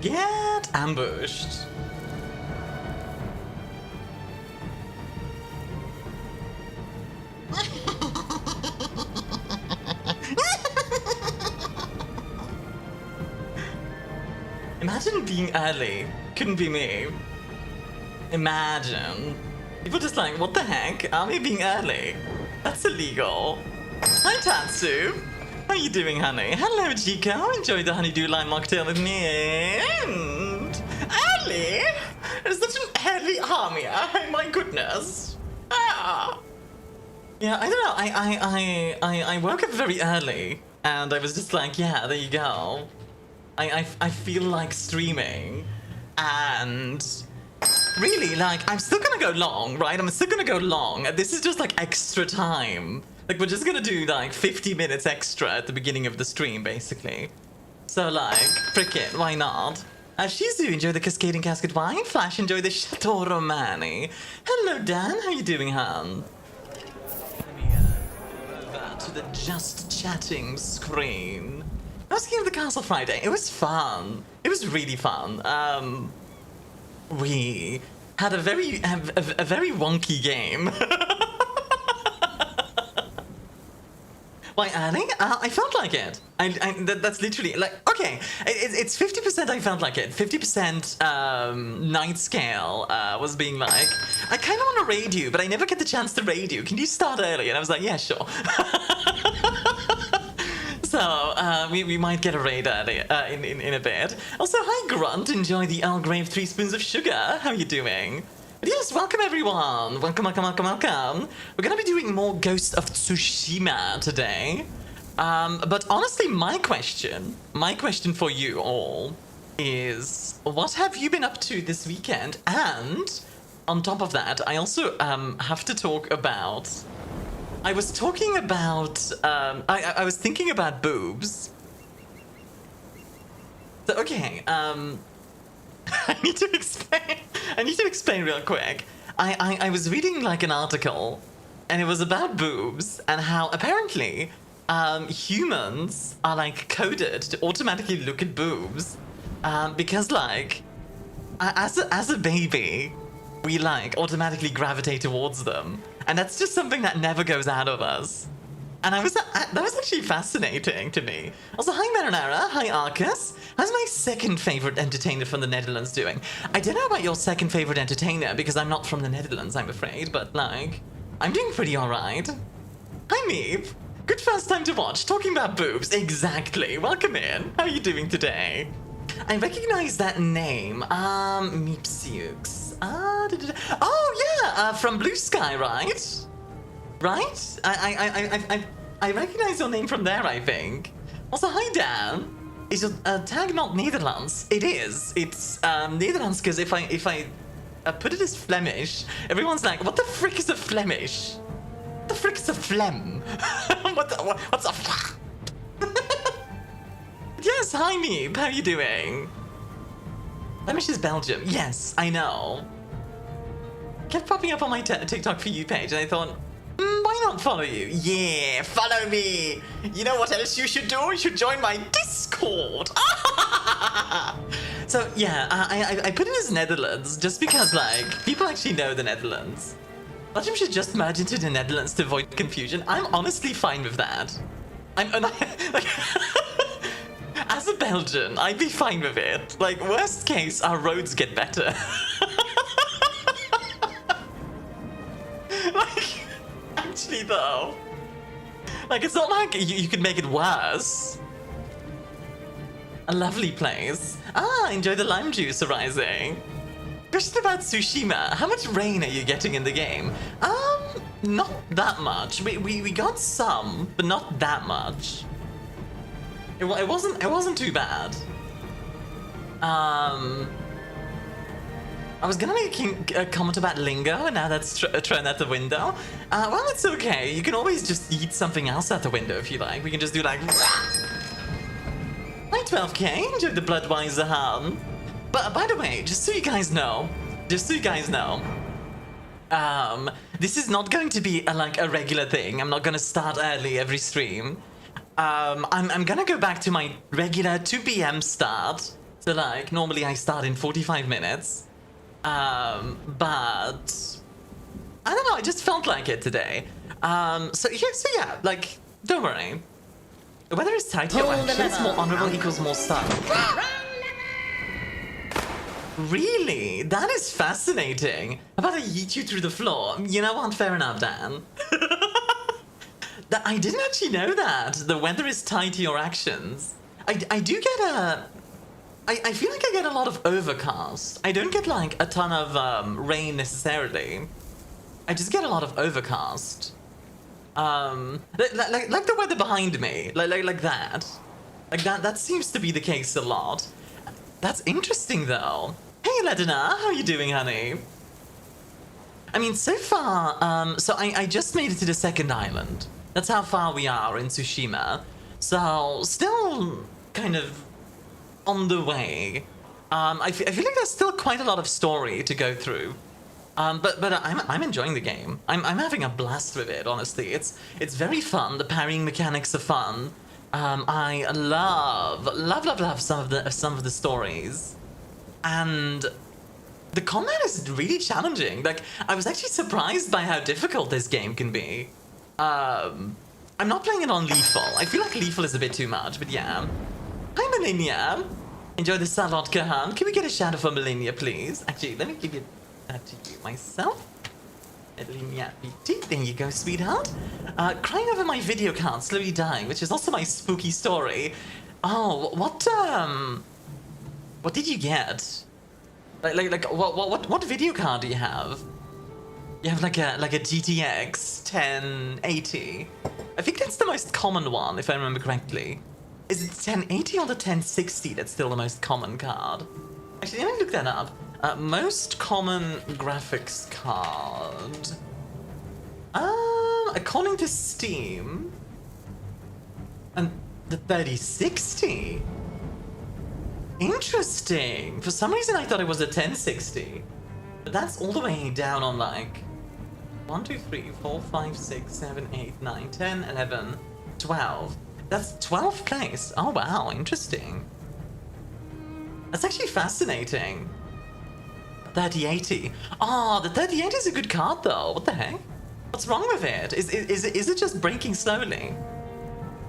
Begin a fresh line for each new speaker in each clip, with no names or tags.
Get ambushed. Imagine being early. Couldn't be me. Imagine. People just like, what the heck? Army being early? That's illegal. Hi, Tatsu. How are you doing, honey? Hello, Chico. Enjoy the honeydew lime mocktail with me. And early? Is that an early Armia? Oh my goodness. Ah. Yeah, I don't know. I woke up very early, and I was just like, yeah, there you go. I feel like streaming, and really, like, I'm still gonna go long, right? I'm still gonna go long. This is just like extra time. Like, we're just gonna do like 50 minutes extra at the beginning of the stream, basically. So like, frick it, why not? Shizu, enjoy the Cascading Casket Wine. Flash, enjoy the Chateau Romani. Hello, Dan. How you doing, hon? Let me move that to the Just Chatting screen. I was King of the Castle Friday. It was fun. It was really fun. We had a very wonky game. Why, Annie? I felt like it. That's literally like, okay. It's 50% I felt like it. 50% night scale was being like, I kind of want to raid you, but I never get the chance to raid you. Can you start early? And I was like, yeah, sure. So, we might get a raid early, in a bit. Also, hi Grunt, enjoy the Earl Grey 3 spoons of sugar. How are you doing? But yes, welcome everyone. Welcome. We're gonna be doing more Ghost of Tsushima today. But honestly, my question for you all is, what have you been up to this weekend? And on top of that, I also have to talk about... I was talking about, I was thinking about boobs. So, okay, I need to explain real quick. I was reading like an article, and it was about boobs, and how apparently, humans are like coded to automatically look at boobs, because like, as a baby, we like automatically gravitate towards them. And that's just something that never goes out of us. And that was actually fascinating to me. Also, hi Marinara, hi Arcus. How's my second favorite entertainer from the Netherlands doing? I don't know about your second favorite entertainer because I'm not from the Netherlands, I'm afraid, but like, I'm doing pretty alright. Hi Meep. Good first time to watch, talking about boobs, exactly. Welcome in. How are you doing today? I recognize that name. Meepsiux. Oh yeah, from Blue Sky, right? Right? I recognize your name from there, I think. Also, hi Dan. Is your tag not Netherlands? It is. It's Netherlands because if I put it as Flemish, everyone's like, what the frick is a Flemish? What the frick is a phlegm? What's a Yes, hi Meep. How are you doing? Flemish is Belgium. Yes, I know. Kept popping up on my TikTok For You page, and I thought, why not follow you? Yeah, follow me. You know what else you should do? You should join my Discord. So yeah, I put it as Netherlands just because like people actually know the Netherlands. Belgium should just merge into the Netherlands to avoid confusion. I'm honestly fine with that. Like, as a Belgian, I'd be fine with it. Like, worst case, our roads get better. Like, actually though. Like, it's not like you could make it worse. A lovely place. Enjoy the lime juice arising. Question about Tsushima. How much rain are you getting in the game? Not that much. We got some, but not that much. It wasn't too bad. I was gonna make a comment about lingo, and now that's thrown out the window. Well, it's okay. You can always just eat something else out the window if you like. We can just do like... Hi, 12K. Enjoy the Bloodweiser Han. But by the way, just so you guys know, this is not going to be like a regular thing. I'm not gonna start early every stream. I'm gonna go back to my regular 2 PM start So like, normally I start in 45 minutes. But I don't know, I just felt like it today. So yeah, like, don't worry. Whether it's tight or actions, more honorable equals more stuff. Really? That is fascinating. How about I yeet you through the floor? You know what? Fair enough, Dan. I didn't actually know that. The weather is tied to your actions. I do get a... I feel like I get a lot of overcast. I don't get like a ton of rain necessarily. I just get a lot of overcast. Like the weather behind me. Like that. Like that seems to be the case a lot. That's interesting though. Hey Ledina, how you doing, honey? I mean, so far, so I just made it to the second island. That's how far we are in Tsushima. So, still kind of on the way. I feel like there's still quite a lot of story to go through. But I'm enjoying the game. I'm having a blast with it, honestly. It's very fun. The parrying mechanics are fun. I love some of the stories. And the combat is really challenging. Like, I was actually surprised by how difficult this game can be. I'm not playing it on lethal. I feel like lethal is a bit too much, but yeah. Hi, Melinia. Enjoy the salad, Kahan. Can we get a shadow for Melinia, please? Actually, let me give you that to you myself. Melinia BT. There you go, sweetheart. Crying over my video card, slowly dying, which is also my spooky story. Oh, what did you get? What video card do you have? You have like a GTX 1080. I think that's the most common one, if I remember correctly. Is it the 1080 or the 1060 that's still the most common card? Actually, let me look that up. Most common graphics card. According to Steam, and the 3060. Interesting. For some reason, I thought it was a 1060, but that's all the way down on like 1, 2, 3, 4, 5, 6, 7, 8, 9, 10, 11, 12. That's 12th place. Oh wow, interesting. That's actually fascinating. 3080. Oh, the 3080 is a good card though. What the heck? What's wrong with it? Is it just breaking slowly?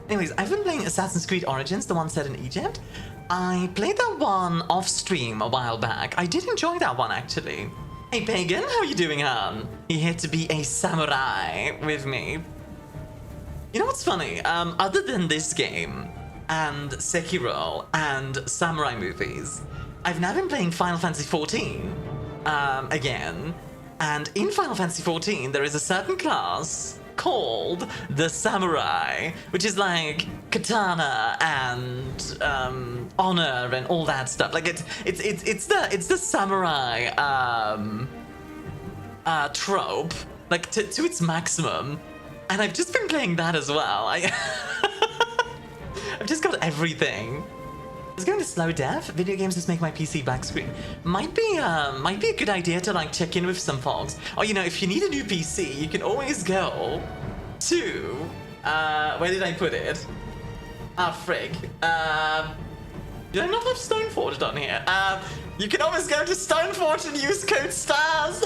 Anyways, I've been playing Assassin's Creed Origins, the one set in Egypt. I played that one off stream a while back. I did enjoy that one actually. Hey Pagan, how you doing, hon? You here to be a samurai with me? You know what's funny? Other than this game and Sekiro and samurai movies, I've now been playing Final Fantasy XIV again. And in Final Fantasy XIV, there is a certain class called the Samurai, which is like katana and honor and all that stuff. Like it's the samurai trope, like to its maximum. And I've just been playing that as well. I've just got everything. It's going to slow dev. Video games just make my PC black screen. Might be a good idea to like check in with some folks. Or you know, if you need a new PC, you can always go to where did I put it? Ah, frig. Did I not have Stoneforge on here? You can always go to Stoneforge and use code STARS.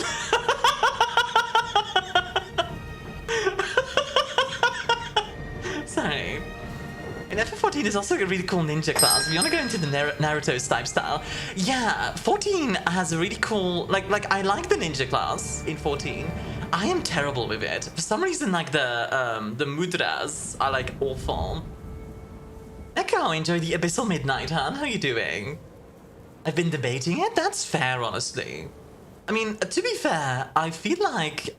Sorry. And FF14 is also a really cool ninja class. If you want to go into the Naruto type style, yeah, 14 has a really cool, like I like the ninja class in 14. I am terrible with it. For some reason, like the mudras are like awful. Echo, enjoy the Abyssal Midnight, huh? How you doing? I've been debating it. That's fair, honestly. I mean, to be fair, I feel like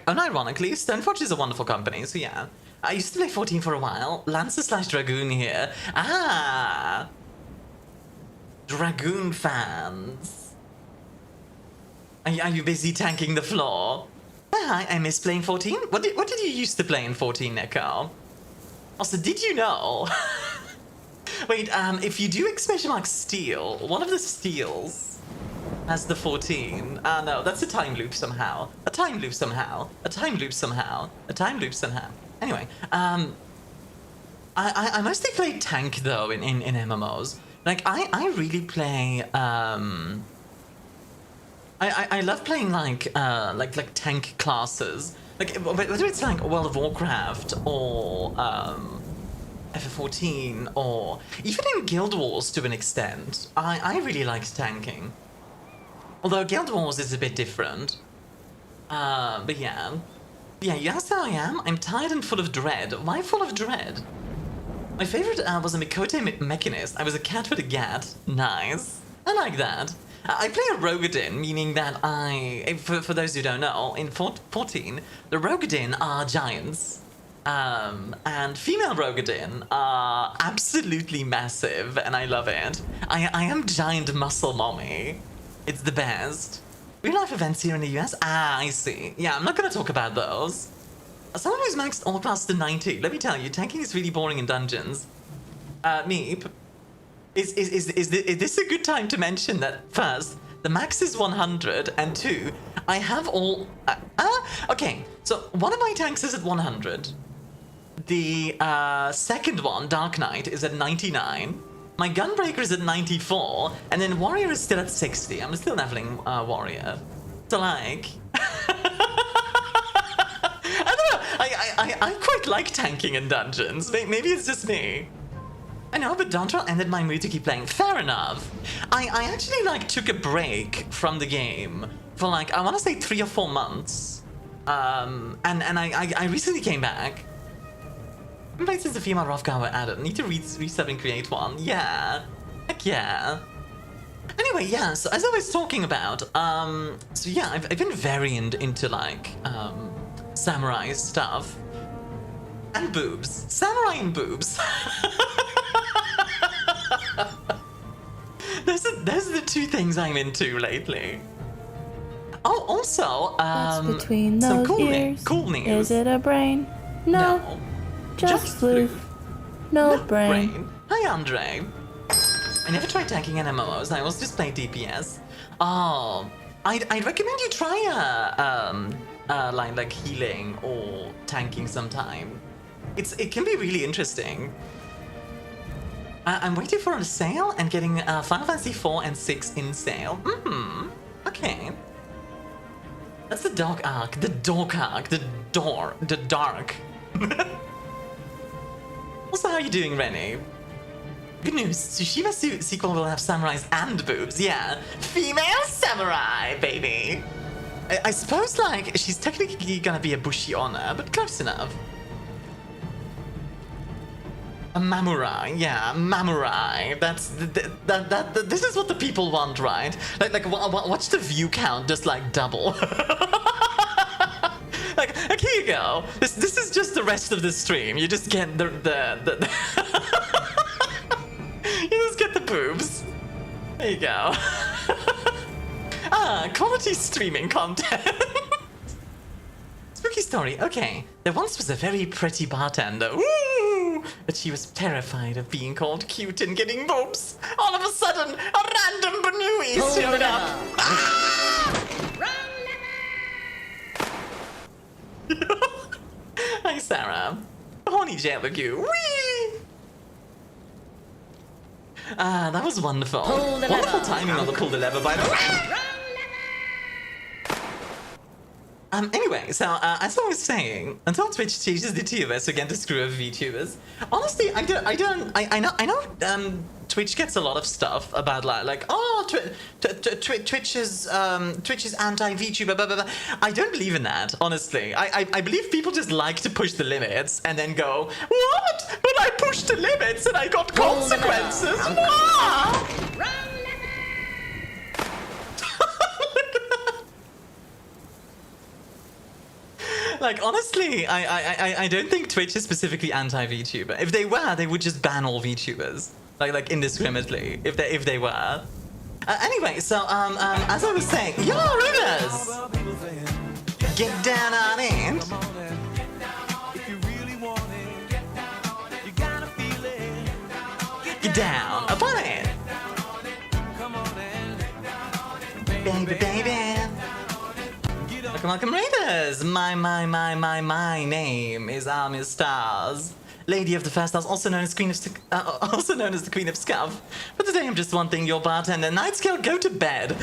unironically, Stoneforge is a wonderful company, so yeah. I used to play 14 for a while. Lancer/Dragoon here. Ah! Dragoon fans. Are you busy tanking the floor? Ah, I miss playing 14. What did you used to play in 14, Neko? Also, did you know? Wait, if you do exclamation mark steal, one of the steals has the 14. Ah, no, that's a time loop somehow. A time loop somehow. A time loop somehow. A time loop somehow. Anyway, I mostly play tank though in MMOs. Like I really play I love playing like tank classes. Like whether it's like World of Warcraft or FF14 or even in Guild Wars to an extent. I really like tanking. Although Guild Wars is a bit different. But yeah. Yeah, you asked how I am? I'm tired and full of dread. Why full of dread? My favorite was a Mikote Mechanist. I was a cat with a gat. Nice. I like that. I play a Rogadin, meaning that for those who don't know, in 14, the Rogadin are giants. And female Rogadin are absolutely massive, and I love it. I am giant muscle mommy. It's the best. Real life events here in the US? Ah, I see. Yeah, I'm not gonna talk about those. Someone who's maxed all class to 90. Let me tell you, tanking is really boring in dungeons. Meep. Is this a good time to mention that first, the max is 100, and two, I have all... okay, so one of my tanks is at 100. The second one, Dark Knight, is at 99. My Gunbreaker is at 94, and then Warrior is still at 60. I'm still leveling Warrior. So like... I don't know, I quite like tanking in dungeons. Maybe it's just me. I know, but Dontrell ended my mood to keep playing. Fair enough. I actually like took a break from the game for like, I want to say 3 or 4 months. And I recently came back. I've been playing since the female Rovgar were added. Need to reset and create one. Yeah. Heck yeah. Anyway, yeah, so as I was talking about, so yeah, I've been very into like, samurai stuff. And boobs. Samurai and boobs. Those are the two things I'm into lately. Oh, also,
What's between those
some cool
ears?
Cool news.
Is it a brain? No. Just floof. No brain.
Hi, Andre. I never tried tanking MMOs. I always just play DPS. Oh, I'd recommend you try like healing or tanking sometime. It can be really interesting. I'm waiting for a sale and getting Final Fantasy 4 and 6 in sale. Okay. That's the dog arc. The dog arc. The dark. Also, how are you doing, Rennie? Good news. Tsushima's sequel will have samurais and boobs. Yeah. Female samurai, baby. I suppose, like, she's technically gonna be a Bushi Honor, but close enough. A Mamurai, yeah, Mamurai. That's this is what the people want, right? Like watch the view count just like double. like here you go. This is just the rest of the stream. You just get the you just get the boobs. There you go. Quality streaming content. Spooky story. Okay, there once was a very pretty bartender. Woo! But she was terrified of being called cute and getting boobs. All of a sudden, a random Banui showed up. Hi, Sarah. Horny Jellicoe. Whee! That was wonderful. Wonderful timing on the pull the lever, by the way. Anyway, so as I was saying, until Twitch changes the TOS again to screw over VTubers, honestly, I know Twitch gets a lot of stuff about like Twitch is anti-VTuber, blah, blah, blah. I don't believe in that, honestly. I believe people just like to push the limits and then go, what? But I pushed the limits and I got consequences. Like, honestly, I don't think Twitch is specifically anti-VTuber. If they were, they would just ban all VTubers. Like indiscriminately, if they were. Anyway, so, as I was saying, yo, Rivers! Get down on it! Get down upon it! Baby, baby! Welcome, Raiders! My name is ArmiaStars. Lady of the First House, also known as also known as the Queen of Scuff. But today I'm just one thing, your bartender. Nightscale, go to bed.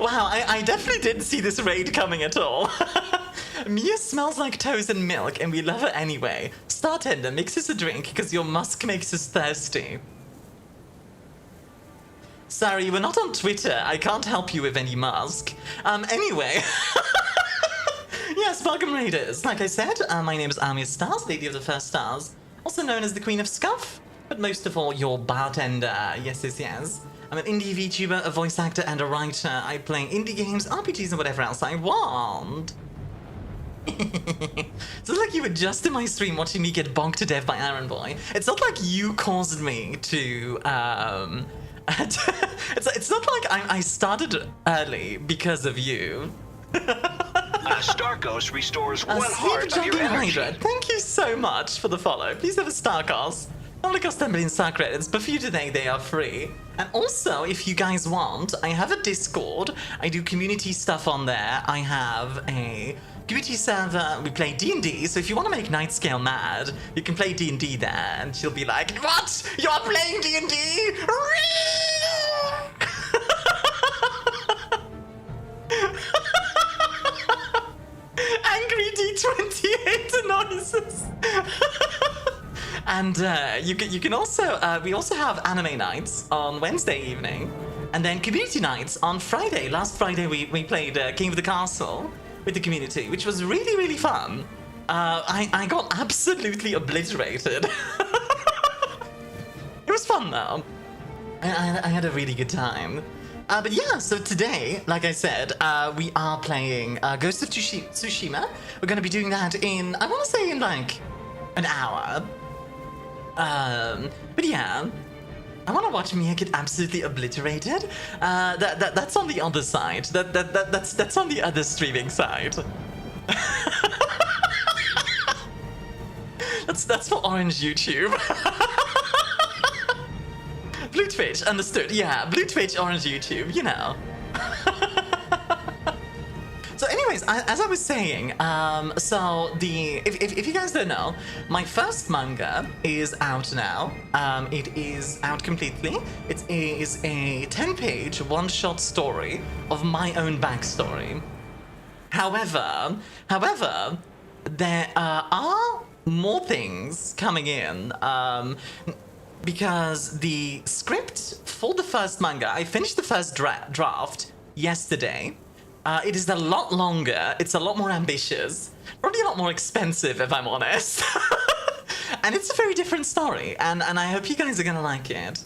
Wow, I definitely didn't see this raid coming at all. Mia smells like toes and milk, and we love her anyway. Startender, mix us a drink, because your musk makes us thirsty. Sorry, we're not on Twitter. I can't help you with any musk. Anyway. Yes, welcome raiders. Like I said, my name is ArmiaStars, Lady of the First Stars. Also known as the Queen of Scuff, but most of all, your bartender. Yes, yes, yes. I'm an indie VTuber, a voice actor, and a writer. I play indie games, RPGs, and whatever else I want. So like you were just in my stream watching me get bonked to death by Iron Boy. It's not like you caused me to, it's not like I started early because of you.
Starkos restores one heart of your
Sleep
energy.
Hydra, thank you so much for the follow. Please have a Starkos. Only cost 10 million star credits, but for you today they are free. And also, if you guys want, I have a Discord. I do community stuff on there. I have a community server. We play D&D, so if you want to make Nightscale mad, you can play D&D there, and she'll be like, "What? You're playing D&D? Angry D28 noises." And you can also we also have anime nights on Wednesday evening, and then community nights on Friday. Last Friday we played King of the Castle with the community, which was really fun. I got absolutely obliterated. It was fun though. I had a really good time. But yeah, so today, like I said, we are playing Ghost of Tsushima. We're going to be doing that in, I want to say in like an hour. But yeah, I want to watch Mia get absolutely obliterated. That's on the other side. That's on the other streaming side. That's for Orange YouTube. Blue Twitch, understood. Yeah, Blue Twitch, Orange YouTube, you know. So anyways, as I was saying, so if you guys don't know, my first manga is out now. It is out completely. It is a 10-page one-shot story of my own backstory. However, there are more things coming in. Because the script for the first manga, I finished the first draft yesterday. It is a lot longer, it's a lot more ambitious, probably a lot more expensive if I'm honest. And it's a very different story, and I hope you guys are gonna like it.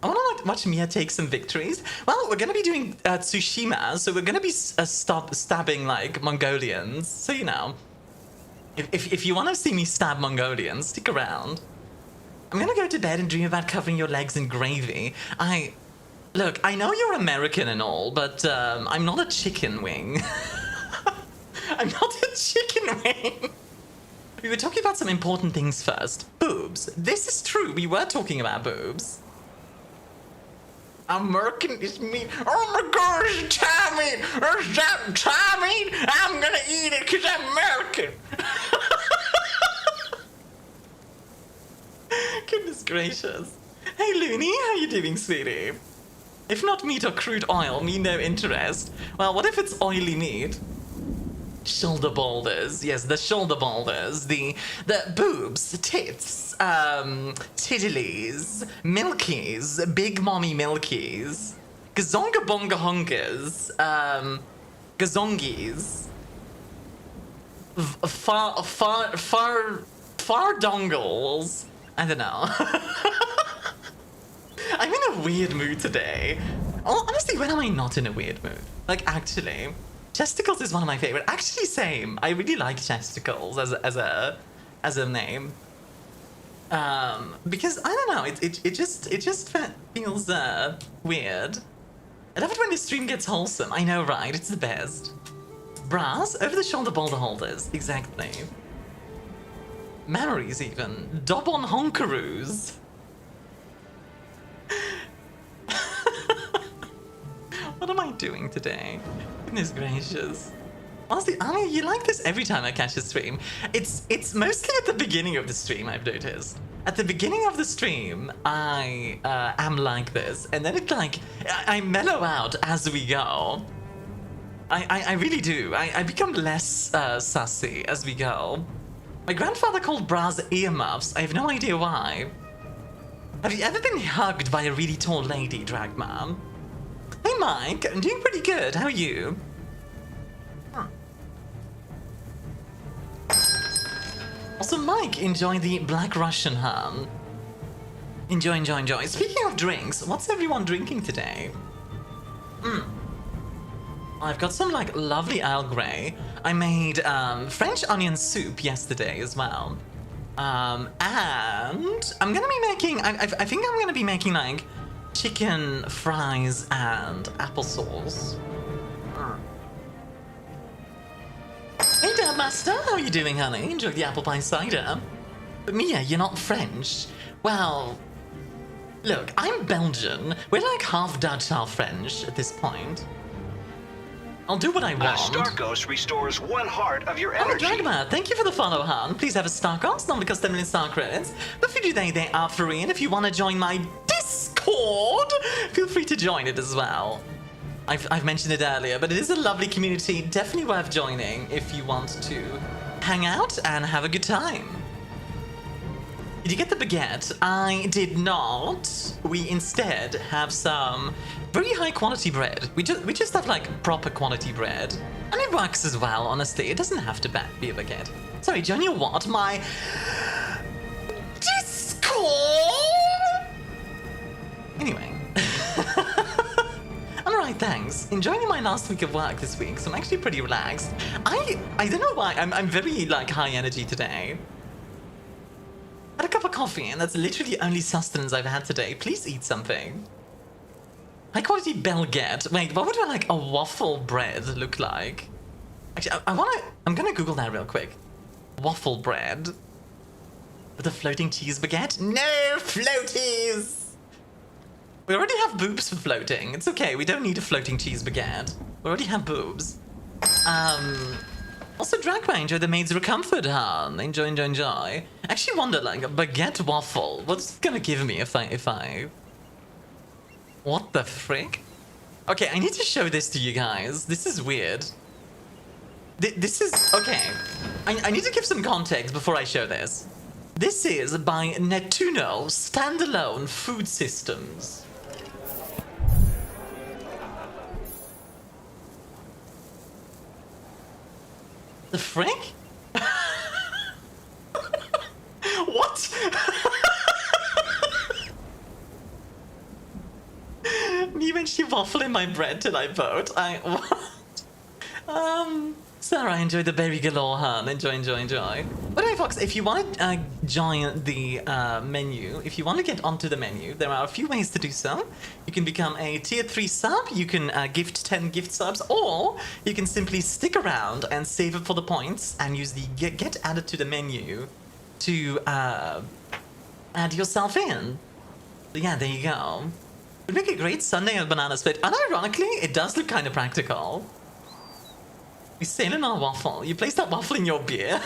I wanna watch Mia take some victories. Well, we're gonna be doing Tsushima, so we're gonna be stabbing like Mongolians, so you know. If you wanna see me stab Mongolians, stick around. I'm gonna go to bed and dream about covering your legs in gravy. Look, I know you're American and all, but I'm not a chicken wing. I'm not a chicken wing. We were talking about some important things first. Boobs. This is true, we were talking about boobs. American is meat. Oh my gosh, Tommy! Is that Tommy? I'm gonna eat it because I'm American. Goodness gracious. Hey Looney, how you doing, sweetie? If not meat or crude oil, me no interest. Well, what if it's oily meat? Shoulder boulders. Yes, the shoulder boulders. The boobs, the tits, titties, milkies, big mommy milkies, gazonga bonga honkers, gazongies, far dongles. I don't know. I'm in a weird mood today. Oh, honestly, when am I not in a weird mood? Like, actually, Chesticles is one of my favorite. Actually, same. I really like Chesticles as a name. Because I don't know, it just feels weird. I love it when the stream gets wholesome. I know, right? It's the best. Bras, over the shoulder boulder holders. Exactly. Memories even. Dob-on honkaroos. What am I doing today? Goodness gracious. Honestly, Armia, you like this every time I catch a stream. It's mostly at the beginning of the stream, I've noticed. At the beginning of the stream, I am like this, and then it's like I mellow out as we go. I really do. I become less sassy as we go. My grandfather called bras earmuffs. I have no idea why. Have you ever been hugged by a really tall lady, Dragman? Hey Mike, I'm doing pretty good. How are you? Also, Mike, enjoy the Black Russian ham. Enjoy. Speaking of drinks, what's everyone drinking today? I've got some, like, lovely Earl Grey. I made French onion soup yesterday as well. And I'm gonna be making, I think I'm gonna be making, like, chicken fries and applesauce. Hey there, Master, how are you doing, honey? Enjoy the apple pie cider. But Mia, you're not French. Well, look, I'm Belgian. We're like half Dutch, half French at this point. I'll do what I want.
Starkos restores 1 heart of your energy.
Oh, Dragma, thank you for the follow, Han. Please have a Starkos, not because 10 million star credits. But if you do, they are free, and if you want to join my Discord, feel free to join it as well. I've mentioned it earlier, but it is a lovely community, definitely worth joining if you want to hang out and have a good time. Did you get the baguette? I did not. We instead have some very high quality bread. We just have like proper quality bread. And it works as well, honestly. It doesn't have to be a baguette. Sorry, join your what? My Discord? Anyway. I'm alright, thanks. Enjoying my last week of work this week, so I'm actually pretty relaxed. I don't know why, I'm very, like, high energy today. Had a cup of coffee, and that's literally the only sustenance I've had today. Please eat something. High quality baguette. Wait, what would like a waffle bread look like? Actually, I'm gonna Google that real quick. Waffle bread. With a floating cheese baguette? No floaties! We already have boobs for floating. It's okay, we don't need a floating cheese baguette. We already have boobs. Also, Dragma, enjoy the Maids Recomfort, Han. Enjoy. I actually wonder, like, a baguette waffle. What's it gonna give me if I... What the frick? Okay, I need to show this to you guys. This is weird. This is... Okay. I need to give some context before I show this. This is by Netuno Standalone Food Systems. The frick? What? Me when she waffle in my bread till I vote. What? Sarah, enjoy the berry galore, hun. Enjoy. But anyway, folks, if you want to join the menu, if you want to get onto the menu, there are a few ways to do so. You can become a tier 3 sub, you can gift 10 gift subs, or you can simply stick around and save up for the points and use the get added to the menu to add yourself in. So yeah, there you go. It would make a great Sunday on Banana Split. Unironically, it does look kind of practical. We sail in our waffle. You place that waffle in your beer.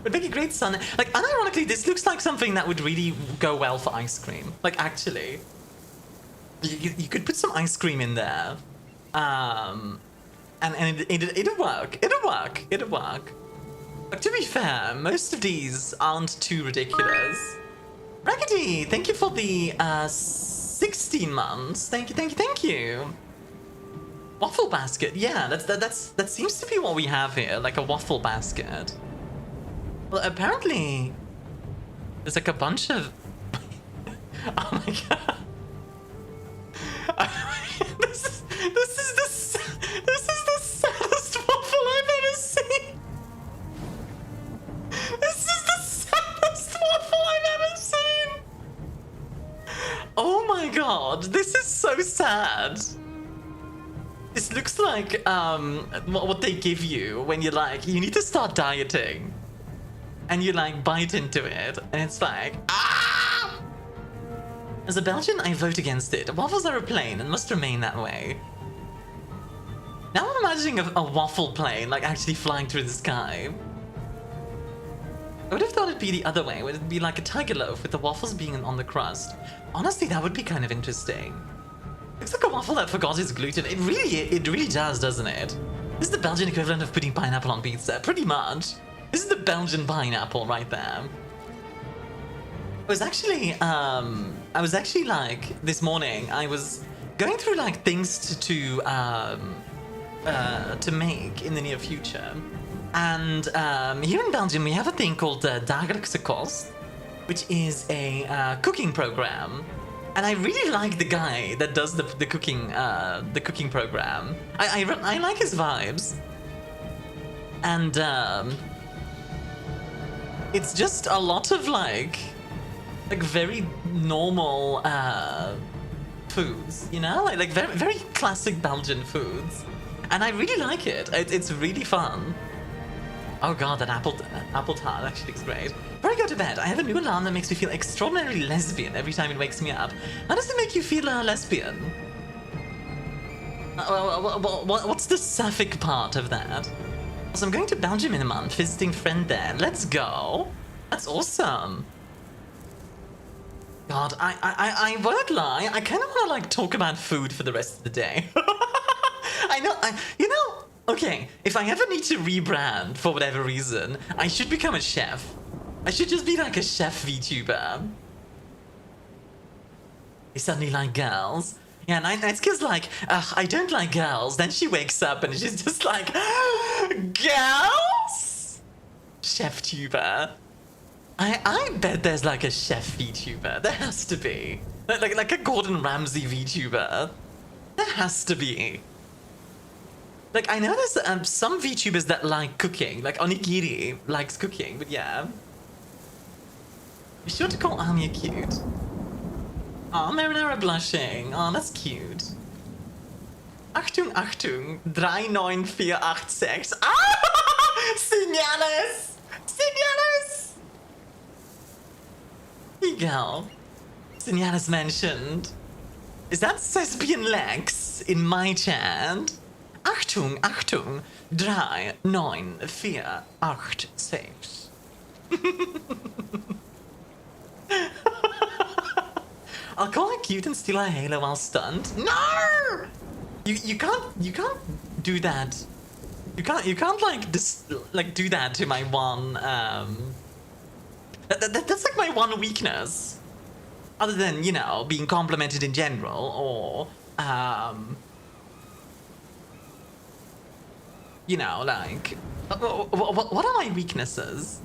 Would make a great Sunday. Like, unironically, this looks like something that would really go well for ice cream. Like, actually. You could put some ice cream in there. And it'll work. It'll work. Like, to be fair, most of these aren't too ridiculous. Raggedy, thank you for the 16 months. Thank you. Waffle basket, yeah, that seems to be what we have here, like a waffle basket. Well, apparently, there's like a bunch of... Oh my god. This is the saddest waffle I've ever seen. This is the saddest waffle I've ever seen. Oh my god, this is so sad. This looks like what they give you when you're like, you need to start dieting. And you like bite into it, and it's like, ah! As a Belgian, I vote against it. Waffles are a plain and must remain that way. Now I'm imagining a waffle plane, like, actually flying through the sky. I would have thought it'd be the other way. Would it be like a tiger loaf with the waffles being on the crust? Honestly, that would be kind of interesting. Looks like a waffle that forgot its gluten. It really does, doesn't it? This is the Belgian equivalent of putting pineapple on pizza, pretty much. This is the Belgian pineapple right there. I was actually like, this morning, I was going through like things to make in the near future. And here in Belgium, we have a thing called Dagelijkse Kost, which is a cooking program. And I really like the guy that does the cooking program. I like his vibes. And it's just a lot of like very normal foods, you know, like very classic Belgian foods. And I really like it. It's really fun. Oh god, that apple tart actually looks great. Before I go to bed, I have a new alarm that makes me feel extraordinarily lesbian every time it wakes me up. How does it make you feel lesbian? What's the sapphic part of that? So I'm going to Belgium in a month, visiting friend there. Let's go. That's awesome. God, I won't lie. I kind of want to like talk about food for the rest of the day. I know, you know. Okay, if I ever need to rebrand for whatever reason, I should become a chef. I should just be like a chef VTuber. They suddenly like girls. Yeah, and it's because like, I don't like girls. Then she wakes up and she's just like, girls? Chef tuber. I bet there's like a chef VTuber. There has to be. Like a Gordon Ramsay VTuber. There has to be. Like, I know there's some VTubers that like cooking, like Onigiri likes cooking, but yeah. Be sure to call Armia cute. Aw, Marinara blushing. Aw, that's cute. Achtung, Achtung, 39486. Ah! Señales! Señales! Here you go. Señales mentioned. Is that Thespian Lex in my chat? Achtung, Achtung, 39486. I'll call her cute and steal her halo while stunned. No! You can't do that. You can't like do that to my one that's like my one weakness. Other than, you know, being complimented in general or you know, like, what are my weaknesses?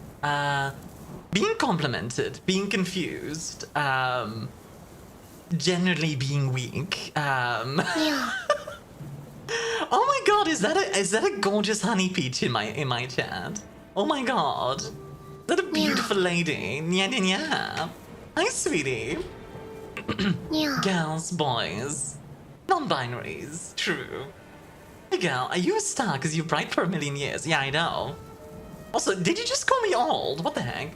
Being complimented, being confused, generally being weak.
Yeah.
Oh my god, is that a gorgeous honey peach in my chat? Oh my god, is that a beautiful lady? Nya nya nya. Hi, sweetie.
Yeah.
Girls, boys, non-binaries, true. Hey girl, are you a star because you're bright for a million years? Yeah, I know. Also, did you just call me old? What the heck?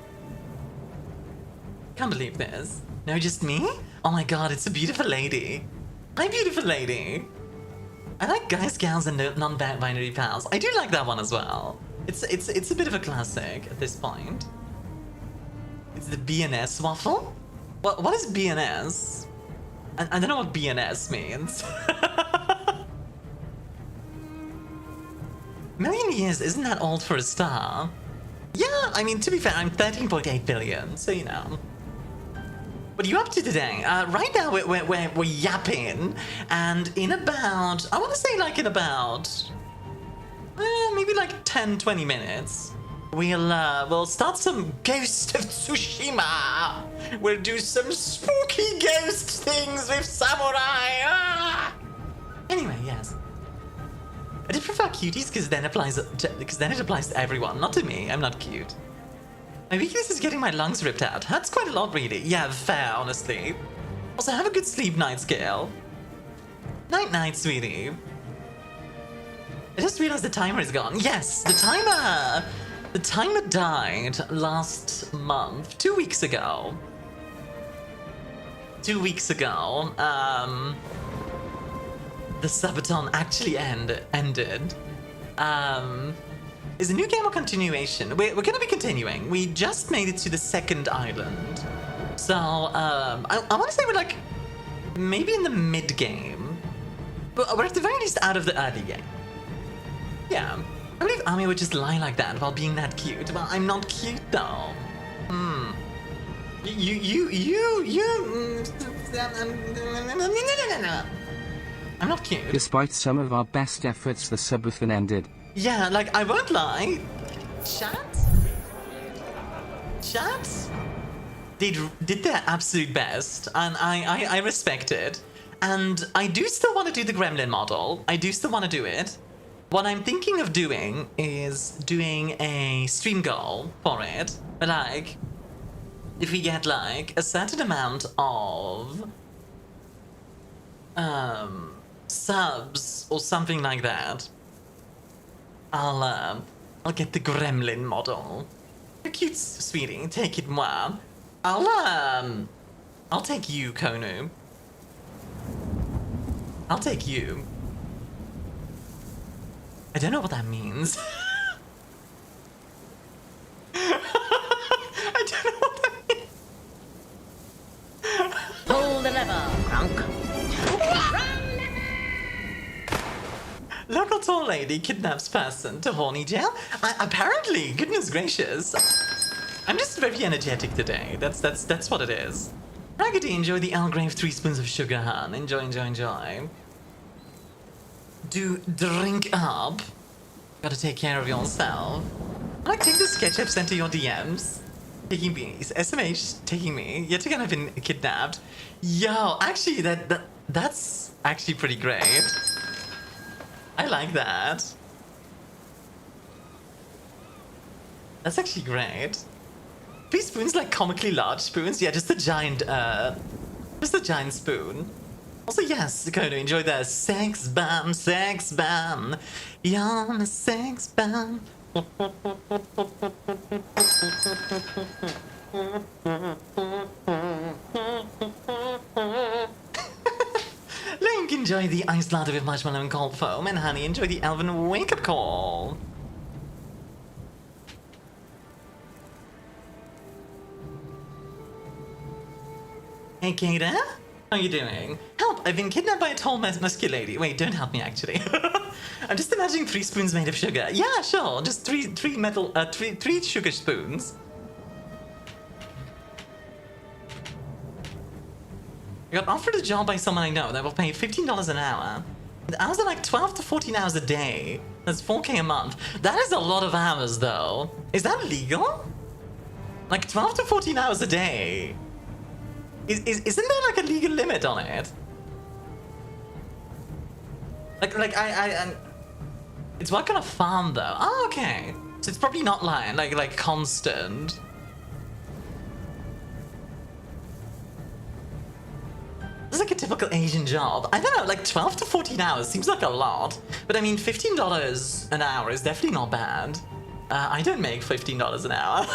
Can't believe this. No, just me? Oh my god, it's a beautiful lady. Hi, beautiful lady. I like guys, gals, and non-binary pals. I do like that one as well. It's a bit of a classic at this point. It's the BNS waffle? What is BNS? I don't know what BNS means. Million years, isn't that old for a star? Yeah, I mean, to be fair, I'm 13.8 billion, so you know. What are you up to today? Right now, we're yapping, and in about, I want to say like in about, maybe like 10-20 minutes, we'll start some Ghost of Tsushima. We'll do some spooky ghost things with samurai. Ah! Anyway, yes. I did prefer cuties because then it applies to everyone, not to me. I'm not cute. My weakness is getting my lungs ripped out. Hurts quite a lot, really. Yeah, fair, honestly. Also, have a good sleep night, Scale. Night, sweetie. I just realized the timer is gone. Yes, the timer died last month, 2 weeks ago. 2 weeks ago. the subathon actually ended. Is a new game or continuation? We're gonna be continuing. We just made it to the second island. So, I want to say we're like, maybe in the mid-game. But we're at the very least out of the early game. Yeah. I believe Armia would just lie like that while being that cute. But I'm not cute though. I'm not cute.
Despite some of our best efforts, the subathon ended.
Yeah, like, I won't lie. Chat did their absolute best, and I respect it. And I do still want to do the gremlin model. I do still want to do it. What I'm thinking of doing is doing a stream goal for it. But, like, if we get, like, a certain amount of subs or something like that, I'll get the gremlin model. You're cute, sweetie. Take it, moi. I'll take you, Konu. I'll take you. I don't know what that means. I don't know what that means.
Pull the lever, Crunk.
Local tall lady kidnaps person to horny jail. Apparently, goodness gracious. I'm just very energetic today. That's what it is. Raggedy, enjoy the Earl Grey 3 spoons of sugar, hun. Enjoy, enjoy, enjoy. Do drink up. Gotta take care of yourself. I like take the sketch I've sent to your DMs. Taking me, SMH taking me. Yet again, I've been kidnapped. Yo, actually, that's actually pretty great. I like that. That's actually great. 3 spoons like comically large spoons? Yeah, just a giant spoon. Also, yes, going to enjoy the sex bomb, sex bomb. You're a sex bomb. Link, enjoy the ice latte with marshmallow and cold foam, and Honey, enjoy the elven wake-up call. Hey, Kata? How are you doing? Help! I've been kidnapped by a tall, muscular lady. Wait, don't help me, actually. I'm just imagining 3 spoons made of sugar. Yeah, sure. Just three sugar spoons. I got offered a job by someone I know that will pay $15 an hour. The hours are like 12 to 14 hours a day. That's 4K a month. That is a lot of hours, though. Is that legal? Like 12 to 14 hours a day. Isn't there like a legal limit on it? Like I it's work on a farm though. Oh, okay. So it's probably not like constant. This is like a typical Asian job. I don't know, like 12 to 14 hours seems like a lot. But I mean, $15 an hour is definitely not bad. I don't make $15 an hour.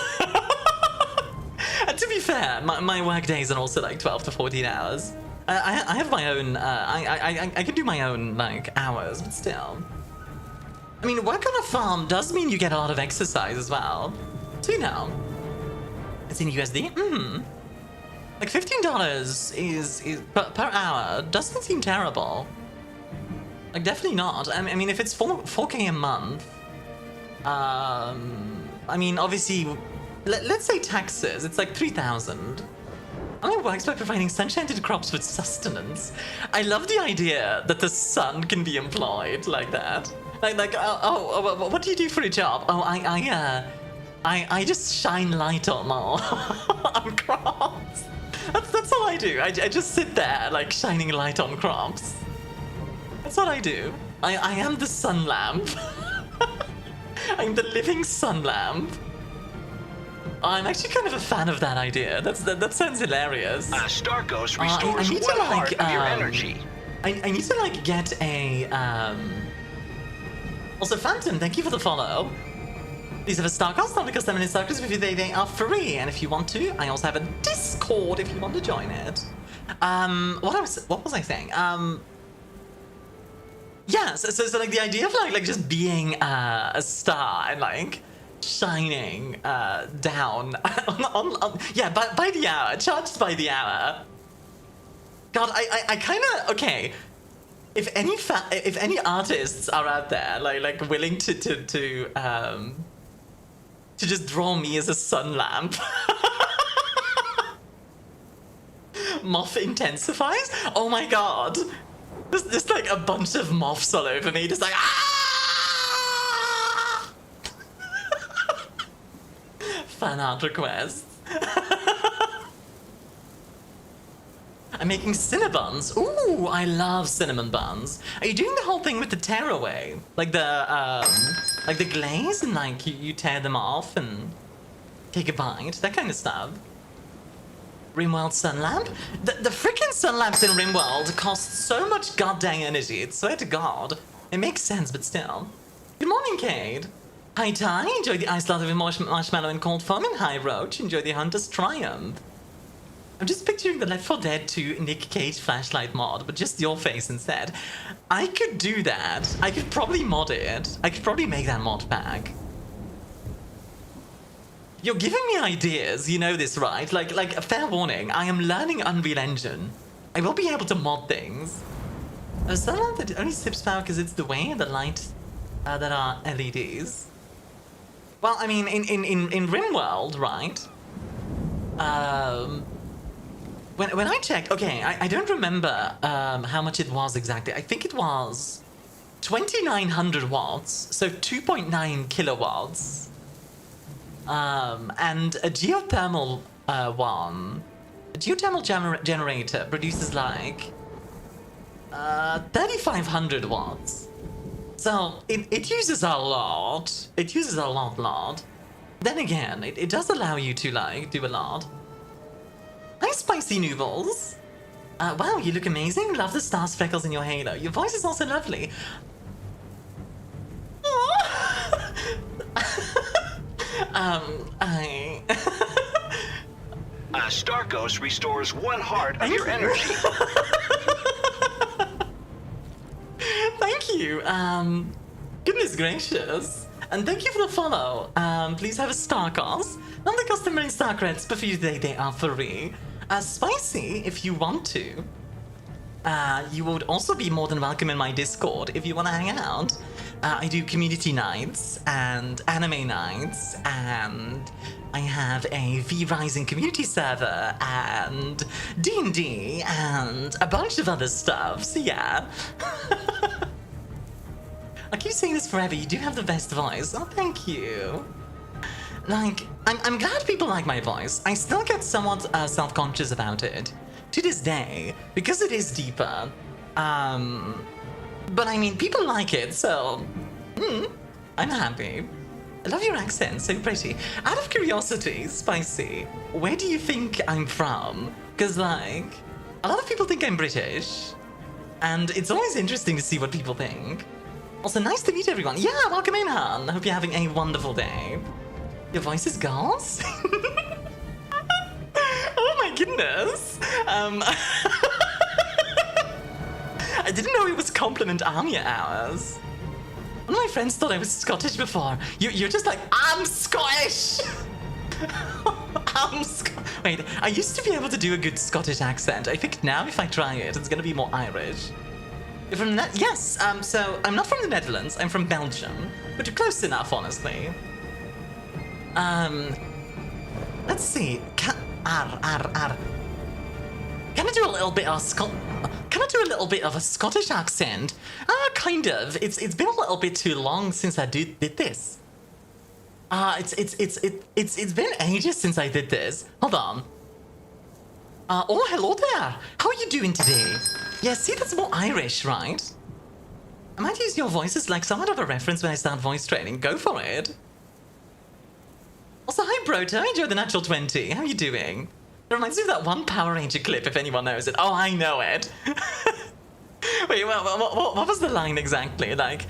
And to be fair, my work days are also like 12 to 14 hours. I have my own, I can do my own like hours, but still. I mean, work on a farm does mean you get a lot of exercise as well. So you know. It's in USD? Like $15 is per hour doesn't seem terrible. Like definitely not. I mean, if it's 4K a month, I mean, obviously, let's say taxes, it's like 3,000. Armia works by providing sun-shanted crops with sustenance. I love the idea that the sun can be employed like that. Like, what do you do for a job? Oh, I just shine light on on crops. That's all I do. I just sit there, like, shining light on crops. That's what I do. I am the sun lamp. I'm the living sun lamp. I'm actually kind of a fan of that idea. That sounds hilarious.
Starkos restores
I need to,
one
like,
part of your energy.
I need to, like, get a, Also, Phantom, thank you for the follow. These are the Starkos, not because they're in Starkos, but they are free. And if you want to, I also have a Discord if you want to join it. What was I saying? Yeah, so like the idea of like just being a star and like shining down on yeah, by the hour, charged by the hour. God, I kind of okay. If any artists are out there like willing to just draw me as a sun lamp. Moth intensifies? Oh my god. There's like a bunch of moths all over me, just like ah! Fan art requests. I'm making Cinnabuns. Ooh, I love cinnamon buns. Are you doing the whole thing with the tearaway? Like the glaze and like you tear them off and take a bite, that kind of stuff. Rimworld sun lamp? The freaking sun lamps in Rimworld cost so much goddamn energy, I swear to god. It makes sense, but still. Good morning, Cade. Hi, Ty. Enjoy the ice lather with marshmallow and cold foam. And hi, Roach. Enjoy the Hunter's Triumph. I'm just picturing the Left 4 Dead 2 Nick Cage flashlight mod, but just your face instead. I could do that. I could probably mod it. I could probably make that mod pack. You're giving me ideas, you know this, right? Like a fair warning, I am learning Unreal Engine. I will be able to mod things. A sunlight that only sips power because it's the way and the light that are LEDs. Well, I mean, in Rimworld, right? When I checked, okay, I don't remember how much it was exactly. I think it was 2,900 watts, so 2.9 kilowatts. And a geothermal one, a geothermal generator produces like 3,500 watts. So it uses a lot. It uses a lot. Then again, it does allow you to like do a lot. Hi, Spicy Noodles. Wow, you look amazing. Love the star speckles in your halo. Your voice is also lovely.
Starkos restores 1 heart of your energy.
Thank you. Goodness gracious. And thank you for the follow. Please have a Starkos. Not the customary star credits, but for you they are free. Spicy, if you want to. You would also be more than welcome in my Discord if you want to hang out. I do community nights and anime nights, and I have a V-Rising community server and D&D and a bunch of other stuff, so yeah. I keep saying this forever, you do have the best voice. Oh, thank you. Like, I'm glad people like my voice. I still get somewhat self-conscious about it to this day, because it is deeper. But I mean, people like it, so I'm happy. I love your accent, so pretty. Out of curiosity, Spicy, where do you think I'm from? Because, like, a lot of people think I'm British, and it's always interesting to see what people think. Also, nice to meet everyone. Yeah, welcome in, Han. Hope you're having a wonderful day. Your voice is gauze? Oh my goodness. I didn't know it was compliment Armia hours. One of my friends thought I was Scottish before. You're just like, I'm Scottish! Wait, I used to be able to do a good Scottish accent. I think now if I try it, it's gonna be more Irish. You're from yes, so I'm not from the Netherlands, I'm from Belgium. But you're close enough, honestly. Let's see. Can I do a little bit of a Scottish accent? Kind of. It's been a little bit too long since I did this. It's been ages since I did this. Hold on. Oh, hello there. How are you doing today? Yeah, see, that's more Irish, right? I might use your voice as like somewhat of a reference when I start voice training. Go for it. Also, hi, Broto. Enjoy the natural 20. How are you doing? It reminds me of that one Power Ranger clip, if anyone knows it. Oh, I know it. Wait, what was the line exactly? Like,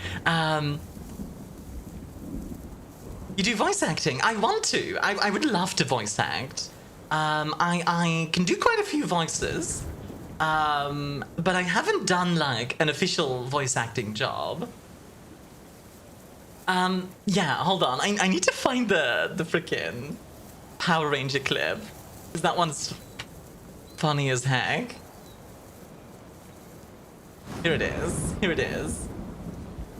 you do voice acting? I want to. I would love to voice act. I can do quite a few voices. But I haven't done like an official voice acting job. Yeah, hold on. I need to find the frickin' Power Ranger clip. Because that one's funny as heck. Here it is. Here it is.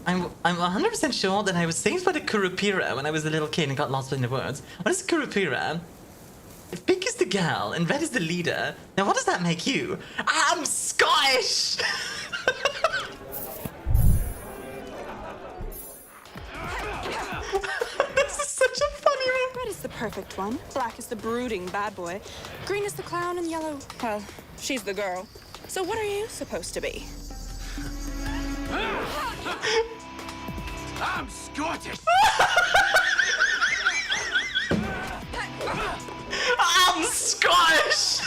I'm 100% sure that I was saved by the Kurupira when I was a little kid and got lost in the woods. What is Kurupira? If pink is the girl and red is the leader, now what does that make you? I'm Scottish! This is such a funny one.
Red is the perfect one. Black is the brooding bad boy. Green is the clown, and yellow, well, she's the girl. So what are you supposed to be?
I'm Scottish!
I'm Scottish!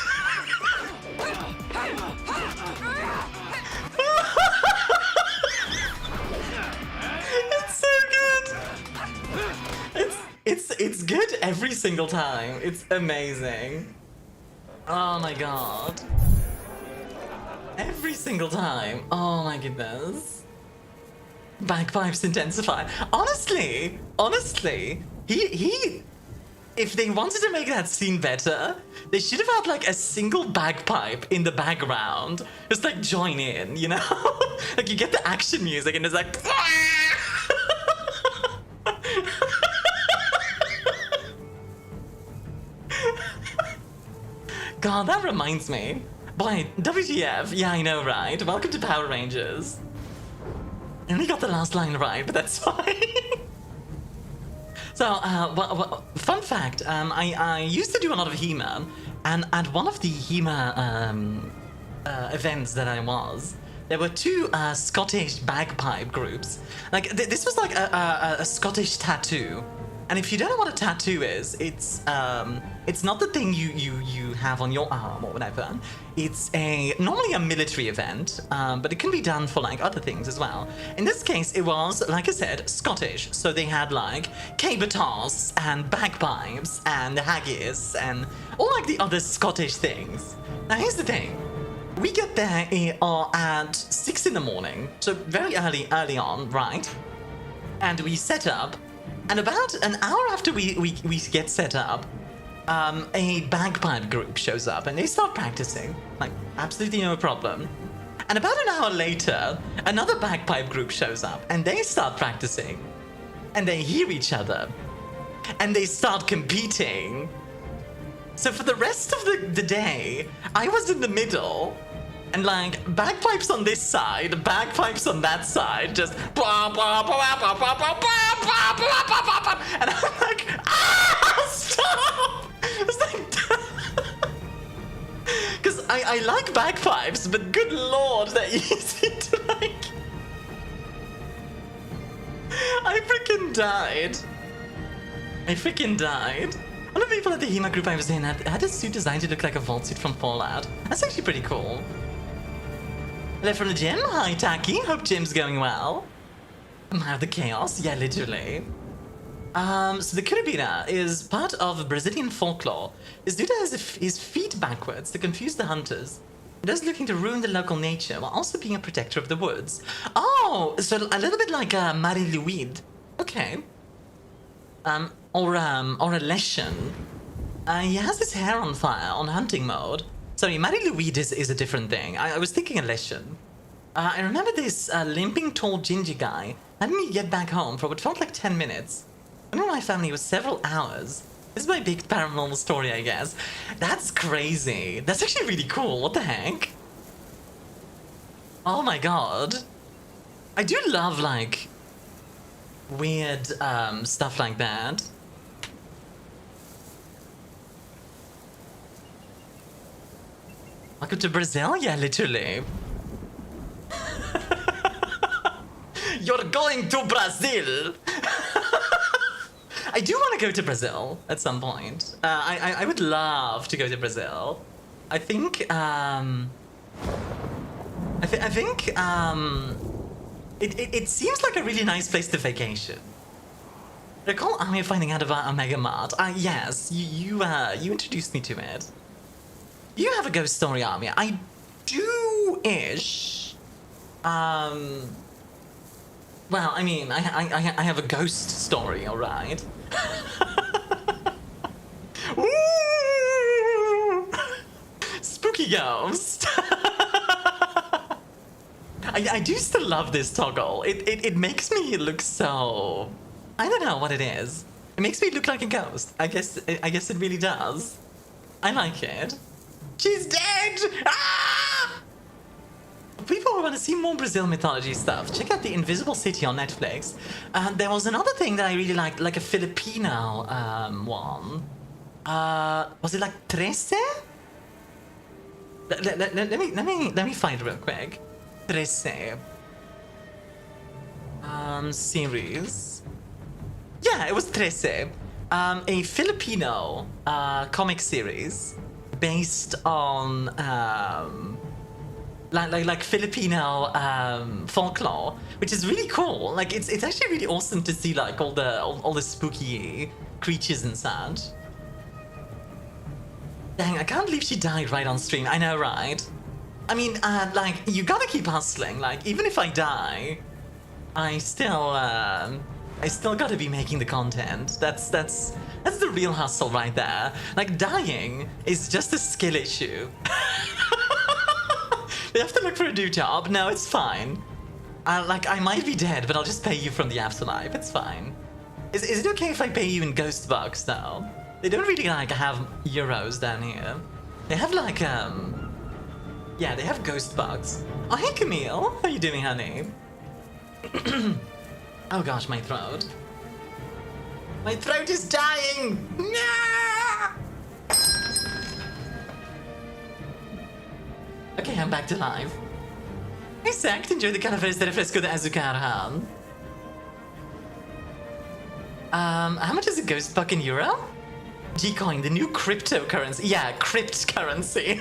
It's so good! It's good every single time. It's amazing. Oh my god. Every single time. Oh my goodness. Bagpipes intensify. Honestly, he if they wanted to make that scene better, they should have had like a single bagpipe in the background. Just like join in, you know? Like you get the action music and it's like God, that reminds me. Boy, WTF, yeah, I know, right? Welcome to Power Rangers. I only got the last line right, but that's fine. So, fun fact, I used to do a lot of HEMA, and at one of the HEMA events that I was, there were two Scottish bagpipe groups. Like, this was like a Scottish tattoo. And if you don't know what a tattoo is, it's not the thing you have on your arm or whatever. It's normally a military event, but it can be done for like other things as well. In this case, it was, like I said, Scottish. So they had like cabotage and bagpipes and haggis and all like the other Scottish things. Now here's the thing. We get there at 6 in the morning, so very early on, right? And we set up. And about an hour after we get set up, a bagpipe group shows up and they start practicing. Like, absolutely no problem. And about an hour later, another bagpipe group shows up and they start practicing. And they hear each other. And they start competing. So for the rest of the day, I was in the middle. And like, bagpipes on this side, bagpipes on that side, just blah, blah, blah, blah, blah, blah, blah, blah, blah, blah, blah, blah. And I'm like, ah, stop! It's like, because I like bagpipes, but good lord, they're easy to like. I freaking died. One of the people at the HEMA group I was in had a suit designed to look like a vault suit from Fallout. That's actually pretty cool. Left from the gym. Hi, Taki. Hope gym's going well. Have the chaos. Yeah, literally. So the Kurupira is part of Brazilian folklore. This dude has his feet backwards to confuse the hunters. He does looking to ruin the local nature while also being a protector of the woods. Oh, so a little bit like Marie-Louise. Okay. Or a Leshen. He has his hair on fire on hunting mode. Sorry, Marie-Louise is a different thing. I was thinking a Leshen. I remember this limping tall ginger guy letting me get back home for what felt like 10 minutes. I knew my family was several hours. This is my big paranormal story, I guess. That's crazy. That's actually really cool. What the heck? Oh my god. I do love, like, weird stuff like that. Welcome to Brazil? Yeah, literally. You're going to Brazil! I do want to go to Brazil at some point. I would love to go to Brazil. I think, it seems like a really nice place to vacation. Recall Armia finding out about Omega Mart. Yes, you introduced me to it. You have a ghost story, Armia. do-ish. Well, I mean, I have a ghost story, all right. Ooh! Spooky ghost. I do still love this toggle. It makes me look so... I don't know what it is. It makes me look like a ghost. I guess it really does. I like it. She's dead! Ah! People who want to see more Brazil mythology stuff, check out The Invisible City on Netflix. There was another thing that I really liked, like a Filipino one. Was it like Trece? Let me find it real quick. Trece. Series. Yeah, it was Trece. A Filipino comic series based on like Filipino folklore, which is really cool. Like it's actually really awesome to see like all the spooky creatures and such. Dang, I can't believe she died right on stream. I know, right? I mean, like you gotta keep hustling. Like even if I die, I still gotta be making the content. That's the real hustle right there. Like dying is just a skill issue. You have to look for a new job. No, it's fine. Like I might be dead, but I'll just pay you from the afterlife. It's fine. Is it okay if I pay you in ghost bucks though? They don't really like have euros down here. They have like yeah, they have ghost bucks. Oh hey Camille, how you doing, honey? Oh gosh, my throat. My throat is dying! No! Okay, I'm back to live. Hey Sect, enjoy the Calavera de Refresco de Azucar, Han. How much is a ghost buck in euro? Gcoin, the new cryptocurrency. Yeah, crypt currency.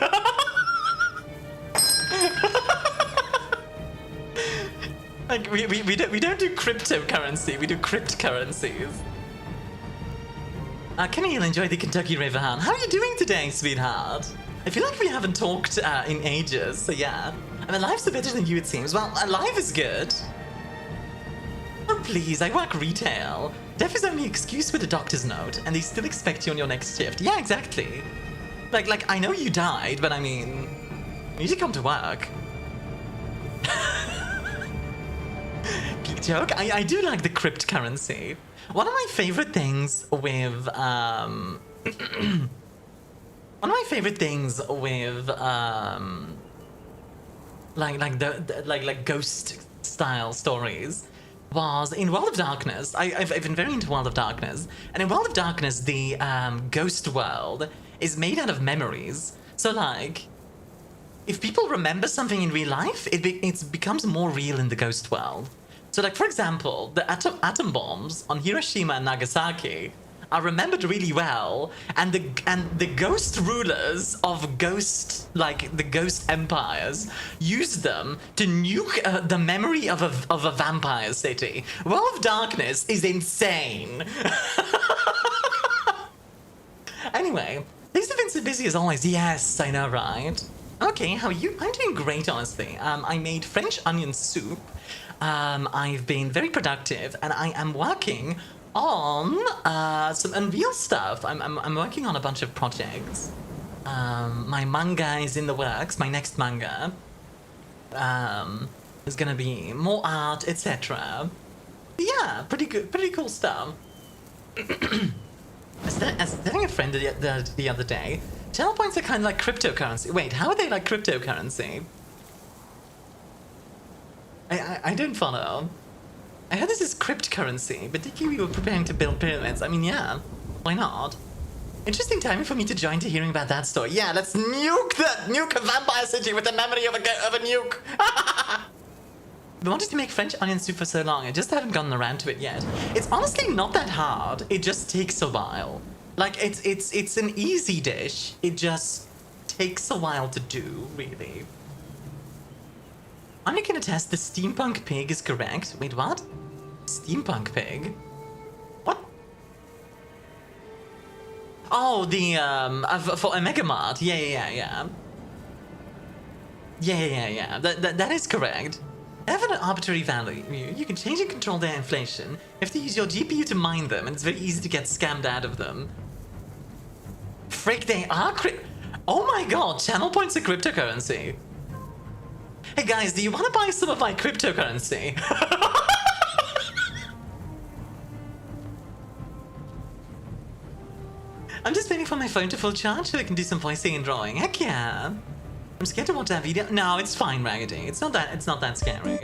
Like we don't do cryptocurrency, we do crypt currencies. Camille, enjoy the Kentucky River, Han. How are you doing today, sweetheart? I feel like we haven't talked in ages, so yeah. I mean, life's better than you, it seems. Well, life is good. Oh, please, I work retail. Death is only excuse with a doctor's note, and they still expect you on your next shift. Yeah, exactly. Like I know you died, but I mean, you need to come to work. Geek joke. I do like the crypt currency. One of my favorite things with one of my favorite things with like ghost style stories was in World of Darkness. I've been very into World of Darkness, and in World of Darkness the ghost world is made out of memories. So like, if people remember something in real life, it becomes more real in the ghost world. So like, for example, the atom bombs on Hiroshima and Nagasaki are remembered really well, and the ghost rulers of the ghost empires used them to nuke the memory of a vampire city. World of Darkness is insane. Anyway, things have been so busy as always. Yes, I know, right? Okay, how are you? I'm doing great, honestly. I made French onion soup. I've been very productive, and I am working on some Unreal stuff. I'm working on a bunch of projects. My manga is in the works. My next manga is gonna be more art, etc. Yeah, pretty good, pretty cool stuff. I was telling a friend the other day, channel points are kind of like cryptocurrency. Wait, how are they like cryptocurrency? I don't follow. I heard this is crypt currency, but thinking we were preparing to build pyramids. I mean, yeah, why not? Interesting timing for me to join to hearing about that story. Yeah, let's nuke a vampire city with the memory of a nuke. I wanted to make French onion soup for so long, I just haven't gotten around to it yet. It's honestly not that hard. It just takes a while. Like it's an easy dish. It just takes a while to do, really. I'm gonna test the steampunk pig is correct. Wait, what? Steampunk pig? What? Oh, the for Omega Mart. Yeah. Yeah. That is correct. They have an arbitrary value. You can change and control their inflation. You have to use your GPU to mine them, and it's very easy to get scammed out of them. Frick, they are oh my god, channel points are cryptocurrency. Hey guys, do you want to buy some of my cryptocurrency? I'm just waiting for my phone to full charge so I can do some voicing and drawing. Heck yeah! I'm scared to watch that video. No, it's fine, Raggedy. It's not that scary.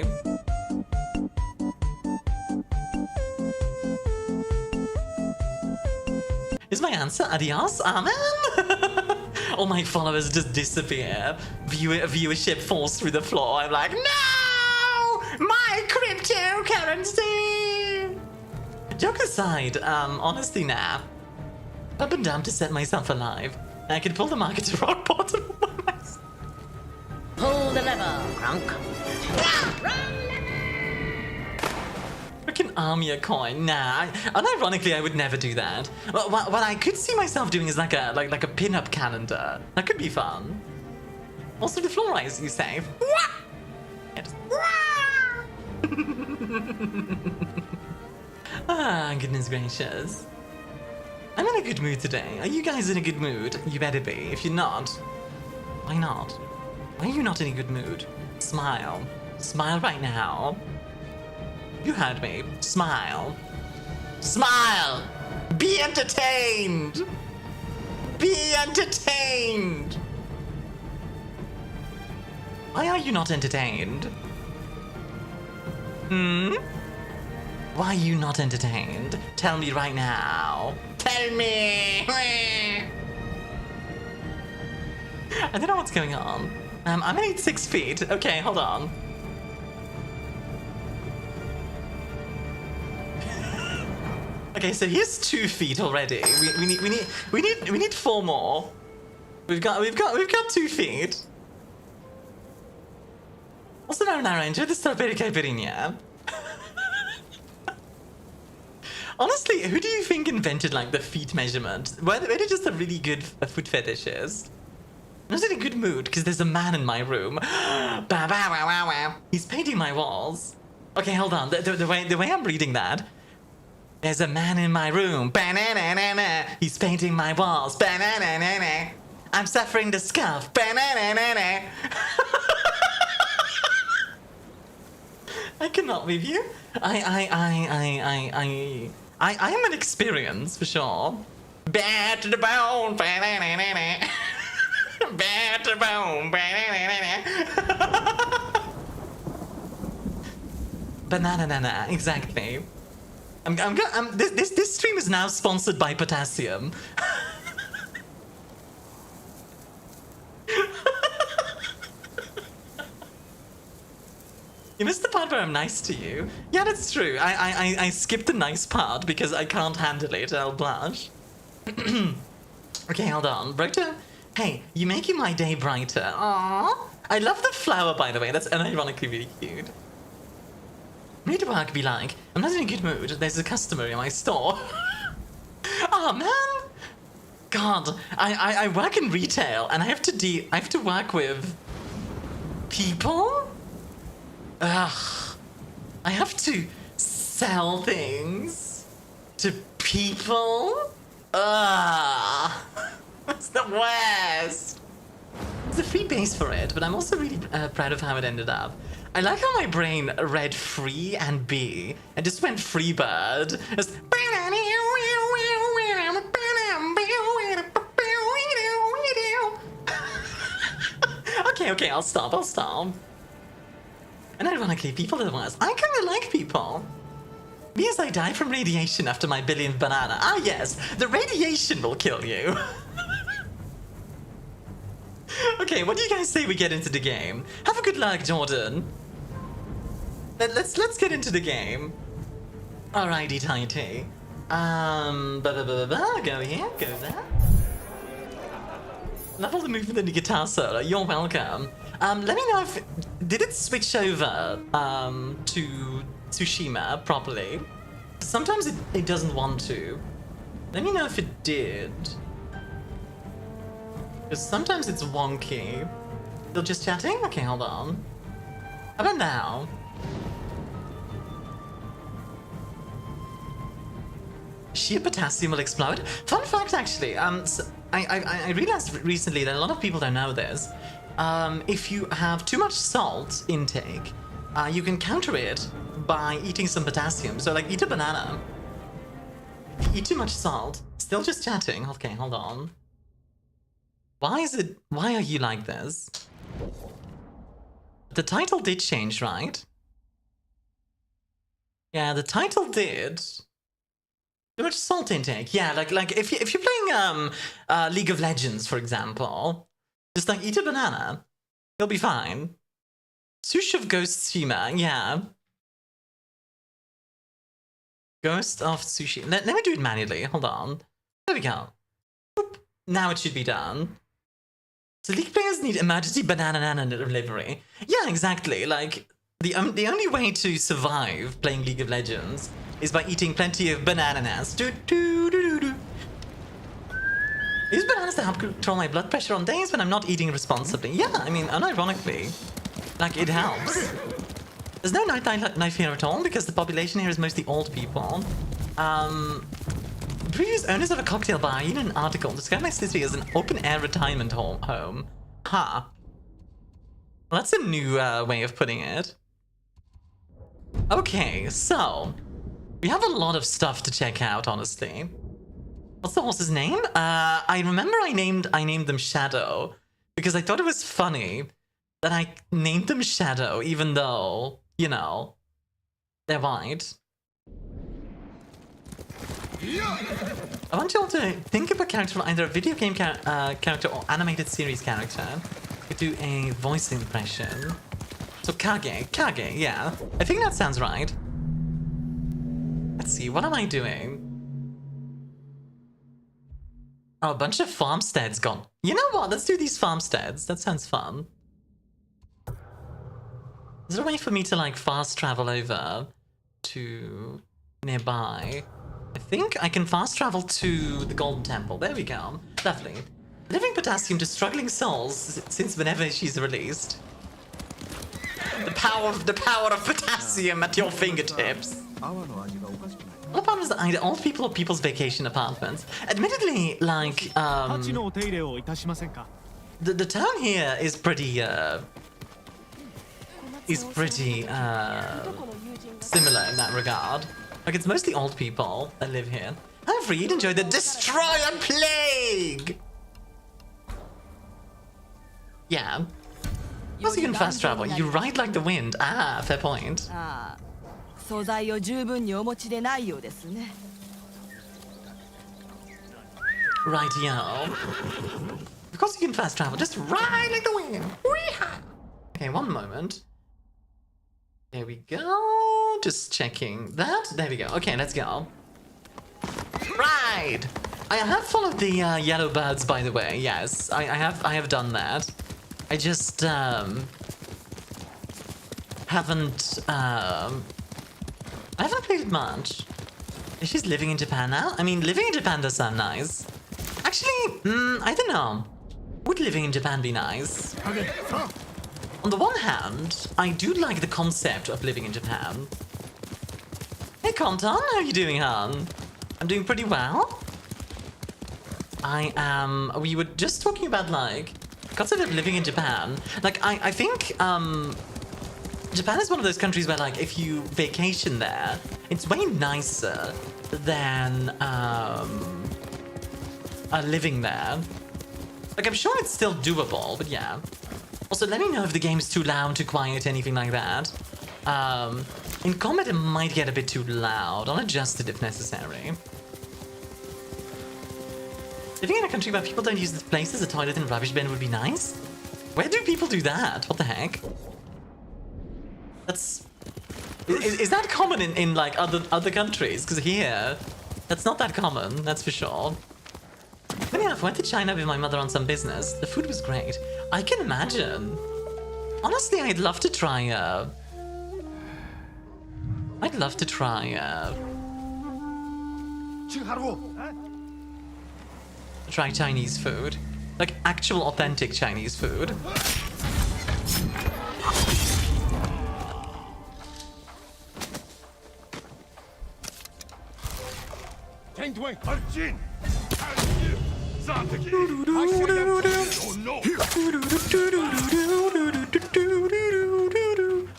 Is my answer adios? Amen? All my followers just disappear. Viewership falls through the floor. I'm like, no! My cryptocurrency! Joke aside, honestly, nah. Up and down to set myself alive. I could pull the market to rock bottom by myself.
Pull the lever, Crunk.
Freaking Armia coin, nah. Unironically, I would never do that. What I could see myself doing is like a pin-up calendar. That could be fun. Also, the floor rise, you say? Ah, goodness gracious. I'm in a good mood today. Are you guys in a good mood? You better be. If you're not, why not? Why are you not in a good mood? Smile. Smile right now. You heard me. Smile. Smile! Be entertained! Be entertained! Why are you not entertained? Why are you not entertained? Tell me right now. Tell me! I don't know what's going on. I'm gonna need 6 feet. Okay, hold on. Okay, so here's 2 feet already. We need 4 more. We've got 2 feet. Also, now enjoy the strawberry caipirinha. Honestly, who do you think invented like the feet measurement? Were they just a really good foot fetishist? I'm not in a good mood because there's a man in my room. He's painting my walls. Okay, hold on. The way I'm reading that. There's a man in my room. He's painting my walls. I'm suffering the scuff. I cannot with you. I am an experience for sure. Bad to the bone. Bad to the bone. Banana, exactly. This stream is now sponsored by potassium. You missed the part where I'm nice to you. Yeah, that's true. I skipped the nice part because I can't handle it. I'll blush. Okay, hold on. Broto, hey, you're making my day brighter. Aww. I love the flower, by the way. That's unironically really cute. Made work be like, I'm not in a good mood. There's a customer in my store. Oh man. God, I work in retail and I have to work with people. Ugh. I have to sell things to people. Ugh. That's the worst. There's a free base for it, but I'm also really proud of how it ended up. I like how my brain read free and B and just went free bird. Just... Okay, I'll stop. And ironically, people are the worst. I kinda like people. Me as I die from radiation after my billionth banana. Ah yes, the radiation will kill you. Okay, what do you guys say we get into the game? Have a good luck, Jordan. Let's get into the game. Alrighty, tighty. Go here, go there. Love all the movement in the guitar solo. You're welcome. Let me know if did it switch over to Tsushima properly? Sometimes it doesn't want to. Let me know if it did. Because sometimes it's wonky. Still just chatting? Okay, hold on. How about now? Sheer potassium will explode. Fun fact, actually. So I realized recently that a lot of people don't know this. If you have too much salt intake, you can counter it by eating some potassium. So, like, eat a banana. If you eat too much salt. Still just chatting. Okay, hold on. Why are you like this? The title did change, right? Yeah, the title did. Too much salt intake. Yeah, like if you're playing League of Legends, for example, just like eat a banana, you'll be fine. Sushi of Ghost Shima, yeah. Ghost of Sushi. Let me do it manually. Hold on. There we go. Boop. Now it should be done. So League players need emergency banana delivery. Yeah, exactly. Like the only way to survive playing League of Legends is by eating plenty of bananas. Use bananas to help control my blood pressure on days when I'm not eating responsibly. Yeah, I mean, unironically, like, it helps. There's no nightlife here at all because the population here is mostly old people. Previous owners of a cocktail bar in an article described my city as an open-air retirement home. Huh. Well, that's a new way of putting it. Okay, so we have a lot of stuff to check out, honestly. What's the horse's name? I remember I named them Shadow because I thought it was funny that I named them Shadow even though, you know, they're white. I want you all to think of a character from either a video game character or animated series character. You could do a voice impression. So Kage, yeah. I think that sounds right. Let's see, what am I doing? Oh, a bunch of farmsteads gone. You know what? Let's do these farmsteads. That sounds fun. Is there a way for me to, like, fast travel over to nearby? I think I can fast travel to the Golden Temple. There we go. Lovely. Delivering potassium to struggling souls since whenever she's released. The power of potassium at your fingertips. What apartment is either old people or people's vacation apartments? Admittedly, like, the town here is pretty, similar in that regard. Like, it's mostly old people that live here. However, you'd enjoy the Destroyer Plague! Yeah. Plus you can fast travel. You ride like the wind. Ah, fair point. Right-yo. Because you can fast travel, just ride like the wind. Wee-ha! Okay, one moment. There we go. Just checking that. There we go. Okay, let's go. Ride! I have followed the yellow birds, by the way. Yes, I have done that. I just haven't played it much. Is she living in Japan now? I mean, living in Japan does sound nice. Actually, I don't know. Would living in Japan be nice? Okay. On the one hand, I do like the concept of living in Japan. Hey, Konton, how are you doing, hon? I'm doing pretty well. We were just talking about, like, concept of living in Japan. Like, I think, Japan is one of those countries where, like, if you vacation there, it's way nicer than, living there. Like, I'm sure it's still doable, but yeah. Also, let me know if the game is too loud, too quiet, anything like that. In combat, it might get a bit too loud. I'll adjust it if necessary. Living in a country where people don't use this place as a toilet and rubbish bin would be nice? Where do people do that? What the heck? That's... Is that common in like, other countries? Because here, that's not that common, that's for sure. Funny enough, I went to China with my mother on some business. The food was great. I can imagine. Honestly, I'd love to try, try Chinese food. Like, actual authentic Chinese food.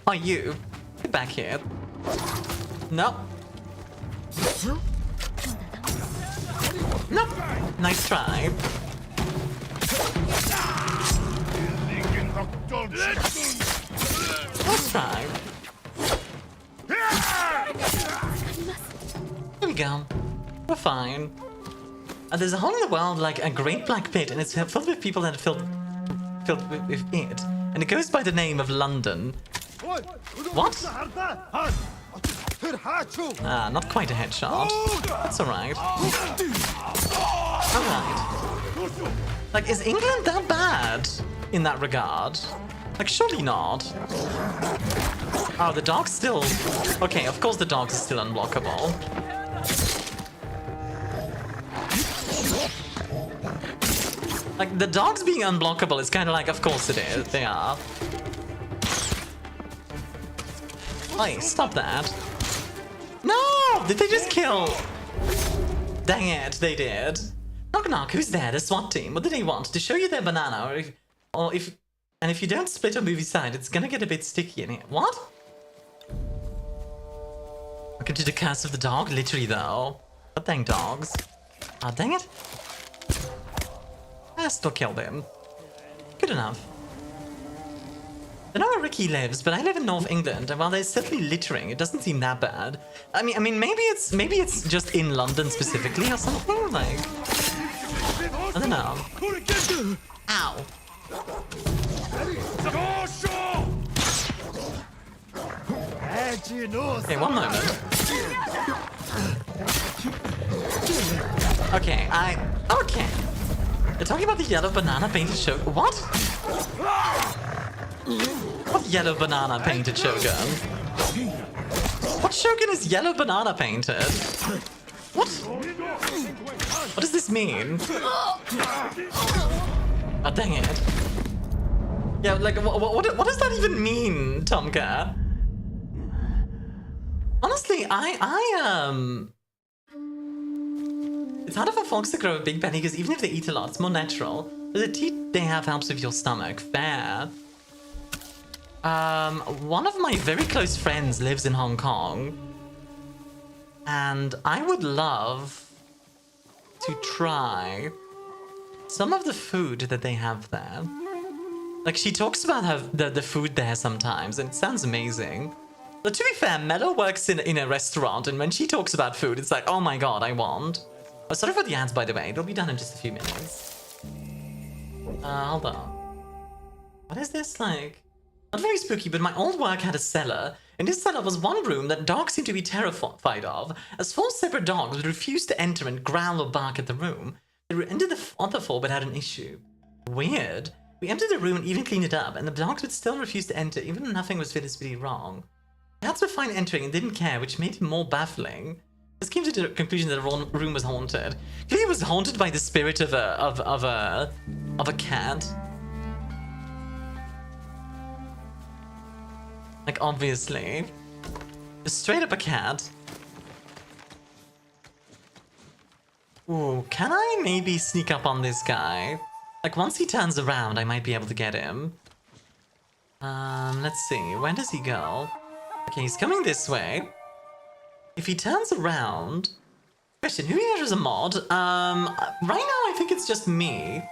Oh, you. Get back here. No. No. Nice try. Nice try. There we go. We're fine. There's a hole in the world like a great black pit, and it's filled with people that are filled with it. And it goes by the name of London. What? Ah, not quite a headshot. That's alright. Alright. Like, is England that bad in that regard? Like, surely not. Oh, the dog's still... Okay, of course the dog is still unblockable. Like, the dogs being unblockable is kind of like, of course it is. They are. Wait, stop that. No! Did they just kill? Dang it, they did. Knock knock, who's there? The SWAT team. What do they want? To show you their banana, and if you don't split a movie side, it's gonna get a bit sticky in here. What? Welcome to the curse of the dog, literally though. But dang dogs. Ah, dang it. I still killed him. Good enough. I don't know where Ricky lives, but I live in North England, and while there's certainly littering, it doesn't seem that bad. I mean, maybe it's just in London specifically or something. Like, I don't know. Ow. Okay, one moment. Okay. They're talking about the yellow banana painted shogun. What? What yellow banana painted shogun? What shogun is yellow banana painted? What? What does this mean? Oh, dang it. Yeah, like, what does that even mean, Tomka? Honestly, it's harder for folks to grow a big belly because even if they eat a lot, it's more natural. The teeth they have helps with your stomach. Fair. One of my very close friends lives in Hong Kong. And I would love to try some of the food that they have there. Like, she talks about the food there sometimes, and it sounds amazing. But to be fair, Mello works in a restaurant, and when she talks about food, it's like, oh my god, I want. Oh, sorry for the ads, by the way. It'll be done in just a few minutes. Hold on. What is this, like? Not very spooky, but my old work had a cellar. In this cellar was one room that dogs seemed to be terrified of, as 4 separate dogs would refuse to enter and growl or bark at the room. They entered the other 4 without an issue. Weird. We emptied the room and even cleaned it up, and the dogs would still refuse to enter, even though nothing was visibly wrong. Cats were fine entering and didn't care, which made it more baffling. This came to the conclusion that the room was haunted. Clearly, it was haunted by the spirit of a cat. Like, obviously, it's straight up a cat. Ooh, can I maybe sneak up on this guy? Like, once he turns around, I might be able to get him. Let's see. Where does he go? Okay, he's coming this way. If he turns around... Question, who here is a mod? Right now, I think it's just me.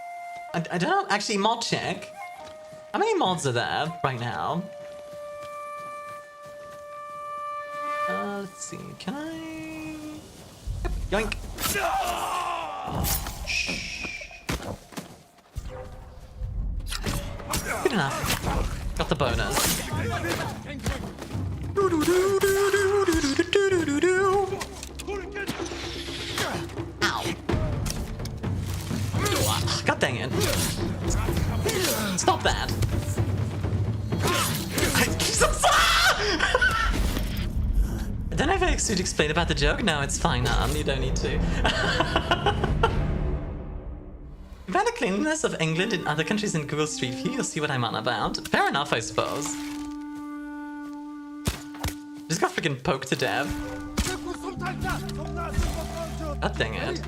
I don't know. Actually, mod check. How many mods are there right now? Let's see. Can I... Yoink. Good enough. Got the bonus. Ow. God dang it. Stop that. I don't know if I should explain about the joke. No, it's fine, you don't need to. We've had a cleanliness of England in other countries in Google Street View, you'll see what I'm on about. Fair enough, I suppose. Just got freaking poked to death. God dang it.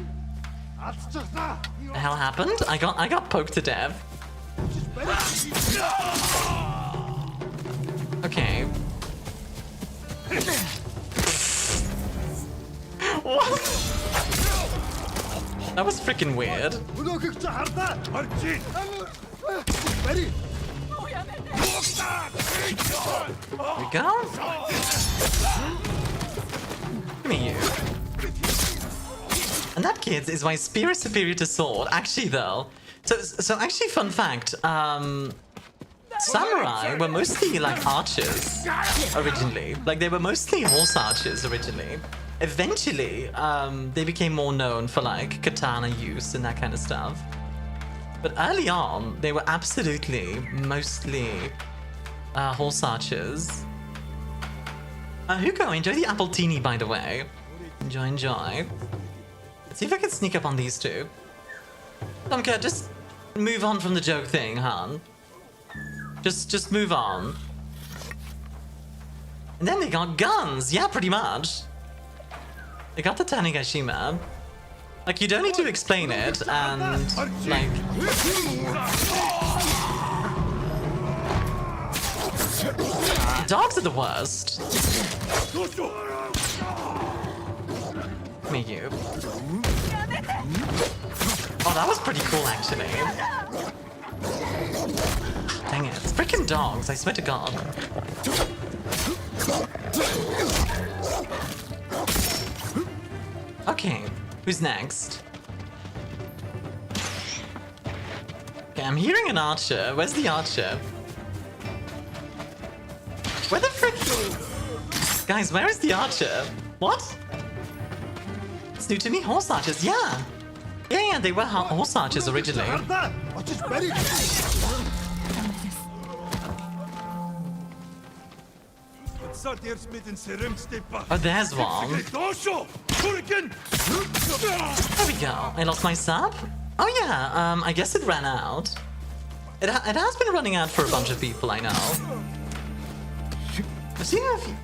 The hell happened? I got poked to death. Okay. What? That was freaking weird. There we go. Give me you. And that, kids, is why spear is superior to sword. Actually, though. So actually, fun fact. Samurai were mostly like archers originally. Like they were mostly horse archers originally. Eventually, they became more known for like katana use and that kind of stuff. But early on, they were absolutely mostly horse archers. Hugo, enjoy the apple teeny, by the way. Enjoy, enjoy. Let's see if I can sneak up on these two. Tomka, just move on from the joke thing, hon. Just move on. And then they got guns. Yeah, pretty much. They got the Tanigashima. Like, you don't need to explain it, and, like... Dogs are the worst. Myuk. Oh, that was pretty cool, actually. Dang it. It's freaking dogs, I swear to God. Okay, who's next? Okay, I'm hearing an archer. Where's the archer? Where the frick? Guys, where is the archer? What? It's new to me, horse archers. Yeah. Yeah, they were horse archers originally. Oh, there's one. There we go. I lost my sub? Oh yeah, I guess it ran out. It has been running out for a bunch of people, I know.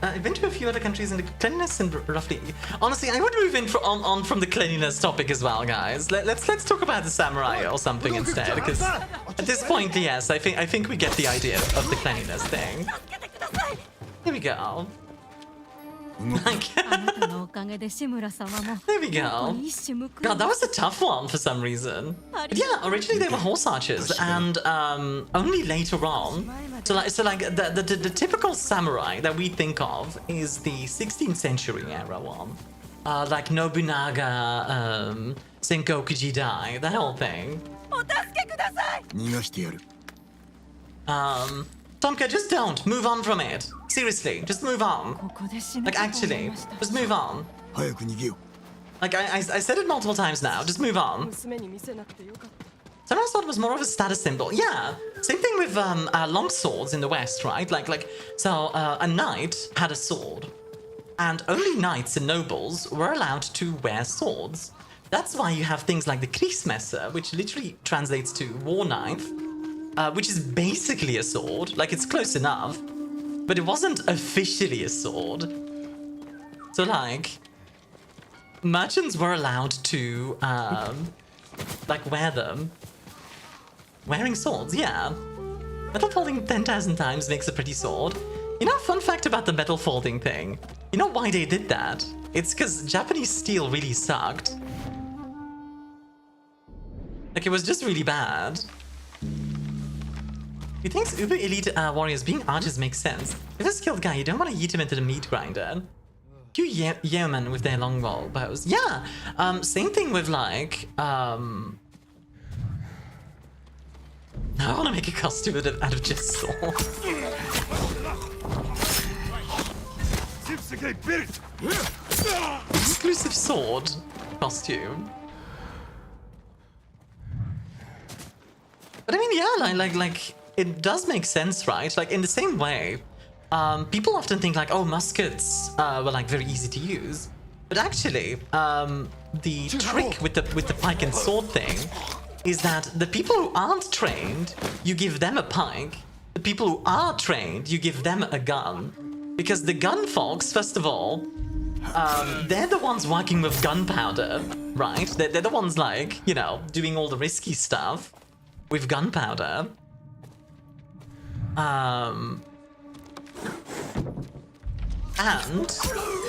I've been to a few other countries in the cleanliness and roughly... Honestly, I would move in on from the cleanliness topic as well, guys. Let's talk about the samurai or something instead, because at this point, yes, I think we get the idea of the cleanliness thing. Here we go. There we go. God, that was a tough one for some reason. But yeah, originally they were horse archers, and only later on. So like the typical samurai that we think of is the 16th century era one, like Nobunaga, Sengoku Jidai, that whole thing. Tomka, just don't move on from it. Seriously, just move on. Like, actually, just move on. Like, I said it multiple times now, just move on. Samurai sword was more of a status symbol. Yeah, same thing with long swords in the West, right? So a knight had a sword, and only knights and nobles were allowed to wear swords. That's why you have things like the Krigsmesser, which literally translates to war knife, which is basically a sword. Like, it's close enough. But it wasn't officially a sword. So, like, merchants were allowed to, like, wear them. Wearing swords, yeah. Metal folding 10,000 times makes a pretty sword. You know, fun fact about the metal folding thing. You know why they did that? It's because Japanese steel really sucked. Like, it was just really bad. He thinks uber elite warriors being archers makes sense. If a skilled guy, you don't want to yeet him into the meat grinder. Few yeomen with their long bows. Yeah, same thing with like, I want to make a costume out of just sword. Exclusive sword costume. But I mean, yeah, like it does make sense, right? Like, in the same way, people often think like, oh, muskets were like very easy to use, but actually, the trick with the pike and sword thing is that the people who aren't trained, you give them a pike. The people who are trained, you give them a gun. Because the gun folks, first of all, they're the ones working with gunpowder, right? They're the ones, like, you know, doing all the risky stuff with gunpowder. And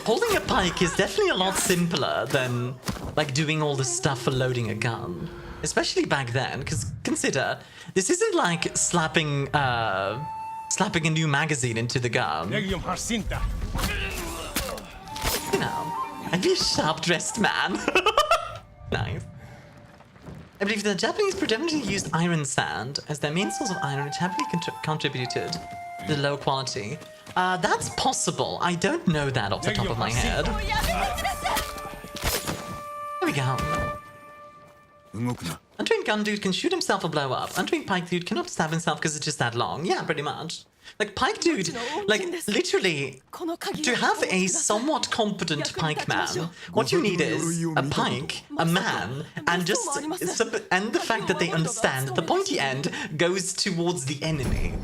holding a pike is definitely a lot simpler than, like, doing all the stuff for loading a gun. Especially back then, because consider, this isn't like slapping a new magazine into the gun. You know, I'd be a sharp-dressed man. Nice. I believe the Japanese predominantly used iron sand as their main source of iron, which heavily contributed to the low quality. That's possible. I don't know that off the top of my head. There we go. Untrained gun dude can shoot himself or blow up. Untrained pike dude cannot stab himself because it's just that long. Yeah, pretty much. Like, pike dude, like, literally, to have a somewhat competent pike man, what you need is a pike, a man, and just, and the fact that they understand that the pointy end goes towards the enemy.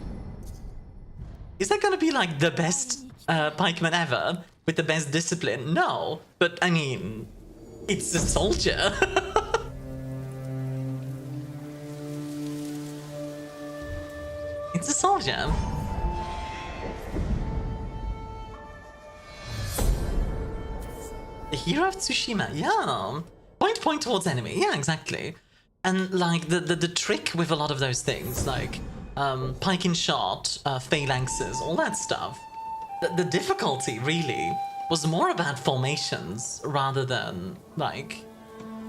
Is that gonna be, like, the best pikeman ever, with the best discipline? No, but, I mean, it's a soldier. It's a soldier. The hero of Tsushima, yeah. Point towards enemy, yeah, exactly. And like the trick with a lot of those things, like pike and shot, phalanxes, all that stuff. The difficulty really was more about formations rather than like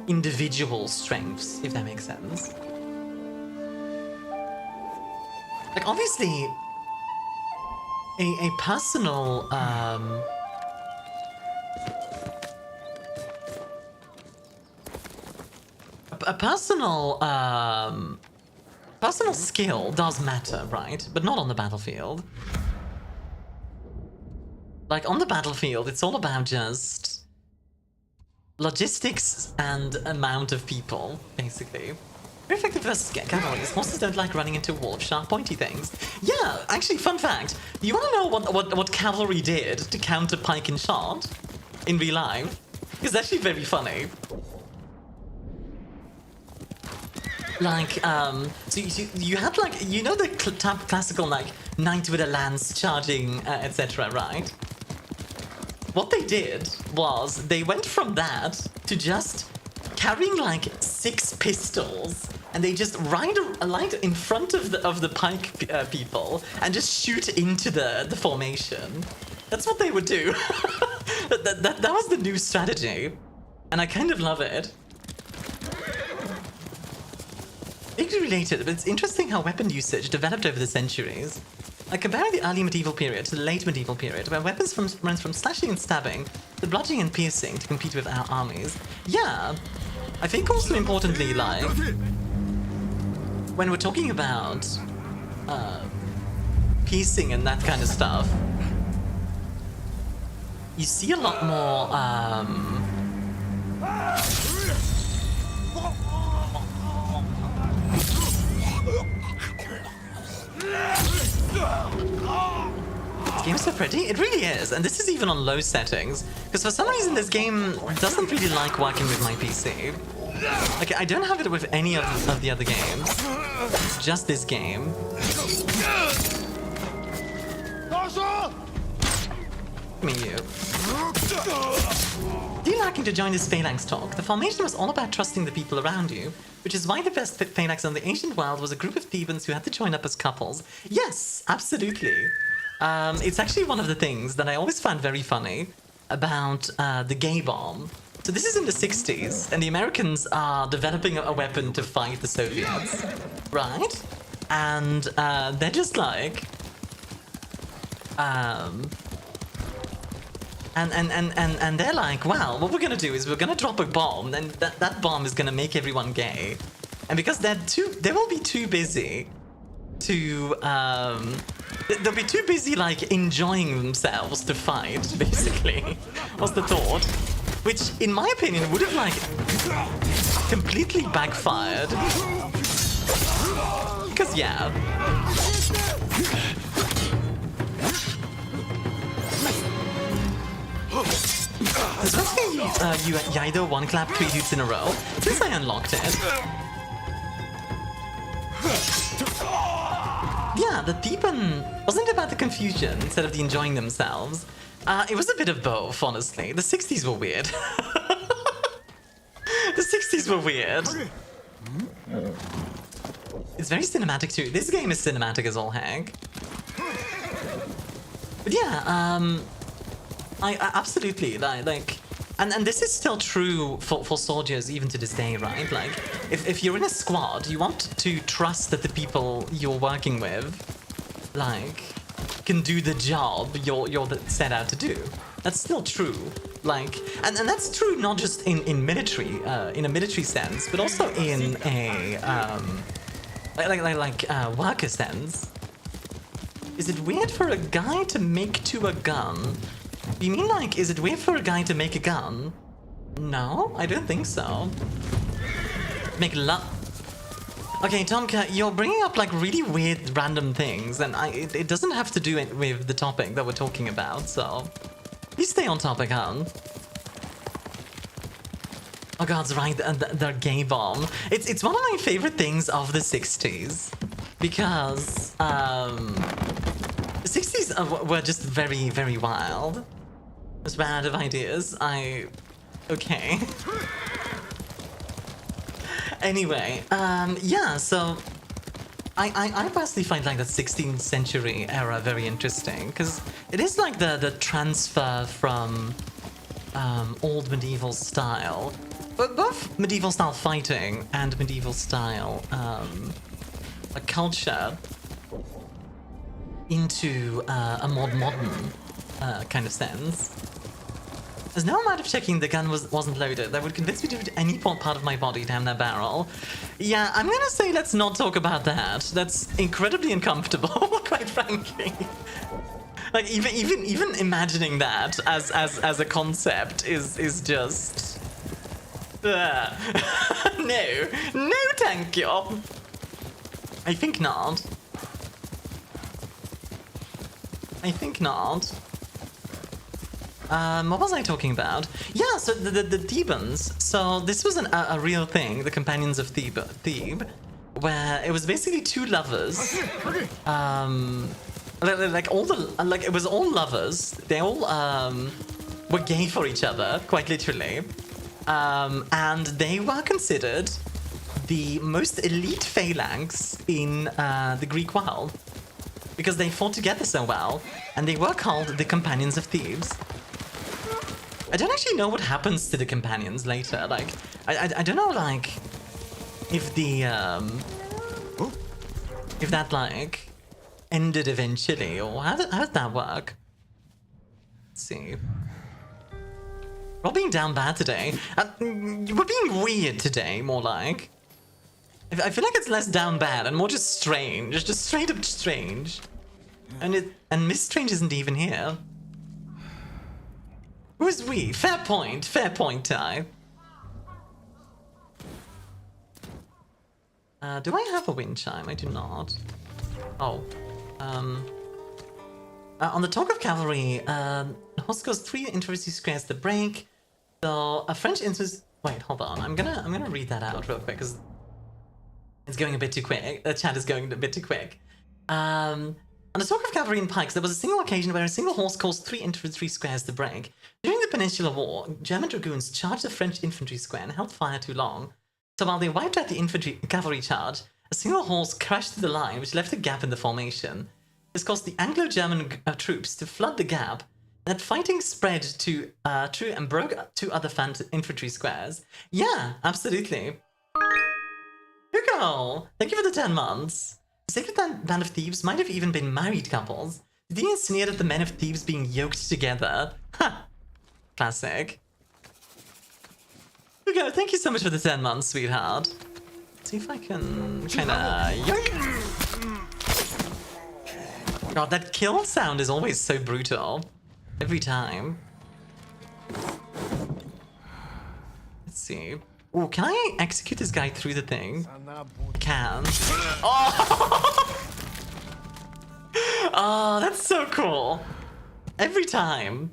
individual strengths, if that makes sense. Like, obviously, a personal, personal skill does matter, right? But not on the battlefield. Like, on the battlefield, it's all about just logistics and amount of people, basically. Very effective versus cavalry. Monsters don't like running into a wall of sharp, pointy things. Yeah, actually, fun fact. You want to know what cavalry did to counter pike and shot in real life? It's actually very funny. Like, so you had, like, you know the classical, like, knight with a lance charging, etc., right? What they did was they went from that to just carrying like 6 pistols, and they just ride in front of the pike people and just shoot into the formation. That's what they would do. that was the new strategy, and I kind of love it. Vaguely related, but it's interesting how weapon usage developed over the centuries. Like, comparing the early medieval period to the late medieval period, where weapons went from slashing and stabbing to bludgeoning and piercing to compete with our armies. Yeah, I think also importantly, like, when we're talking about piercing and that kind of stuff, you see a lot more, This game's so pretty. It really is, and this is even on low settings, because for some reason this game doesn't really like working with my PC. Like, I don't have it with any of the other games. It's just this game. Myuk. Do you liking to join this phalanx talk? The formation was all about trusting the people around you, which is why the best phalanx in the ancient world was a group of Thebans who had to join up as couples. Yes, absolutely. It's actually one of the things that I always found very funny about the gay bomb. So this is in the 60s, and the Americans are developing a weapon to fight the Soviets, right? And they're just like, and they're like, wow, what we're gonna do is we're gonna drop a bomb, and that bomb is gonna make everyone gay. And because they will be too busy to, they'll be too busy, like, enjoying themselves to fight, basically, was the thought. Which, in my opinion, would have, like, completely backfired. Because, yeah. Especially you either one clap 3 dudes in a row, since I unlocked it. Yeah, the Theban wasn't about the confusion instead of the enjoying themselves. It was a bit of both, honestly. The 60s were weird. The 60s were weird. It's very cinematic too. This game is cinematic as all heck. But yeah, I absolutely like, and this is still true for soldiers even to this day, right? Like, if you're in a squad, you want to trust that the people you're working with, like, can do the job you're set out to do. That's still true. Like, and that's true not just in military, in a military sense, but also in a worker sense. Is it weird for a guy to make to a gun? You mean like, is it weird for a guy to make a gun? No, I don't think so. Make love. Okay, Tomka, you're bringing up like really weird random things, and it doesn't have to do it with the topic that we're talking about, so please stay on topic, huh? Oh god, that's right, the gay bomb. It's one of my favorite things of the 60s, because the 60s were just very, very wild. Just bad of ideas. Okay. Anyway, yeah, so I personally find like the 16th century era very interesting, because it is like the transfer from old medieval style, but both medieval style fighting and medieval style a culture into a more modern kind of sense. There's no amount of checking the gun wasn't loaded that would convince me to put any part of my body down that barrel. Yeah, I'm gonna say let's not talk about that. That's incredibly uncomfortable, quite frankly. Like even imagining that as a concept is just no, thank you. I think not. I think not. What was I talking about? Yeah, so the Thebans. So this was a real thing, the Companions of Thebe, where it was basically two lovers. Like it was all lovers. They all were gay for each other, quite literally, and they were considered the most elite phalanx in the Greek world because they fought together so well, and they were called the Companions of Thebes. I don't actually know what happens to the companions later. Like, I don't know, like, if the if that like ended eventually, or how did that work? Let's see. We're being down bad today. We're being weird today, more like. I feel like it's less down bad and more just strange, just straight up strange. And Miss Strange isn't even here. Who's we? Fair point, Ty. Do I have a wind chime? I do not. Oh. On the talk of cavalry, horse goes 3 infancy squares to break. So a French infantry. Wait, hold on. I'm gonna read that out real quick because it's going a bit too quick. The chat is going a bit too quick. On the talk of cavalry and pikes, there was a single occasion where a single horse caused 3 infantry squares to break. During the Peninsular War, German dragoons charged the French infantry square and held fire too long. So while they wiped out the cavalry charge, a single horse crashed through the line, which left a gap in the formation. This caused the Anglo-German troops to flood the gap. That fighting spread to true and broke 2 other infantry squares. Yeah, absolutely. Hugo, thank you for the 10 months. The Sacred Band of Thieves might have even been married couples. The Indians sneered at the men of Thebes being yoked together. Ha! Classic. Hugo, thank you so much for the 10 months, sweetheart. Let's see if I can kinda yoke. God, that kill sound is always so brutal. Every time. Let's see. Oh, can I execute this guy through the thing? Can. Oh! Oh, that's so cool. Every time.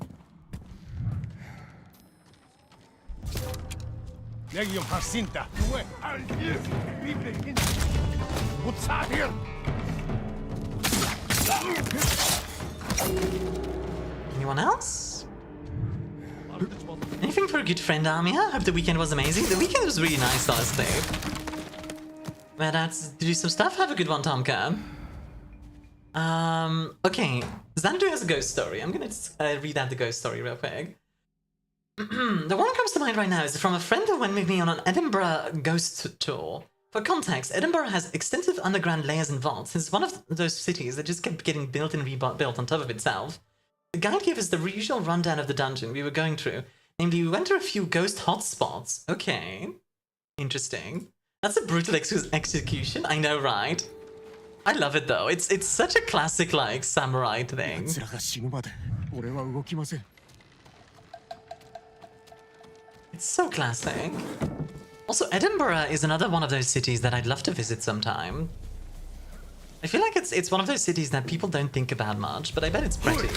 Anyone else? Anything for a good friend, Armia? Hope the weekend was amazing. The weekend was really nice, honestly. Went out to do some stuff. Have a good one, Tomka. Okay. Xanadu has a ghost story. I'm gonna read out the ghost story real quick. The one that comes to mind right now is from a friend who went with me on an Edinburgh ghost tour. For context, Edinburgh has extensive underground layers and vaults. It's one of those cities that just kept getting built and rebuilt on top of itself. The guide gave us the usual rundown of the dungeon we were going through. Namely, we went to a few ghost hotspots. Okay. Interesting. That's a brutal execution, I know, right? I love it though. It's such a classic, like, samurai thing. It's so classic. Also, Edinburgh is another one of those cities that I'd love to visit sometime. I feel like it's one of those cities that people don't think about much, but I bet it's pretty.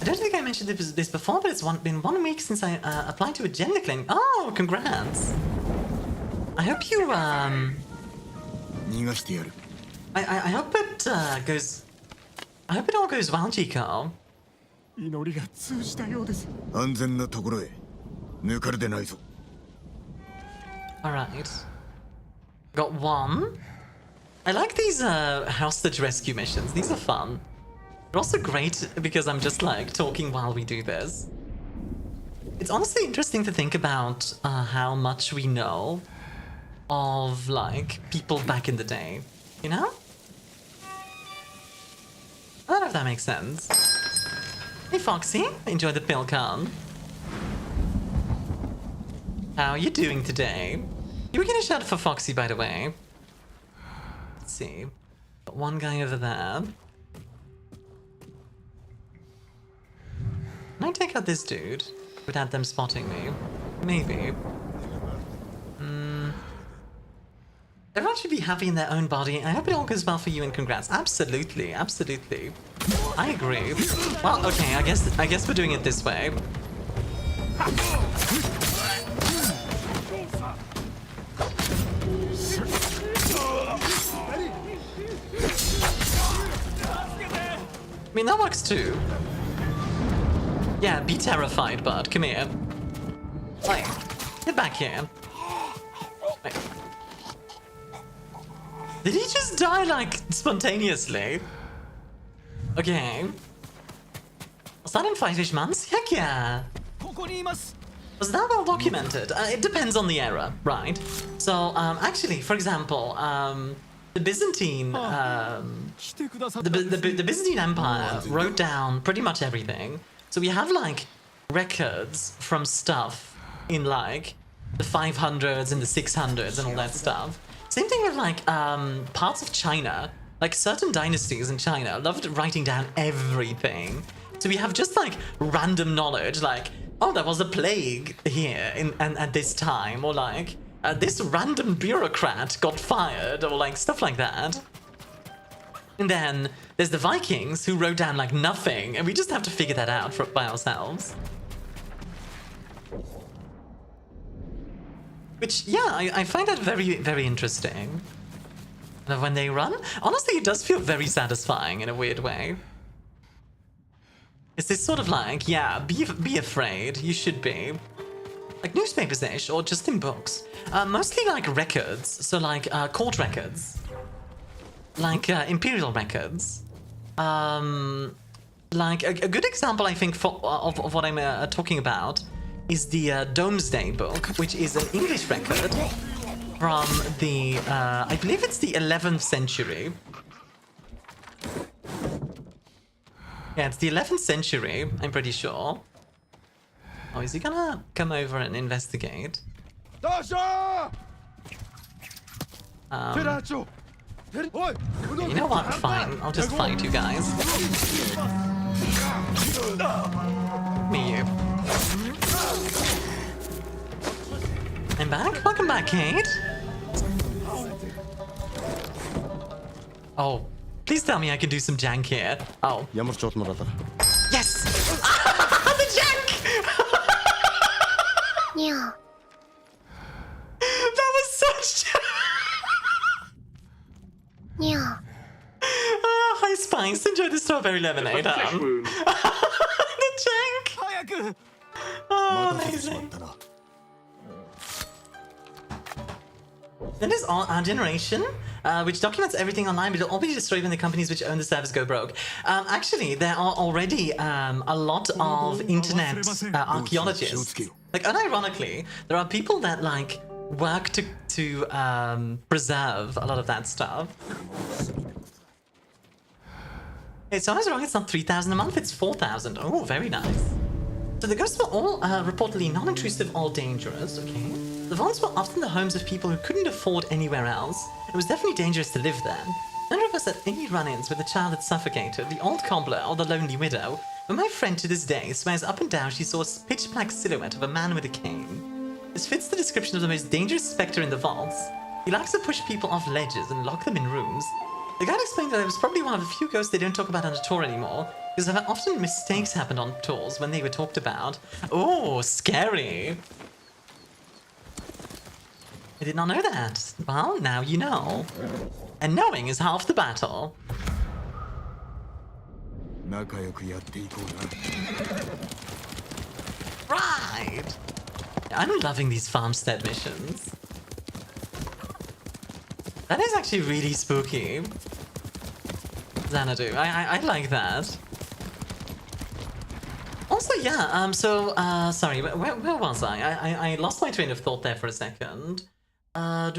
I don't think I mentioned this before, but it's been 1 week since I applied to a gender claim. Oh, congrats! I hope you I hope it goes. I hope it all goes well, Chico. Alright. Got one. I like these hostage rescue missions. These are fun. They're also great because I'm just like talking while we do this. It's honestly interesting to think about how much we know of like people back in the day, you know? I don't know if that makes sense. Hey Foxy, enjoy the pill con. How are you doing today? You were gonna shout for Foxy, by the way. Let's see. Got one guy over there. Can I take out this dude without them spotting me? Maybe. Everyone should be happy in their own body. I hope it all goes well for you and congrats. Absolutely, absolutely. I agree. Well, okay, I guess we're doing it this way. I mean, that works too. Yeah, be terrified, bud. Come here. Wait, get back here. Wait. Did he just die, like, spontaneously? Okay. Was that in 5-ish months? Heck yeah! Was that well documented? It depends on the era, right? So, actually, for example, the Byzantine, the Byzantine Empire wrote down pretty much everything. So we have, like, records from stuff in, like, the 500s and the 600s and all that stuff. Same thing with, like, parts of China. Like, certain dynasties in China loved writing down everything. So we have just, like, random knowledge, like, oh, there was a plague here at this time, or, like, this random bureaucrat got fired, or, like, stuff like that. And then there's the Vikings, who wrote down, like, nothing, and we just have to figure that out by ourselves. Which, yeah, I find that very, very interesting. And when they run, honestly, it does feel very satisfying in a weird way. It's this sort of like, yeah, be afraid, you should be. Like newspapers-ish, or just in books. Mostly like records, so like court records. Like imperial records. Like a good example, I think, of what I'm talking about is the Domesday Book, which is an English record from the, I believe it's the 11th century. Yeah, it's the 11th century, I'm pretty sure. Oh, is he gonna come over and investigate? You know what? Fine, I'll just fight you guys. Me, you. welcome back. Welcome back, Kate. Oh, please tell me I can do some jank here. Oh. Yes! The jank!
Yeah.
That was such...
Yeah.
Hi, Spice. Enjoy the strawberry lemonade. The jank! Oh, amazing. That is our generation, which documents everything online, but it'll all be destroyed when the companies which own the servers go broke. Actually, there are already a lot of internet archaeologists. Like, unironically, there are people that, like, work to preserve a lot of that stuff. Okay, so I was wrong, it's not 3,000 a month, it's 4,000. Oh, very nice. So the ghosts were all reportedly non-intrusive or dangerous, okay? The vaults were often the homes of people who couldn't afford anywhere else. It was definitely dangerous to live there. None of us had any run-ins with the child that suffocated, the old cobbler, or the lonely widow, but my friend to this day swears up and down she saw a pitch-black silhouette of a man with a cane. This fits the description of the most dangerous spectre in the vaults. He likes to push people off ledges and lock them in rooms. The guide explained that I was probably one of the few ghosts they don't talk about on the tour anymore, because often mistakes happened on tours when they were talked about. Oh, scary. I did not know that. Well, now you know. And knowing is half the battle. Right! I'm loving these farmstead missions. That is actually really spooky. Xanadu, I like that. Also, yeah, sorry, where was I? I lost my train of thought there for a second. Yeah,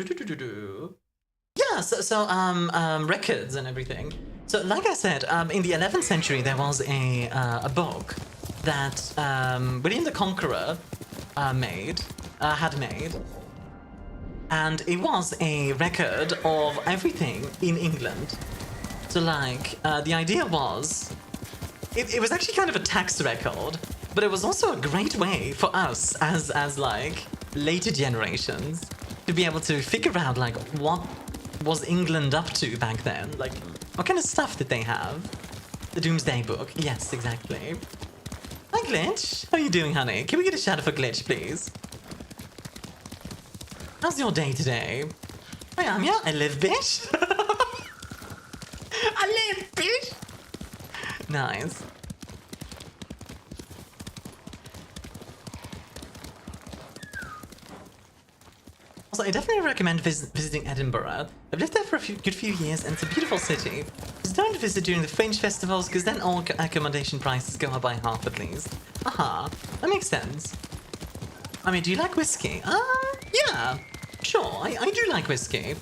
records and everything. So, like I said, in the 11th century, there was a book that William the Conqueror had made. And it was a record of everything in England. So, like, the idea was... It was actually kind of a tax record, but it was also a great way for us as like, later generations to be able to figure out, like, what was England up to back then? Like, what kind of stuff did they have? The Doomsday Book. Yes, exactly. Hi, Glitch. How are you doing, honey? Can we get a shout out for Glitch, please? How's your day today? Hi, Amia. I live, bitch. I live, bitch. Nice. Also, I definitely recommend visiting Edinburgh. I've lived there for a good few years, and it's a beautiful city. Just don't visit during the Fringe festivals, because then all accommodation prices go up by half at least. Aha, that makes sense. I mean, do you like whiskey? Yeah, sure, I do like whiskey.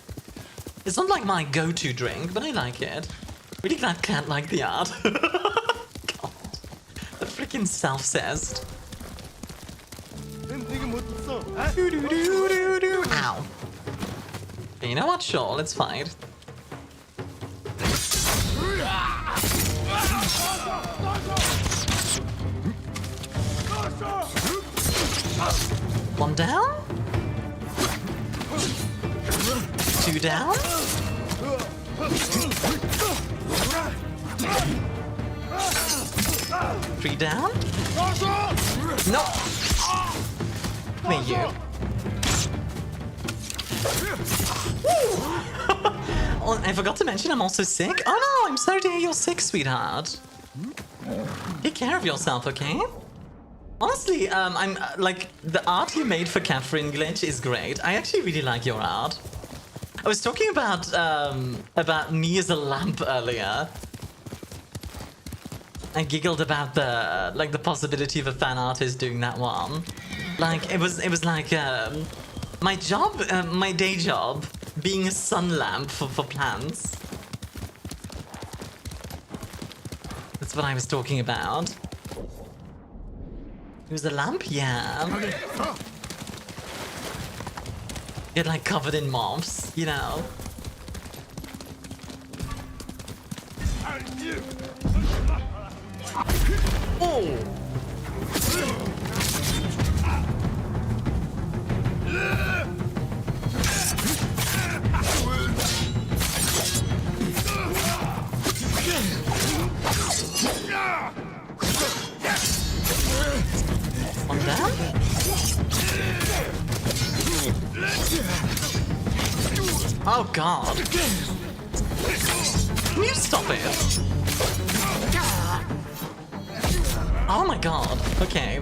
It's not like my go-to drink, but I like it. Really glad Cat liked the art. God, the freaking self-cessed. Ow. Okay, you know what? Sure, let's fight. One down. Two down. Three down. No. Myuk. Oh, I forgot to mention I'm also sick. Oh no, I'm sorry to hear you're sick, sweetheart. Take care of yourself, okay? Honestly, I'm like, the art you made for Catherine, Glitch, is great. I actually really like your art. I was talking about me as a lamp earlier. I giggled about the possibility of a fan artist doing that one. Like, it was like my job, my day job, being a sun lamp for plants. That's what I was talking about. It was a lamp? Yeah. Get like covered in moths, you know. Oh! Oh god. Can you stop it? Oh my god. Okay.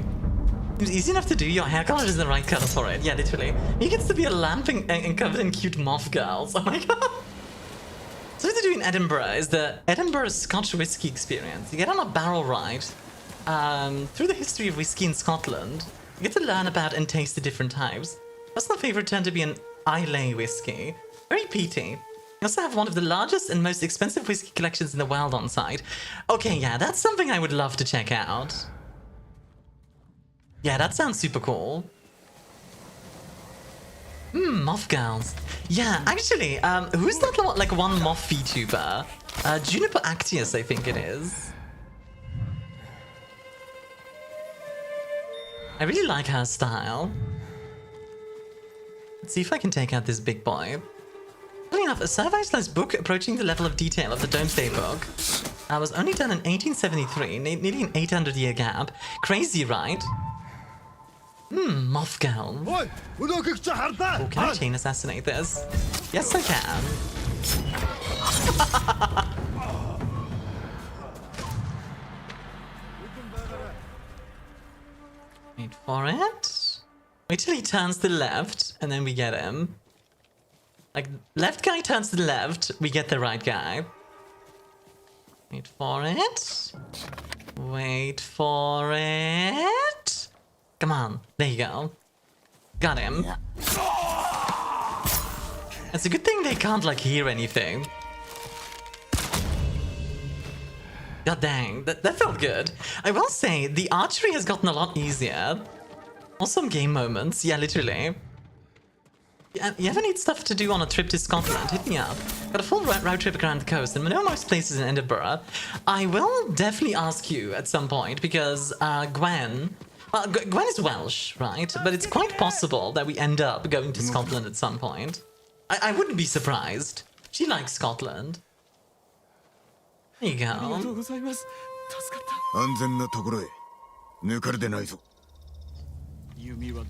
It was easy enough to do. Your hair color is the right color for it. Yeah, literally. He gets to be a lamp and covered in cute moth girls. Oh my god. So what they do in Edinburgh is the Edinburgh Scotch whiskey experience. You get on a barrel ride through the history of whiskey in Scotland. You get to learn about and taste the different types. Personal favorite turned to be an Islay whiskey. Very peaty. You also have one of the largest and most expensive whiskey collections in the world on site. Okay, yeah, that's something I would love to check out. Yeah, that sounds super cool. Moth girls. Yeah, actually, who's that like one moth VTuber? Juniper Actius, I think it is. I really like her style. Let's see if I can take out this big boy. Funny enough, a survey-sized book approaching the level of detail of the Domesday Book was only done in 1873, nearly an 800-year gap. Crazy, right? Moth girl. Oh, can I chain assassinate this? Yes, I can. Wait for it. Wait till he turns to the left, and then we get him. Like, left guy turns to the left, we get the right guy. Wait for it. Wait for it. Come on, there you go. Got him. It's a good thing they can't, like, hear anything. God dang, that felt good. I will say, the archery has gotten a lot easier. Awesome game moments, yeah, literally. You ever need stuff to do on a trip to Scotland? Hit me up. Got a full road trip around the coast and know most places in Edinburgh. I will definitely ask you at some point because Gwen... Well, Gwen is Welsh, right? But it's quite possible that we end up going to Scotland at some point. I wouldn't be surprised. She likes Scotland. There you go.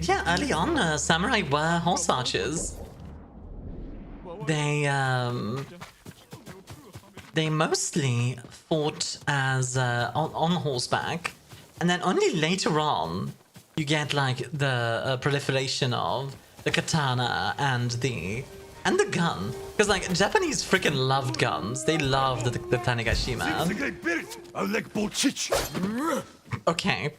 Yeah, early on, samurai were horse archers. They mostly fought as on horseback, and then only later on you get like the proliferation of the katana and the gun. Because like Japanese freaking loved guns. They loved the Tanegashima. Okay.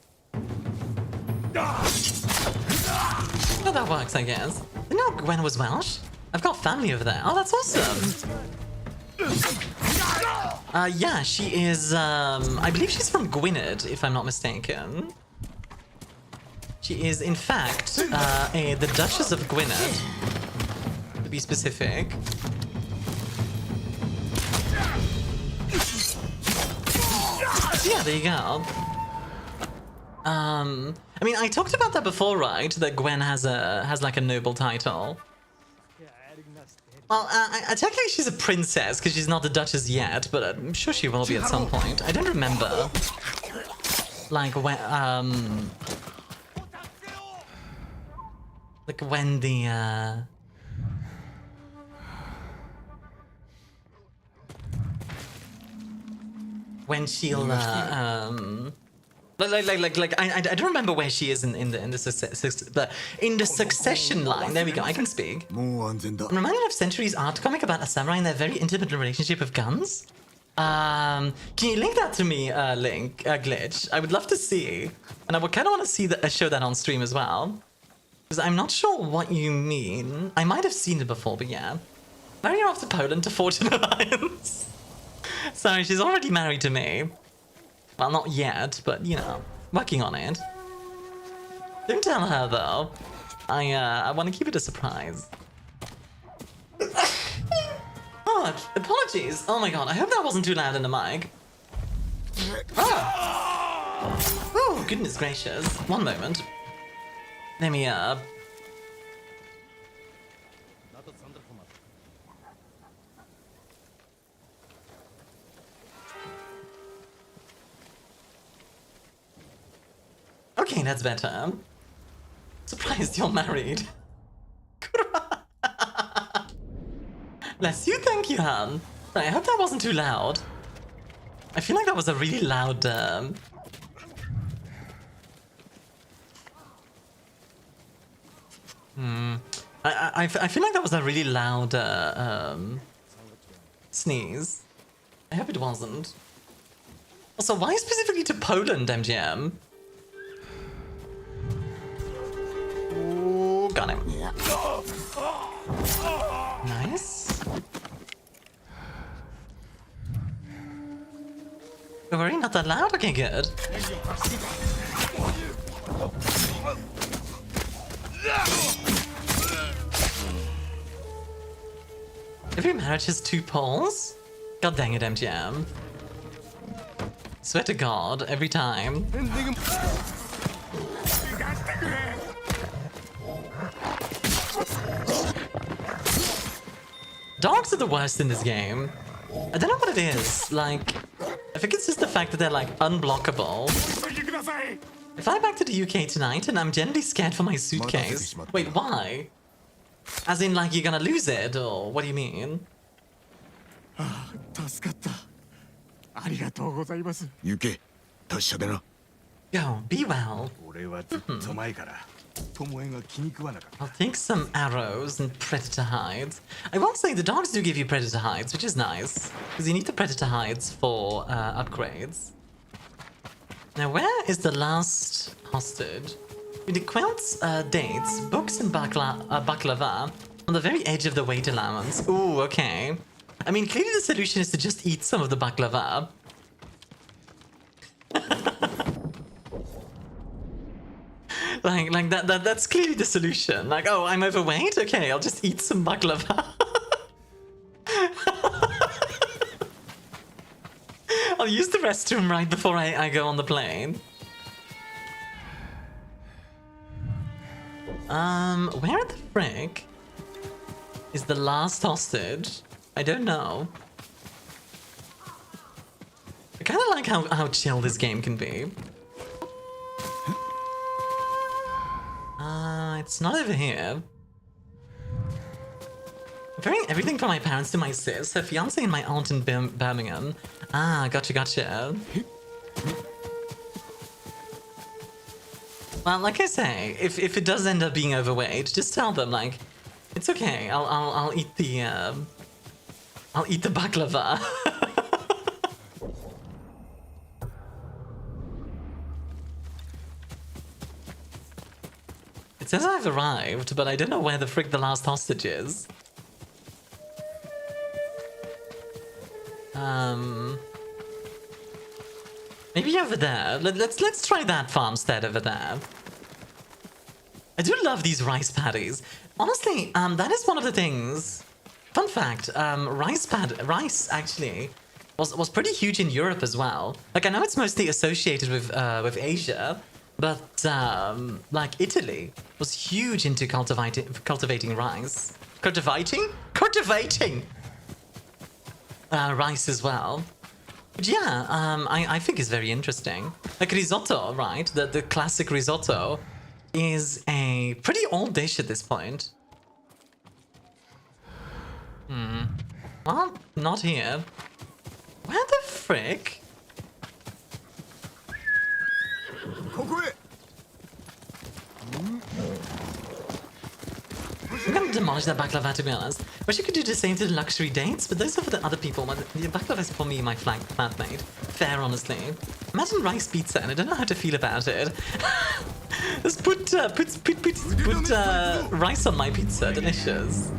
Well, that works, I guess. You know Gwen was Welsh? I've got family over there. Oh, that's awesome. Yeah, she is, I believe she's from Gwynedd, if I'm not mistaken. She is, in fact, the Duchess of Gwynedd, to be specific. So yeah, there you go. I mean, I talked about that before, right? That Gwen has like a noble title. Well, technically she's a princess because she's not the Duchess yet, but I'm sure she will be at some point. I don't remember, like when the when she'll I don't remember where she is in the succession line. There we go. I can speak. I'm reminded of Century's art comic about a samurai and their very intimate relationship with guns. Can you link that to me, Glitch? I would love to see, and I would kind of want to see show that on stream as well, because I'm not sure what you mean. I might have seen it before, but yeah. Marrying her off to Poland to forge an alliance. Sorry, she's already married to me. Well, not yet, but, you know, working on it. Don't tell her, though. I want to keep it a surprise. Oh, apologies. Oh my god, I hope that wasn't too loud in the mic. Oh, oh goodness gracious. One moment. Let me, Okay, that's better. Surprised you're married. Bless you, thank you, Han. I hope that wasn't too loud. I feel like that was a really loud, I feel like that was a really loud, sneeze. I hope it wasn't. Also, why specifically to Poland, MGM? Ooh, got him. Nice. Don't worry, not that loud? Okay, good. Every marriage has two poles? God dang it, MGM. Swear to God, every time. Dogs are the worst in this game. I don't know what it is. Like, I think it's just the fact that they're like unblockable. I fly back to the UK tonight and I'm genuinely scared for my suitcase. Wait, why? As in, like, you're gonna lose it, or what do you mean? Go, be well. I'll take some arrows and predator hides. I won't say the dogs do give you predator hides, which is nice, because you need the predator hides for upgrades. Now, where is the last hostage? The quilts, dates, books, and baklava on the very edge of the weight allowance. Ooh, okay. I mean, clearly the solution is to just eat some of the baklava. like that's clearly the solution. Like, oh, I'm overweight? Okay, I'll just eat some baklava. I'll use the restroom right before I go on the plane. Where the frick is the last hostage? I don't know. I kind of like how chill this game can be. It's not over here. I'm carrying everything from my parents to my sis, her fiance and my aunt in Birmingham. Ah, gotcha. Well, like I say, if it does end up being overweight, just tell them, like, it's okay. I'll eat the baklava. It says I've arrived, but I don't know where the frick the last hostage is. Maybe over there. Let's try that farmstead over there. I do love these rice paddies. Honestly, that is one of the things. Fun fact: rice actually was pretty huge in Europe as well. Like, I know it's mostly associated with Asia, but like Italy was huge into cultivating rice. Cultivating rice as well. But yeah, I think it's very interesting. Like risotto, right? The classic risotto is a pretty old dish at this point. Well, not here. Where the frick? I'm gonna demolish that baklava, to be honest. Wish you could do the same to the luxury dates, but those are for the other people. The baklava is for me and my flatmate. Fair, honestly. Imagine rice pizza, and I don't know how to feel about it. Just put rice on my pizza. Delicious.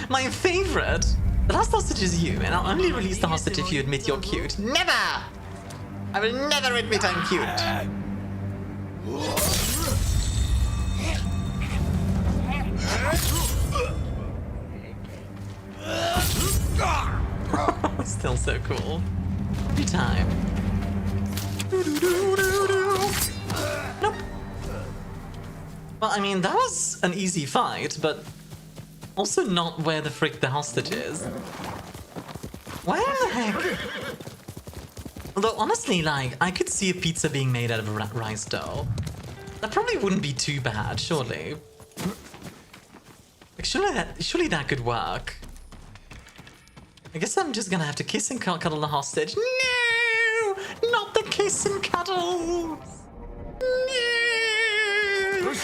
My favorite. The last hostage is you, and I'll only release the hostage if you admit you're cute. Never! I will never admit I'm cute. Still so cool. Every time. Nope. Well, I mean, that was an easy fight, but also not where the frick the hostage is. Where the heck? Although, honestly, like, I could see a pizza being made out of rice dough. That probably wouldn't be too bad, surely. Like, surely that could work. I guess I'm just gonna have to kiss and cuddle the hostage. No! Not the kiss and cuddle! No!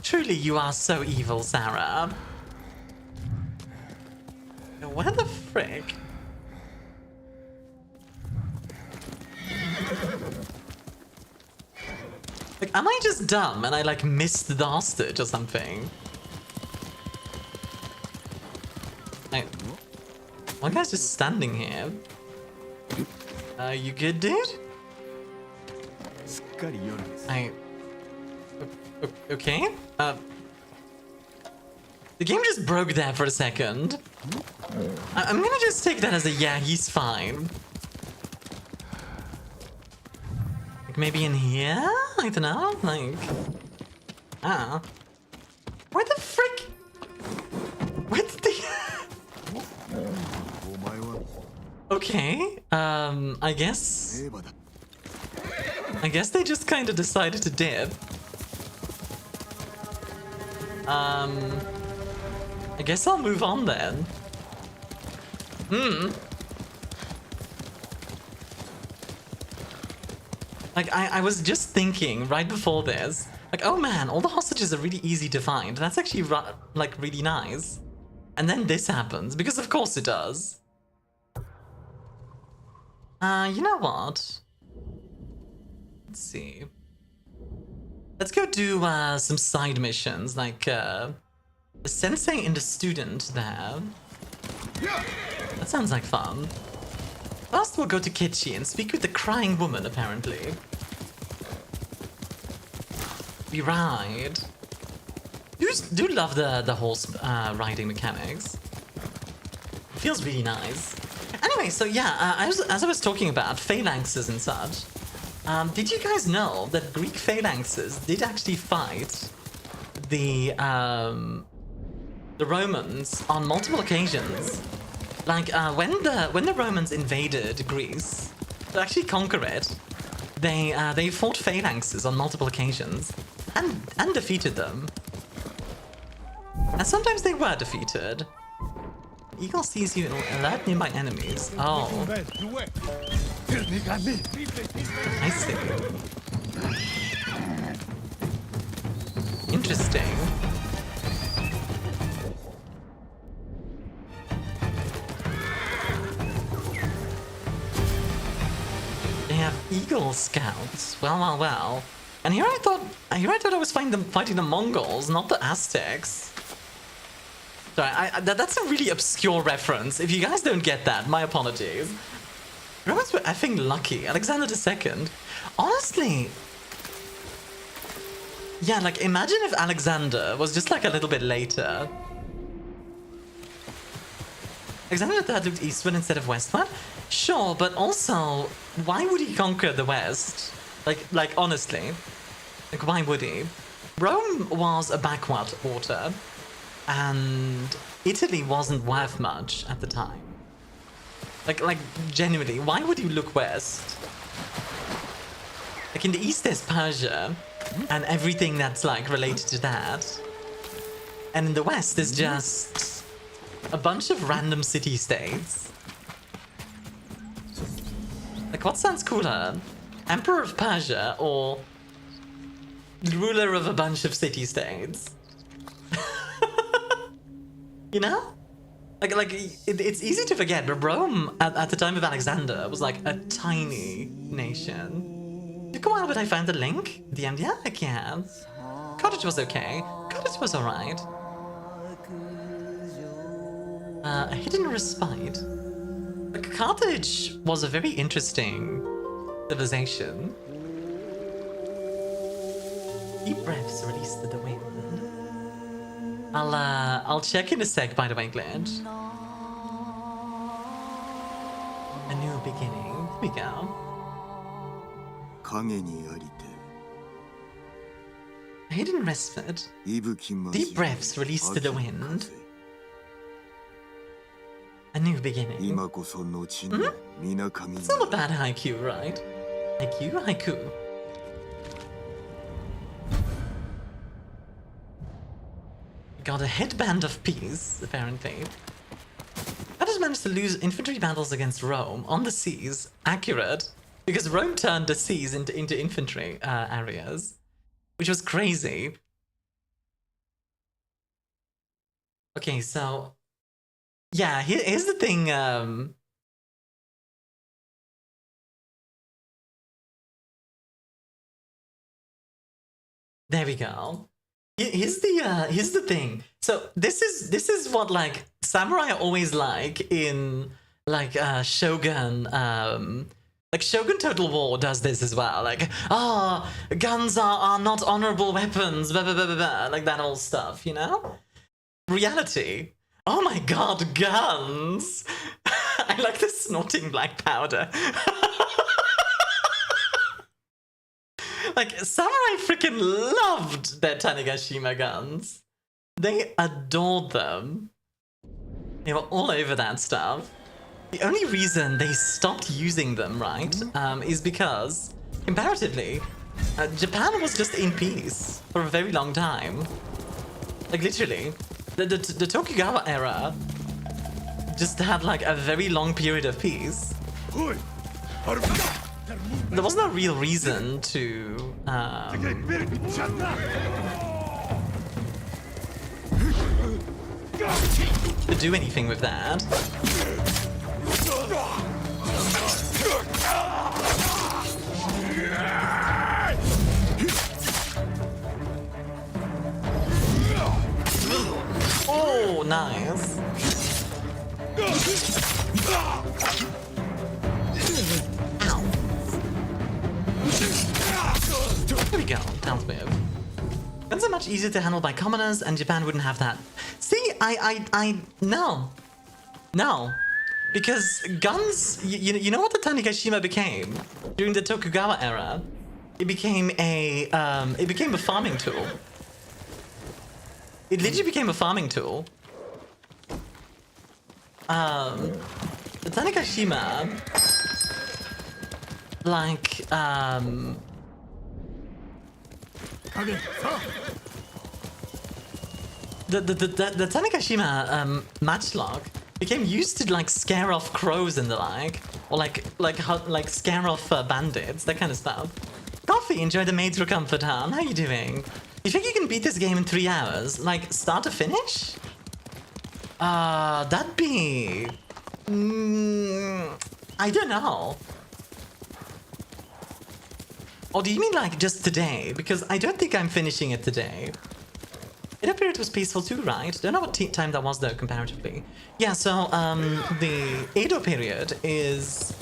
Truly, you are so evil, Sarah. Where the frick? Like, am I just dumb and I like missed the hostage or something? Like, one guy's just standing here. You good, dude? Okay. The game just broke there for a second. I'm gonna just take that as a yeah, he's fine. Like maybe in here? I don't know. Like, where the frick? What's the? Okay. I guess they just kind of decided to dip. I guess I'll move on then. Like, I was just thinking right before this, like, oh man, all the hostages are really easy to find. That's actually, like, really nice. And then this happens, because of course it does. You know what? Let's see. Let's go do, some side missions, like, the sensei and the student there. That sounds like fun. First we'll go to Kichi and speak with the crying woman, apparently. We ride. Do love the horse riding mechanics. Feels really nice. Anyway, so yeah, as I was talking about phalanxes and such, did you guys know that Greek phalanxes did actually fight the Romans on multiple occasions? Like, when the Romans invaded Greece, to actually conquer it, they fought phalanxes on multiple occasions, and defeated them. And sometimes they were defeated. Eagle sees you and alert nearby enemies. Oh. I see. Interesting. They have Eagle Scouts. Well. And here I thought I was fighting the Mongols, not the Aztecs. Sorry, that's a really obscure reference. If you guys don't get that, my apologies. Romans were effing lucky. Alexander II. Honestly, yeah, like imagine if Alexander was just like a little bit later. Alexander III looked eastward instead of westward? Sure, but also, why would he conquer the West? Like honestly, like why would he? Rome was a backwater, and Italy wasn't worth much at the time. Like genuinely, why would you look west? Like in the east there's Persia, and everything that's like related to that. And in the west there's just a bunch of random city-states. Like what sounds cooler? Emperor of Persia or ruler of a bunch of city-states? You know? Like it's easy to forget, but Rome at the time of Alexander was like a tiny nation. Took a while, but I found the link. DM, yeah, I can. Cottage was okay. Cottage was alright. A hidden respite. Like, Carthage was a very interesting civilization. Deep breaths released to the wind. I'll check in a sec, by the way, Glitch. A new beginning. Here we go. A hidden respite. Deep breaths released to the wind. A new beginning. It's not a bad haiku, right? Haiku. god, a headband of peace, apparently. How did manage to lose infantry battles against Rome on the seas? Accurate. Because Rome turned the seas into infantry areas. Which was crazy. Okay, so... Yeah, here's the thing, there we go. Here's the thing. So this is what like samurai are always like in like Shogun like Shogun Total War does this as well. Like, guns are not honorable weapons, blah blah blah blah blah, like that old stuff, you know? Reality. Oh my god, guns! I like the snorting black powder. Like, samurai freaking loved their Tanegashima guns. They adored them. They were all over that stuff. The only reason they stopped using them, right, is because, comparatively, Japan was just in peace for a very long time. Like, literally. The Tokugawa era just had, like, a very long period of peace. There was no real reason to do anything with that. Oh, nice. There we go, Tails move. Guns are much easier to handle by commoners, and Japan wouldn't have that. See, no. No. Because guns, you know what the Tanegashima became? During the Tokugawa era, it became a farming tool. It literally became a farming tool. The Tanegashima, like, the Tanegashima matchlock became used to like scare off crows and the like, or like scare off bandits, that kind of stuff. Coffee, enjoy the Made for Comfort, Han. How you doing? You think you can beat this game in 3 hours, like start to finish? That'd be... I don't know. Or do you mean like just today? Because I don't think I'm finishing it today. Edo period was peaceful too, right? Don't know what time that was though, comparatively. Yeah, so the Edo period is,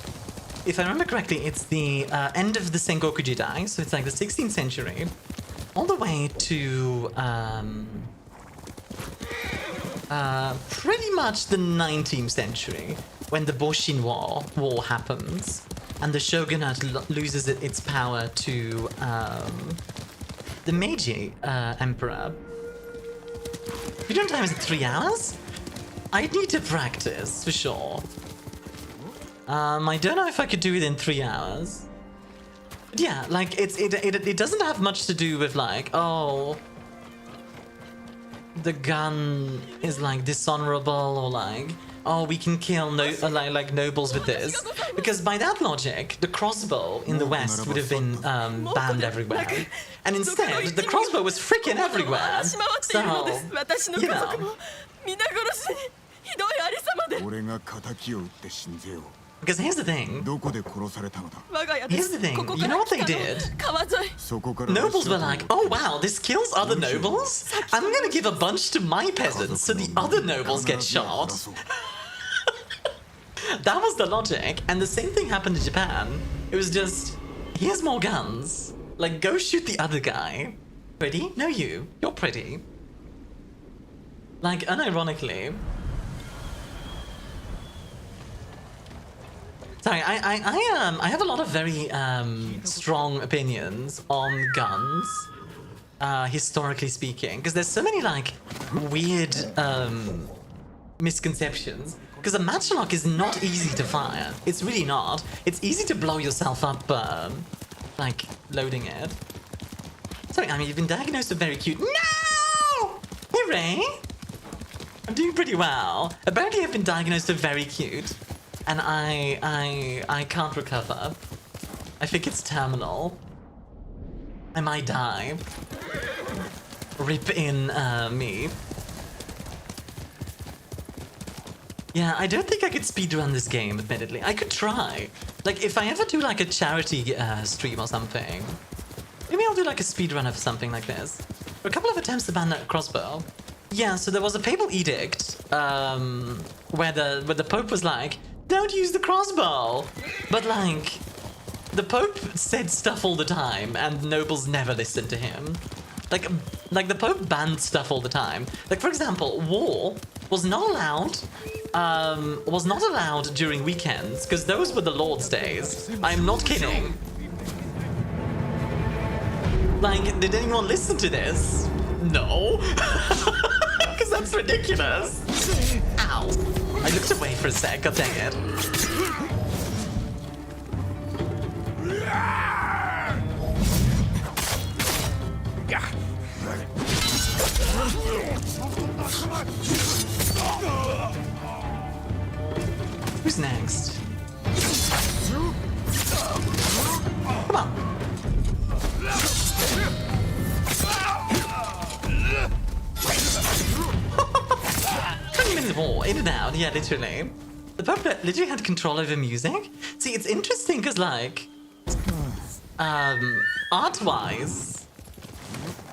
if I remember correctly, it's the end of the Sengoku Jidai, so it's like the 16th century, all the way to pretty much the 19th century, when the Boshin War happens, and the shogunate loses its power to the Meiji Emperor. Speedrun time is 3 hours? I need to practice, for sure. I don't know if I could do it in 3 hours. But yeah, like, it doesn't have much to do with, like, oh, the gun is, like, dishonorable, or, like, oh, we can kill like nobles with this. Because by that logic, the crossbow in the West would have been banned everywhere. And instead, the crossbow was freaking everywhere. So, you know. Because here's the thing. Here's the thing. You know what they did? Nobles were like, oh wow, this kills other nobles? I'm gonna give a bunch to my peasants so the other nobles get shot. That was the logic, and the same thing happened in Japan. It was just, here's more guns. Like, go shoot the other guy. Pretty? No, you. You're pretty. Like, unironically. Sorry, I have a lot of very strong opinions on guns, historically speaking, because there's so many like weird misconceptions. Because a matchlock is not easy to fire. It's really not. It's easy to blow yourself up, like loading it. Sorry, I mean, you've been diagnosed with very cute. No! Hey, Hey, Ray. I'm doing pretty well. Apparently, I've been diagnosed as very cute, and I can't recover. I think it's terminal. I might die. Rip in me. Yeah, I don't think I could speedrun this game, admittedly. I could try. Like, if I ever do like a charity stream or something, maybe I'll do like a speedrun of something like this. For a couple of attempts to ban that crossbow. Yeah, so there was a papal edict where the Pope was like, don't use the crossbow. But like, the Pope said stuff all the time, and nobles never listened to him. Like the Pope banned stuff all the time. Like, for example, war was not allowed during weekends, because those were the Lord's days. I'm not kidding. Like, did anyone listen to this? No. Because that's ridiculous. Ow. I looked away for a sec, god dang it. Who's next? Come on. 20 minutes more, in and out, yeah, literally. The Pope literally had control over music. See, it's interesting because, like, art-wise,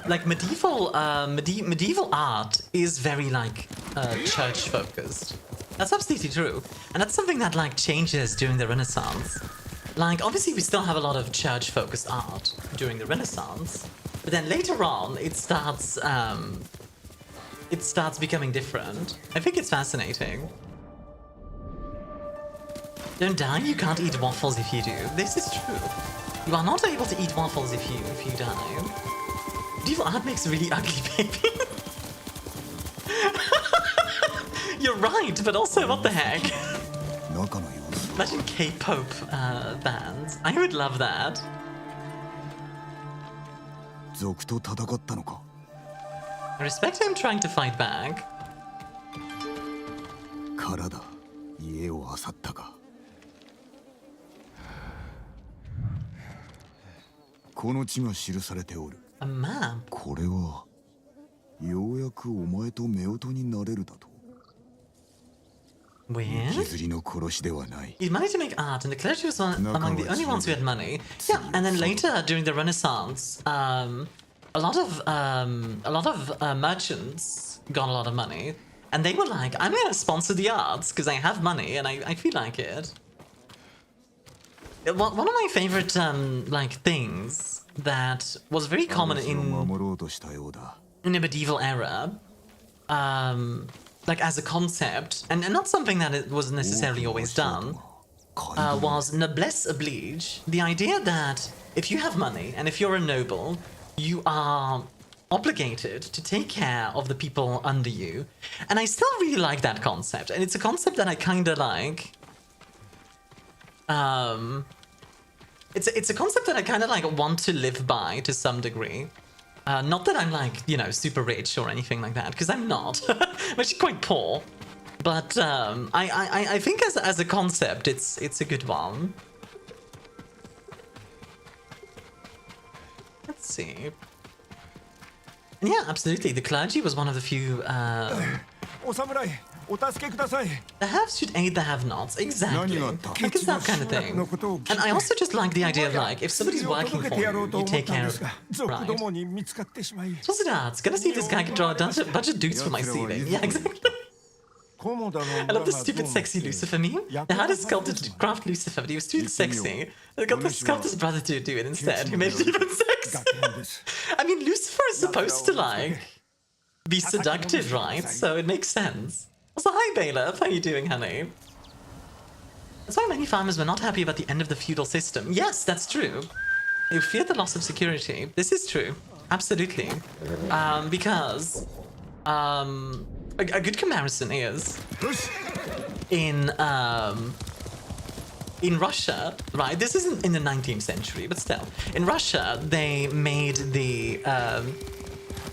like medieval art is very like church-focused. That's absolutely true, and that's something that like changes during the Renaissance. Like, obviously, we still have a lot of church-focused art during the Renaissance, but then later on, it starts becoming different. I think it's fascinating. Don't die, you can't eat waffles if you do. This is true. You are not able to eat waffles if you die. Medieval art makes a really ugly baby. You're right, but also, what the heck? Imagine K-pop bands. I would love that. I respect him trying to fight back.
家を漁ったか。この地が記されておる。
A map.
これはようやくお前と夫婦になれるだと。
Weird.
引きずりの殺しではない。
He managed to make art, and the clergy was among the only ones who had money. Yeah, and then later during the Renaissance, a lot of merchants got a lot of money, and they were like, "I'm gonna sponsor the arts because I have money and I feel like it." One of my favorite like things that was very common in the medieval era, like as a concept, and not something that it was necessarily always done, was noblesse oblige. The idea that if you have money and if you're a noble, you are obligated to take care of the people under you. And I still really like that concept, and it's a concept that I kind of like. It's a concept that I kind of like want to live by to some degree. Not that I'm like, you know, super rich or anything like that, because I'm not. I'm actually quite poor. But I think as a concept, it's a good one. Let's see. And yeah, absolutely. The clergy was one of the few. The haves should aid the have-nots. Exactly. Like, it's that kind of thing. And I also just like the idea of, like, if somebody's working for you, you take care of it. Right. What's that? Gonna see if this guy can draw a bunch of dudes from my ceiling. Yeah, exactly. I love the stupid sexy Lucifer meme. They had a sculptor to craft Lucifer, but he was too sexy. They got the sculptor's brother to do it instead, who made it even sexy. I mean, Lucifer is supposed to, like, be seductive, right? So it makes sense. Also, hi, Bailiff. How you doing, honey? That's why many farmers were not happy about the end of the feudal system. Yes, that's true. They feared the loss of security. This is true. Absolutely. Because... a good comparison is... In Russia, right? This isn't in the 19th century, but still. In Russia, they made the...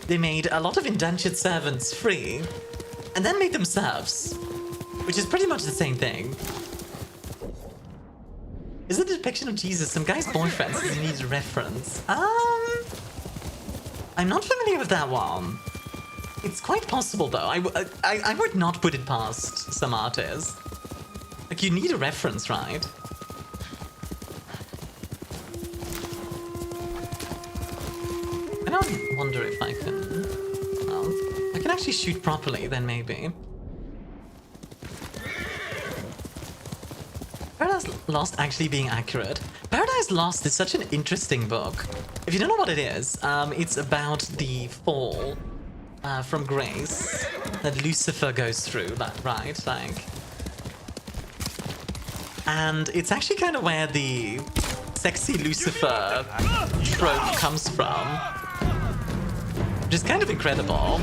they made a lot of indentured servants free, and then made them serfs, which is pretty much the same thing. Is it a depiction of Jesus? Some guy's boyfriend says he needs a reference. I'm not familiar with that one. It's quite possible though. I would not put it past some artists. Like, you need a reference, right? I don't wonder if I can... Well, I can actually shoot properly, then maybe. Paradise Lost actually being accurate. Paradise Lost is such an interesting book. If you don't know what it is, it's about the fall from grace that Lucifer goes through, right? Like... And it's actually kind of where the sexy Lucifer trope comes from, which is kind of incredible.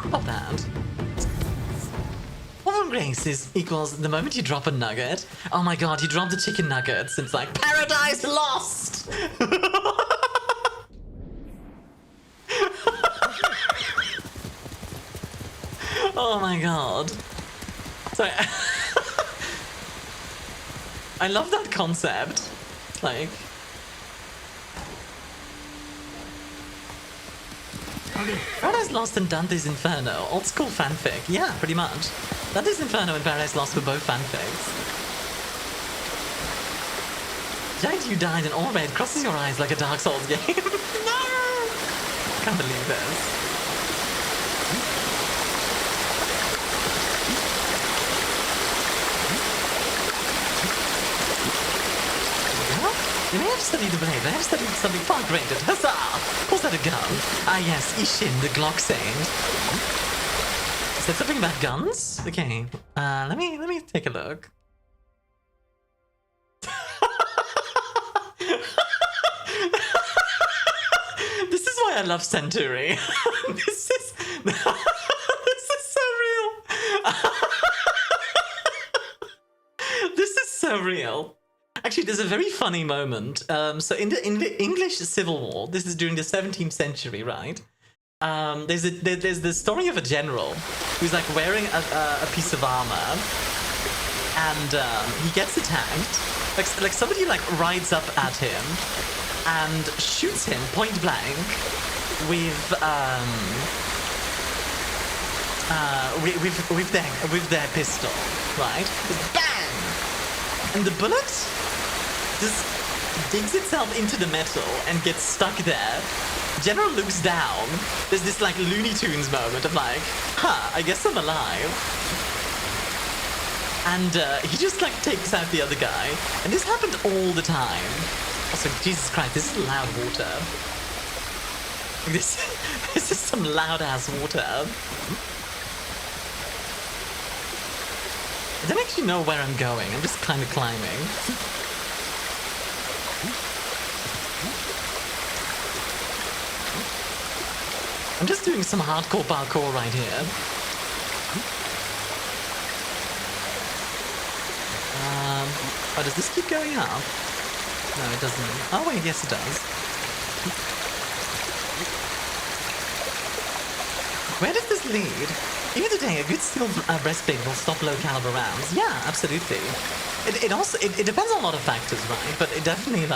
Not bad. Grace is equals the moment you drop a nugget. Oh my god, you drop the chicken nuggets. It's like Paradise Lost. Oh my god. Sorry. I love that concept. Like. Paradise Lost and Dante's Inferno, old school fanfic. Yeah, pretty much. Dante's Inferno and Paradise Lost were both fanfics. Giant, you died and all red crosses your eyes like a Dark Souls game. No! Can't believe this. You may have studied the blade, I have studied something far greater. Huzzah! Was that a gun? Ah yes, Ishin, the Glock Saint. Is that something about guns? Okay, let me take a look. This is why I love Century. This is so real. This is so real. Actually, there's a very funny moment. So in the English Civil War, this is during the 17th century, right? There's the story of a general who's like wearing a piece of armor, and he gets attacked. Like somebody like rides up at him and shoots him point blank with their pistol, right? Just bang, and the bullet just digs itself into the metal and gets stuck there. General looks down. There's this like Looney Tunes moment of like, huh, I guess I'm alive. And he just like takes out the other guy. And this happened all the time. Also, Jesus Christ, this is loud water. This is some loud ass water. I don't actually know where I'm going. I'm just kind of climbing. I'm just doing some hardcore parkour right here. Oh, does this keep going up? No, it doesn't. Oh wait, yes it does. Where does this lead? Even today, a good steel breastplate will stop low caliber rounds. Yeah, absolutely. It also depends on a lot of factors, right? But it definitely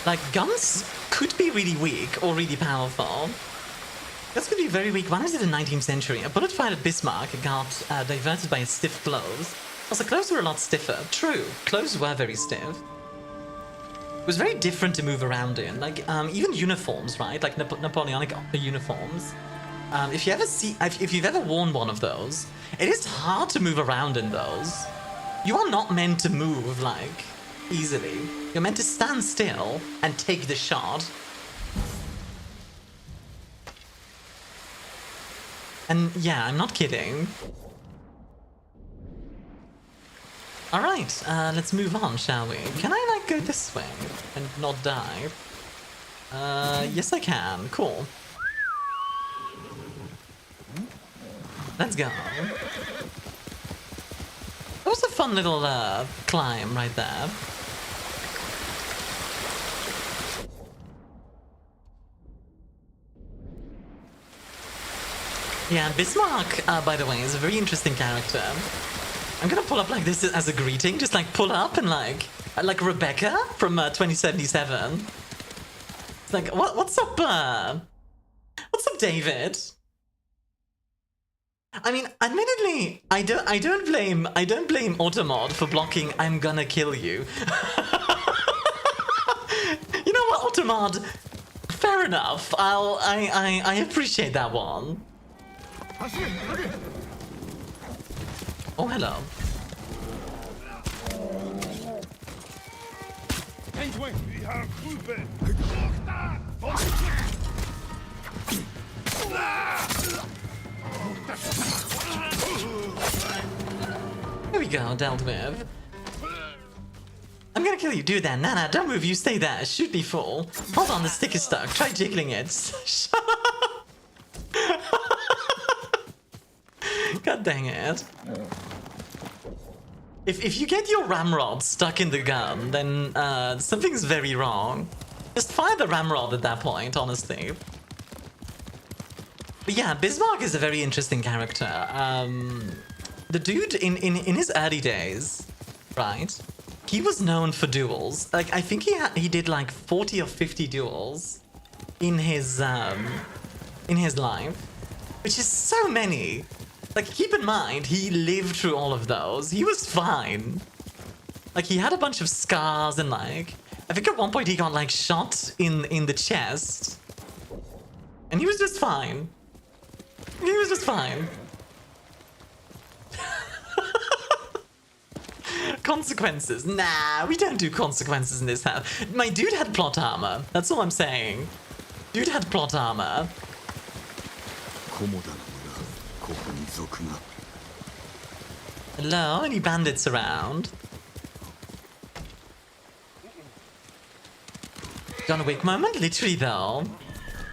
like guns could be really weak or really powerful. Guns could be very weak. When I was in the 19th century, a bullet fired at Bismarck got diverted by his stiff clothes. Also, clothes were a lot stiffer. True, clothes were very stiff. It was very different to move around in. Like even uniforms, right? Like Napoleonic uniforms. If you've ever worn one of those, it is hard to move around in those. You are not meant to move like easily. You're meant to stand still and take the shot. And yeah, I'm not kidding. Alright, let's move on, shall we? Can I, like, go this way and not die? Yes I can. Cool. Let's go. That was a fun little, climb right there. Yeah, Bismarck, by the way, is a very interesting character. I'm gonna pull up like this as a greeting, just like pull up and like Rebecca from 2077. It's like, what's up, David? I mean, admittedly, I don't blame Automod for blocking "I'm gonna kill you." You know what, Automod? Fair enough. I appreciate that one. Oh, hello. Here we go, dealt with. I'm gonna kill you. Do that. Nah, don't move. You stay there. Shoot me, fool. Hold on, the stick is stuck. Try jiggling it. Shut up. God dang it. If you get your ramrod stuck in the gun, then something's very wrong. Just fire the ramrod at that point, honestly. But yeah, Bismarck is a very interesting character. The dude in his early days, right? He was known for duels. Like, I think he did like 40 or 50 duels in his life, which is so many. Like, keep in mind, he lived through all of those. He was fine. Like, he had a bunch of scars and, like, I think at one point he got, like, shot in the chest. And he was just fine. He was just fine. Consequences. Nah, we don't do consequences in this house. My dude had plot armor. That's all I'm saying. Dude had plot armor. Hello? Any bandits around? John Wick moment? Literally, though.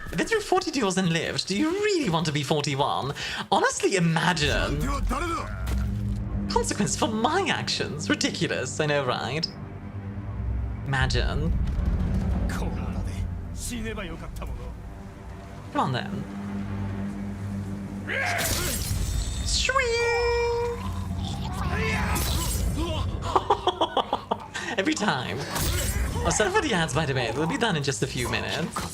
I've been through 40 duels and lived. Do you really want to be 41? Honestly, imagine. Consequence for my actions. Ridiculous, I know, right? Imagine. Come on, then. Every time. Oh, sorry for the ads, by the way. They'll be done in just a few minutes.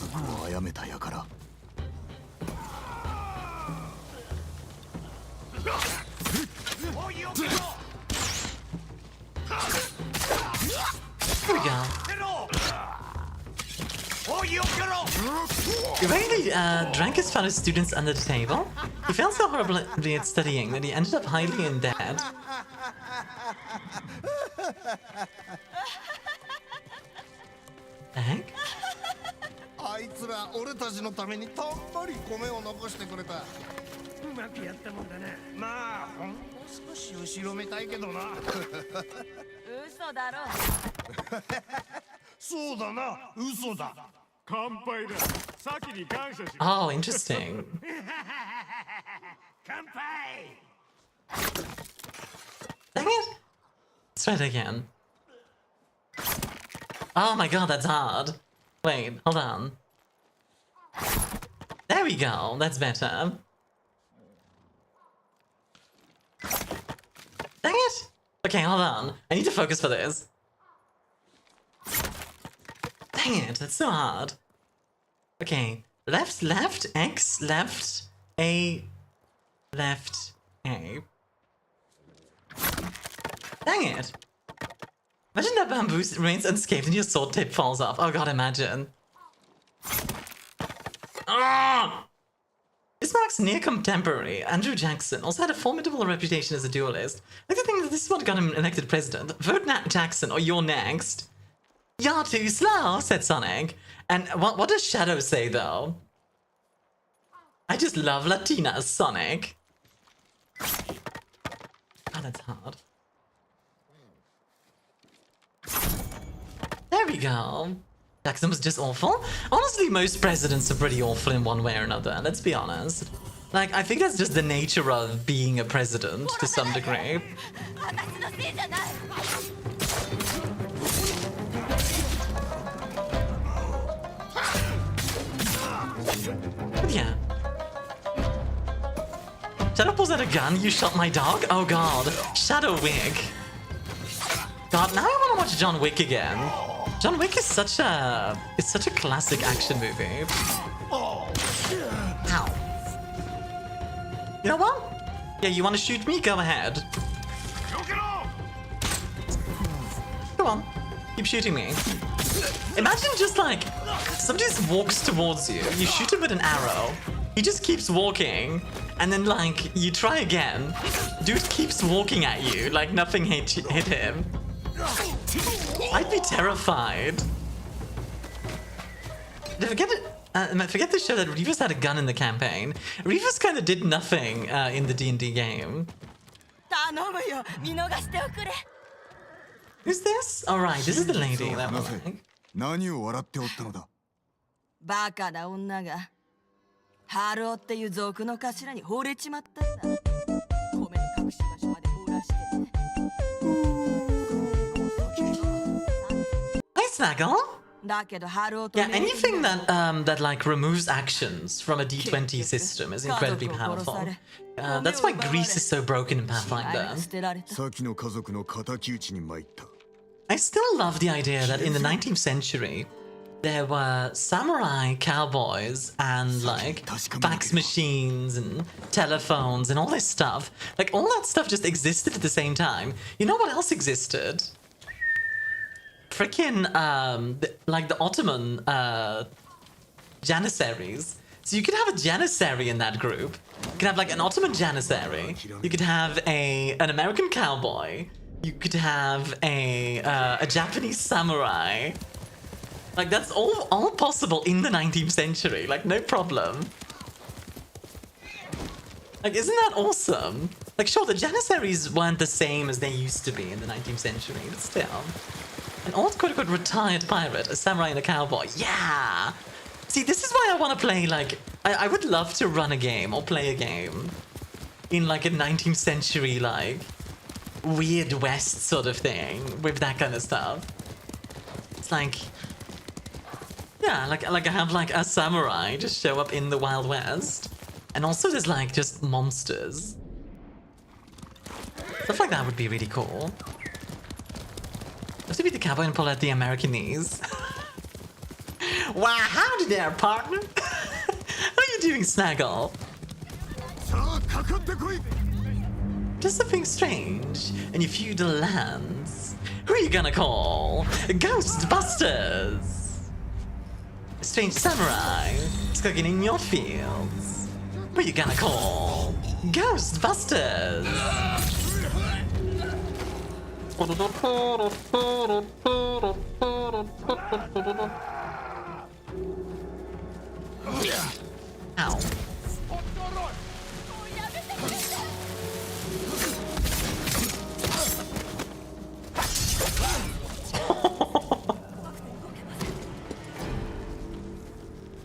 Here we go. He really drank his fellow students under the table. He felt so horribly at studying that he ended up highly in debt. The heck? Oh, interesting. Dang it! Let's try it again. Oh my god, that's hard. Wait, hold on. There we go, that's better. Dang it! Okay, hold on. I need to focus for this. Dang it, that's so hard. Okay, left, X, left, A, left, A. Dang it! Imagine that bamboo remains unscathed and your sword tip falls off. Oh god, imagine. Ah! Bismarck's near contemporary, Andrew Jackson, also had a formidable reputation as a duelist. I like to think that this is what got him elected president. Vote Nat Jackson or you're next. You're too slow, said Sonic. And what does Shadow say, though? I just love Latinas, Sonic. Oh, that's hard. There we go. Jackson was just awful. Honestly, most presidents are pretty awful in one way or another, let's be honest. Like, I think that's just the nature of being a president to some degree. But yeah. Shadow pulls out a gun, you shot my dog? Oh god. Shadow Wig. God, now I wanna watch John Wick again. John Wick is such a classic action movie. Ow. You know what? Yeah, you wanna shoot me? Go ahead. Go on. Keep shooting me. Imagine just like, somebody just walks towards you, you shoot him with an arrow, he just keeps walking, and then like, you try again, dude keeps walking at you like nothing hit him. I'd be terrified. Forget the show that Reavers had a gun in the campaign. Reavers kind of did nothing in the D&D game. Who's this? Alright, this is the lady that was like.
何を笑っておったのだ。
バカな女がハルオっていう族の頭に惚れちまったんだ。米の隠し場所まで漏らしてね。
Hi, Snaggle.
だけどハルオと
Yeah, anything that like removes actions from a D20 system is incredibly powerful. That's why Greece is so broken in Pathfinder.
先の家族の敵討ちに参った。
I still love the idea that in the 19th century, there were samurai cowboys and like fax machines and telephones and all this stuff. Like all that stuff just existed at the same time. You know what else existed? Frickin' like the Ottoman Janissaries. So you could have a Janissary in that group. You could have like an Ottoman Janissary. You could have an American cowboy. You could have a Japanese samurai. Like that's all possible in the 19th century. Like no problem. Like isn't that awesome? Like sure, the Janissaries weren't the same as they used to be in the 19th century, but still. An old quote-unquote retired pirate, a samurai and a cowboy. Yeah! See, this is why I want to play, like... I would love to run a game or play a game in, like, a 19th century, like, Weird West sort of thing with that kind of stuff. It's like... Yeah, like I have, like, a samurai just show up in the Wild West. And also there's, like, just monsters. Stuff like that would be really cool. Have to be the cowboy and pull out the Americanese. Wow, howdy there, partner. How are you doing, Snaggle? Just something strange in your feudal lands. Who are you gonna call? Ghostbusters! A strange samurai is cooking in your fields. Who are you gonna call? Ghostbusters! Ow.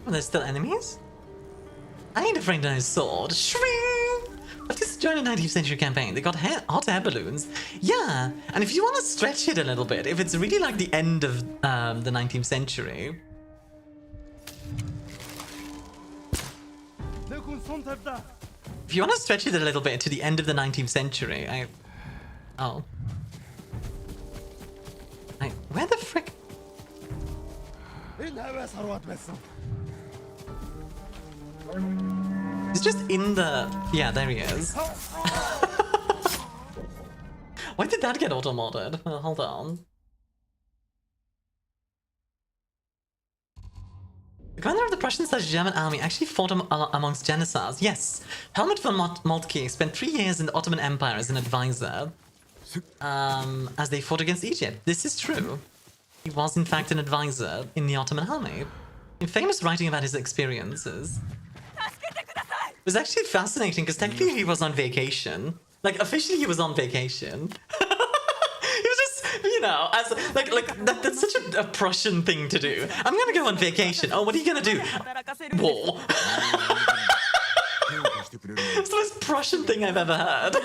Are there still enemies? I ain't afraid of no sword. Shring! But this is during the 19th century campaign. They got hot air balloons. Yeah, and if you want to stretch it a little bit, if it's really like the end of the 19th century. If you want to stretch it a little bit to the end of the 19th century, oh. Where the frick? It's just in the... Yeah, there he is. Why did that get auto-modded? Hold on. The commander of the Prussian/German army actually fought amongst Janissaries. Yes, Helmut von Moltke spent 3 years in the Ottoman Empire as an advisor as they fought against Egypt. This is true. He was in fact an advisor in the Ottoman army. In famous writing about his experiences. It was actually fascinating because technically he was on vacation. Like officially he was on vacation. He was just You know, as that's such a Prussian thing to do. I'm gonna go on vacation. Oh, what are you gonna do? War. It's the most Prussian thing I've ever heard.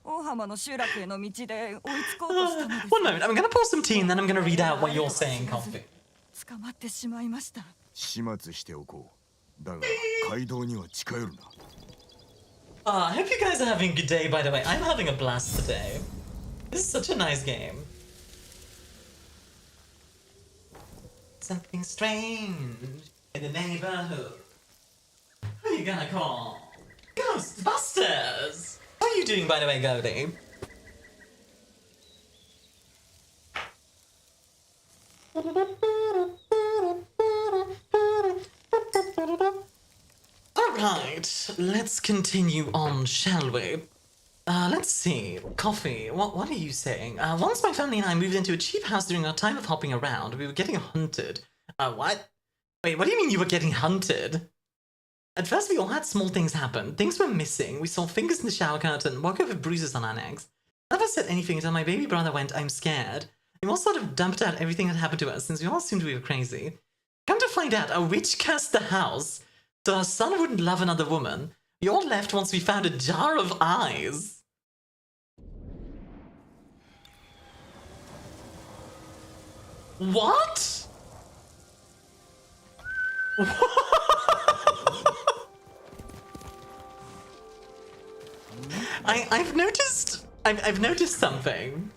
大浜の集落への道で追いつこうとしたのです。
One moment, I'm gonna pour some tea and then I'm gonna read out what you're saying, Coffee.
捕まってしまいました。
始末しておこう。だが街道には近寄るな。
I hope you guys are having a good day, by the way. I'm having a blast today. This is such a nice game. Something strange in the neighborhood. Who are you gonna call? Ghostbusters! How are you doing, by the way, Goldie? Alright, let's continue on, shall we? Let's see. Coffee, what are you saying? Once my family and I moved into a cheap house during our time of hopping around, we were getting hunted. What? Wait, what do you mean you were getting hunted? At first we all had small things happen. Things were missing. We saw fingers in the shower curtain, woke up with bruises on our necks. Never said anything until my baby brother went, "I'm scared." We all sort of dumped out everything that happened to us since we all assumed we were crazy. Come to find out, a witch cursed the house so our son wouldn't love another woman. We all left once we found a jar of eyes. What? I've noticed something.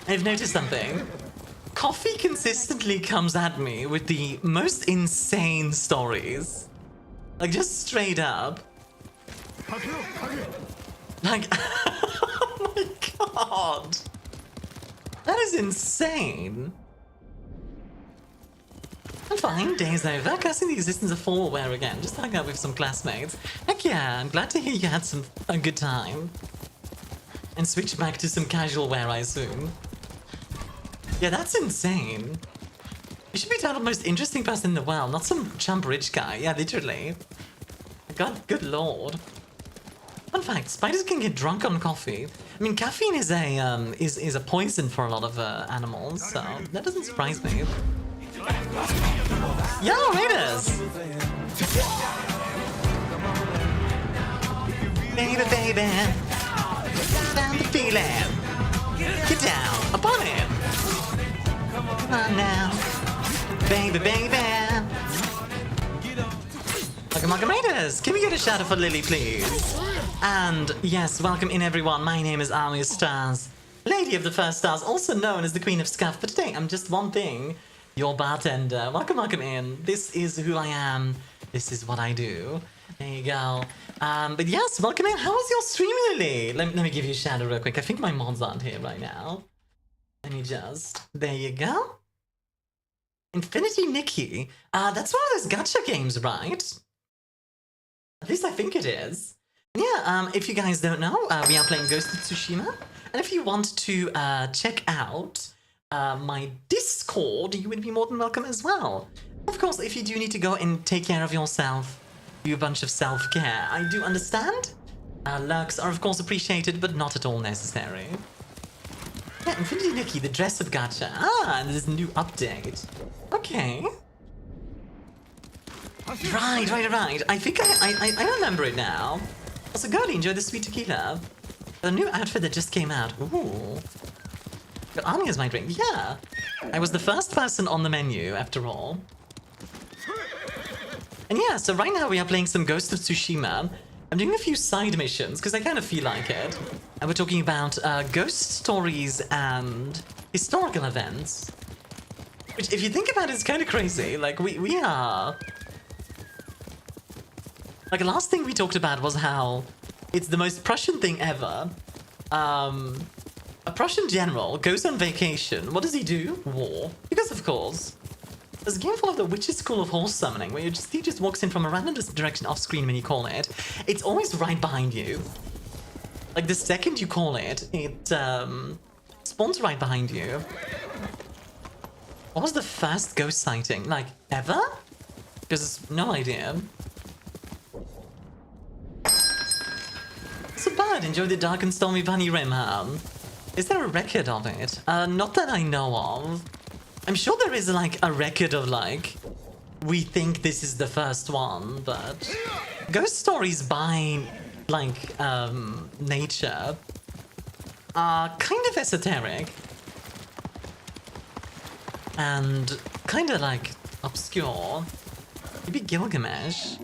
I've noticed something. Coffee consistently comes at me with the most insane stories. Like, just straight up. Like, oh my god. That is insane. I'm fine, day's over. Cursing the existence of Fallware again. Just hung out with some classmates. Heck yeah, I'm glad to hear you had a good time. And switch back to some casual wear, I assume. Yeah, that's insane. You should be titled most interesting person in the world, not some chump rich guy. Yeah, literally. God, good lord. Fun fact, spiders can get drunk on coffee. I mean, caffeine is a poison for a lot of animals, so that doesn't surprise me. Yo, Raiders! Baby, baby, down the feeling. Get down, upon it. Come on now, baby, baby. Welcome, Raiders! Can we get a shout out for Lily, please? And yes, welcome in everyone. My name is ArmiaStars, Lady of the First Stars, also known as the Queen of Scuff. But today I'm just one thing, your bartender. Welcome in. This is who I am. This is what I do. There you go. But yes, welcome in. How was your stream, Lily? Let me give you a shout out real quick. I think my mods aren't here right now. Let me just... There you go. Infinity Nikki. That's one of those gacha games, right? At least I think it is. Yeah, if you guys don't know, we are playing Ghost of Tsushima. And if you want to check out my Discord, you would be more than welcome as well. Of course, if you do need to go and take care of yourself, do a bunch of self-care, I do understand. Lurks are of course appreciated, but not at all necessary. Yeah, Infinity Nikki, the dress of gacha. And there's a new update. Okay. Right. I think I remember it now. Also, girlie, enjoy the sweet tequila. The new outfit that just came out. Ooh. But Army is my drink. Yeah. I was the first person on the menu, after all. And yeah, so right now we are playing some Ghost of Tsushima. I'm doing a few side missions, because I kind of feel like it. And we're talking about ghost stories and historical events. Which, if you think about it, is kind of crazy. Like, we are... Like, the last thing we talked about was how it's the most Prussian thing ever. A Prussian general goes on vacation. What does he do? War. Because, of course, there's a game full of the Witch's School of Horse Summoning where he just walks in from a random direction off screen when you call it. It's always right behind you. Like, the second you call it, it spawns right behind you. What was the first ghost sighting? Like, ever? Because no idea. So bad. Enjoy the dark and stormy bunny rim, huh? Is there a record of it? Not that I know of. I'm sure there is like a record of like, we think this is the first one, but ghost stories by like nature are kind of esoteric and kind of like obscure. Maybe Gilgamesh.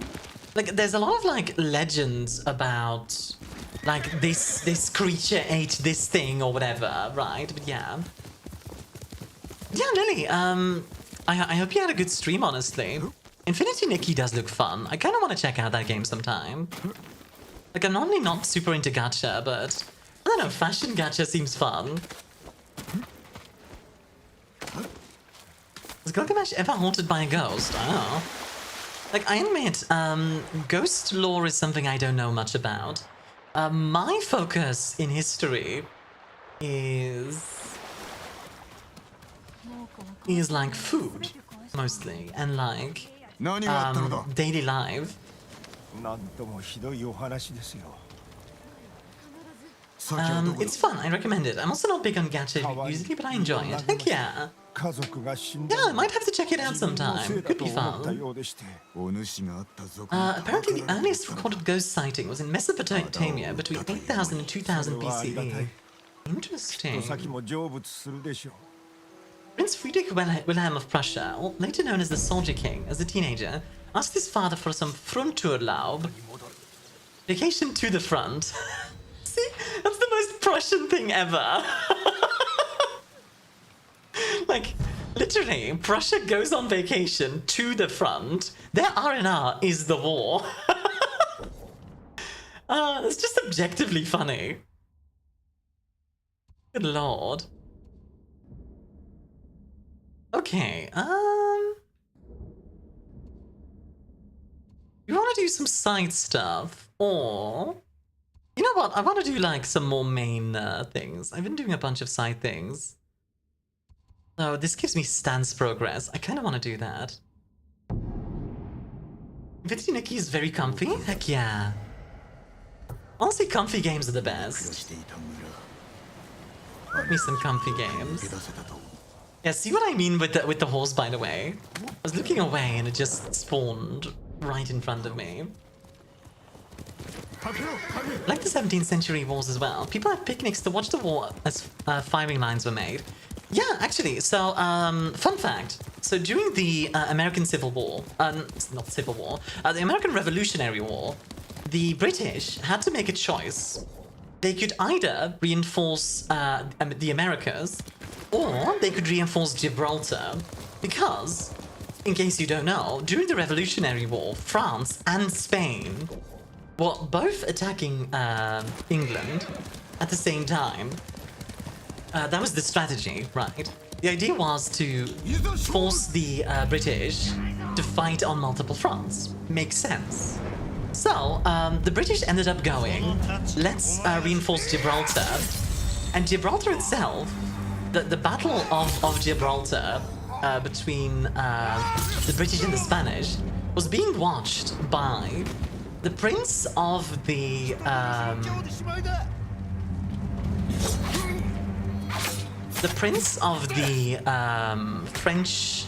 Like there's a lot of like legends about like this creature ate this thing or whatever, right? But yeah. Yeah, really. I hope you had a good stream, honestly. Infinity Nikki does look fun. I kind of want to check out that game sometime. Like, I'm normally not super into gacha, but I don't know, fashion gacha seems fun. Was Gilgamesh ever haunted by a ghost? I don't know. Like, I admit, ghost lore is something I don't know much about. My focus in history is like food, mostly, and like daily life. It's fun, I recommend it. I'm also not big on gacha usually, but I enjoy it. Heck yeah. Yeah, I might have to check it out sometime. Could be fun. Apparently the earliest recorded ghost sighting was in Mesopotamia between 8000 and 2000 BCE. Interesting. Prince Friedrich Wilhelm of Prussia, or later known as the Soldier King, as a teenager, asked his father for some Fronturlaub, vacation to the front. See, that's the most Prussian thing ever. Like, literally, Prussia goes on vacation to the front. Their R&R is the war. It's just objectively funny. Good lord. Okay, you want to do some side stuff, or you know what? I want to do like some more main things. I've been doing a bunch of side things. So this gives me stance progress. I kind of want to do that. Infinity Nikki is very comfy. Heck yeah. Honestly, comfy games are the best. Give me some comfy games. Yeah, see what I mean with the horse, by the way? I was looking away and it just spawned right in front of me. Like the 17th century wars as well. People had picnics to watch the war as firing lines were made. Yeah, actually, so, fun fact. So during the American Civil War, not Civil War, the American Revolutionary War, the British had to make a choice. They could either reinforce the Americas, or they could reinforce Gibraltar, because, in case you don't know, during the Revolutionary War, France and Spain were both attacking England at the same time. That was the strategy, right? The idea was to force the British to fight on multiple fronts. Makes sense. So, the British ended up going, let's reinforce Gibraltar, and Gibraltar itself, the Battle of Gibraltar between the British and the Spanish was being watched by the Prince of the French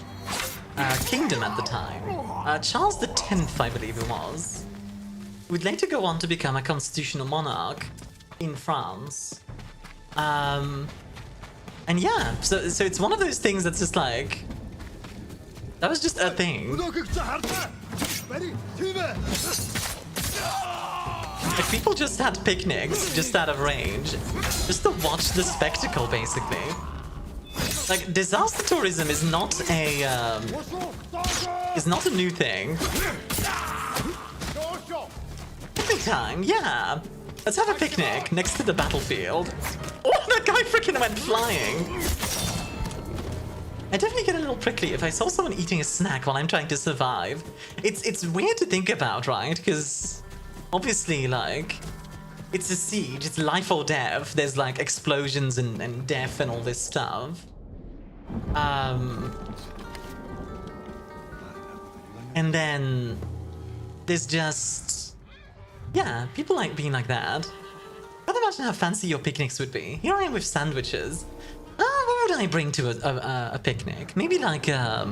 kingdom at the time, Charles X, I believe it was, would later go on to become a constitutional monarch in France. And yeah, so it's one of those things that's just like, that was just a thing. Like, people just had picnics just out of range, just to watch the spectacle, basically. Like, disaster tourism is not a new thing. Picnic time, yeah. Let's have a picnic next to the battlefield. Oh, that guy freaking went flying. I definitely get a little prickly if I saw someone eating a snack while I'm trying to survive. It's weird to think about, right? Because obviously, like, it's a siege, it's life or death. There's like explosions and death and all this stuff. And then there's just, yeah, people like being like that. By the imagine how fancy your picnics would be. Here I am with sandwiches. What would I bring to a picnic? Maybe like I'd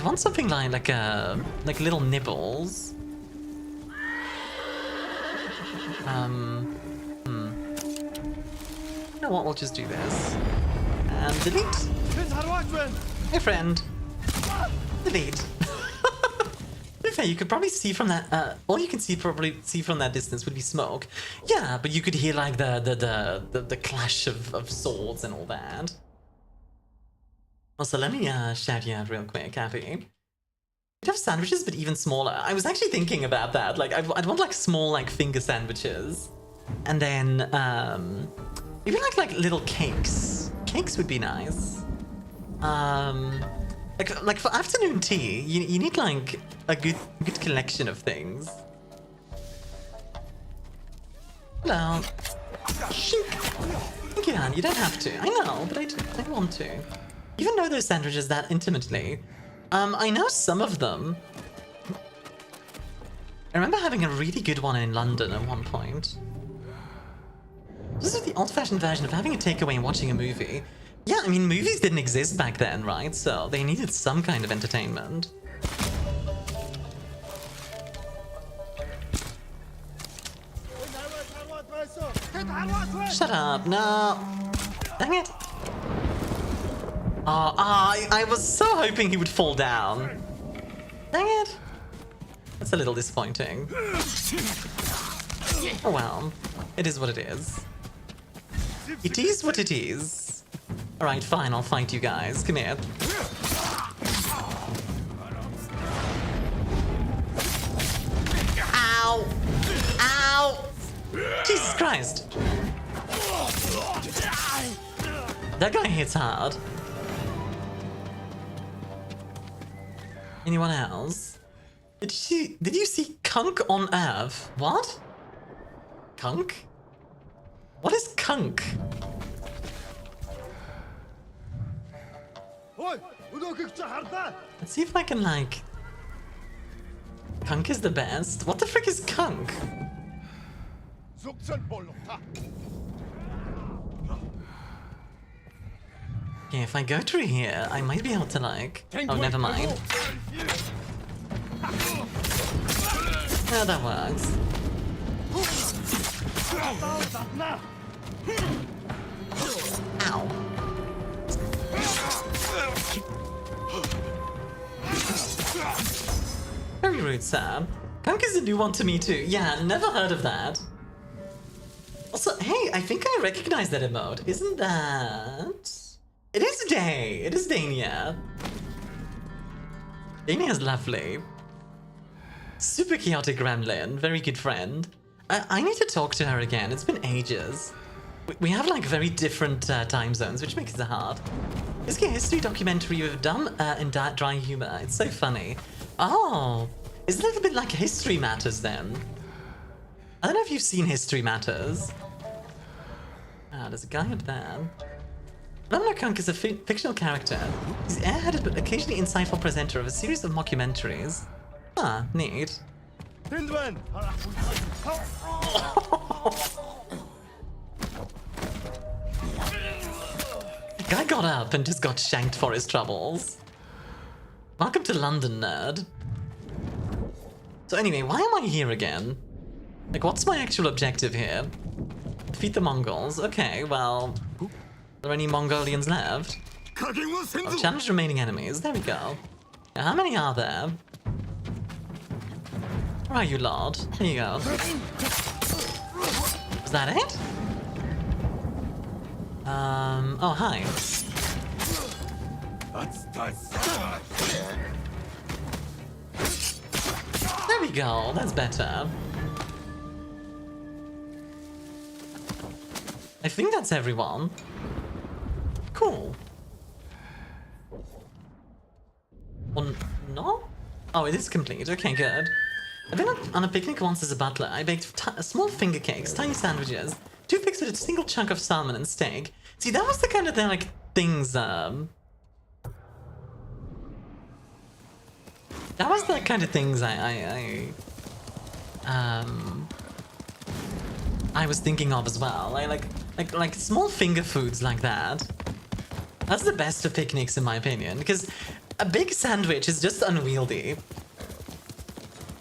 want something like little nibbles. You know what? We'll just do this and delete. Hey friend, delete. Fair, you could probably see from that. All you can probably see from that distance would be smoke. Yeah, but you could hear like the clash of swords and all that. Also, let me shout you out real quick, Happy. You'd have sandwiches, but even smaller. I was actually thinking about that. Like, I'd want like small like finger sandwiches, and then maybe like little cakes. Cakes would be nice. Like for afternoon tea, you need like a good collection of things. Hello. Shink. Yeah, you don't have to. I know, but I want to. Even know those sandwiches that intimately. I know some of them. I remember having a really good one in London at one point. This is the old-fashioned version of having a takeaway and watching a movie. Yeah, I mean, movies didn't exist back then, right? So they needed some kind of entertainment. Shut up, no! Dang it! Oh, I was so hoping he would fall down. Dang it! That's a little disappointing. Oh well, it is what it is. It is what it is. Alright, fine, I'll fight you guys. Come here. Ow! Ow! Jesus Christ! That guy hits hard. Anyone else? Did you see Kunk on Earth? What? Kunk? What is Kunk? Let's see if I can like... Kunk is the best. What the frick is Kunk? Okay, if I go through here, I might be able to like... Oh, never mind. Yeah, that works. Ow. Very rude, Sam. Kunk is a new one to me too. Yeah, never heard of that. Also, hey, I think I recognize that emote. Isn't that... It is Day! It is Dania. Dania's lovely. Super chaotic gremlin. Very good friend. I need to talk to her again. It's been ages. We have like very different time zones, which makes it hard. It's a history documentary with dumb and dry humor. It's so funny. Oh, it's a little bit like History Matters then. I don't know if you've seen History Matters. Ah, there's a guy up there. Ramla Kunk is a fictional character. He's airheaded but occasionally insightful presenter of a series of mockumentaries. Ah, neat. Guy got up and just got shanked for his troubles. Welcome to London, nerd. So anyway, why am I here again? Like, what's my actual objective here? Defeat the Mongols. Okay, well... Are there any Mongolians left? Oh, challenge remaining enemies. There we go. Now, how many are there? Where are you, Lord? Here you go. Is that it? Oh, hi. There we go, that's better. I think that's everyone. Cool. Well, no? Oh, it is complete. Okay, good. I've been on a picnic once as a butler. I baked small finger cakes, tiny sandwiches, toothpicks with a single chunk of salmon and steak. See, that was the kind of like things. That was the kind of things I I was thinking of as well. Like small finger foods like that. That's the best of picnics in my opinion, because a big sandwich is just unwieldy.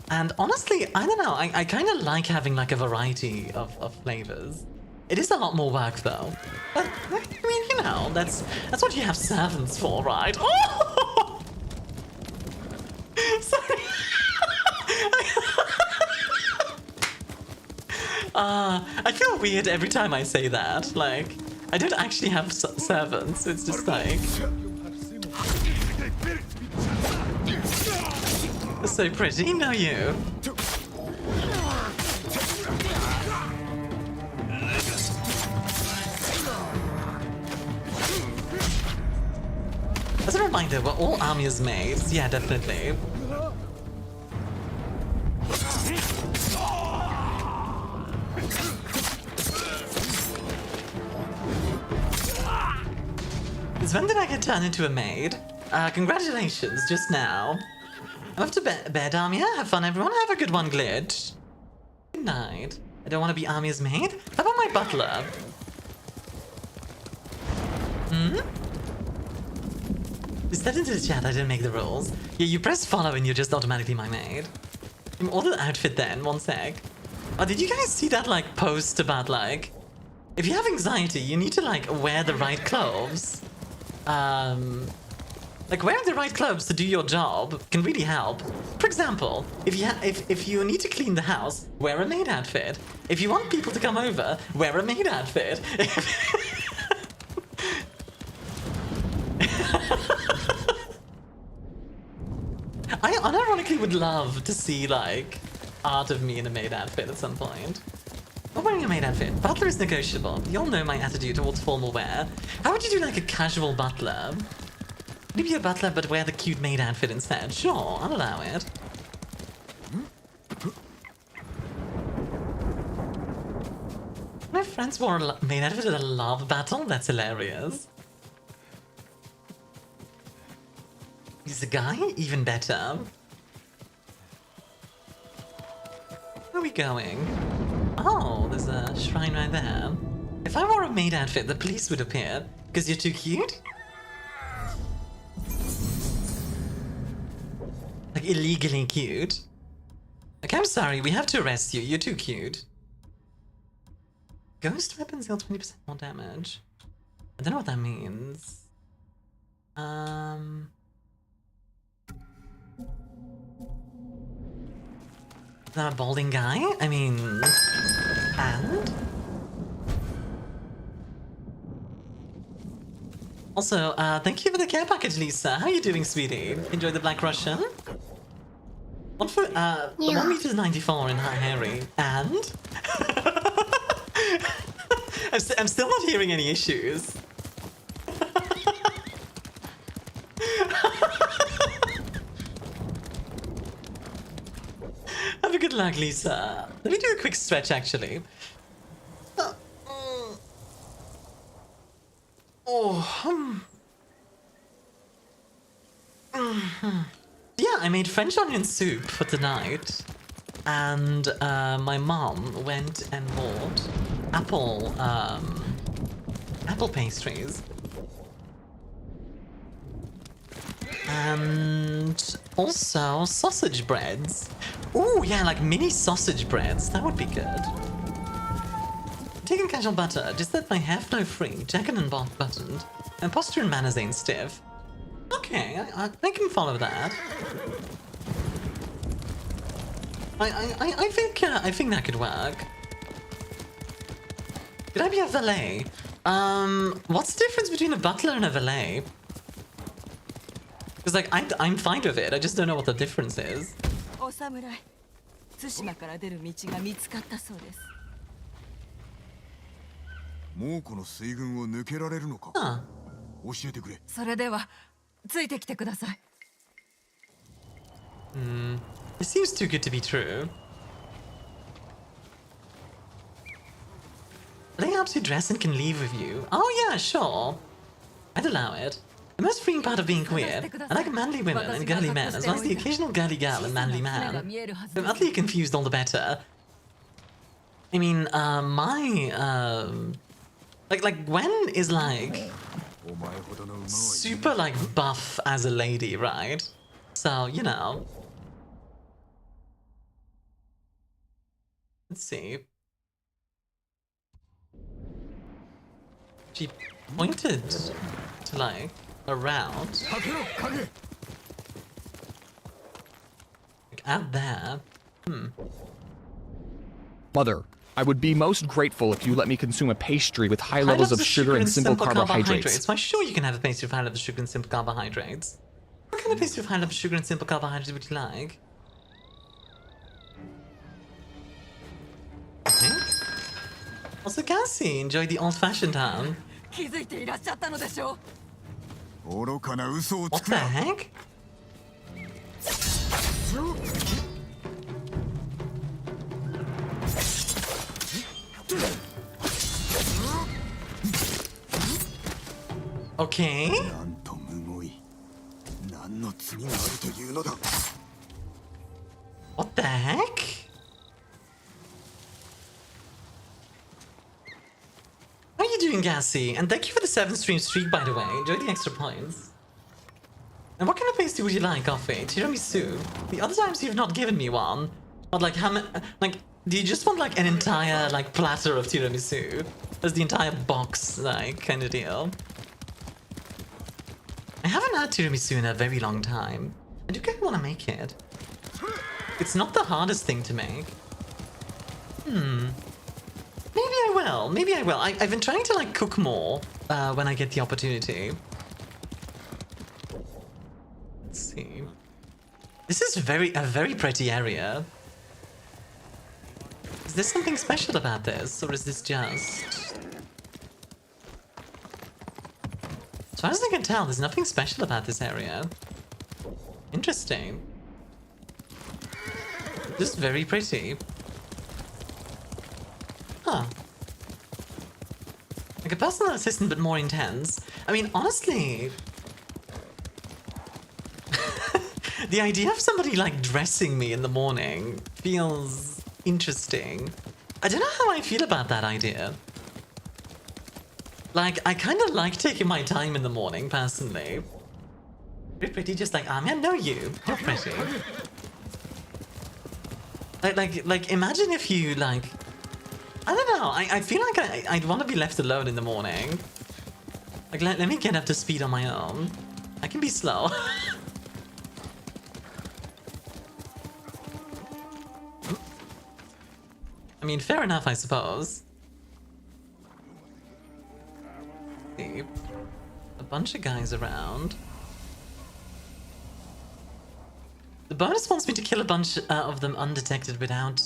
And honestly, I don't know, I kind of like having like a variety of flavors. It is a lot more work though. But, I mean, you know, that's what you have servants for, right? Oh! Sorry. I feel weird every time I say that. Like, I don't actually have servants. It's just like... So pretty, no you. As a reminder, we're all Armia's mates. Yeah, definitely. When did I get turned into a maid? Congratulations, just now. I'm off to bed, Armia. Have fun, everyone. Have a good one, Glitch. Good night. I don't want to be Armia's maid. How about my butler? You said into the chat I didn't make the rules. Yeah, you press follow and you're just automatically my maid. Order the outfit then, one sec. Oh, did you guys see that, like, post about, like... If you have anxiety, you need to, like, wear the right clothes. Like, wearing the right clothes to do your job can really help. For example, if you need to clean the house, wear a maid outfit. If you want people to come over, wear a maid outfit. I unironically would love to see, like, art of me in a maid outfit at some point. I'm wearing a maid outfit. Butler is negotiable. You all know my attitude towards formal wear. How would you do, like, a casual butler? Maybe a butler, but wear the cute maid outfit instead. Sure, I'll allow it. My friends wore a maid outfit at a love battle? That's hilarious. He's a guy? Even better. Where are we going? Oh, there's a shrine right there. If I wore a maid outfit, the police would appear. Because you're too cute? Like, illegally cute. Like, I'm sorry, we have to arrest you. You're too cute. Ghost weapons deal 20% more damage. I don't know what that means. Is that a balding guy? I mean... And? Also, thank you for the care package, Lisa. How are you doing, sweetie? Enjoy the Black Russian? 1 meter 94 in high Harry. And? I'm still not hearing any issues. Have a good luck, Lisa. Let me do a quick stretch, actually. Yeah, I made French onion soup for tonight. And my mom went and bought apple pastries. And also sausage breads. Ooh, yeah, like mini sausage breads. That would be good. Taking casual butter, just that my hair flow free, jacket and buttoned, and posture and manners ain't stiff. Okay, I can follow that. I think that could work. Could I be a valet? What's the difference between a butler and a valet? Because, like, I'm fine with it, I just don't know what the difference is.
Oh, samurai. Tsushimaから出る道が見つかったそうです。
もうこの水軍を抜けられるのか。教えてくれ。
それではついてきてください。
It seems too good to be true. They helps you dress and can leave with you. Oh yeah, sure. I'd allow it. The most freeing part of being queer, I like manly women and girly men, as well as the occasional girly girl and manly man. If I'm utterly confused, all the better. I mean, like Gwen is like super like buff as a lady, right? So, you know. Let's see. She pointed to like around. Like out there.
Mother, I would be most grateful if you let me consume a pastry with high levels of sugar and simple carbohydrates.
Why, sure, you can have a pastry with high levels of sugar and simple carbohydrates. What kind of pastry with high levels of sugar and simple carbohydrates would you like? Okay. Also, Cassie, enjoy the old-fashioned town.
気づいていらっしゃったのでしょう。
愚かな嘘をつ
What
く
the
な。
heck? Okay.
なんとむごい。何の罪があるというのだ。
What the heck? How are you doing, Gassy? And thank you for the 7-stream streak, by the way. Enjoy the extra points. And what kind of pastry would you like, Offie? Tiramisu? The other times you've not given me one. But like, how many? Like, do you just want like an entire like platter of tiramisu? As the entire box, like, kind of deal? I haven't had tiramisu in a very long time. I do kind of want to make it. It's not the hardest thing to make. Maybe I will. Maybe I will. I've been trying to like cook more when I get the opportunity. Let's see. This is a very pretty area. Is there something special about this, or is this just... As far as I can tell, there's nothing special about this area. Interesting. Just very pretty. Huh. Like a personal assistant, but more intense. I mean, honestly... the idea of somebody, like, dressing me in the morning feels interesting. I don't know how I feel about that idea. Like, I kind of like taking my time in the morning, personally. You're pretty, just like, I know you. You're pretty. Like, imagine if you, like... I don't know, I feel like I'd want to be left alone in the morning. Like, let me get up to speed on my own. I can be slow. I mean, fair enough, I suppose. See. A bunch of guys around. The bonus wants me to kill a bunch of them undetected without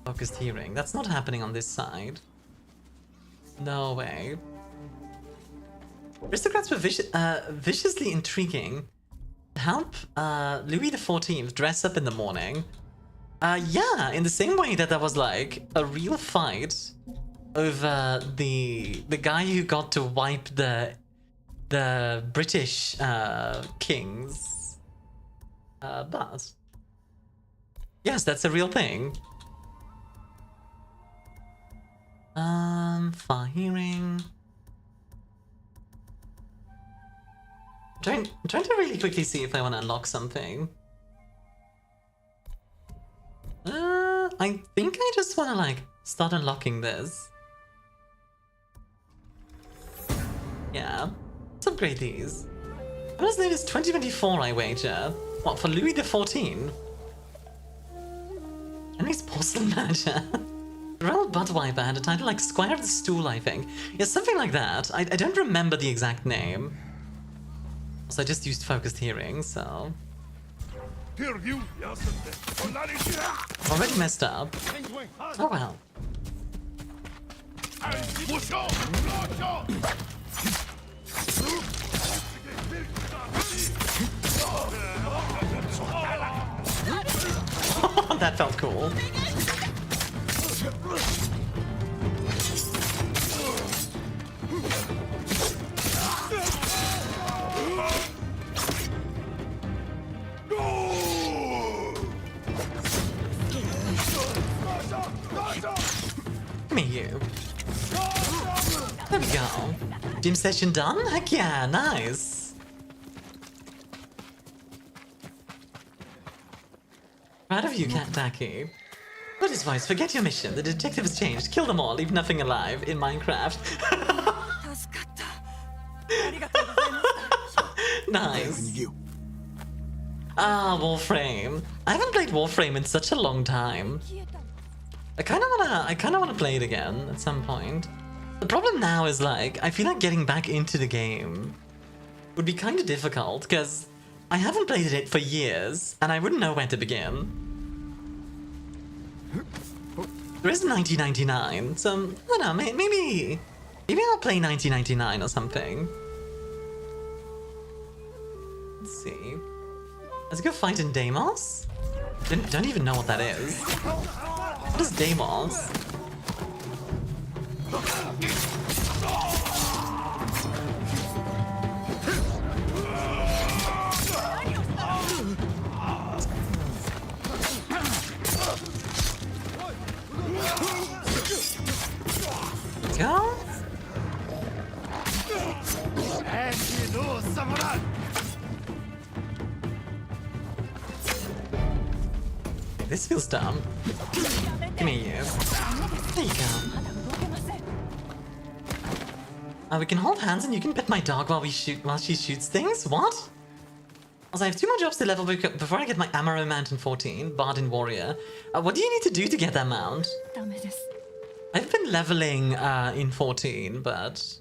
focused hearing. That's not happening on this side. No way. Aristocrats were viciously intriguing. Help Louis XIV dress up in the morning. Yeah, in the same way that there was like a real fight over the guy who got to wipe the British king's butt. Yes, that's a real thing. Firing. I'm trying to really quickly see if I want to unlock something. I think I just want to like start unlocking this. Yeah, let's upgrade these. What is latest 2024, I wager? What, for Louis XIV? Enemy's porcelain manager. Ronald Buttwiper had a title like Squire of the Stool, I think. Yeah, something like that. I don't remember the exact name. So I just used focused hearing, so... Already messed up. Oh well. That felt cool. Myuk. There we go. Gym session done? Heck yeah, nice. Proud of you, Cat Taki. Good advice, forget your mission. The detective has changed. Kill them all, leave nothing alive in Minecraft. Nice. Ah, Warframe. I haven't played Warframe in such a long time. I kinda wanna play it again at some point. The problem now is like, I feel like getting back into the game would be kinda difficult, because I haven't played it for years, and I wouldn't know where to begin. There is 1999, so, I don't know, maybe I'll play 1999 or something. Let's see. Let's go fight in Deimos? Don't even know what that is. What is Deimos? Go? This feels dumb. Give me you. There you go. We can hold hands and you can pet my dog while she shoots things? What? Also, I have 2 more jobs to level before I get my Amaro mount in 14, Bard and Warrior. What do you need to do to get that mount? I've been leveling in 14, but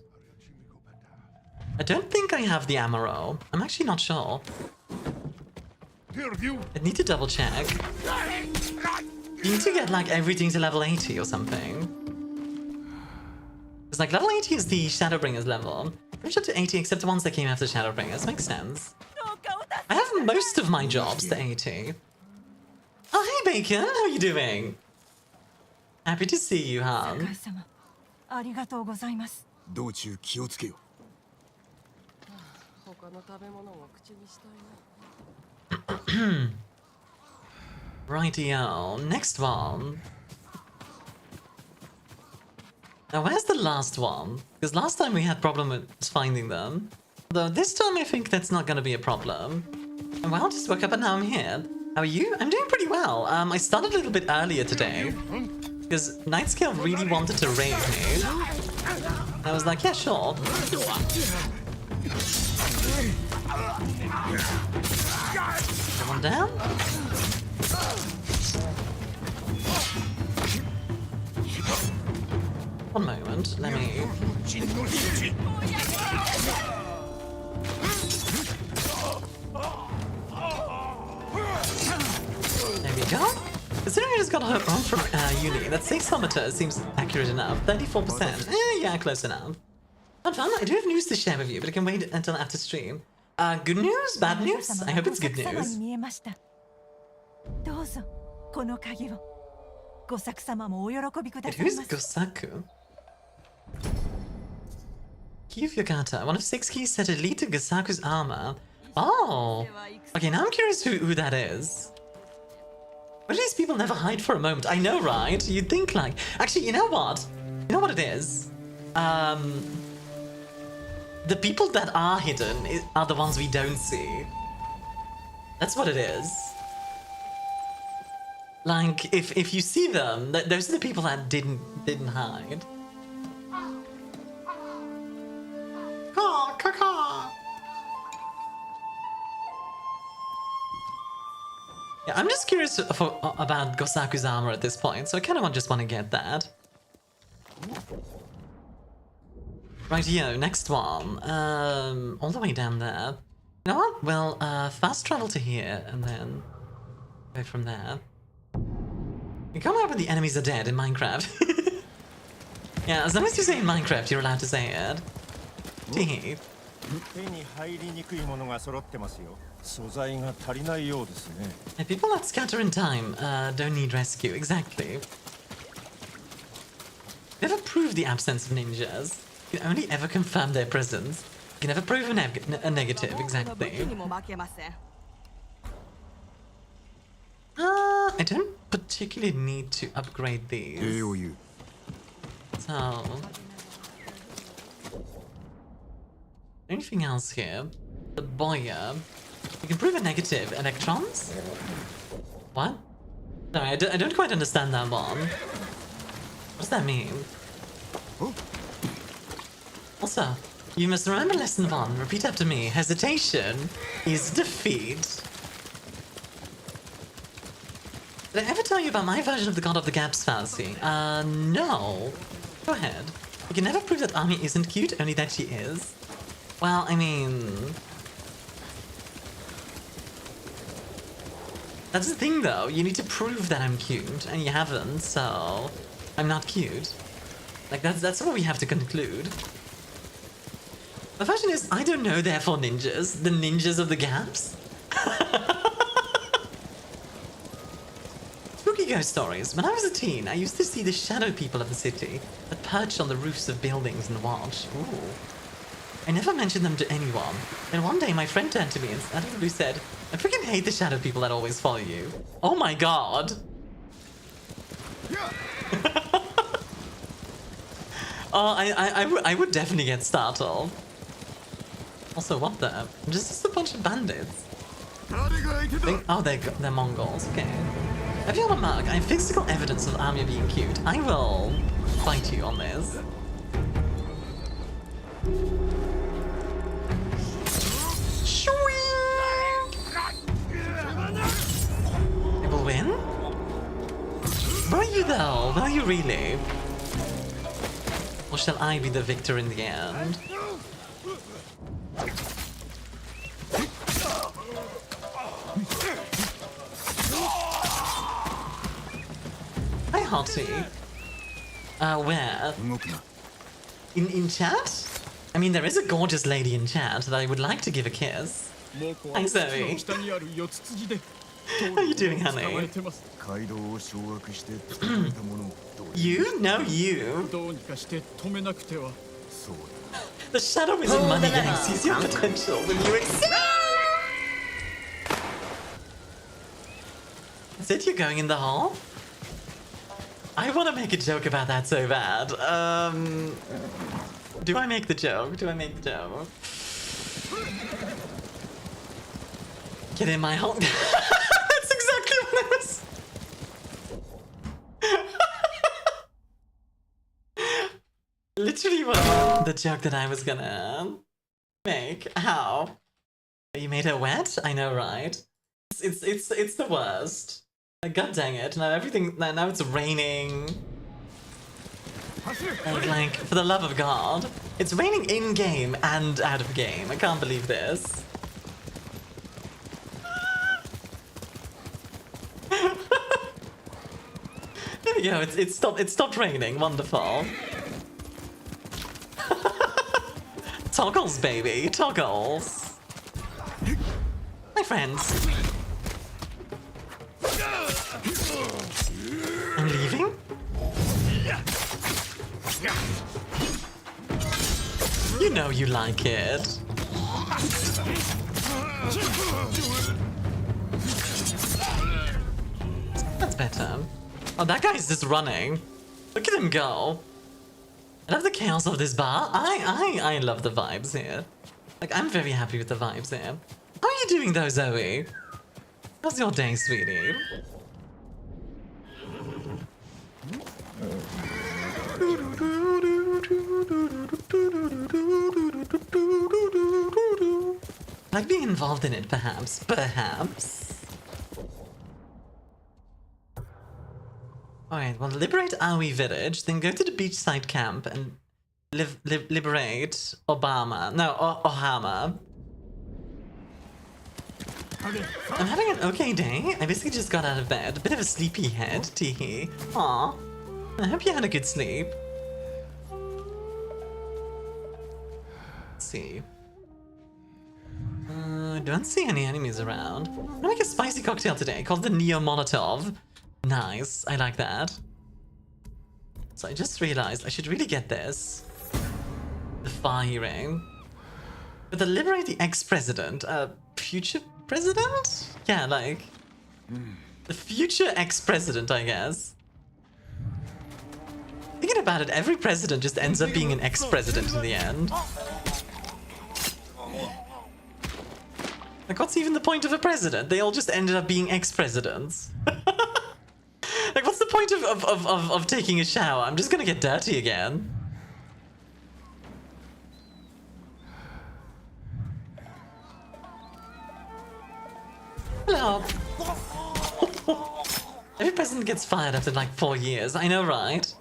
I don't think I have the Amaro. I'm actually not sure. I need to double check. You need to get like everything to level 80 or something. Because like level 80 is the Shadowbringers level. Pretty sure to 80 except the ones that came after Shadowbringers. Makes sense. I have most of my jobs to 80. Oh, hey Bacon, how are you doing? Happy to see you, Han. Rightio, next one. Now where's the last one? Because last time we had problem with finding them. Though this time I think that's not gonna be a problem. And well, just woke up and now I'm here. How are you? I'm doing pretty well. I started a little bit earlier today. Because Nightscale really wanted to raid me. And I was like, yeah, sure. Come on down. One moment, let me... There we go. Considering I just got home from uni, that 6-meter seems accurate enough. 34%. Yeah, close enough. Not fun. I do have news to share with you, but I can wait until after stream. Good news? Bad news? I hope it's good news. It is Gosaku. Key of Yogata. One of 6 keys set to lead to Gosaku's armor. Oh! Okay, now I'm curious who that is. Why do these people never hide for a moment? I know, right? You'd think like... Actually, you know what? You know what it is? The people that are hidden are the ones we don't see. That's what it is. Like, if you see them, those are the people that didn't hide. Caw, caw, caw. Yeah, I'm just curious about Gosaku's armor at this point, so I kind of just want to get that. Rightio, next one. All the way down there. You know what? Well, fast travel to here, and then go from there. You come out when the enemies are dead in Minecraft. Yeah, as long as you say in Minecraft, you're allowed to say it. Tee. And people that scatter in time don't need rescue, exactly. Never prove the absence of ninjas. You can only ever confirm their presence. You can never prove a negative, exactly. I don't particularly need to upgrade these. So... anything else here? The boya. You can prove a negative. Electrons? What? No, I don't quite understand that one. What does that mean? Also, you must remember lesson 1. Repeat after me. Hesitation is defeat. Did I ever tell you about my version of the God of the Gaps fallacy? No. Go ahead. You can never prove that Army isn't cute, only that she is. Well, I mean... that's the thing though, you need to prove that I'm cute, and you haven't, so... I'm not cute. Like, that's what we have to conclude. The question is, I don't know, therefore ninjas. The ninjas of the gaps? Spooky ghost stories. When I was a teen, I used to see the shadow people of the city that perched on the roofs of buildings and watch. Ooh. I never mentioned them to anyone. Then one day my friend turned to me and out of the blue said, I freaking hate the shadow people that always follow you. Oh my god! Oh, I would definitely get startled. Also, what the? Just a bunch of bandits. Oh, they're Mongols. Okay. If you want a mug, I have physical evidence of Armia being cute. I will fight you on this. They will win? Will you though? Will you really? Or shall I be the victor in the end? Hi, Hottie. Where? In chat? I mean, there is a gorgeous lady in chat that I would like to give a kiss. Hi, Zoe. How are you doing, honey? You? No, you. The shadow is in money, gang. Sees your potential when you excel. Is it you going in the hall? I want to make a joke about that so bad. Do I make the joke? Do I make the joke? Get in my hole. That's exactly what I was. Literally what the joke that I was gonna make. How? You made her wet? I know, right? It's the worst. Like, god dang it! Now everything. Now it's raining. And like, for the love of God, it's raining in game and out of game. I can't believe this. There we go. It stopped raining. Wonderful. Toggles, baby. Toggles. My friends. I'm leaving? You know you like it. That's better. Oh, that guy's just running. Look at him go. I love the chaos of this bar. I love the vibes here. Like, I'm very happy with the vibes here. How are you doing though, Zoe? How's your day, sweetie? Like being involved in it, perhaps. Perhaps. Alright, well, liberate Aoi village, then go to the beachside camp and liberate Obama. No, Ohama. I'm having an okay day. I basically just got out of bed. A bit of a sleepy head, teehee. Aw. I hope you had a good sleep. Let's see. Don't see any enemies around. I'm gonna make a spicy cocktail today called the Neo Molotov. Nice, I like that. So I just realized I should really get this. The firing. But to liberate the ex-president, future president? Yeah, like... the future ex-president, I guess. Thinking about it, every president just ends up being an ex-president in the end. Like, what's even the point of a president? They all just ended up being ex-presidents. Like, what's the point of taking a shower? I'm just gonna get dirty again. Hello. Every president gets fired after like 4 years. I know, right?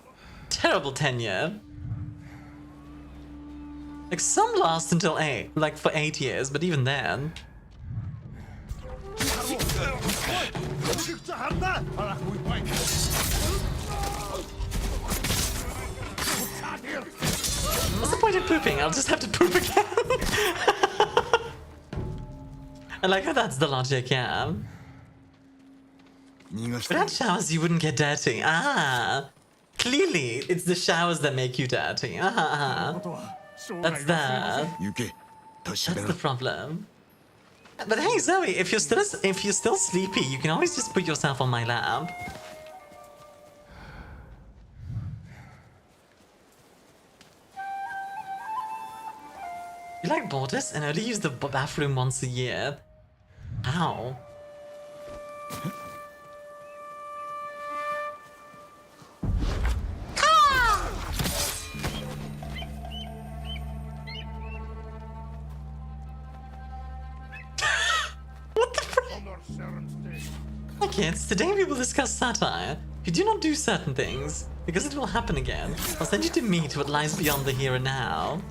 Terrible tenure. Like, some last until 8, like for 8 years, but even then. What's the point of pooping? I'll just have to poop again. I like how that's the logic, yeah. Without showers, you wouldn't get dirty. Ah, clearly, it's the showers that make you dirty. That's that. That's the problem. But hey, Zoe, if you're still sleepy, you can always just put yourself on my lap. You like borders and only use the bathroom once a year? How? What the frick? Hi kids, today we will discuss satire. If you do not do certain things, because it will happen again, I'll send you to meet what lies beyond the here and now.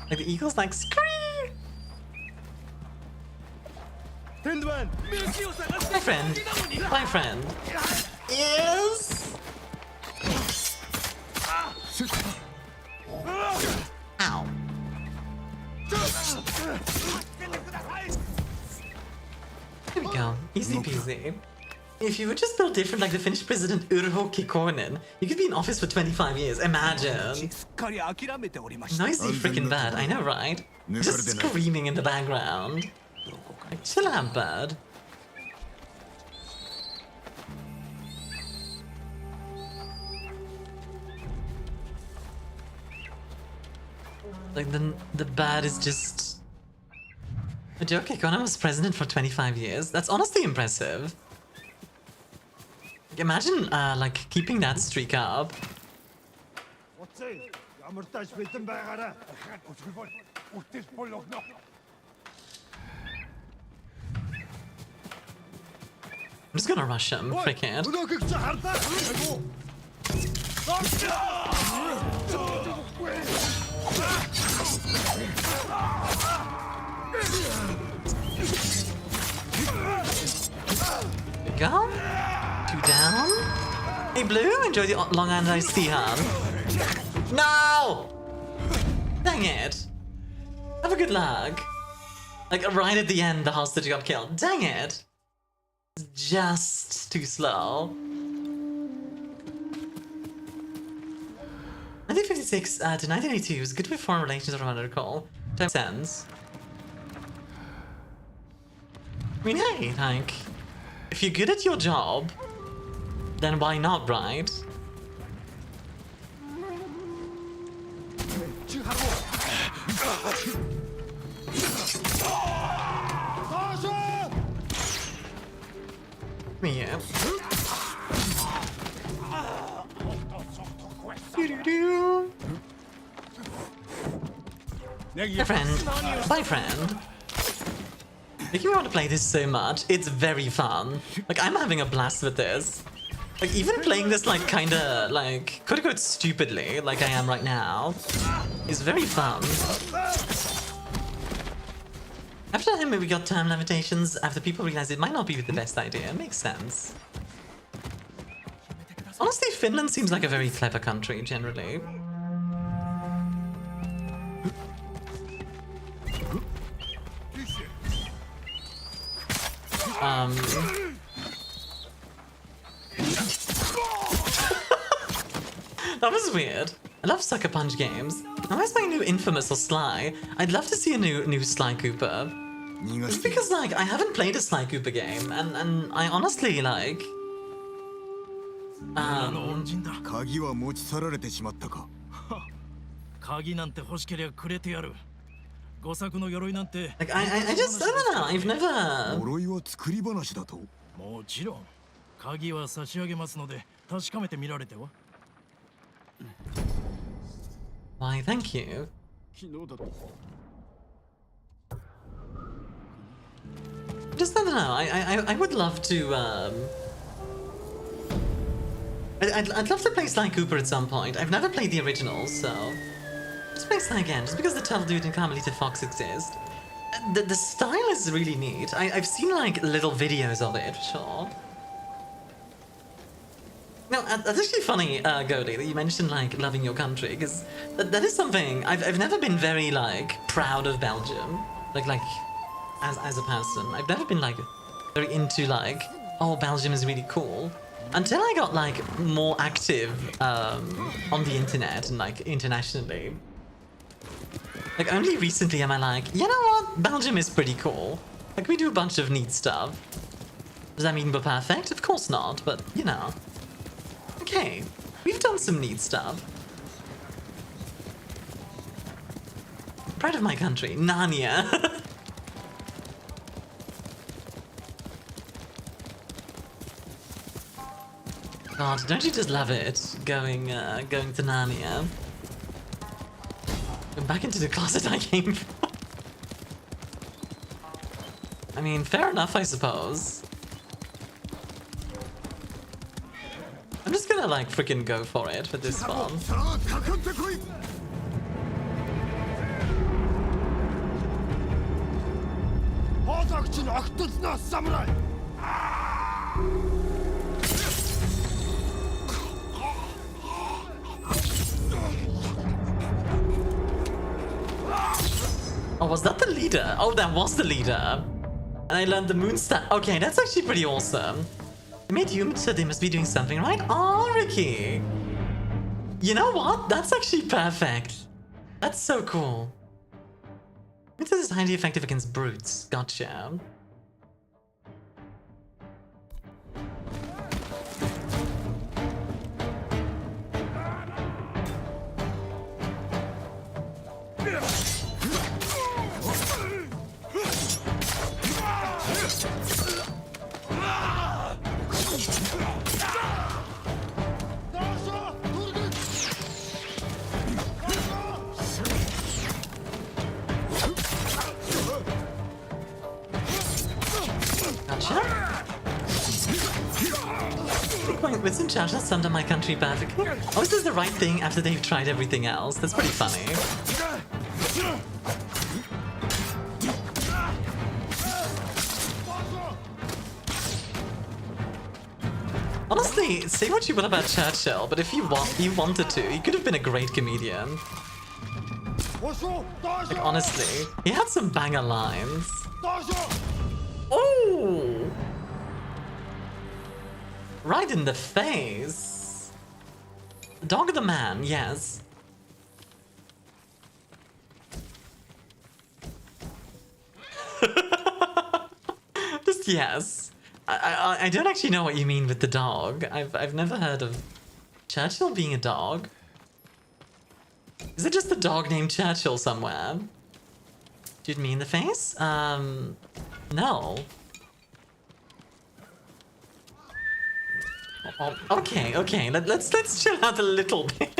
Like the eagles like scream! My friend. My friend. Yes! Ow. Here we go. Easy peasy. If you were just built different like the Finnish president Urho Kekkonen, you could be in office for 25 years. Imagine. Noisy freaking bird, I know, right? Just screaming in the background. Like, chill out, bird. Like, the bird is just... Joe Kekkonen was president for 25 years. That's honestly impressive. Imagine, like, keeping that streak up. I'm just gonna rush him, freaking. There we go. 2 down. Hey Blue, enjoy the Long Island iced tea, huh? No! Dang it. Have a good luck. Like, right at the end, the hostage got killed. Dang it. Just too slow. 1956 to 1982 was good with foreign relations, from what I recall. Makes sense. I mean, hey, like, if you're good at your job, then why not, right? Yeah. My friend, my friend. Making me want to play this so much. It's very fun. Like, I'm having a blast with this. Like, even playing this, like, kinda, like, quote-unquote stupidly, like I am right now, is very fun. After time we got time limitations, after people realized it might not be the best idea. It makes sense. Honestly, Finland seems like a very clever country, generally. That was weird. I love Sucker Punch games. Now where's my new Infamous or Sly? I'd love to see a new Sly Cooper. It's because, like, I haven't played a Sly Cooper game, and I honestly, like...
鍵は持ち去られてしまったか。
鍵なんて欲しけりゃくれてやる。5作の鎧なんて。
Like, I don't know. I've never.
鎧は作り話だと。
もちろん。鍵は差し上げますので確かめてみられては。
Why, thank you. Just I don't know. I would love to. I'd love to play Sly Cooper at some point. I've never played the originals, so just play Sly again. Just because the Tell Dude and Kavalliere Fox exist. The style is really neat. I've seen like little videos of it, sure. No, that's actually funny, Goldie, that you mentioned like loving your country, because that is something I've never been very like proud of Belgium, like as a person. I've never been like very into like, oh, Belgium is really cool, until I got like more active on the internet and like internationally. Like only recently am I like, you know what, Belgium is pretty cool. Like we do a bunch of neat stuff. Does that mean we're perfect? Of course not, but you know. Okay, we've done some neat stuff. Proud of my country, Narnia. God, don't you just love it, going to Narnia? Going back into the closet I came from. I mean, fair enough, I suppose. I'm just gonna like freaking go for it for this one. Oh, was that the leader? Oh, that was the leader. And I learned the moon star. Okay, that's actually pretty awesome. They made Myun, so they must be doing something right. Oh, Ricky! You know what? That's actually perfect. That's so cool. This is highly effective against brutes. Gotcha. With some charges summed up my country perfectly. Oh, this is the right thing after they've tried everything else. That's pretty funny. Honestly, say what you will about Churchill, but if you wanted to, he could have been a great comedian. Like, honestly, he had some banger lines. Oh! Right in the face. Dog of the man, yes. Just yes. I don't actually know what you mean with the dog. I've never heard of Churchill being a dog. Is it just a dog named Churchill somewhere? Shoot me in the face? No. Oh, okay. Let's chill out a little bit.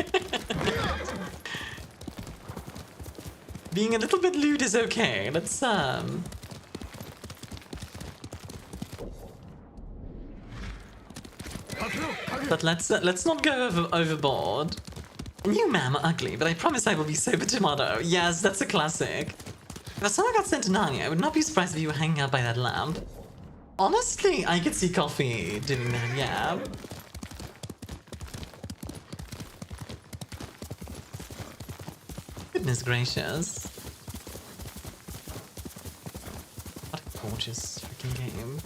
Being a little bit lewd is okay. Let's But let's not go overboard. And you, ma'am, are ugly, but I promise I will be sober tomorrow. Yes, that's a classic. If someone got sent to Narnia, I would not be surprised if you were hanging out by that lamp. Honestly, I could see Coffee doing that, yeah. Goodness gracious. What a gorgeous freaking game.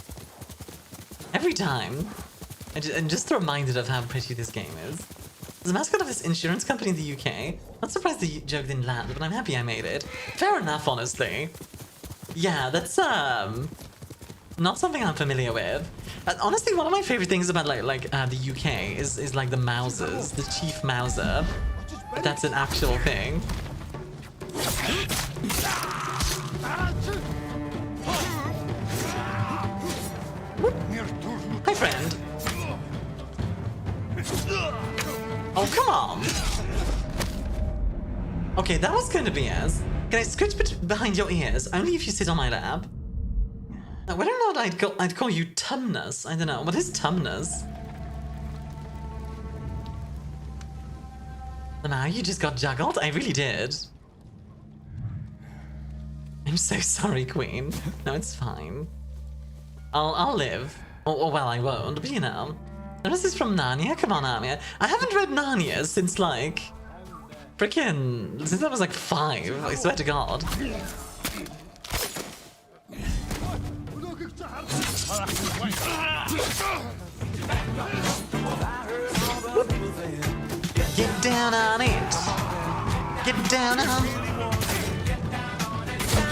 Every time, I'm just reminded of how pretty this game is. As a mascot of this insurance company in the UK, not surprised the joke didn't land, but I'm happy I made it. Fair enough, honestly. Yeah, that's, Not something I'm familiar with. Honestly, one of my favorite things about the UK is like the Mousers, the Chief Mouser. That's an actual thing. Hi, friend. Oh, come on. Okay, that was kind of BS. Can I scratch behind your ears? Only if you sit on my lap. Whether or not I'd call you Tumnus. I don't know. What is Tumnus? Now you just got juggled? I really did. I'm so sorry, Queen. No, it's fine. I'll live. Or well, I won't, but you know. This is from Narnia? Come on, Armia. I haven't read Narnia since like... since I was like 5, I swear to God. Get down on it. Get down on it.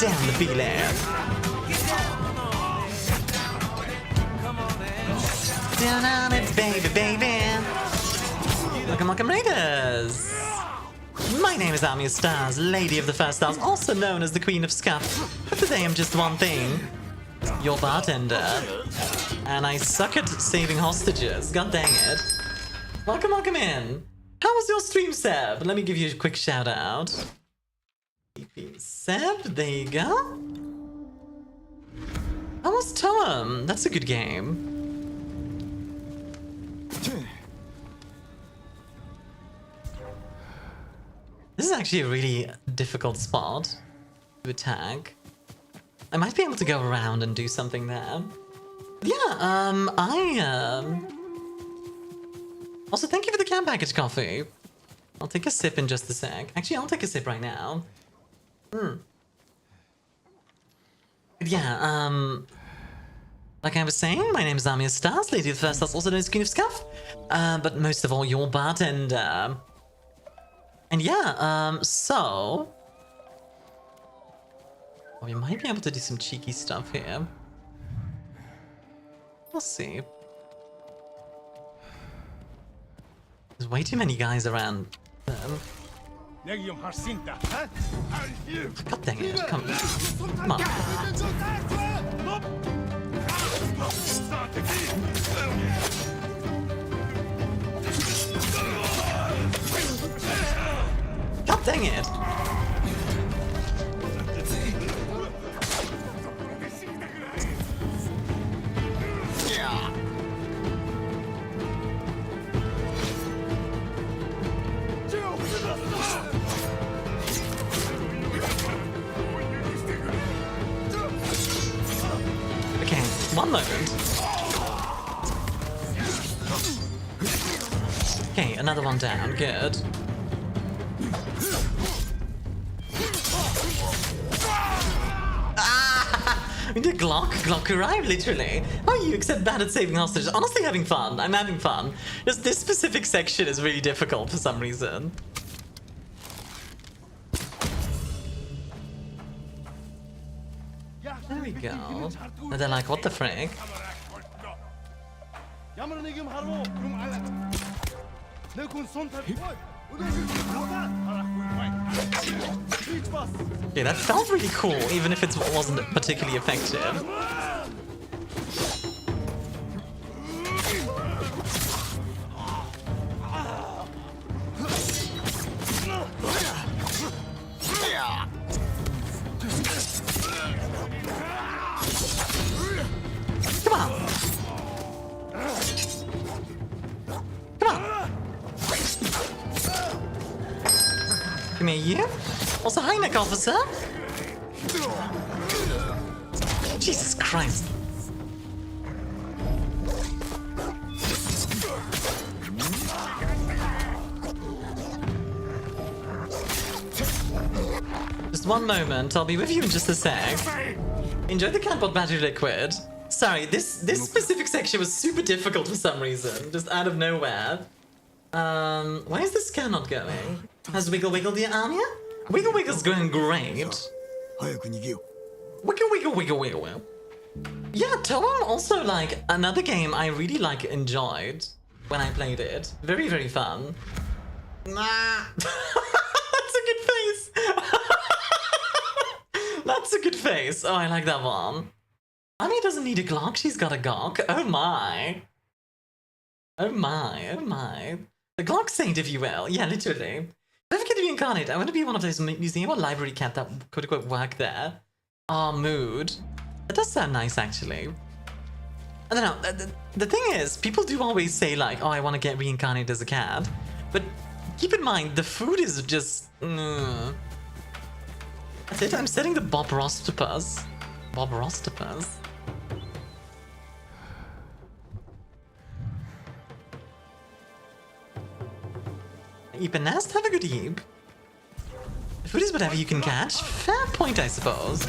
Down the B-land. Down on it, baby, baby. Welcome, Raiders. My name is ArmiaStars, Lady of the First Stars, also known as the Queen of Scuff. But today I'm just one thing. Your bartender. And I suck at saving hostages. God dang it. Welcome in. How was your stream, Seb? Let me give you a quick shout out. Seb, there you go. How was Toem? That's a good game. This is actually a really difficult spot to attack. I might be able to go around and do something there. Yeah, also, thank you for the cam package coffee. I'll take a sip in just a sec. Actually, I'll take a sip right now. Yeah, like I was saying, my name is ArmiaStars, Lady of the First Stars, also known as Queen of Scuff. But most of all, your bartender. And yeah, so... Oh, we might be able to do some cheeky stuff here. We'll see. There's way too many guys around them. God dang it, come on. God dang it! Okay, one moment. Okay, another one down, good. We did Glock arrived, literally. How are you, except bad at saving hostages? Honestly, having fun. I'm having fun. Just this specific section is really difficult for some reason. There we go. And they're like, what the frick? Yeah, that felt really cool, even if it wasn't particularly effective. Come on! Come on! Come here, you. Also, hi, Nick Officer. Jesus Christ. Just one moment. I'll be with you in just a sec. Enjoy the Catbot battery liquid. Sorry, this specific section was super difficult for some reason, just out of nowhere. Why is the scan not going? Has Wiggle Wiggle the Armia? Wiggle Wiggle's going great. Wiggle Wiggle Wiggle Wiggle. Yeah, Toem also, like, another game I really, like, enjoyed when I played it. Very, very fun. Nah. That's a good face. That's a good face. Oh, I like that one. Armia doesn't need a Glock, she's got a Gok. Oh my. Oh my, oh my. The Glock saint, if you will. Yeah, literally. If I get to reincarnate, I want to be one of those museum or library cat that quote-unquote work there. Oh, mood. That does sound nice, actually. I don't know. The thing is, people do always say, like, oh, I want to get reincarnated as a cat. But keep in mind, the food is just... That's it, I'm setting the Bob Rostopus. Bob Rostopus. Eep a nest? Have a good eep. Food is whatever you can catch. Fair point, I suppose.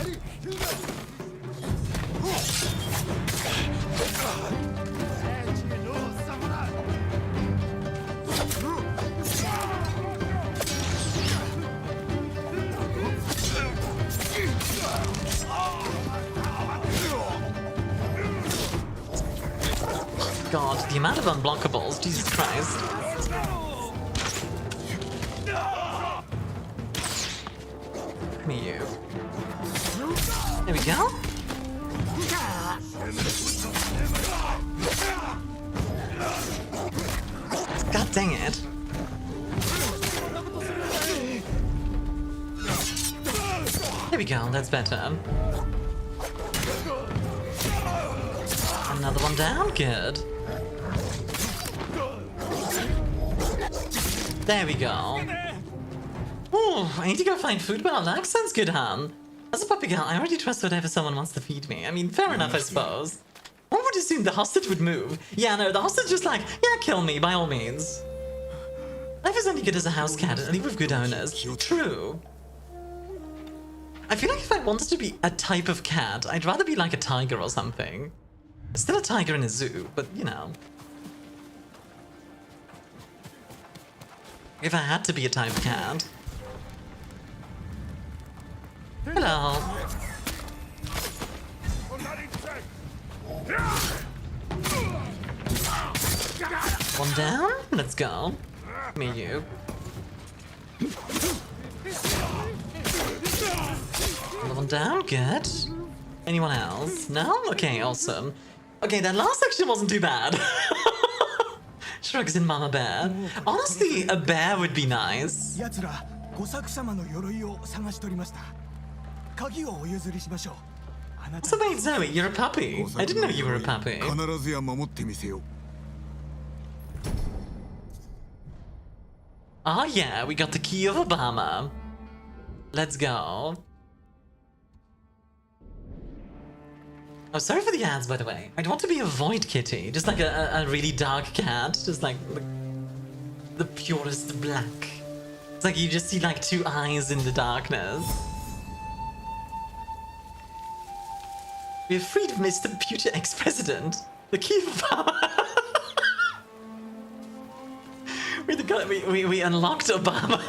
God, the amount of unblockables, Jesus Christ. Myuk. There we go. God dang it. There we go, that's better. Another one down, good. There we go. Ooh, I need to go find food, but that sounds good, Han. As a puppy girl, I already trust whatever someone wants to feed me. I mean, fair enough, I suppose. One would assume the hostage would move. Yeah, no, the hostage just like, yeah, kill me, by all means. Life is only good as a house cat, and only with good owners. True. I feel like if I wanted to be a type of cat, I'd rather be like a tiger or something. Still a tiger in a zoo, but you know. If I had to be a type of cat. Hello. One down? Let's go. Myuk. Another one down? Good. Anyone else? No? Okay, awesome. Okay, that last section wasn't too bad. Shrugs in Mama Bear. Honestly, a bear would be nice. So wait, Zoe, you're a puppy. I didn't know you were a puppy. Oh yeah, we got the key of Obama. Let's go. Oh, sorry for the ads, by the way. I'd want to be a void kitty, just like a really dark cat, just like the purest black. It's like you just see like two eyes in the darkness. We have freed Mr. Future Ex-President. The key of Obama. we unlocked Obama.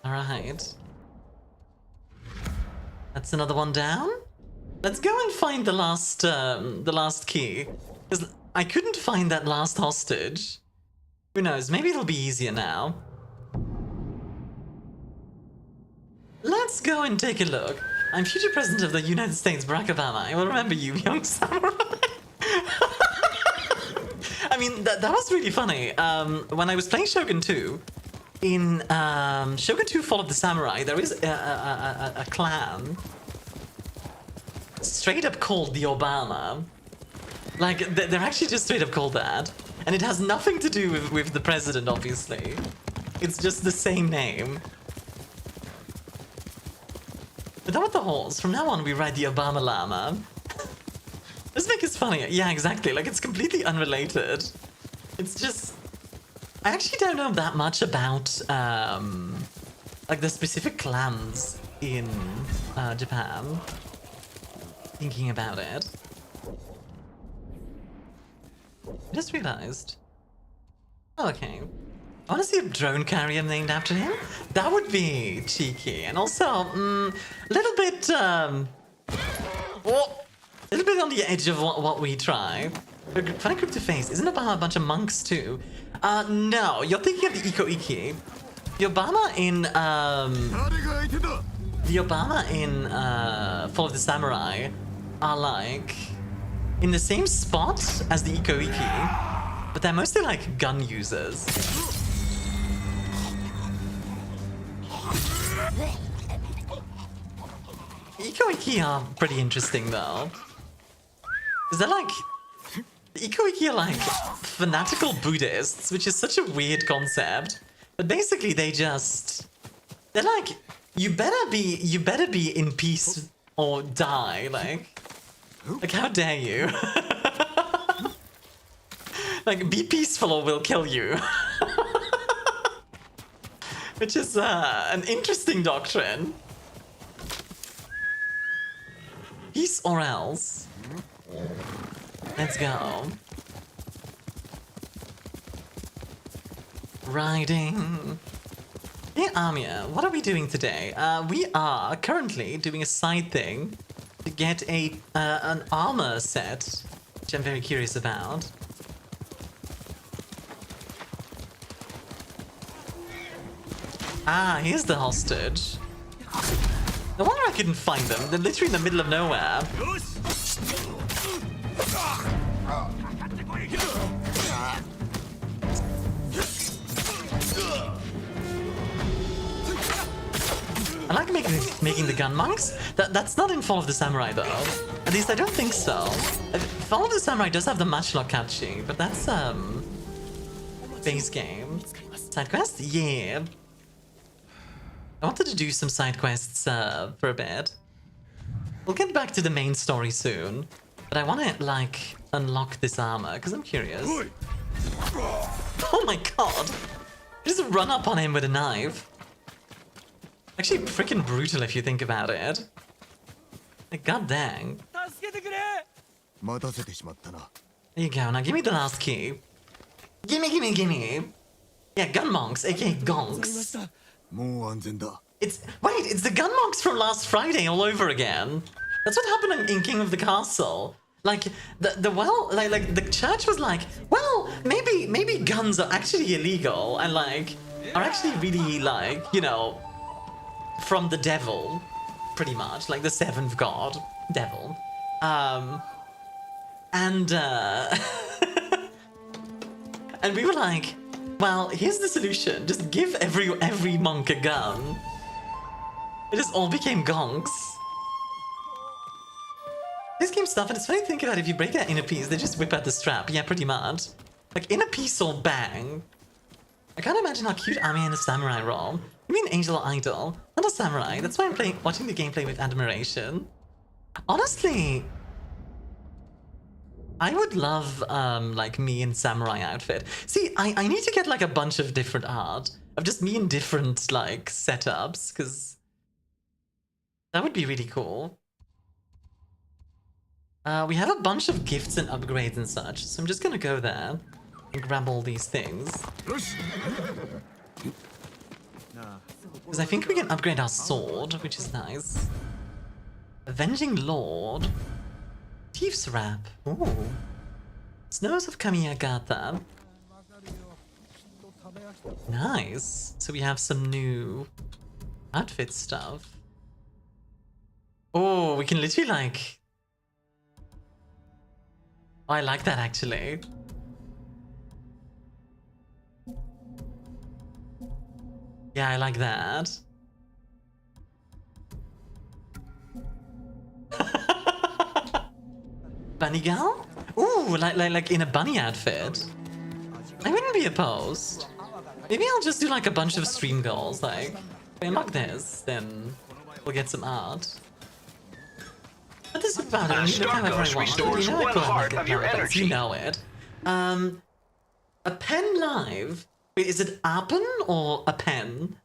Alright. That's another one down. Let's go and find the last key. Because I couldn't find that last hostage. Who knows, maybe it'll be easier now. Let's go and take a look. I'm future president of the United States, Barack Obama. I will remember you, young samurai. I mean, that was really funny. When I was playing Shogun 2, in Shogun 2 Fall of the Samurai, there is a clan straight up called the Obama. Like, they're actually just straight up called that. And it has nothing to do with the president, obviously. It's just the same name. But that with the horse, from now on we ride the Obama llama. Let's make it funny. Yeah, exactly. Like, it's completely unrelated. It's just... I actually don't know that much about, like, the specific clans in Japan. Thinking about it. I just realized. Okay. I want to see a drone carrier named after him. That would be cheeky. And also, a little bit, a little bit on the edge of what we try. Funny crypto face. Isn't Obama a bunch of monks too? No. You're thinking of the Iko Iki. The Obama in, Fall of the Samurai are like in the same spot as the Iko Iki, but they're mostly like gun users. Iko Iki are pretty interesting though. Is that like... The Iko Iki are like fanatical Buddhists, which is such a weird concept. But basically they just... They're like, you better be in peace or die, like how dare you? Like, be peaceful or we'll kill you. Which is an interesting doctrine. Peace or else. Let's go. Riding. Hey Armia, what are we doing today? We are currently doing a side thing to get an armor set, which I'm very curious about. Ah, here's the hostage. No wonder I couldn't find them. They're literally in the middle of nowhere. I like making the gun monks. That's not in Fall of the Samurai though. At least I don't think so. Fall of the Samurai does have the matchlock catchy, but that's base game. Side quest? Yeah. I wanted to do some side quests for a bit. We'll get back to the main story soon, but I want to like unlock this armor because I'm curious. Oh my god! Just run up on him with a knife. Actually, freaking brutal if you think about it. Like, god dang. There you go. Now give me the last key. Gimme. Yeah, gun monks, aka gonks. It's the gun monks from last Friday all over again. That's what happened in King of the Castle. Like the church was like, well, maybe guns are actually illegal and like are actually really like, you know, from the devil, pretty much, like the seventh god, devil. And we were like, well, here's the solution. Just give every monk a gun. It just all became gonks. This game stuff, and it's funny to think about if you break that inner piece, they just whip out the strap. Yeah, pretty much. Like, inner piece or bang. I can't imagine how cute Armia in a samurai role. You mean angel or idol? Not a samurai. That's why I'm watching the gameplay with admiration. Honestly, I would love, like, me in samurai outfit. See, I need to get, like, a bunch of different art of just me in different, like, setups, because that would be really cool. We have a bunch of gifts and upgrades and such, so I'm just gonna go there and grab all these things. Because I think we can upgrade our sword, which is nice. Avenging Lord. Thief's Wrap. Ooh. Snows of Kamiyagata. Nice. So we have some new outfit stuff. Oh, we can literally like... Oh, I like that actually. Yeah, I like that. Bunny gal? Ooh, like in a bunny outfit. I wouldn't be opposed. Maybe I'll just do like a bunch of stream goals. Like, if I unlock this, then we'll get some art. But this is about it.
Starkos restores one heart of your energy.
You know it. A pen live. Wait, is it Appen or a pen?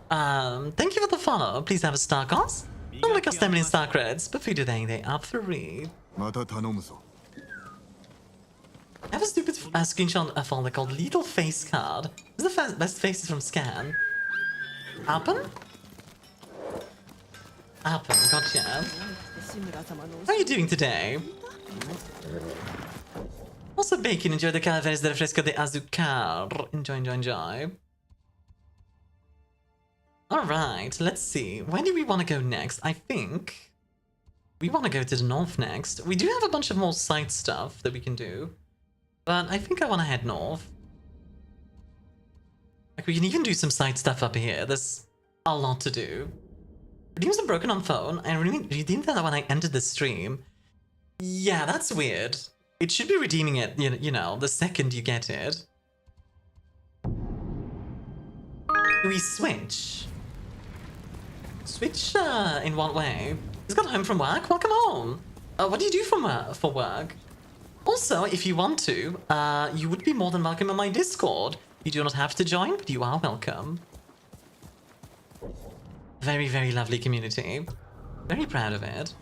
Thank you for the follow. Please have a Starkos. Don't like us them in star credits, but for today they are free. I have a stupid screenshot folder called Lethal Face Card. This is the best faces from Scan. Appen? Appen, gotcha. How are you doing today? Also, Bacon, enjoy the Calavera del Fresco de Azucar. Enjoy, enjoy, enjoy. Alright, let's see. Where do we want to go next? I think we want to go to the north next. We do have a bunch of more side stuff that we can do. But I think I want to head north. Like, we can even do some side stuff up here. There's a lot to do. Redeems are broken on phone. I redeemed that when I entered the stream. Yeah, that's weird. It should be redeeming it, you know, the second you get it. Do we switch? Switch in what way? He's got home from work? Welcome home. What do you do for work? Also, if you want to, you would be more than welcome in my Discord. You do not have to join, but you are welcome. Very, very lovely community. Very proud of it.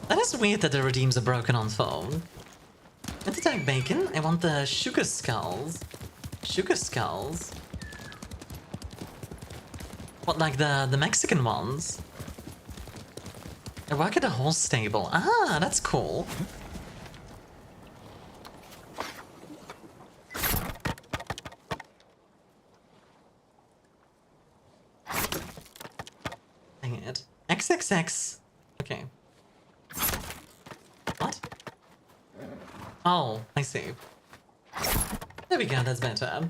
That is weird that the redeems are broken on phone. Let's attack Bacon. I want the sugar skulls. Sugar skulls? What, like the Mexican ones? I work at a horse stable. Ah, that's cool. Dang it. XXX. Okay. What? Oh, I see. There we go, that's better.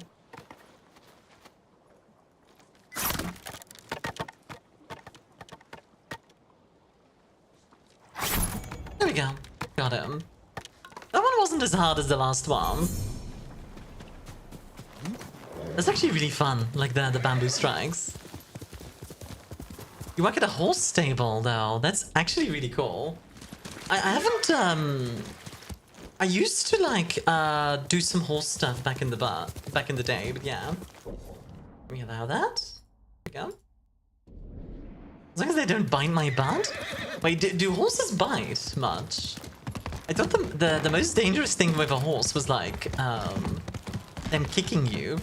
There we go. Got him. That one wasn't as hard as the last one. That's actually really fun, like the bamboo strikes. You work at a horse stable, though. That's actually really cool. I haven't, I used to, like, do some horse stuff back in the day, but yeah. Let me allow that. There we go. As long as they don't bite my butt? Wait, do horses bite much? I thought the most dangerous thing with a horse was, like, them kicking you.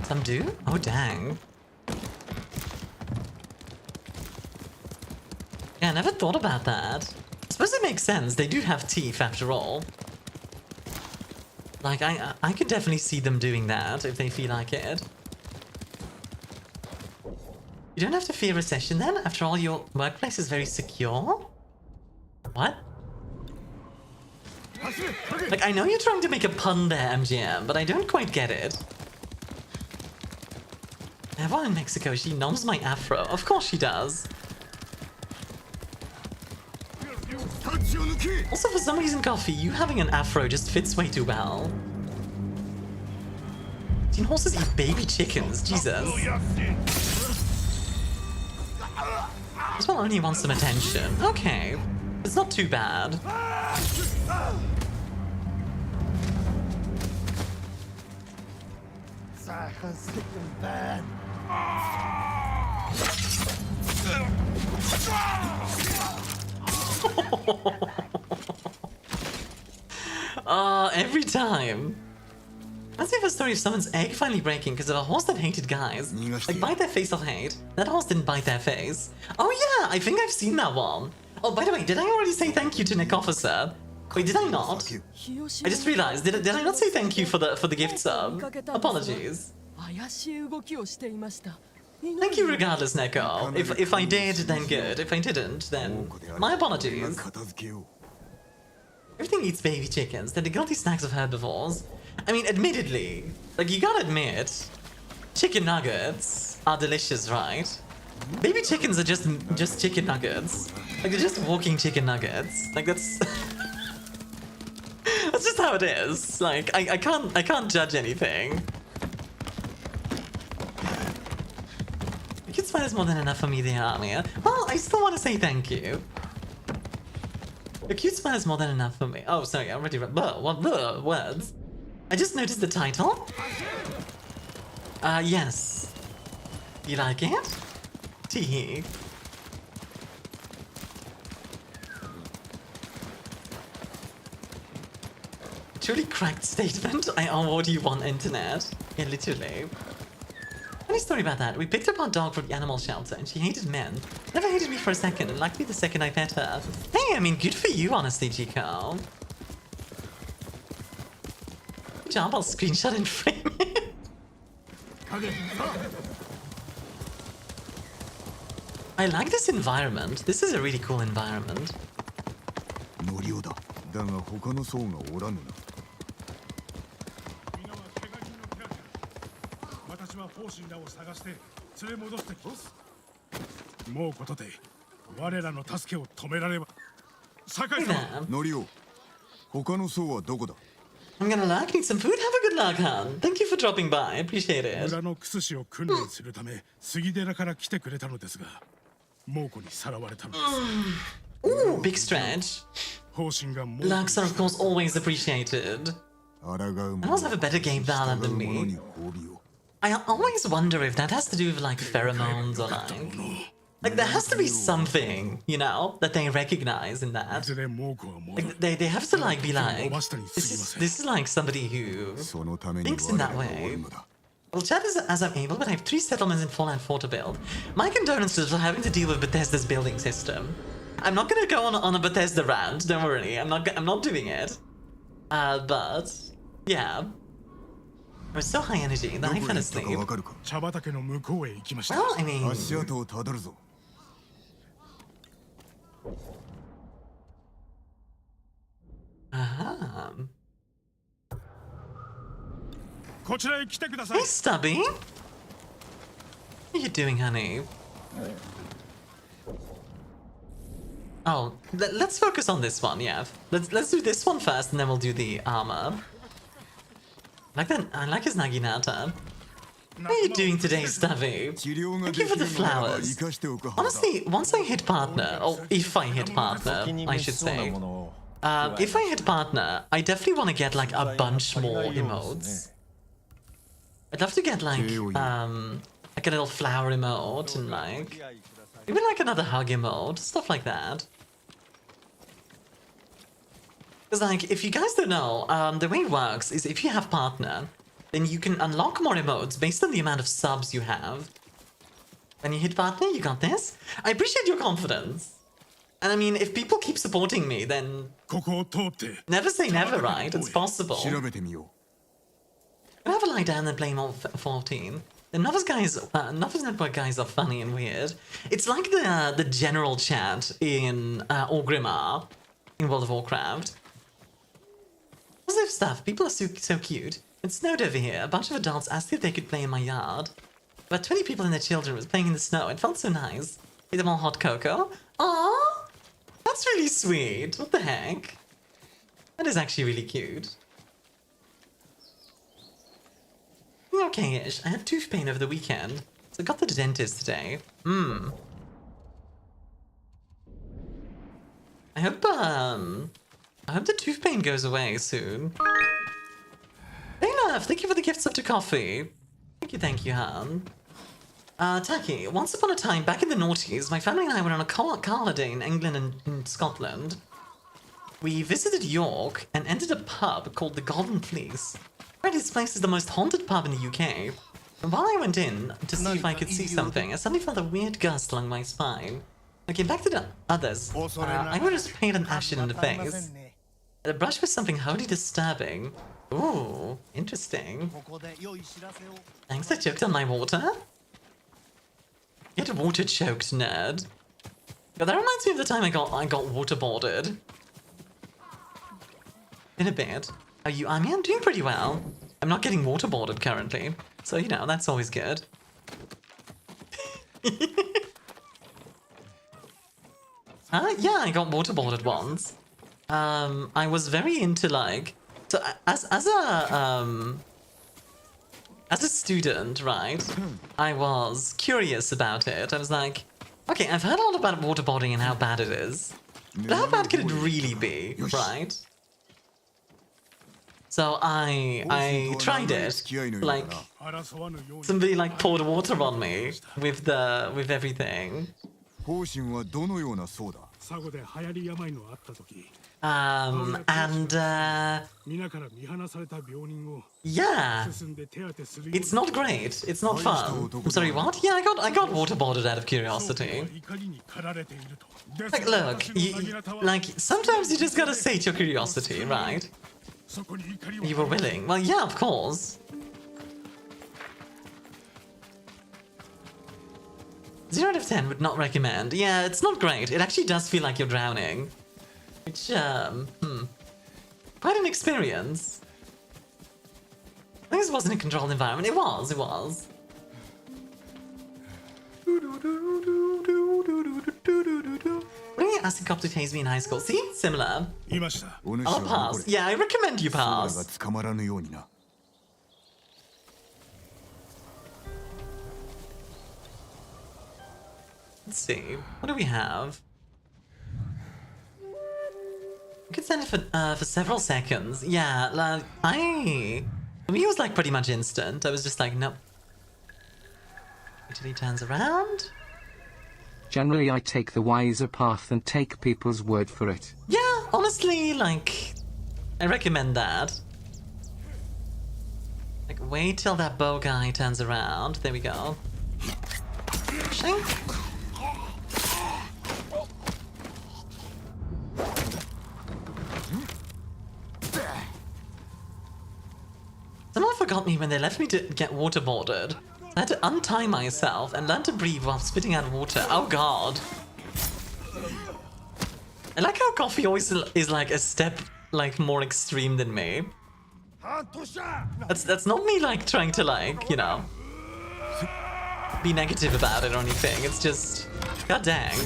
Some do? Oh, dang. Yeah, I never thought about that. I suppose it makes sense. They do have teeth, after all. Like, I could definitely see them doing that if they feel like it. You don't have to fear recession then? After all, your workplace is very secure? What? Like, I know you're trying to make a pun there, MGM, but I don't quite get it. I have one in Mexico. She noms my afro. Of course she does. Also, for some reason, Coffee, you having an afro just fits way too well. Teen horses eat baby chickens, Jesus. This one only wants some attention. Okay, it's not too bad. Every time. Let's see if a story of someone's egg finally breaking because of a horse that hated guys. Like, bite their face of hate. That horse didn't bite their face. Oh yeah, I think I've seen that one. Oh, by the way, did I already say thank you to Nick Officer? Wait, did I not? I just realized, did I not say thank you for the gift sub? Apologies. Thank you regardless, Neko. If I did, then good. If I didn't, then my apologies. Everything eats baby chickens. They're the guilty snacks of herbivores. I mean, admittedly, like, you gotta admit, chicken nuggets are delicious, right? Baby chickens are just chicken nuggets. Like, they're just walking chicken nuggets. Like, that's that's just how it is. Like, I can't judge anything. A cute smile is more than enough for me, the Armia. Well, I still want to say thank you. A cute smile is more than enough for me. Oh, sorry, I already read. What the words? I just noticed the title. Yes. You like it? Tee. truly cracked statement. I award you one internet. Yeah, literally. Funny story about that. We picked up our dog from the animal shelter and she hated men. Never hated me for a second and liked me the second I met her. Hey, I mean, good for you, honestly, Chico. Good job, I'll screenshot and frame it. I like this environment. This is a really cool environment.
ノリオだ。だが他の層がおらぬな。
私は方針らを探して連れ戻してきます。もうことで我らの助けを止められば。酒井様。
ノリオ。他の層はどこだ？
I'm gonna luck, need some food. Have a good luck, hon. Thank you for dropping by. I appreciate it.
村のクス氏を訓練するため杉寺から来てくれたのですが、猛虎にさらわれたのです。
Ooh, big stretch. Lugs are of course always appreciated. I must have a better game talent than me. I always wonder if that has to do with like pheromones or like there has to be something, you know, that they recognize in that. Like, they have to like be like, this is like somebody who thinks in that way. Well, chat is as I'm able, but I have 3 settlements in Fallout 4 to build. My condolences for having to deal with Bethesda's building system. I'm not gonna go on a Bethesda rant, don't worry, I'm not doing it. But, yeah. I was so high energy that I fell asleep. Well, I mean... Hey, Stubby! What are you doing, honey? Oh, let's focus on this one, yeah. Let's do this one first, and then we'll do the armor. I like his Naginata. What are you doing today, Stubby? Thank you for the flowers. Honestly, once I hit partner, or if I hit partner, I should say. If I hit partner, I definitely want to get like a bunch more emotes. I'd love to get like a little flower emote and like maybe like another hug emote, stuff like that. Because like, if you guys don't know, the way it works is if you have partner, then you can unlock more emotes based on the amount of subs you have. When you hit partner, you got this. I appreciate your confidence. And I mean, if people keep supporting me, then never say never, right? It's possible. I'll have a lie down and play more 14. The Novice Network guys are funny and weird. It's like the general chat in Orgrimmar in World of Warcraft. Positive stuff. People are so cute. It snowed over here. A bunch of adults asked if they could play in my yard. About 20 people and their children was playing in the snow. It felt so nice. Made them all hot cocoa. Aww! That's really sweet. What the heck? That is actually really cute. Okay-ish. I had tooth pain over the weekend, so I got to the dentist today. I hope the tooth pain goes away soon. Hey love, thank you for the gifts up to coffee. Thank you, Han. Taki, once upon a time, back in the noughties, my family and I were on a car holiday in England and in Scotland. We visited York and entered a pub called the Golden Fleece. Right, this place is the most haunted pub in the UK. And while I went in to see if I could see something, I suddenly felt a weird gust along my spine. I came back to the others. I was just pained and ashen in the face. The brush was something wholly disturbing. Ooh, interesting. Thanks, I choked on my water. Get water choked, nerd. But that reminds me of the time I got waterboarded. In a bit. Are you? I'm doing pretty well. I'm not getting waterboarded currently, so you know that's always good. Yeah, I got waterboarded once. I was very into like, so as a student, right? I was curious about it. I was like, okay, I've heard a lot about waterboarding and how bad it is, but how bad could it really be, right? So I tried it. Like somebody like poured water on me with everything. And yeah, it's not great. It's not fun. I'm sorry, what? Yeah, I got waterboarded out of curiosity. Like, look, like sometimes you just gotta sate your curiosity, right? You were willing. Well, yeah, of course. 0 out of 10 would not recommend. Yeah, it's not great. It actually does feel like you're drowning. Which, quite an experience. I think this wasn't a controlled environment. It was. Really acid cop to tase me in high school. See? Similar. I'll pass. Yeah, I recommend you pass. Let's see. What do we have? We could send it for several seconds. Yeah, like, for me it was like pretty much instant. I was just like, nope. Until he turns around.
Generally, I take the wiser path and take people's word for it.
Yeah, honestly, like, I recommend that. Like, wait till that bow guy turns around. There we go. Shink. Someone forgot me when they left me to get waterboarded. I had to untie myself and learn to breathe while spitting out water. Oh god. I like how Coffee always is like a step like more extreme than me. That's not me like trying to like, you know, be negative about it or anything. It's just, god dang.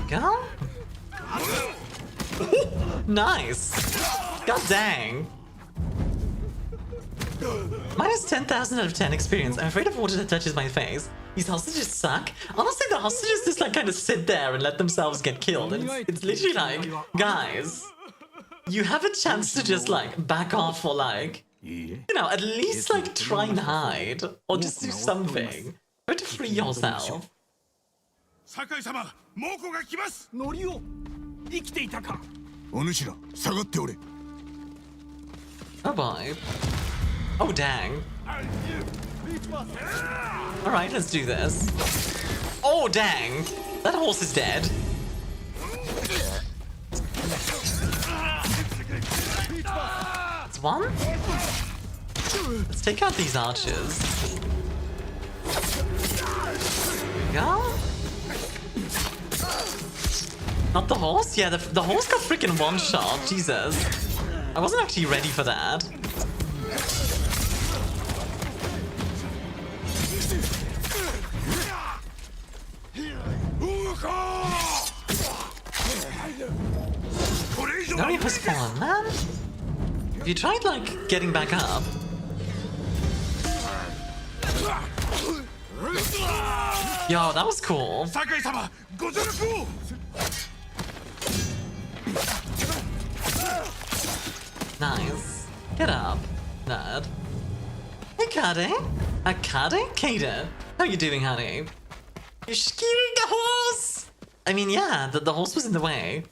Go? Nice! God dang! Minus 10,000 out of 10 experience. I'm afraid of water that touches my face. These hostages suck. Honestly, the hostages just like kind of sit there and let themselves get killed. It's literally like, guys, you have a chance to just like back off or like, you know, at least like try and hide or just do something. Try to free yourself. Oh boy. Oh dang. Alright, let's do this. Oh dang! That horse is dead. It's one? Let's take out these archers. There we go. Not the horse? Yeah, the horse got freaking one shot. Jesus. I wasn't actually ready for that. Now you spawn, man. Have you tried, like, getting back up? Yo, that was cool. Nice. Get up, nerd. Hey, Kade. Kade? Kaden. How you doing, honey? You're scaring the horse! I mean, yeah, the horse was in the way.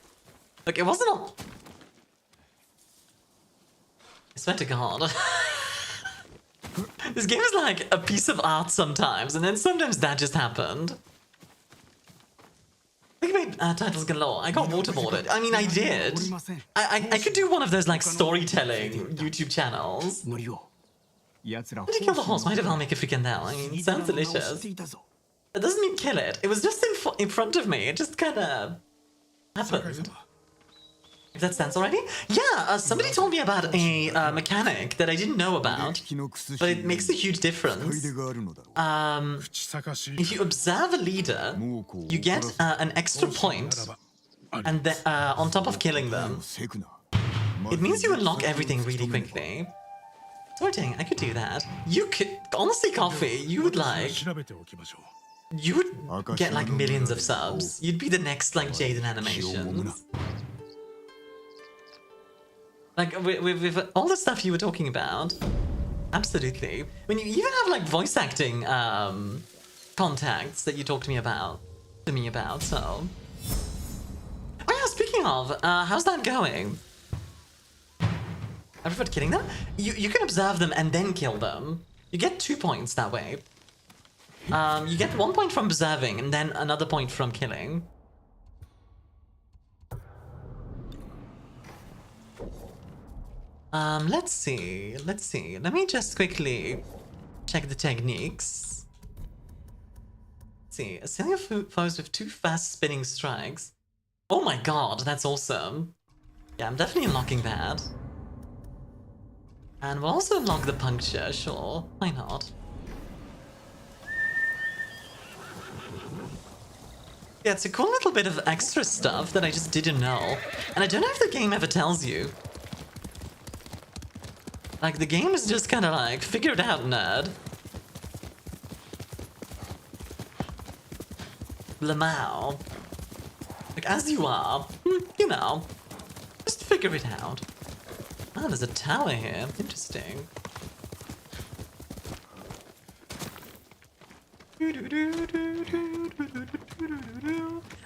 Like, it wasn't all... I swear to God. This game is like a piece of art sometimes, and then sometimes that just happened. Look at my titles galore. I got waterboarded. I mean, I did. I could do one of those, like, storytelling YouTube channels. Did you kill the horse? Why did I make a freaking hell? I mean, it sounds delicious. That doesn't mean kill it. It was just in front of me. It just kind of happened. If that stands already? Yeah, somebody told me about a mechanic that I didn't know about, but it makes a huge difference. If you observe a leader, you get an extra point, and then, on top of killing them. It means you unlock everything really quickly. Sorting, I could do that. You could, honestly, Coffee, you would like,
調べておきましょう。
you would get like millions of subs. You'd be the next like Jaden Animations. Like with all the stuff you were talking about, absolutely. When you even have like voice acting contacts that you talk to me about, so. Oh yeah, speaking of, how's that going? I preferred killing them. You can observe them and then kill them. You get 2 points that way. You get 1 point from observing and then another point from killing. Let's see. Let me just quickly check the techniques. Let's see. Assail your foes with 2 fast spinning strikes. Oh my god, that's awesome. Yeah, I'm definitely unlocking that. And we'll also unlock the puncture, sure. Why not? Yeah, it's a cool little bit of extra stuff that I just didn't know. And I don't know if the game ever tells you. Like, the game is just kind of like, figure it out, nerd. Blamau. Like, as you are, you know, just figure it out. Ah, there's a tower here. Interesting.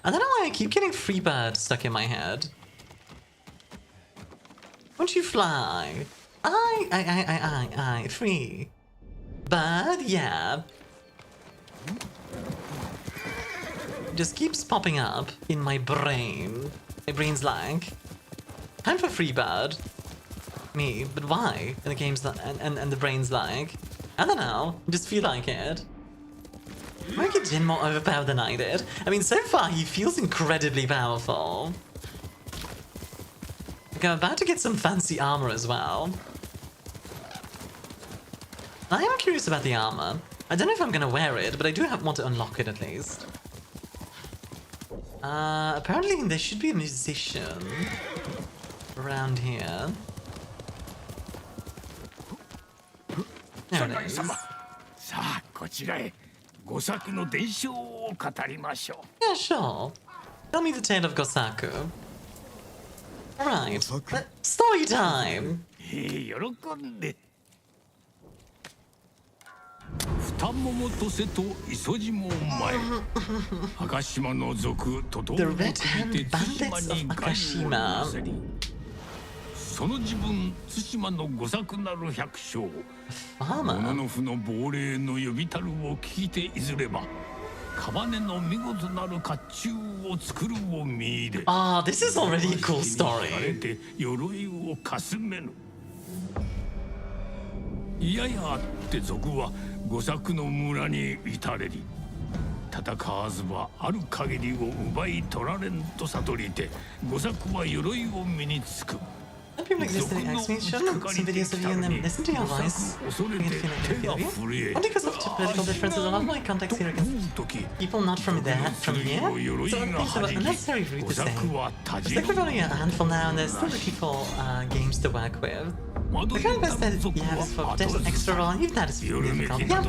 I don't know why I keep getting Freebird stuck in my head. Won't you fly? I, free. Bird, yeah. It just keeps popping up in my brain. My brain's like, time for Freebird. Me, but why? And the game's like, and the brain's like, I don't know, just feel like it. Make it Jin more overpowered than I did. I mean, so far he feels incredibly powerful. Like, I'm about to get some fancy armor as well. I am curious about the armor. I don't know if I'm gonna wear it, but I do want to unlock it at least. Apparently there should be a musician around here. There it is. Yeah, sure. Tell me the tale of Gosaku. Alright, story time!
二桃と瀬と磯路も前赤島の族ととを見て対馬に害を寄せりその自分対馬の御作なる百姓物の府の亡霊の呼びたるを聞いていずれば川根の見事なる甲冑を作るを見入れ
Ah, this is already a cool story.
鎧をかすめぬいややあって賊は御作の村に至れり戦わずばある限りを奪い取られんと悟りて御作は鎧を身につく
People like listening to me show them some videos of you and them listen to your voice. Make it feel like I feel you. Not because of political differences, a lot of my contacts here against people not from here. So it thinks about unnecessary rude to say. It's like we're only a handful now and they're still looking for games to work with. The kind of best that you have is for potential extra role, and even that is difficult. Yeah,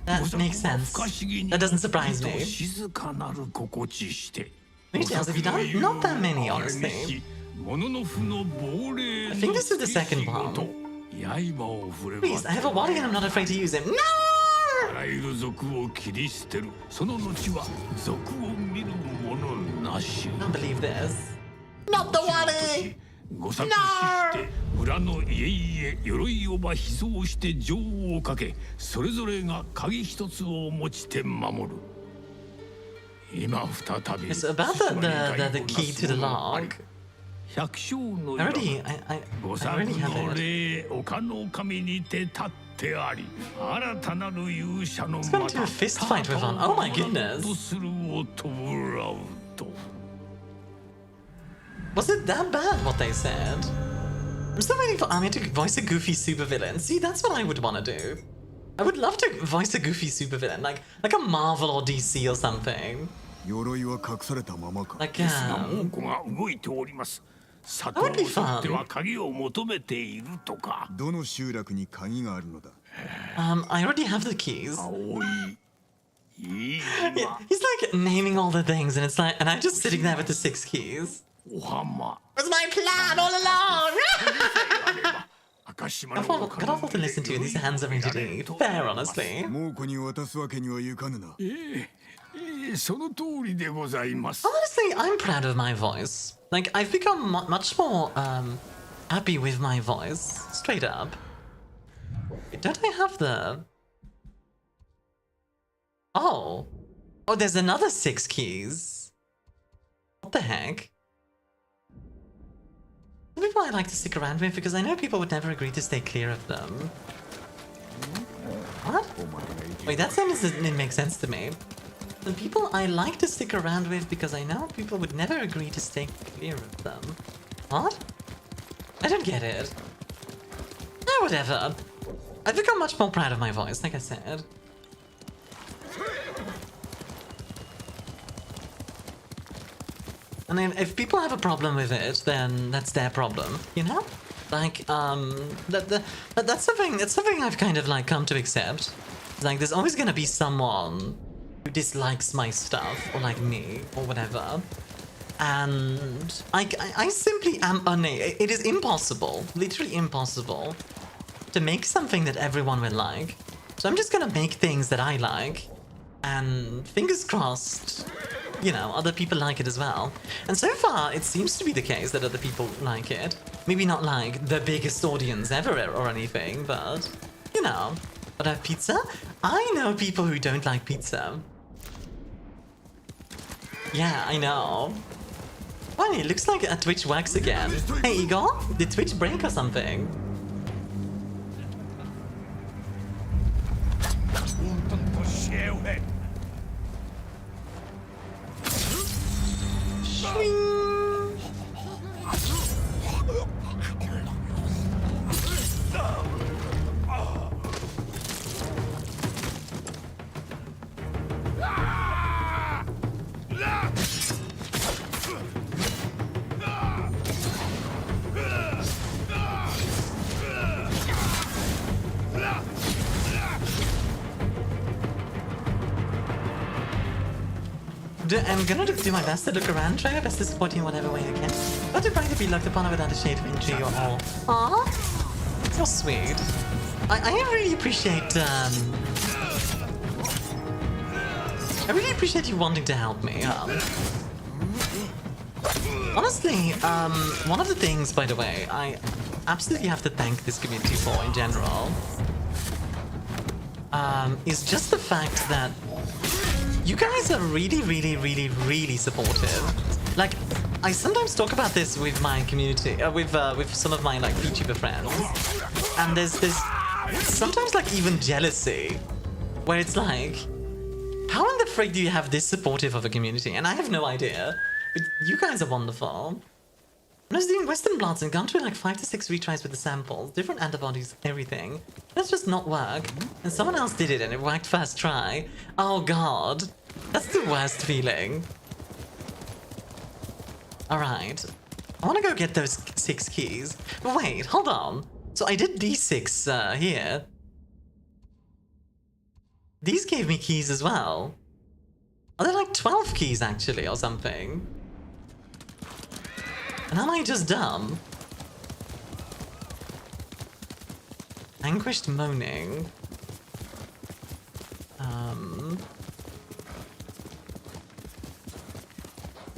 that makes sense. That doesn't surprise me. How many tales have you done? Not that many, honestly. I think this is the second one. Please, I have a warrior and I'm not afraid to use him. No! Don't believe this. Not the warrior! No!
村の家々鎧をば秘蔵して錠をかけそれぞれが鍵一つを持ちて守る今再び
It's about the key to the lock.
百姓の
I already have it.
丘の神にて立ってあり新たなる勇者の
Let's go into a fist fight with one. Oh my goodness. Was it that bad what they said? I'm still waiting for Armia to voice a goofy supervillain. See, that's what I would want to do. I would love to voice a goofy supervillain, like a Marvel or DC or something. Like,
佐藤にとっては鍵を求めているとか。
どの集落に鍵があるのだ？
I already have the keys.
青い。いい
Yeah, he's like naming all the things, and it's like, and I'm just sitting there with the 6 keys.
お浜。
It was my plan all along!
赤島
Got
の
awful to listen to, and these hands are really deep. Fair, honestly.
猛虎に渡すわけにはいかぬな。
その通りでございます。
Honestly, I'm proud of my voice. Like, I've become much more, happy with my voice. Straight up. Don't I have the... Oh. Oh, there's another 6 keys. What the heck? Some people I like to stick around with because I know people would never agree to stay clear of them. What? Wait, that sentence didn't make sense to me. The people I like to stick around with because I know people would never agree to stay clear of them. What? I don't get it. Oh, whatever. I've become much more proud of my voice, like I said. I mean, if people have a problem with it, then that's their problem, you know? Like, that's something I've kind of like come to accept. Like, there's always gonna be someone who dislikes my stuff, or like me, or whatever. And I simply am unable. It is impossible, literally impossible, to make something that everyone will like. So I'm just gonna make things that I like, and fingers crossed, you know, other people like it as well. And so far, it seems to be the case that other people like it. Maybe not like the biggest audience ever or anything, but, you know. But pizza? I know people who don't like pizza. Yeah, I know. Well, it looks like Twitch works again. Hey, Igor? Did Twitch break or something? I'm gonna do my best to look around, try my best to support you in whatever way I can. Not to try to be looked upon without a shade of injury or all. Aww, so sweet. I really appreciate I really appreciate you wanting to help me. Honestly, one of the things, by the way, I absolutely have to thank this community for in general, is just the fact that you guys are really, really, really, really supportive. Like, I sometimes talk about this with my community, with some of my like VTuber friends, and there's sometimes like even jealousy, where it's like, how in the frick do you have this supportive of a community? And I have no idea, but you guys are wonderful. When I was doing Western blots and gone through like 5 to 6 retries with the samples, different antibodies, everything, let's just not work. And someone else did it and it worked first try. Oh god, that's the worst feeling. Alright, I want to go get those 6 keys. But wait, hold on. So I did these 6 here. These gave me keys as well. Are there like 12 keys actually or something? And am I just dumb? Anguished moaning.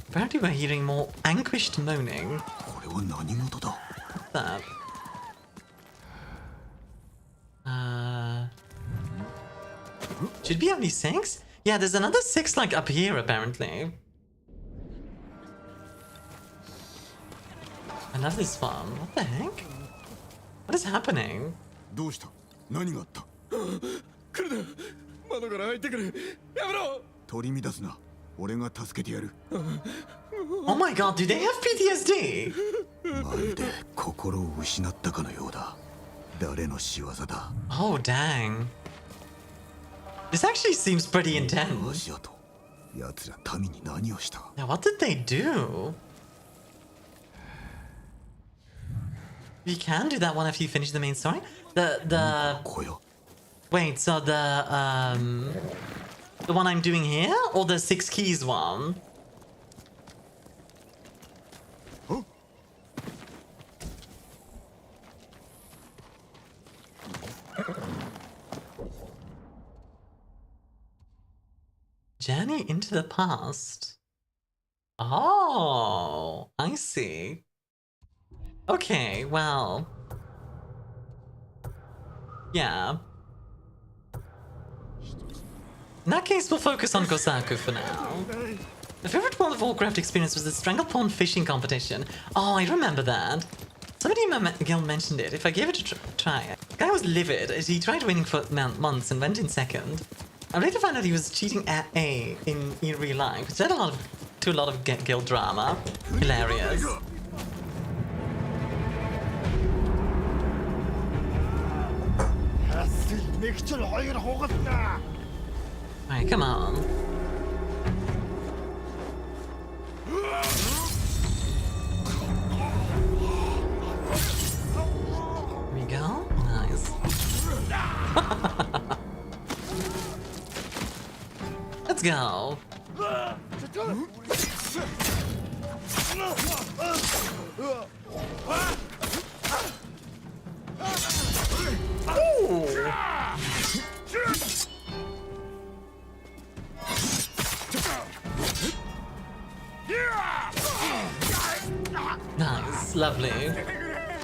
Apparently we're hearing more anguished moaning. What's that? Should be only 6? Yeah, there's another 6 like up here apparently. I love this one. What the heck? What is happening? Oh my god, do they have PTSD? Oh dang. This actually seems pretty intense. Yeah, what did they do? You can do that one after you finish the main story. Wait, so the one I'm doing here, or the 6 keys one? Journey into the past. Oh, I see. Okay, well. Yeah. In that case, we'll focus on Kosaku for now. My favorite World of Warcraft experience was the Stranglepawn fishing competition. Oh, I remember that. Somebody in my guild mentioned it. If I gave it a try. The guy was livid as he tried winning for months and went in second. I later found out he was cheating at A in real life, which led to a lot of guild drama. Hilarious. Alright, come on. Here we go. Nice. Let's go. Ooh. Nice, lovely.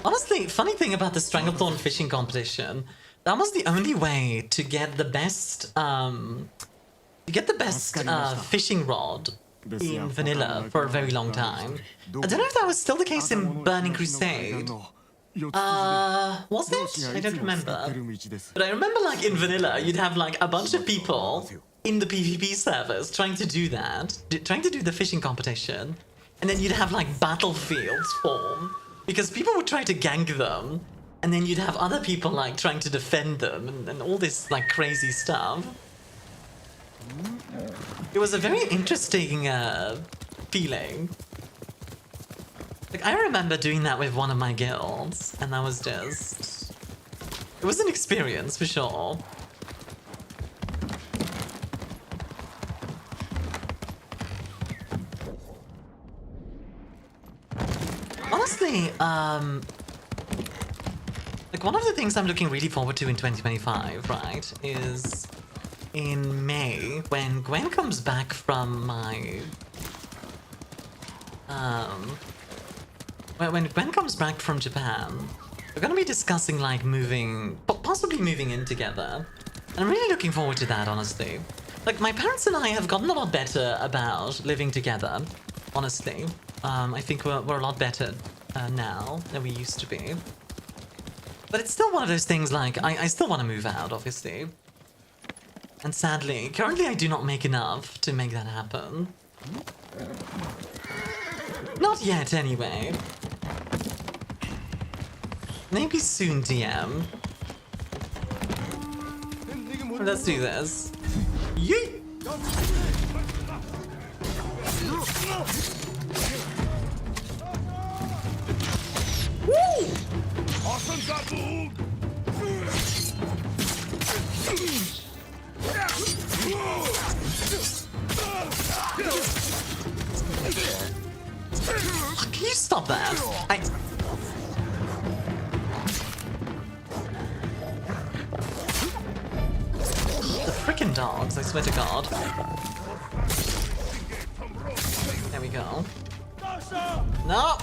Honestly, funny thing about the Stranglethorn fishing competition, that was the only way to get the best, fishing rod in vanilla for a very long time. I don't know if that was still the case in Burning Crusade. Was it? I don't remember. But I remember, like, in vanilla, you'd have, like, a bunch of people in the PvP servers trying to do that, trying to do the fishing competition, and then you'd have, like, battlefields form, because people would try to gank them, and then you'd have other people, like, trying to defend them, and all this, like, crazy stuff. It was a very interesting, feeling. Like, I remember doing that with one of my guilds, and that was just... It was an experience, for sure. Honestly, like, one of the things I'm looking really forward to in 2025, right, is in May, when Gwen comes back from my... When Gwen comes back from Japan, we're gonna be discussing, like, possibly moving in together. And I'm really looking forward to that, honestly. Like, my parents and I have gotten a lot better about living together, honestly. I think we're a lot better now than we used to be. But it's still one of those things, like, I still want to move out, obviously. And sadly, currently I do not make enough to make that happen. Not yet, anyway. Maybe soon, DM. Let's do this. Yeet! Woo! Can you stop that? The frickin' dogs, I swear to God. There we go. No!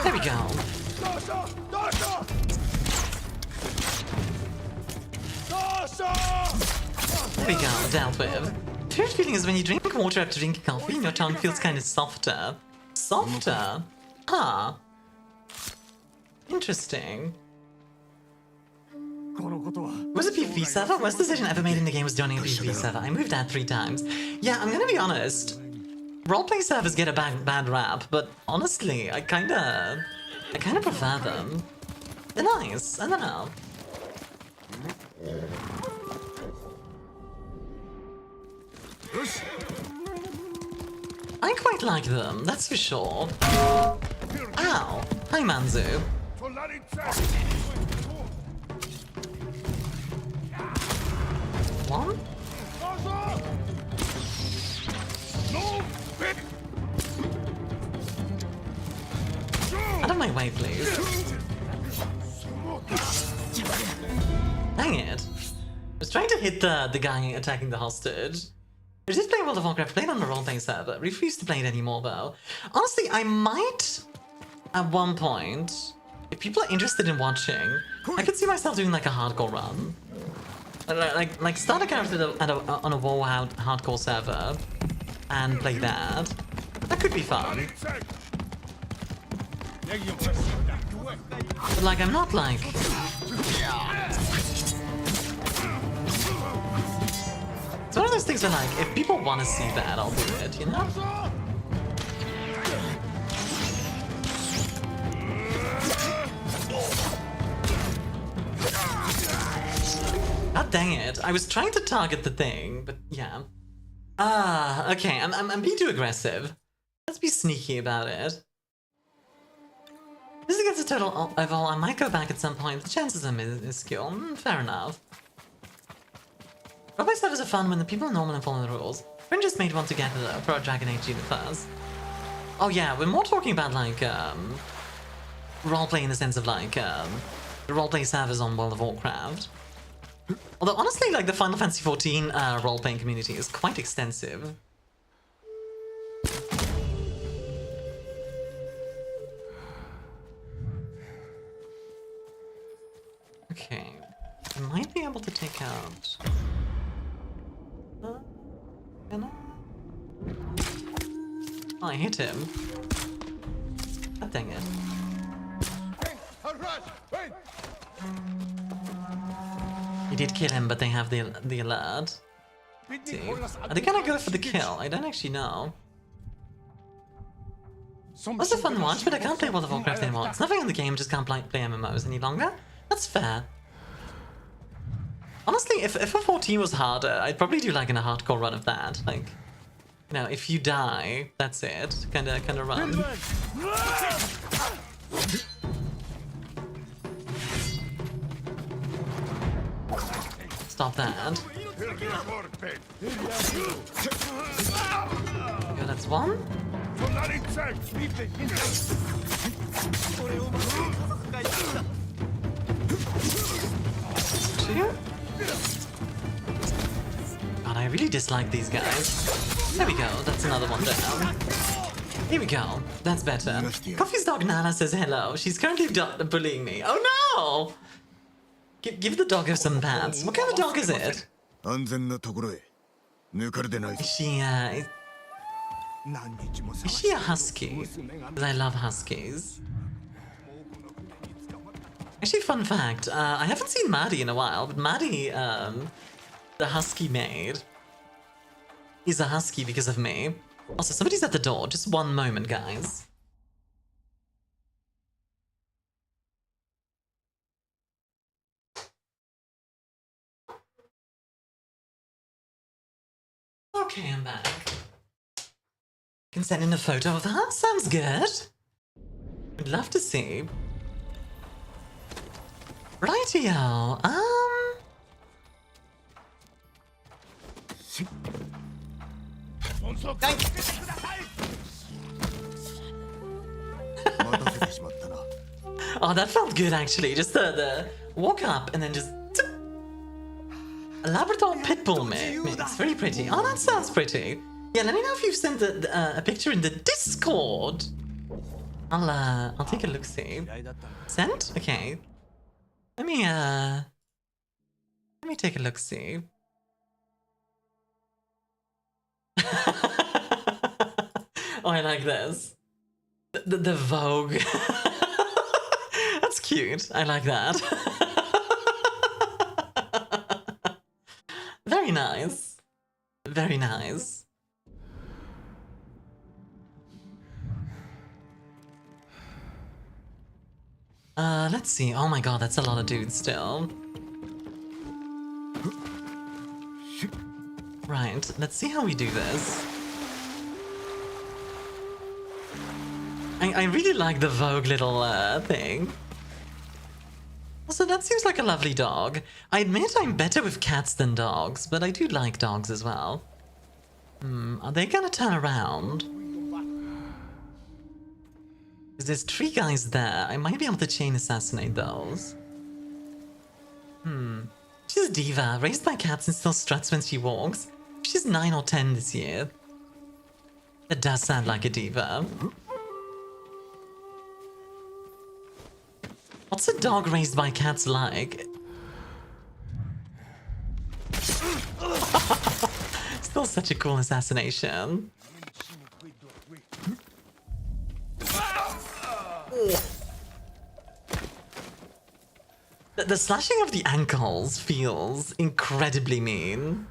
There we go. There we go, dealt with. The weird feeling is when you drink water after drinking coffee, your tongue feels kind of softer. Softer? Huh. Interesting. Was a PvP server? Worst decision ever made in the game was joining a PvP server. I moved out 3 times. Yeah, I'm gonna be honest. Roleplay servers get a bad rap, but honestly, I kinda prefer them. They're nice, I don't know. I quite like them, that's for sure. Ow! Hi, Manzu. One? Out of my way, please. Dang it. I was trying to hit the guy attacking the hostage. I did play World of Warcraft, played on the role-playing server. Refused to play it anymore, though. Honestly, I might, at one point, if people are interested in watching, I could see myself doing like a hardcore run. Like start a character on a WoW hardcore server and play that. That could be fun. But like, I'm not like... It's one of those things where like, if people want to see that, I'll do it, you know? God dang it, I was trying to target the thing, but yeah. Okay, I'm being too aggressive. Let's be sneaky about it. This is against a total overall, I might go back at some point, the chances are minuscule, fair enough. Roleplay servers are fun when the people are normal and follow the rules. Friend just made one together though, for our Dragon Age universe. Oh yeah, we're more talking about like, roleplay in the sense of like, the roleplay servers on World of Warcraft. Although honestly, like the Final Fantasy XIV role-playing community is quite extensive. Okay, I might be able to take out... Can I? Oh, I hit him. God dang it. He did kill him, but they have the alert. See. Are they gonna go for the kill? I don't actually know. It was a fun watch, but I can't play World of Warcraft anymore. It's nothing in the game, just can't play MMOs any longer. That's fair. Honestly, if F14 was harder, I'd probably do like a hardcore run of that. Like, you know, if you die, that's it. Kinda run. Stop that. Okay, that's one. Two. God, I really dislike these guys. There we go, that's another one down. Here we go, that's better. Coffee's dog Nana says hello. She's currently bullying me. Oh no! Give the doggo some pats. What kind of dog is it? Is she a husky? Because I love huskies. Actually, fun fact, I haven't seen Maddie in a while, but Maddie, the husky maid, is a husky because of me. Also, somebody's at the door. Just one moment, guys. Okay, I'm back. Can send in a photo of her? Sounds good. Would love to see. Rightio, Oh, that felt good actually. Just the walk up and then just a Labrador Pitbull mix. Very pretty. Oh, that sounds pretty. Yeah, let me know if you've sent a picture in the Discord. I'll take a look. See. Sent? Okay. Let me take a look. See. Oh, I like this. The Vogue. That's cute. I like that. Very nice. Very nice. Let's see. Oh my god, that's a lot of dudes still. Right, let's see how we do this. I really like the Vogue little thing. Also, that seems like a lovely dog. I admit I'm better with cats than dogs, but I do like dogs as well. Are they gonna turn around? Because there's 3 guys there. I might be able to chain assassinate those. She's a diva, raised by cats and still struts when she walks. She's 9 or 10 this year. That does sound like a diva. What's a dog raised by cats like? Still such a cool assassination. The slashing of the ankles feels incredibly mean.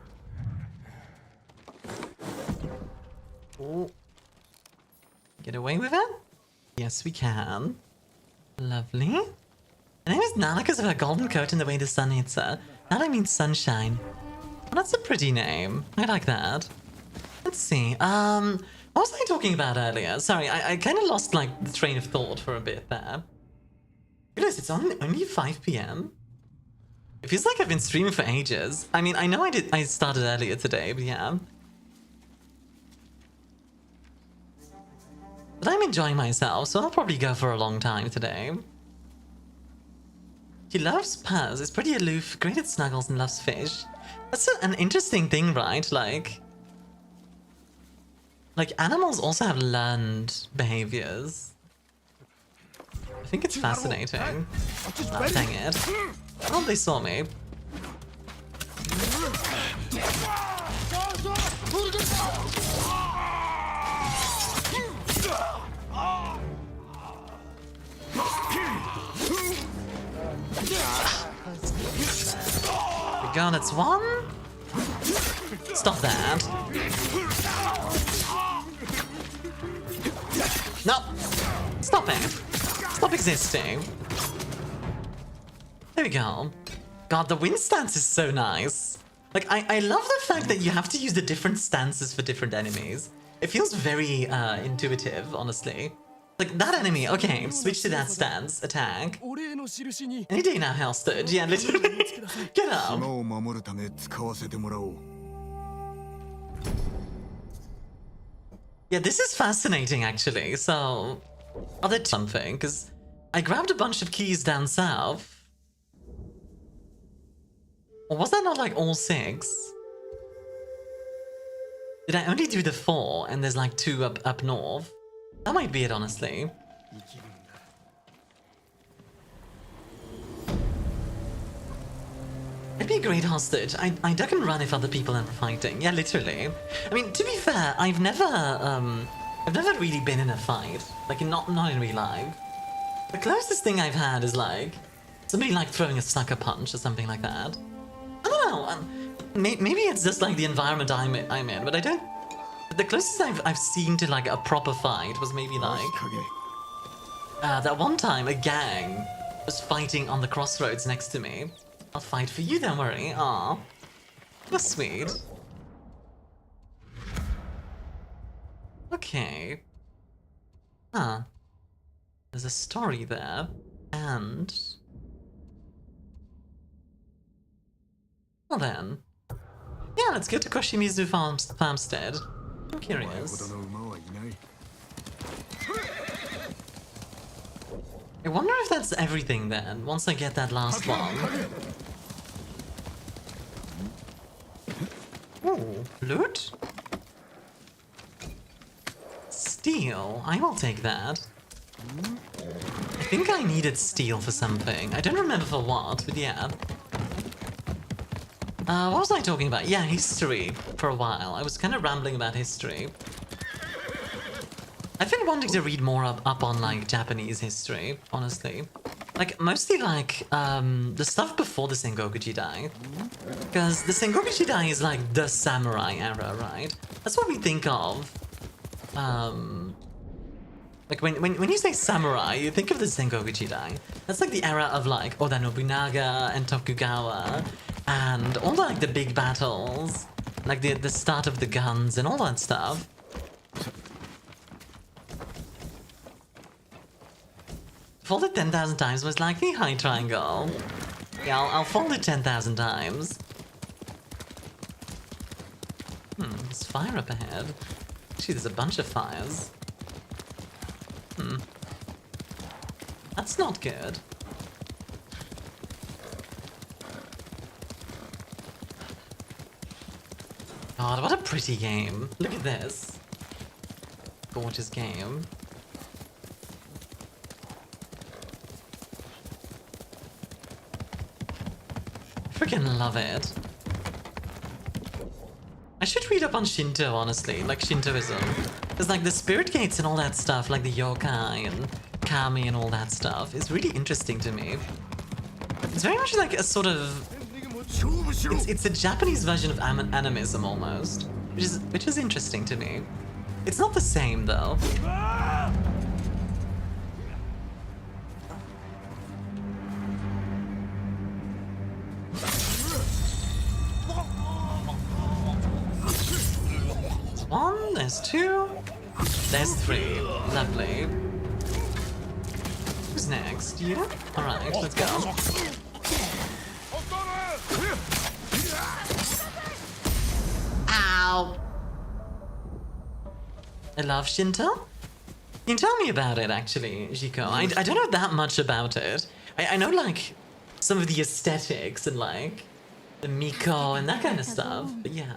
Ooh. Get away with it? Yes, we can. Lovely. Her name is Nala because of her golden coat and the way the sun hits her. Nala means sunshine. Well, that's a pretty name. I like that. Let's see. What was I talking about earlier? Sorry, I kind of lost like the train of thought for a bit there. Goodness, it's only 5 PM. It feels like I've been streaming for ages. I mean, I know I started earlier today, but yeah. But I'm enjoying myself, so I'll probably go for a long time today. She loves purrs, is pretty aloof, great at snuggles, and loves fish. That's an interesting thing, right? Like animals also have learned behaviors. I think it's fascinating. Oh, dang it. Oh, they saw me. We're gone, it's 1. Stop that. No! Stop it! Stop existing. There we go. God, the wind stance is so nice. Like, I love the fact that you have to use the different stances for different enemies. It feels very intuitive, honestly. Like, that enemy, okay, switch to that stance, attack. Any day now, Hellstood. Yeah, literally. Get up. Yeah, this is fascinating, actually. So, are there something? Because I grabbed a bunch of keys down south. Or was that not like all 6? Did I only do the 4 and there's like 2 up north? That might be it, honestly. I'd be a great hostage. I duck and run if other people are fighting. Yeah, literally. I mean, to be fair, I've never really been in a fight. Like, not in real life. The closest thing I've had is like somebody like throwing a sucker punch or something like that. I don't know. Maybe it's just like the environment I'm in, but I don't. The closest I've seen to like a proper fight was maybe like that one time a gang was fighting on the crossroads next to me. I'll fight for you, don't worry. Aw, that's sweet. Okay. Huh. There's a story there, and well then, yeah, let's go to Koshimizu farmstead. I'm curious. I wonder if that's everything then, once I get that last one. Ooh, loot? Steel, I will take that. I think I needed steel for something. I don't remember for what, but yeah. What was I talking about? Yeah, history for a while. I was kind of rambling about history. I've been wanting to read more up on like Japanese history, honestly. Like mostly like the stuff before the Sengoku Jidai. Because the Sengoku Jidai is like the samurai era, right? That's what we think of. Like when you say samurai, you think of the Sengoku Jidai. That's like the era of like Oda Nobunaga and Tokugawa and all like the big battles, like the start of the guns and all that stuff. Fold it 10,000 times was like the high triangle. Yeah, I'll fold it 10,000 times. There's fire up ahead. Actually, there's a bunch of fires. That's not good. God, what a pretty game. Look at this. Gorgeous game. Freaking love it. I should read up on Shinto, honestly, like Shintoism. Because like the spirit gates and all that stuff, like the yokai and kami and all that stuff, is really interesting to me. It's very much like a sort of... It's a Japanese version of animism almost, which is interesting to me. It's not the same though. There's one, there's two, there's three. Lovely. Who's next? You? Alright, let's go. Ow! I love Shinto. You can tell me about it, actually, Jiko. I don't know that much about it. I know, like, some of the aesthetics and, like, the Miko and that kind of stuff, but yeah.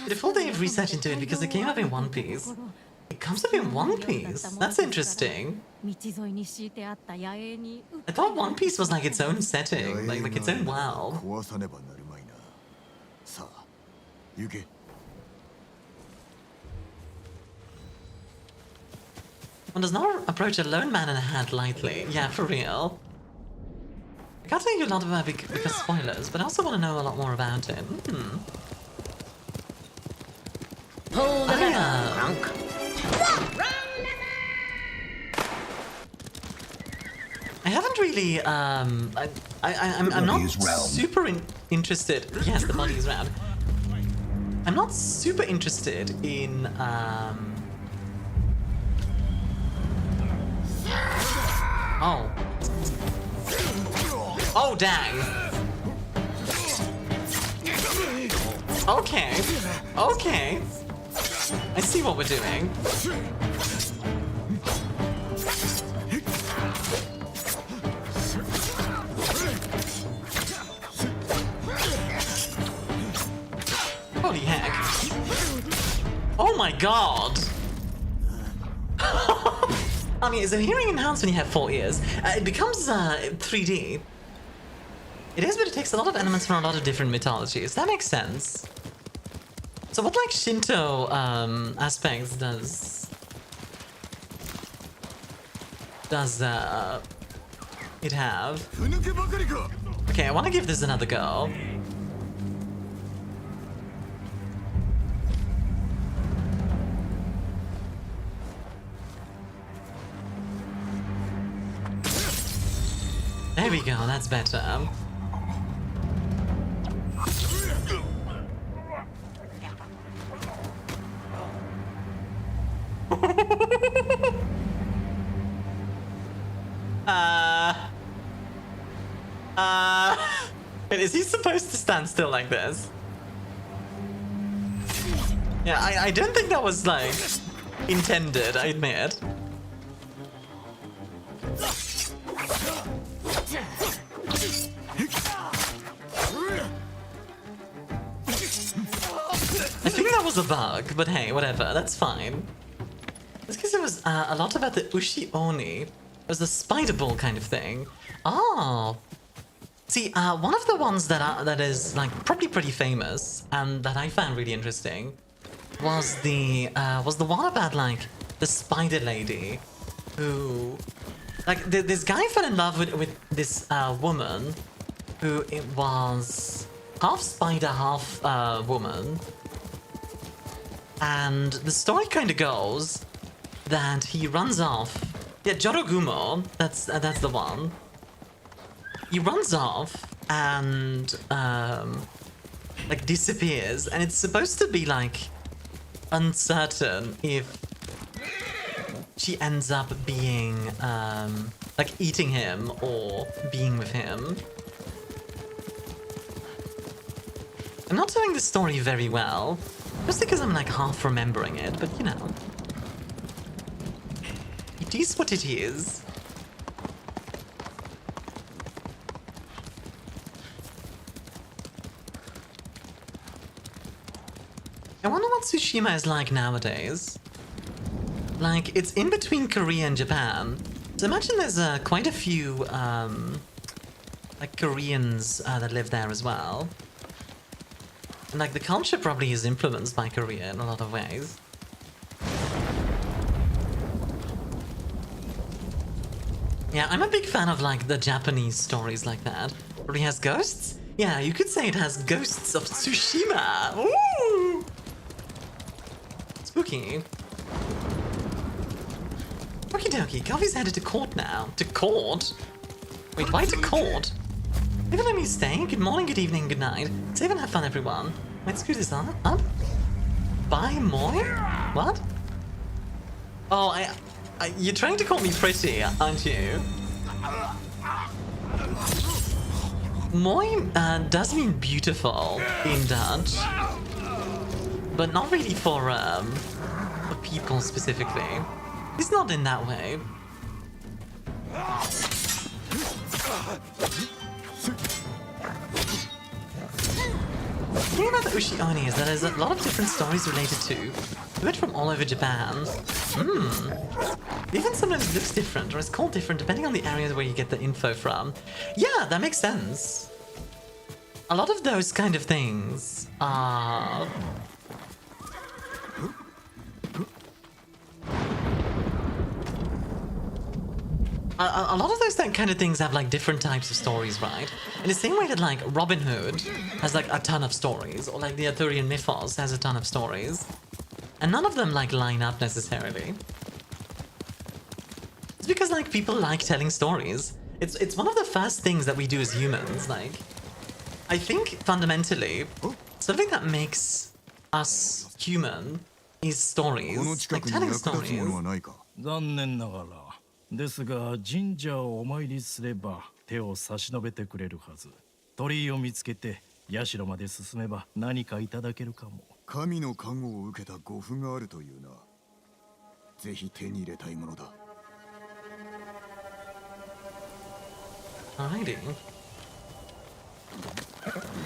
Did a full day of research into it because it came up in One Piece. It comes up in One Piece? That's interesting. I thought One Piece was like its own setting, like its own world. One does not approach a lone man in a hat lightly. Yeah, for real. I can't tell you a lot about it because spoilers, but I also want to know a lot more about it. I haven't really, I'm not super interested. Yes, the body is round. I'm not super interested in, Oh. Oh, dang. Okay. Okay. I see what we're doing. Holy heck. Oh my god. I mean, so hearing enhanced when you have 4 ears. It becomes 3D. It is, but it takes a lot of elements from a lot of different mythologies. That makes sense. So what, like, Shinto aspects does it have? Okay, I want to give this another go. There we go, that's better. Wait, is he supposed to stand still like this? Yeah, I don't think that was, like, intended, I admit. I think that was a bug, but hey, whatever, that's fine. This because it was a lot about the Ushi Oni. It was the spider ball kind of thing. Oh. See, one of the ones that is like probably pretty famous and that I found really interesting was the one about like the spider lady who, like, this guy fell in love with this woman who it was half spider, half woman, and the story kind of goes that he runs off. Yeah, Jorogumo, that's the one. He runs off and like disappears, and it's supposed to be like uncertain if she ends up being, like eating him or being with him. I'm not telling the story very well, just because I'm like half remembering it, but you know. It is what it is. I wonder what Tsushima is like nowadays. Like, it's in between Korea and Japan. So imagine there's quite a few, like, Koreans that live there as well. And, like, the culture probably is influenced by Korea in a lot of ways. Yeah, I'm a big fan of, like, the Japanese stories like that. Where he has ghosts? Yeah, you could say it has ghosts of Tsushima. Ooh! Spooky. Okie dokie, Coffee's headed to court now. To court? Wait, why to court? Maybe let me stay. Good morning, good evening, good night. Save and have fun, everyone. Let's screw this up. Buy more? What? Oh, you're trying to call me pretty, aren't you? Mooi does mean beautiful in Dutch. But not really for people specifically. It's not in that way. The thing about the Ushi-Oni is that there's a lot of different stories related to. We went from all over Japan. Even sometimes it looks different, or it's called different depending on the area where you get the info from. Yeah, that makes sense. A lot of those kind of things are... A lot of those kind of things have like different types of stories, right? In the same way that like Robin Hood has like a ton of stories, or like the Arthurian mythos has a ton of stories. And none of them like line up necessarily. It's because like people like telling stories. It's one of the first things that we do as humans, like... I think fundamentally, something that makes us human is stories, like telling stories.
残念ながらですが神社をお参りすれば手を差し伸べてくれるはず。鳥居を見つけて社まで進めば何かいただけるかも。
神の加護を受けた護符があるというな。ぜひ手に入れたいものだ。
Alrighty.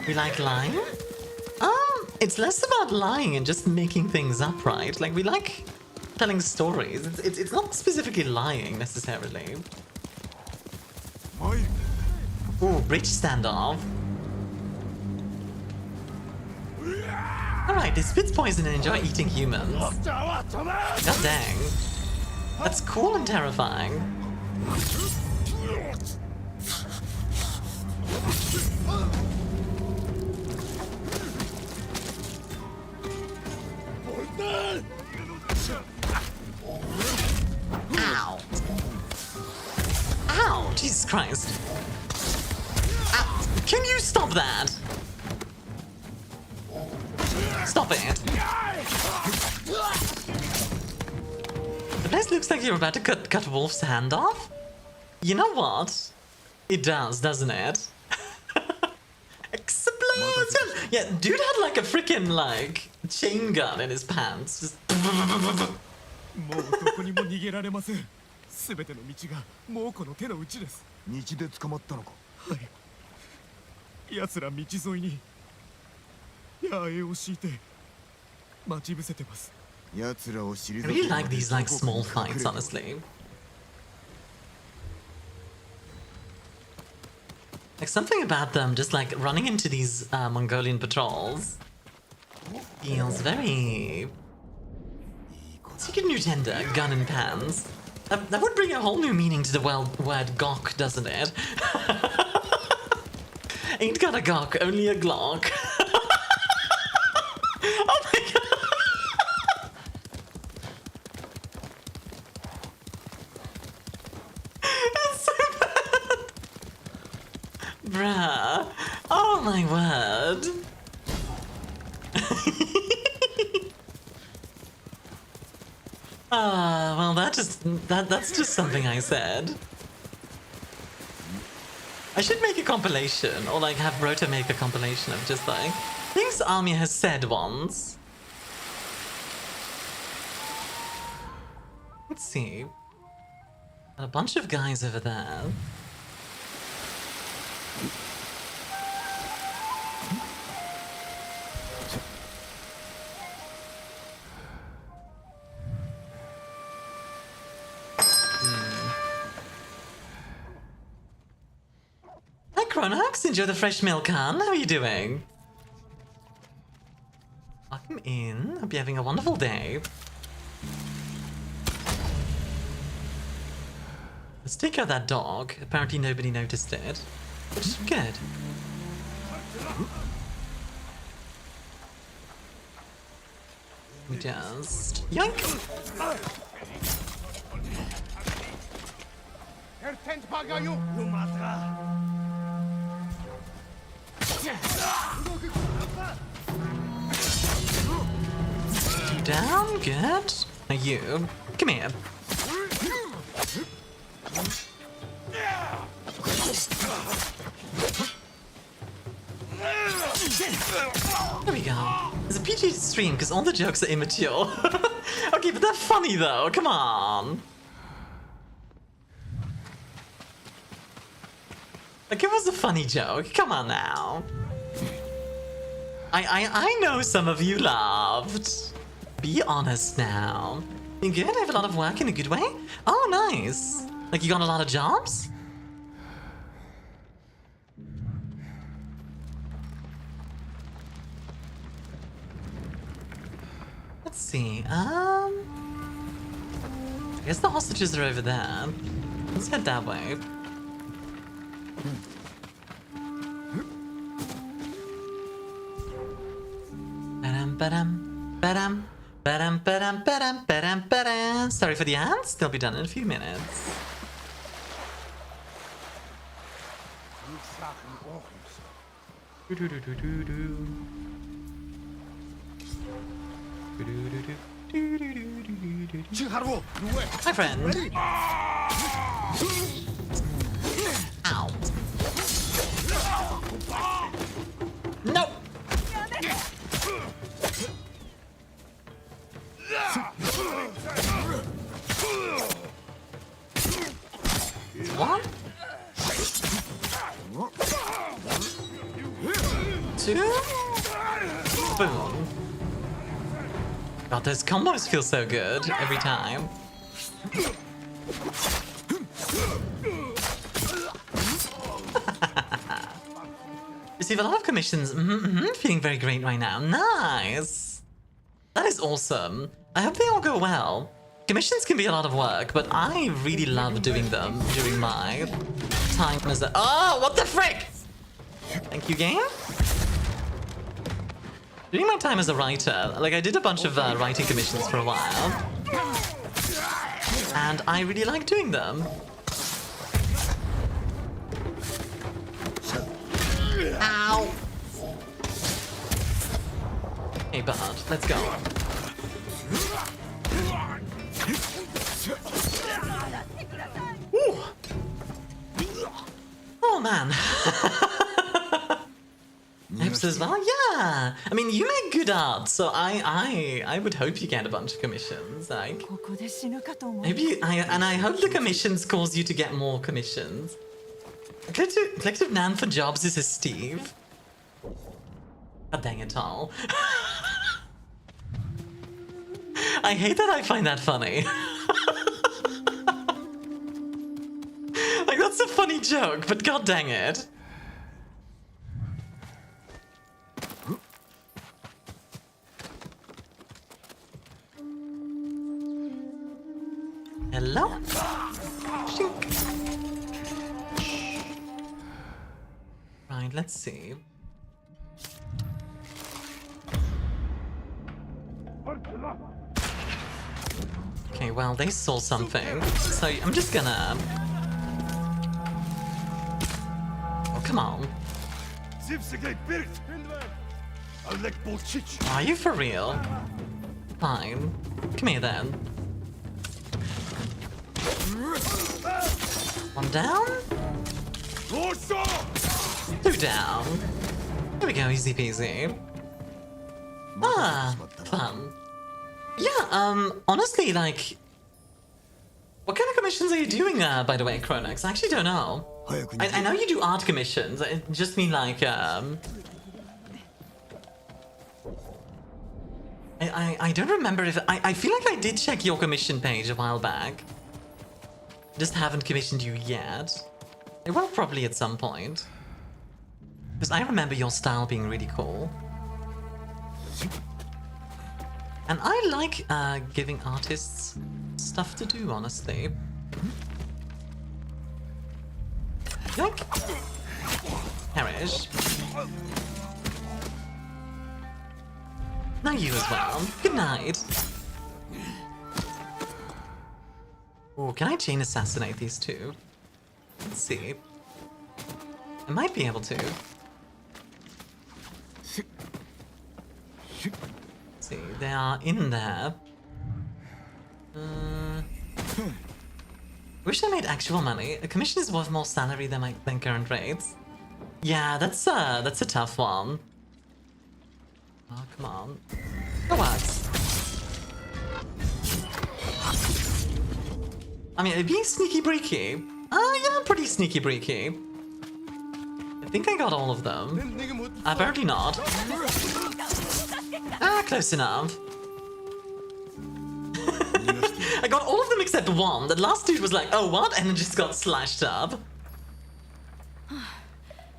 We like lying? It's less about lying and just making things up, right? Like, we like telling stories. It's not specifically lying, necessarily. Ooh, bridge standoff. Alright, they spit poison and enjoy eating humans. God dang. That's cool and terrifying. Ow! Ow! Jesus Christ! Ow. Can you stop that? Stop it! The place looks like you're about to cut Wolf's hand off? You know what? It does, doesn't it? Explosion! Yeah, dude had like a freaking like chain gun in his pants. Just
もうどこにも逃げられません。すべての道が猛虎の手の内です。
道で捕まったのか。
はい。奴ら道沿いに野営を敷いて待ち伏せてます。
奴らを退け
I really like these like small fights, honestly. Like something about them just like running into these Mongolian patrols feels very... Secret new tender, gun and pans. That would bring a whole new meaning to the word gawk, doesn't it? Ain't got a gawk, only a glock. Oh my god! That's so bad! Bruh. Oh my word. Well, that's just something I said. I should make a compilation, or like have Broto make a compilation of just like things Armia has said once. Let's see. A bunch of guys over there. Hi Chronox, enjoy the fresh milk, Han. How are you doing? Welcome in. Hope you're having a wonderful day. Let's take out that dog. Apparently nobody noticed it. Which is good. We just... yoink! You down? Good. Now you, come here. There we go. It's a PG stream because all the jokes are immature. Okay, but they're funny though. Come on. Like, it was a funny joke. Come on now. I know some of you laughed. Be honest now. You good? I have a lot of work in a good way? Oh, nice. Like, you got a lot of jobs? Let's see. I guess the hostages are over there. Let's head that way. Sorry for the ads. They'll be done in a few minutes. Hi, friend. Ow. No. One. Two. Boom. God, those combos feel so good every time. Receive a lot of commissions. Feeling very great right now. Nice. That is awesome. I hope they all go well. Commissions can be a lot of work, but I really love doing them during my time as a— oh, what the frick! Thank you, game. During my time as a writer, like, I did a bunch of writing commissions for a while. And I really like doing them. Ow! Hey, bud, let's go. Ooh. Oh, man. Eps as well? Yeah! I mean, you make good art, so I would hope you get a bunch of commissions. Like, maybe I hope the commissions cause you to get more commissions. Collective Nan for jobs, this is Steve. God dang it all. I hate that I find that funny. Like, that's a funny joke, but god dang it. Hello? Shink. Right, let's see. Okay, well, they saw something, so I'm just gonna... oh, come on. Are you for real? Fine. Come here, then. One down. 2 down. There we go, easy peasy. Ah, fun. Yeah, honestly, like... What kind of commissions are you doing, by the way, Chronox? I actually don't know. I know you do art commissions. It just mean like, I don't remember if... I feel like I did check your commission page a while back. Just haven't commissioned you yet. I will probably at some point. Because I remember your style being really cool. And I like giving artists stuff to do, honestly. Like... Perish. Now you as well. Good night. Oh, can I chain assassinate these two? Let's see. I might be able to. Let's see, they are in there. Wish I made actual money. A commission is worth more salary than current rates. Yeah, that's a tough one. Oh, come on. Go on. I mean, being sneaky breaky. Yeah, I'm pretty sneaky breaky. I think I got all of them. Apparently not. Ah, close enough. I got all of them except one. The last dude was like, oh, what? And it just got slashed up.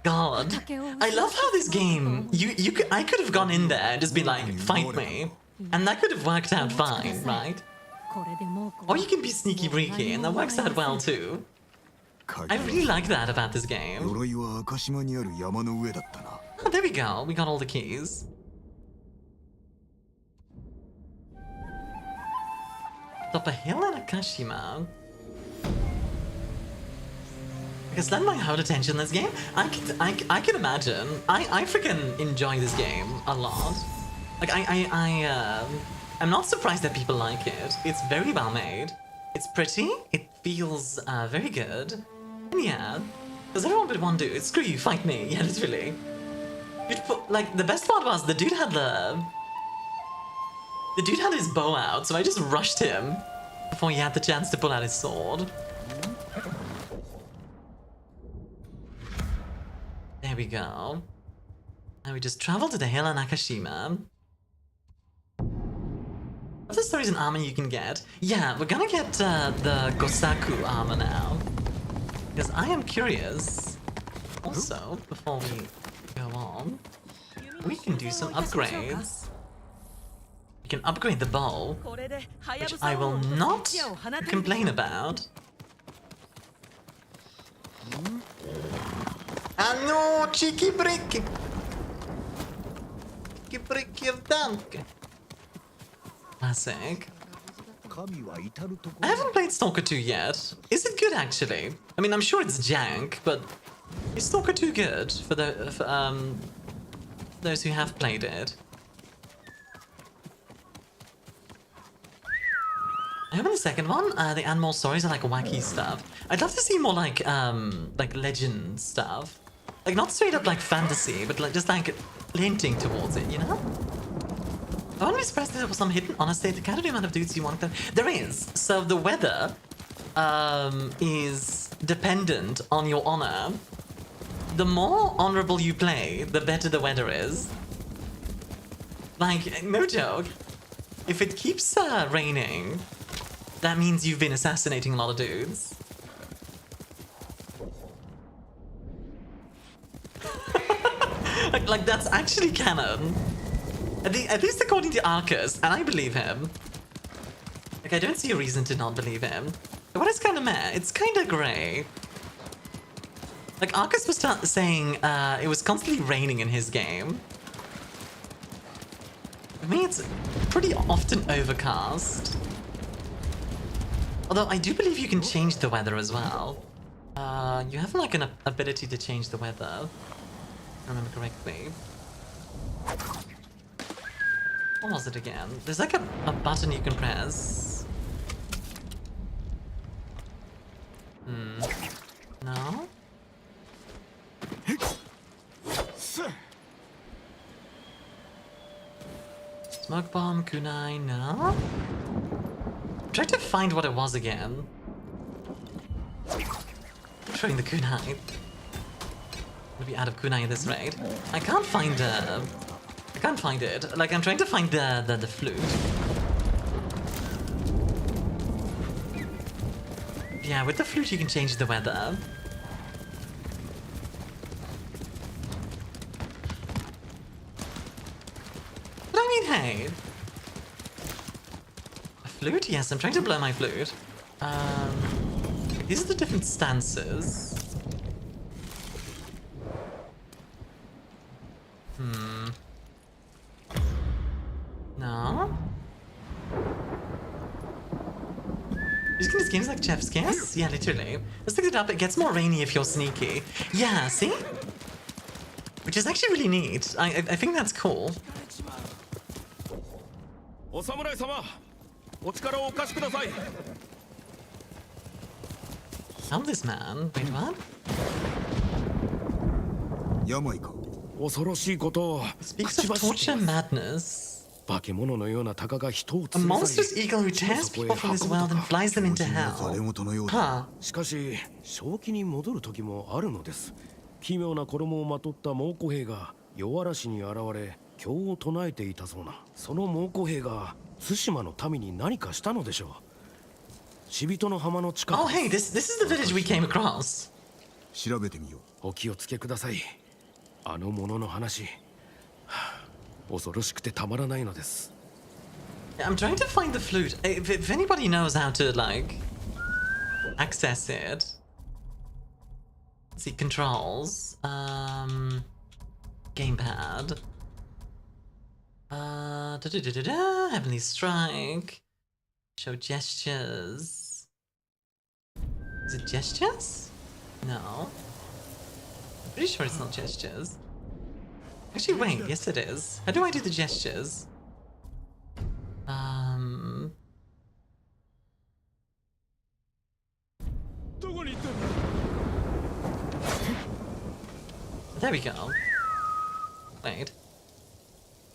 God. I love how this game, I could have gone in there and just been like, fight me. And that could have worked out fine, right? Or you can be sneaky breaky, and that works out well too. I really like that about this game. Oh, there we go. We got all the keys. Top a hill in Akashima. Because let my hold attention this game. I can imagine. I freaking enjoy this game a lot. Like I'm not surprised that people like it. It's very well made. It's pretty. It feels very good. And yeah, because everyone would want to. Screw you, fight me. Yeah, literally. Like the best part was the dude had his bow out, so I just rushed him before he had the chance to pull out his sword. There we go. Now we just travel to the hill in Akashima. What's the stories in armor you can get? Yeah, we're gonna get the Gosaku armor now. Because I am curious. Also, before we go on, we can do some upgrades. We can upgrade the bow, which I will not complain about. Ah no, cheeky brick! Cheeky brick of dunk! Classic. I haven't played Stalker 2 yet. Is it good actually? I mean, I'm sure it's jank, but is Stalker 2 good for those who have played it? I hope in the second one, the animal stories are like wacky stuff. I'd love to see more like legend stuff. Like not straight up like fantasy, but like just like hinting towards it, you know? I wouldn't be surprised if there was some hidden honesty. The kind of amount of dudes you want them. There is. So the weather is dependent on your honor. The more honorable you play, the better the weather is. Like, no joke. If it keeps raining, that means you've been assassinating a lot of dudes. like that's actually canon. At least according to Arcus, and I believe him. Like, I don't see a reason to not believe him. The weather's kind of meh. It's kind of grey. Like, Arcus was saying it was constantly raining in his game. For me, it's pretty often overcast. Although, I do believe you can change the weather as well. You have, like, an ability to change the weather. If I remember correctly. What was it again? There's like a button you can press. bomb, kunai, no? I'm trying to find what it was again. I'm trying the kunai. We'll be out of kunai at this rate. I can't find it. Like, I'm trying to find the flute. Yeah, with the flute you can change the weather. But I mean, hey. A flute? Yes, I'm trying to blow my flute. These are the different stances. No? Using this game is like chef's kiss? Yeah, literally. Let's look it up. It gets more rainy if you're sneaky. Yeah, see? Which is actually really neat. I think that's cool. Help this man. Wait, what? Speaks of torture and madness. A monstrous eagle who tears people from this world and flies them into hell. Huh.
しかし、正気に戻る時もあるのです。奇妙な衣をまとった猛虎兵が夜嵐に現れ、経を唱えていたそうな。その猛虎兵が対馬の民に何かしたのでしょう。死人の浜の近く。
Oh, hey, this is the village we came across.
調べてみよう。
お気をつけください。あの者の話。恐ろしくてたまらないのです。
I'm trying to find the flute. If anybody knows how to, like, access it. Let's see, controls. Gamepad. Heavenly Strike. Show gestures. Is it gestures? No. I'm pretty sure it's not gestures. Actually, wait, yes it is. How do I do the gestures? There we go. Wait.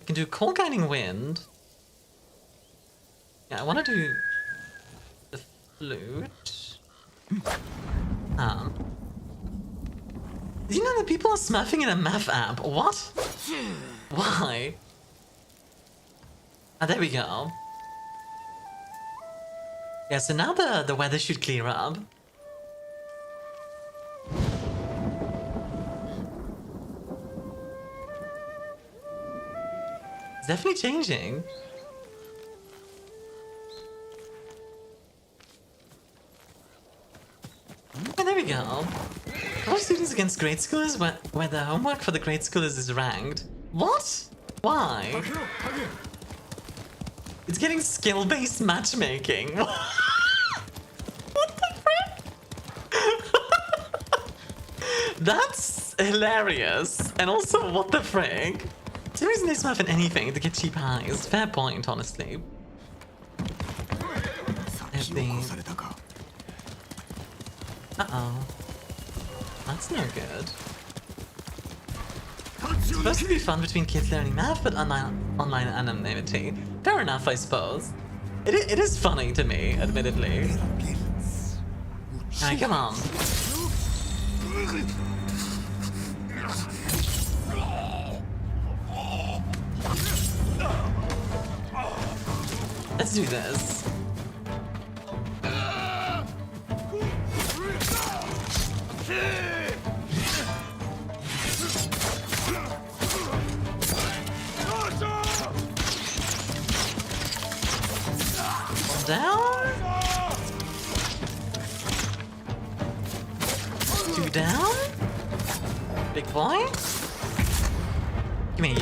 I can do Cold Guiding Wind. Yeah, I want to do the flute. Did you know that people are smurfing in a math app? What? Why? Ah, there we go. Yeah, so now the weather should clear up. It's definitely changing. And there we go. College students against grade schoolers where the homework for the grade schoolers is ranked. What? Why? It's getting skill-based matchmaking. What the frick? That's hilarious. And also, what the frick? There's no reason they smurf in anything to get cheap highs. Fair point, honestly. Uh-oh. That's no good. It's supposed to be fun between kids learning math, but online anonymity. Fair enough, I suppose. It is funny to me, admittedly. Alright, come on. Let's do this. Down. 2 down. Big boy. Give me you.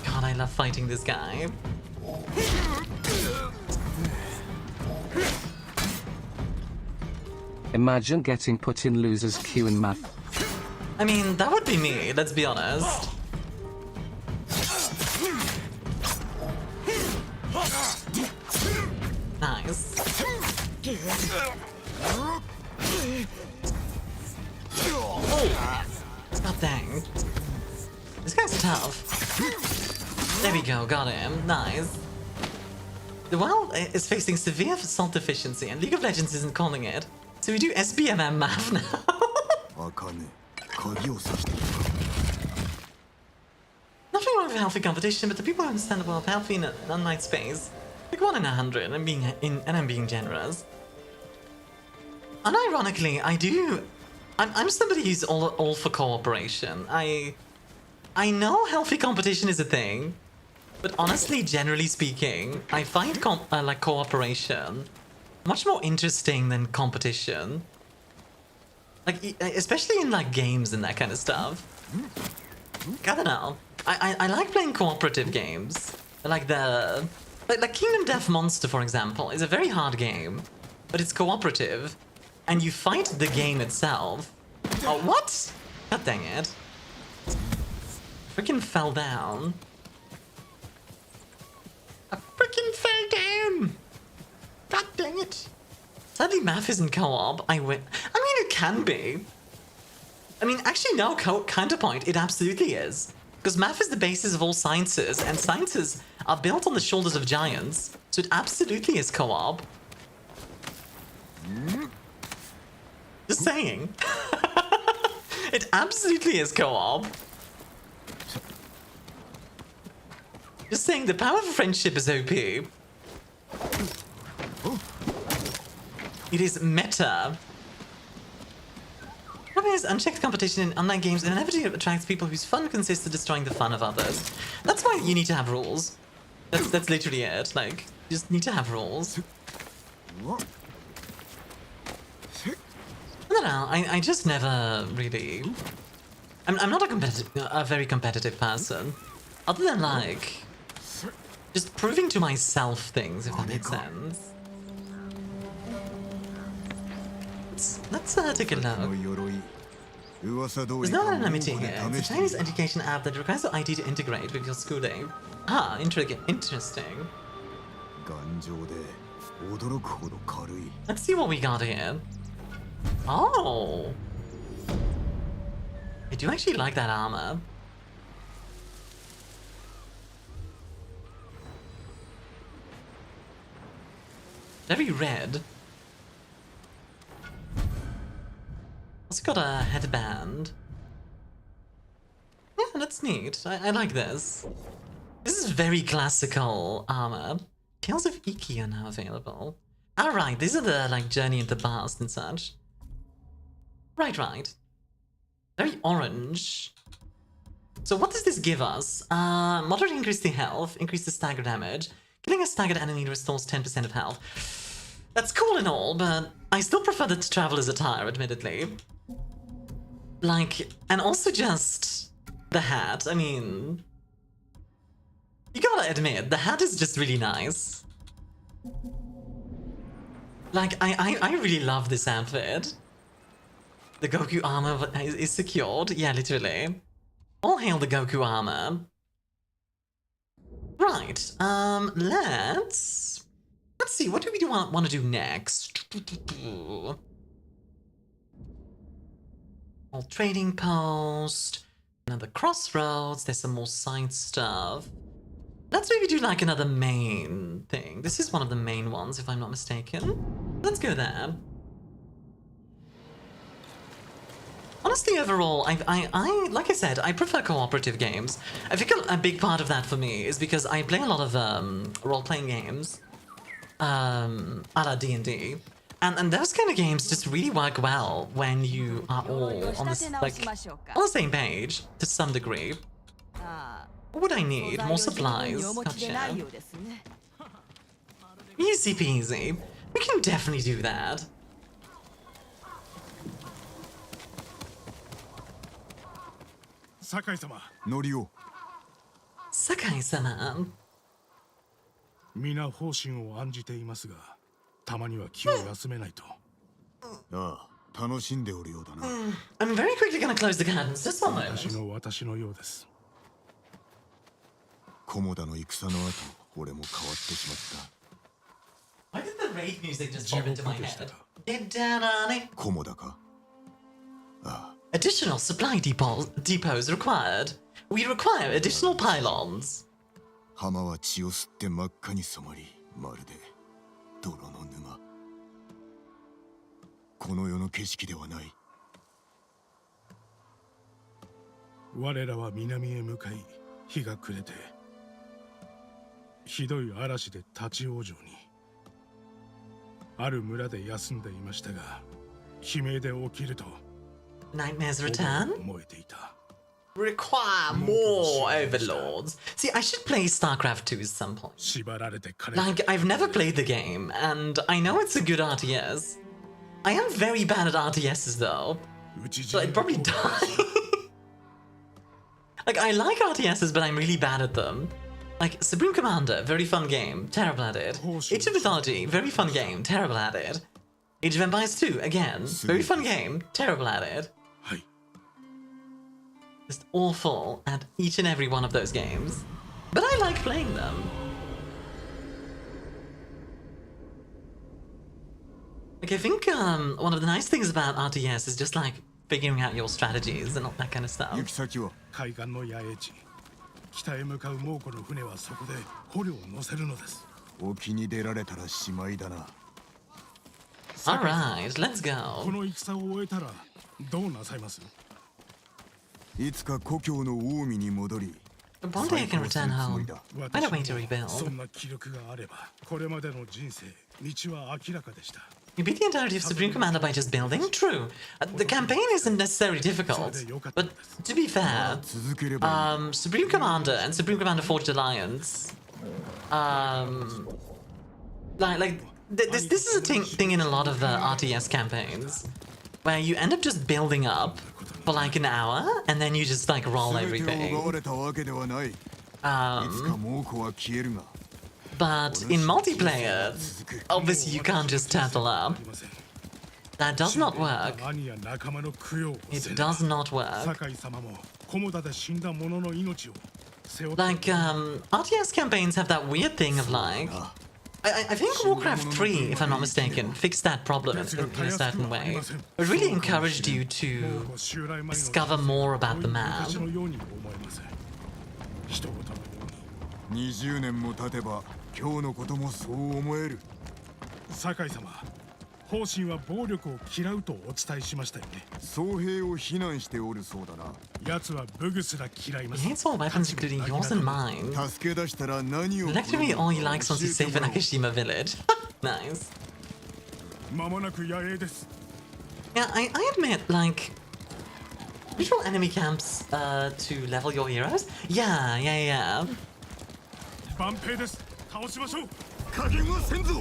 God, I love fighting this guy.
Imagine getting put in loser's queue in math.
I mean, that would be me, let's be honest. Oh! God dang. This guy's tough. There we go, got him. Nice. The world is facing severe salt deficiency, and League of Legends isn't calling it. So we do SBMM math now. Nothing wrong with healthy competition, but the people who understand the world of healthy in an unlight space, like 1 in 100, and I'm being generous. Unironically, I'm somebody who's all for cooperation. I know healthy competition is a thing, but honestly, generally speaking, I find like cooperation much more interesting than competition. Like, especially in like games and that kind of stuff. I don't know. I like playing cooperative games. Like like Kingdom Death Monster, for example, is a very hard game, but it's cooperative, and you fight the game itself. Oh, what? God dang it. Freaking fell down. I freaking fell down! God dang it. Sadly, math isn't co-op. I mean, it can be. I mean, actually, no, counterpoint, it absolutely is. Because math is the basis of all sciences, and sciences are built on the shoulders of giants, so it absolutely is co-op. Just saying. It absolutely is co-op. Just saying, the power of friendship is OP. It is meta. The problem is, unchecked competition in online games inevitably attracts people whose fun consists of destroying the fun of others. That's why you need to have rules. That's literally it. Like, you just need to have rules. I don't know. I just never really. I'm not a very competitive person. Other than like, just proving to myself things, if that makes sense. Let's take a look. There's no anonymity here. It's a Chinese education app that requires the ID to integrate with your schooling. Ah, interesting. Let's see what we got here. Oh! I do actually like that armor. Very red. Also got a headband. Yeah, that's neat. I like this. This is very classical armor. Tales of Iki are now available. Alright, these are the like journey into the past and such. Right. Very orange. So what does this give us? Moderate increase to health, increase the stagger damage. Killing a staggered enemy restores 10% of health. That's cool and all, but I still prefer the Traveler's Attire, admittedly. Like, and also just the hat. I mean, you gotta admit, the hat is just really nice. Like, I really love this outfit. The Goku armor is secured. Yeah, literally. All hail the Goku armor. Right, let's see, what do we want to do next? Old trading post, another crossroads, there's some more side stuff. Let's maybe do like another main thing. This is one of the main ones, if I'm not mistaken. Let's go there. Honestly, overall, I like I said, I prefer cooperative games. I think a big part of that for me is because I play a lot of role-playing games, a la D&D, and those kind of games just really work well when you are all on this, like, on the same page to some degree. What would I need? More supplies. Gotcha. Easy peasy. We can definitely do that.
Sakai-sama.
Sakai-sama.
皆方針を案じていますが、たまには気を休めないと。
ああ、楽しんでおるようだな。
I'm very quickly gonna close the curtains. Just one moment.
私のようです。
菰田の戦の後、俺も変わってしまった。
Why did the raid music just pop into my head? Get down on it.
コモだか?
Additional supply depots required. We require additional pylons.
浜は血を吸って真っ赤に染まり、まるで泥の沼。この世の景色ではない。
我らは南へ向かい、日が暮れて、ひどい嵐で立ち往生に。ある村で休んでいましたが、悲鳴で起きると、
Nightmares return?
燃えていた。
Require more overlords. See, I should play StarCraft 2 at some point.
縛られて枯れ
Like, I've never played the game, and I know it's a good RTS. I am very bad at RTSs though, so I'd probably die. Like, I like RTSs, but I'm really bad at them. Like, Supreme Commander, very fun game, terrible at it. Age of Mythology, very fun game, terrible at it. Age of Empires 2, again, very fun game, terrible at it. Just awful at each and every one of those games. But I like playing them. Like, I think one of the nice things about RTS is just like figuring out your strategies and all that kind of stuff.
行き先は?
海岸の野営地。北へ向かう猛虎の船はそこで捕虜を乗せるのです。
沖に出られたらしまいだな。
Alright, let's go.
この戦を終えたらどうなさいます？
いつか故郷の近江に戻り、
One day I can return home. Find a way to rebuild.
そんな気力があれば、これまでの人生、道は明らかでした。
You beat the entirety of Supreme Commander by just building? True. The campaign isn't necessarily difficult, but to be fair, Supreme Commander and Supreme Commander Forged Alliance, this is a thing in a lot of RTS campains, where you end up just building up for like an hour, and then you just like roll everything. But in multiplayer, obviously you can't just turtle up. That does not work. It does not work. Like, RTS campaigns have that weird thing of like... I think Warcraft 3, if I'm not mistaken, fixed that problem in a certain way. It really encouraged you to discover more about the map.
20年も経てば今日のこともそう思える。
酒井様、方針は暴力を嫌うとお伝えしましたよね。
僧兵を非難しておるそうだな。
奴は武具すら嫌います。
He hates all weapons, including yours and mine.
助け出したら何を。
Literally all he likes once he's safe in Nakashima village. Nice.
間もなく野営です。
Yeah, I admit, like, visual enemy camps to level your heroes. Yeah.
万平です。倒しましょう。
加減はせんぞ。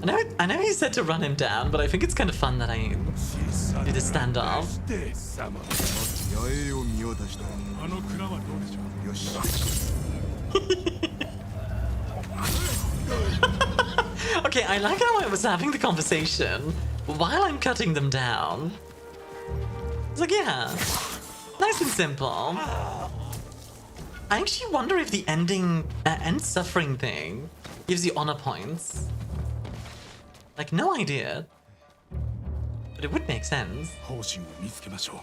I know he said to run him down, but I think it's kind of fun that I do the standoff.
野営を見渡した。
あの蔵はどうでしょう。
よし。
Okay, I like how I was having the conversation while I'm cutting them down. It's like, yeah, nice and simple. I actually wonder if the end suffering thing gives you honor points. Like, no idea. But it would make sense.
方針を見つけましょう。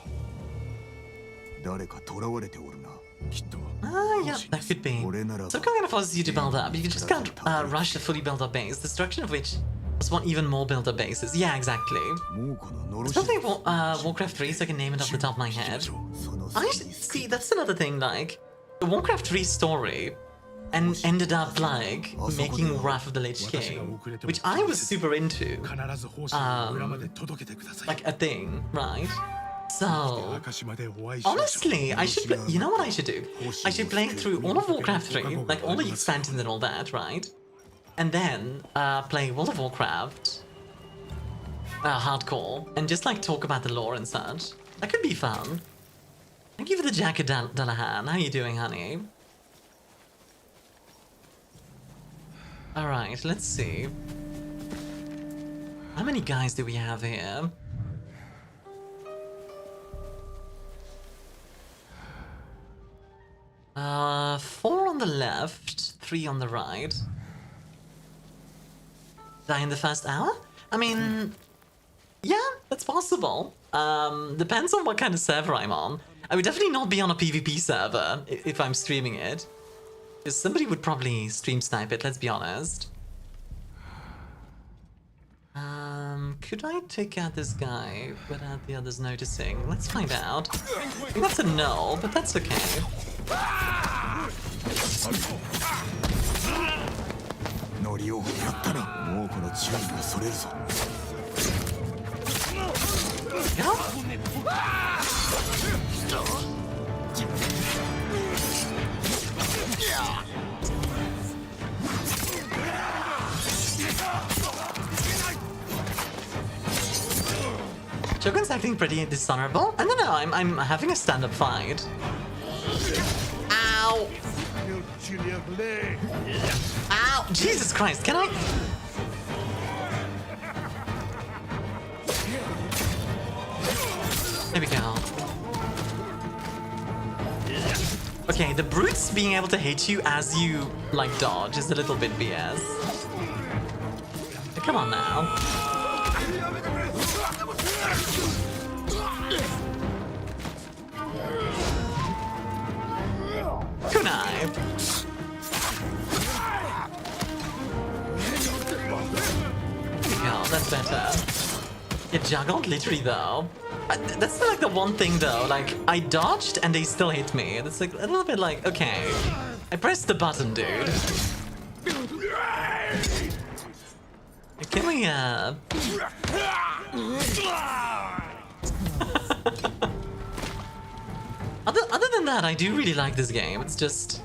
誰か囚われておるな。
きっと。
Yeah, that could be. So kind of forces you to build up. You just can't rush a fully built up base, the destruction of which must want even more built up bases. Yeah, exactly. Especially Warcraft 3, so I can name it off the top of my head. See, that's another thing, like, the Warcraft 3 story and ended up like making Wrath of the Lich King, which I was super into. Like a thing, right? So honestly, I should, you know what I should do? I should play through all of Warcraft 3, like all the expansions and all that, right? And then play World of Warcraft hardcore and just like talk about the lore and such. That could be fun. Thank you for the jacket, Dalahan. How you doing, honey? Alright, let's see. How many guys do we have here? Four on the left, 3 on the right. Die in the first hour? I mean, yeah, that's possible. Depends on what kind of server I'm on. I would definitely not be on a PvP server if I'm streaming it. Because somebody would probably stream snipe it, let's be honest. Could I take out this guy without the others noticing? Let's find out. I think that's a no, but that's okay. Shogun's acting pretty dishonorable. I don't know, I'm having a stand-up fight. Ow! Ow! Jesus Christ, can I? There we go. Okay, the brutes being able to hit you as you, like, dodge is a little bit BS. Come on now. Kunai. There we go, that's better. Get juggled, literally, though. That's like the one thing, though. Like, I dodged and they still hit me. It's like a little bit like, okay. I pressed the button, dude. Can we, Other than that, I do really like this game. It's just...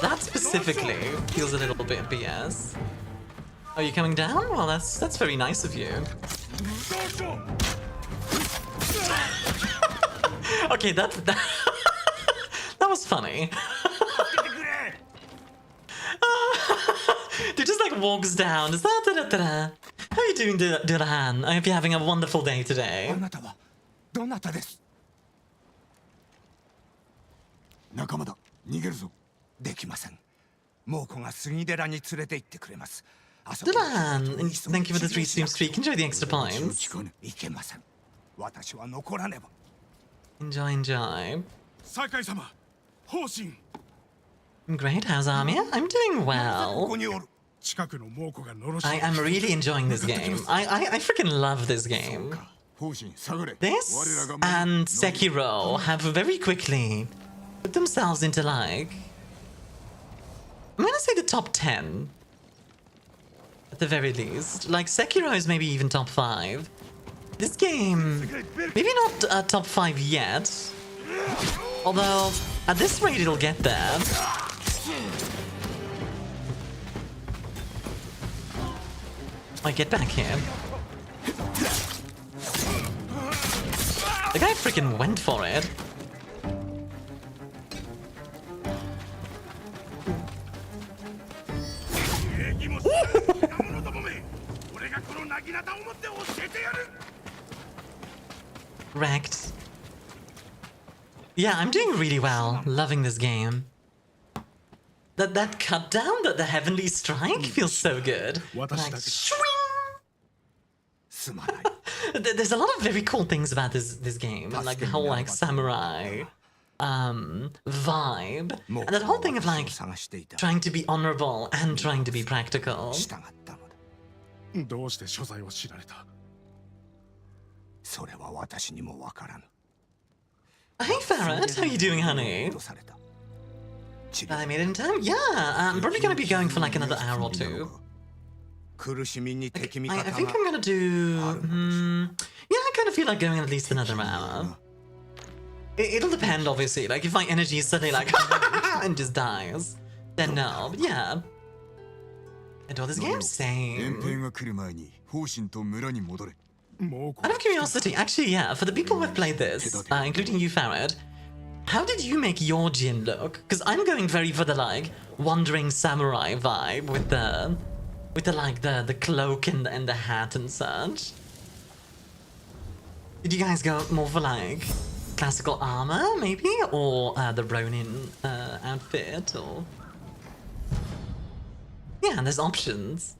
that specifically feels a little bit BS. Are you coming down? Well, that's very nice of you. Okay, that was funny. Dude just like walks down. How are you doing, Durahan? I hope you're having a wonderful day today.
どなたです。仲間だ。逃げるぞ。できません。猛虎が杉寺に連れて行ってくれます。
Durahan, thank you for the 3 stream streak. Enjoy the extra points.
いけません。私は残らねば。
Enjoy, enjoy.
酒井様、方針。
Great, how's Armia? I'm doing well. I am really enjoying this game. I freaking love this game. This and Sekiro have very quickly put themselves into like... I'm gonna say the top 10. At the very least. Like Sekiro is maybe even top 5. This game, maybe not top 5 yet. Although, at this rate it'll get there. I get back here. The guy freaking went for it. Wrecked. Yeah, I'm doing really well. Loving this game. That cut down, the heavenly strike feels so good. Like, there's a lot of very cool things about this game, like the whole like samurai vibe, and that whole thing of like trying to be honorable and trying to be practical. Hey Farrad, how you doing, honey? I made it in time? Yeah, I'm probably gonna be going for like another hour or two. I think I'm gonna do... yeah, I kind of feel like going at least another hour. It'll depend, obviously. Like, if my energy is suddenly like... and just dies, then no. But yeah. Adore this game? Same. Out of curiosity, actually, yeah, for the people who have played this, including you, Farrad, how did you make your Jin look? Because I'm going very for the, like, wandering samurai vibe with the like, the cloak and the hat and such. Did you guys go more for, like, classical armor, maybe? Or the Ronin outfit, or... yeah, there's options.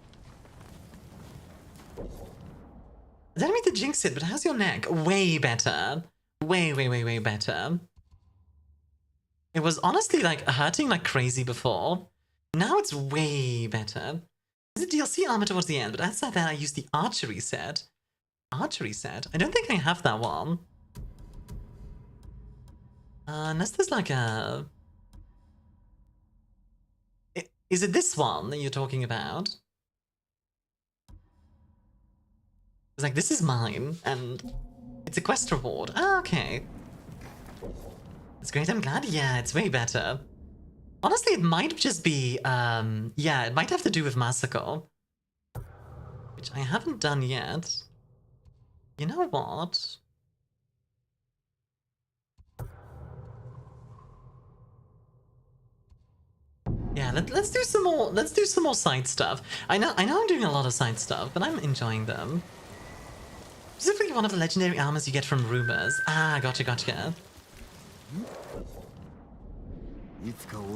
I don't mean to jinx it, but how's your neck? Way better. Way better. It was honestly like hurting like crazy before. Now it's way better. There's a DLC armor towards the end, but outside that I used the archery set. Archery set? I don't think I have that one. Unless there's like a... Is it this one that you're talking about? It's like, this is mine, and it's a quest reward. Ah, okay. It's great, I'm glad. Yeah, it's way better. Honestly, it might just be, yeah, it might have to do with Massacre. Which I haven't done yet. You know what? Yeah, let's do some more. Let's do some more side stuff. I know I'm doing a lot of side stuff, but I'm enjoying them. Specifically, one of the legendary armors you get from rumors. Ah, gotcha.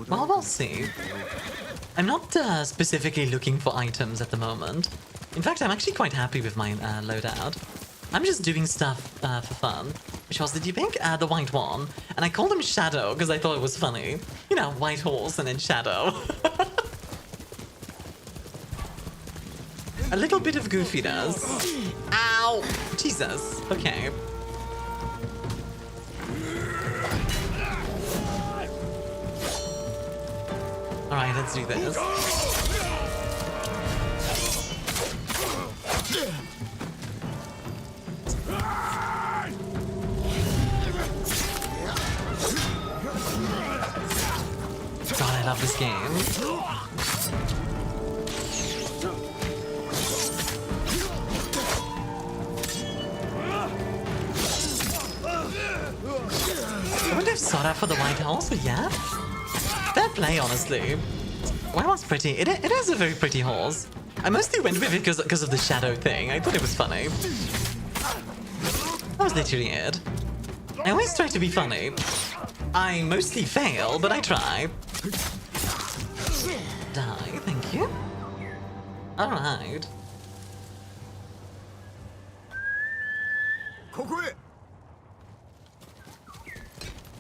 Well, we'll see. I'm not specifically looking for items at the moment. In fact, I'm actually quite happy with my loadout. I'm just doing stuff for fun. Which was, did you pick the white one? And I called him Shadow because I thought it was funny. You know, white horse and then Shadow. A little bit of goofiness. Ow! Jesus. Okay. Alright, let's do this. God, I love this game. I wouldn't have sought out for the white horse, but yeah. Fair play, honestly. White one's pretty. It is a very pretty horse. I mostly went with it because of the shadow thing. I thought it was funny. That was literally it. I always try to be funny. I mostly fail, but I try. Die, thank you. Alright.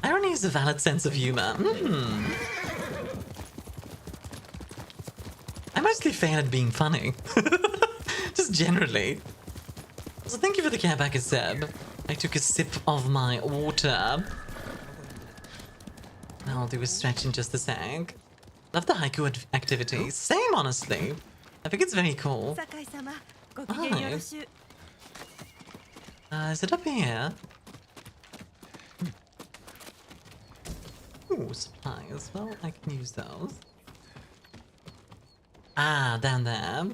Irony is a valid sense of humor. I mostly fail at being funny. Just generally. So thank you for the care package, Seb. I took a sip of my water. I'll do a stretch in just a sec. Love the haiku activities. Same, honestly. I think it's very cool. Hi. Is it up here? Ooh, supplies. Well, I can use those. Ah, down there.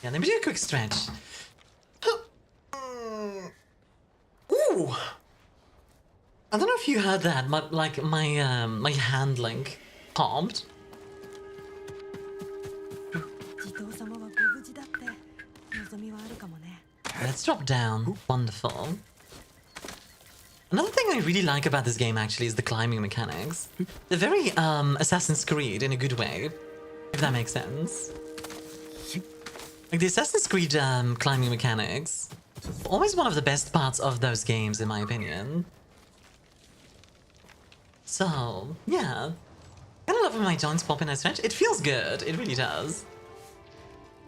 Yeah, let me do a quick stretch. Ooh! I don't know if you heard that, but like my my hand link popped. Let's drop down. Wonderful. Another thing I really like about this game actually is the climbing mechanics. They're very Assassin's Creed in a good way, if that makes sense. Like the Assassin's Creed climbing mechanics, always one of the best parts of those games in my opinion. So, yeah. I love when my joints pop in a stretch. It feels good, it really does.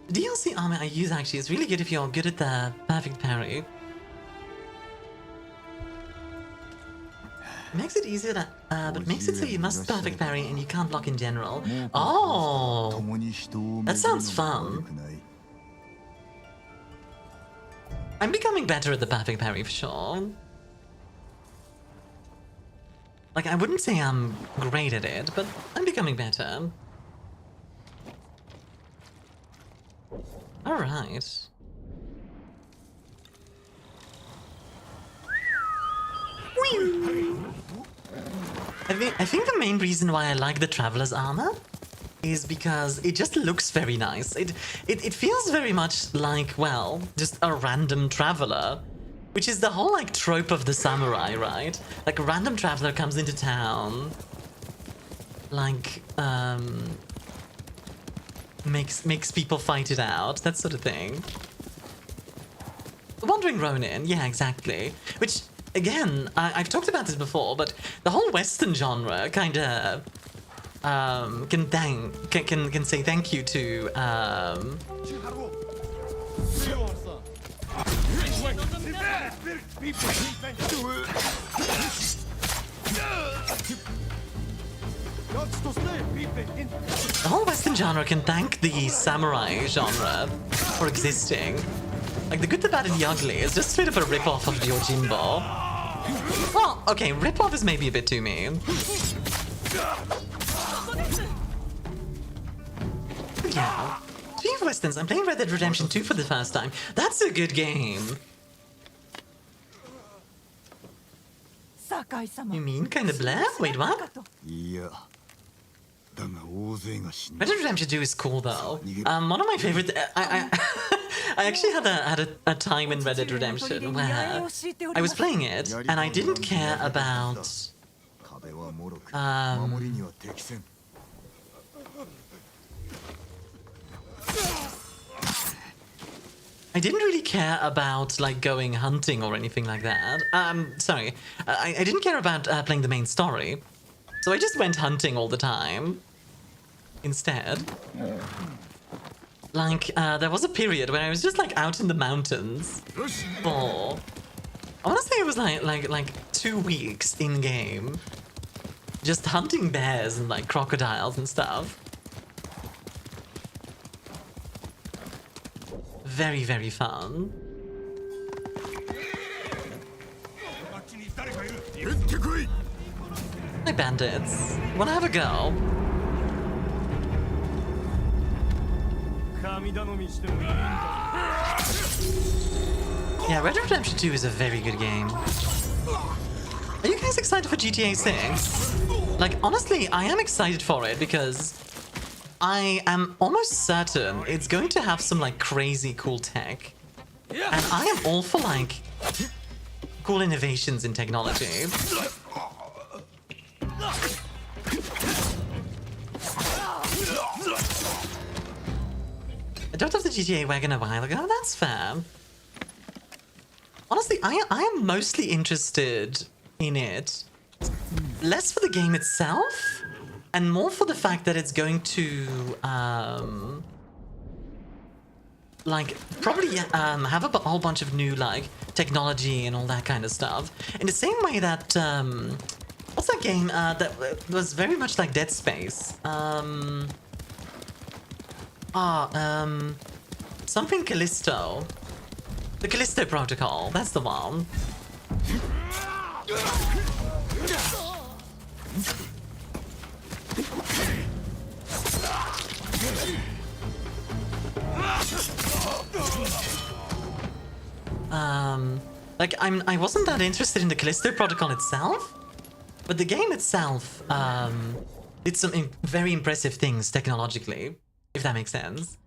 The DLC armor I use actually is really good if you're good at the perfect parry. Makes it easier to, but makes it so you must perfect parry and you can't block in general. Oh! That sounds fun. I'm becoming better at the perfect parry for sure. Like, I wouldn't say I'm great at it, but I'm becoming better. Alright. I think the main reason why I like the Traveler's armor is because it just looks very nice. It feels very much like, well, just a random traveler. Which is the whole, like, trope of the samurai, right? Like, a random traveler comes into town. Like, makes people fight it out, that sort of thing. The Wandering Ronin, yeah, exactly. Which, again, I've talked about this before, but the whole Western genre kind of can say thank you to the whole Western genre can thank the samurai genre for existing. Like, The Good, the Bad, and the Ugly is just straight up a rip-off of Yojimbo. Well, okay, rip-off is maybe a bit too mean. Yeah. Speaking of Westerns, I'm playing Red Dead Redemption 2 for the first time. That's a good game. You mean kind of blah? Wait, what? Red Dead Redemption 2 is cool though. One of my favorite. I actually had a time in Red Dead Redemption where I was playing it and I didn't care about I didn't really care about like going hunting or anything like that. Sorry, I didn't care about playing the main story, so I just went hunting all the time instead. Like, there was a period where I was just like out in the mountains for, I want to say it was like 2 weeks in game, just hunting bears and like crocodiles and stuff. Very, very fun. Hi, bandits. Wanna have a go? Yeah, Red Dead Redemption 2 is a very good game. Are you guys excited for GTA 6? Like, honestly, I am excited for it because I am almost certain it's going to have some like crazy cool tech. And I am all for like cool innovations in technology. I dropped off the GTA wagon a while ago. That's fair. Honestly, I am mostly interested in it. Less for the game itself, and more for the fact that it's going to, like, probably have a whole bunch of new, like, technology and all that kind of stuff. In the same way that, what's that game that was very much like Dead Space? Something Callisto. The Callisto Protocol, that's the one. Like, I wasn't that interested in the Callisto Protocol itself, but the game itself, did some very impressive things technologically, if that makes sense.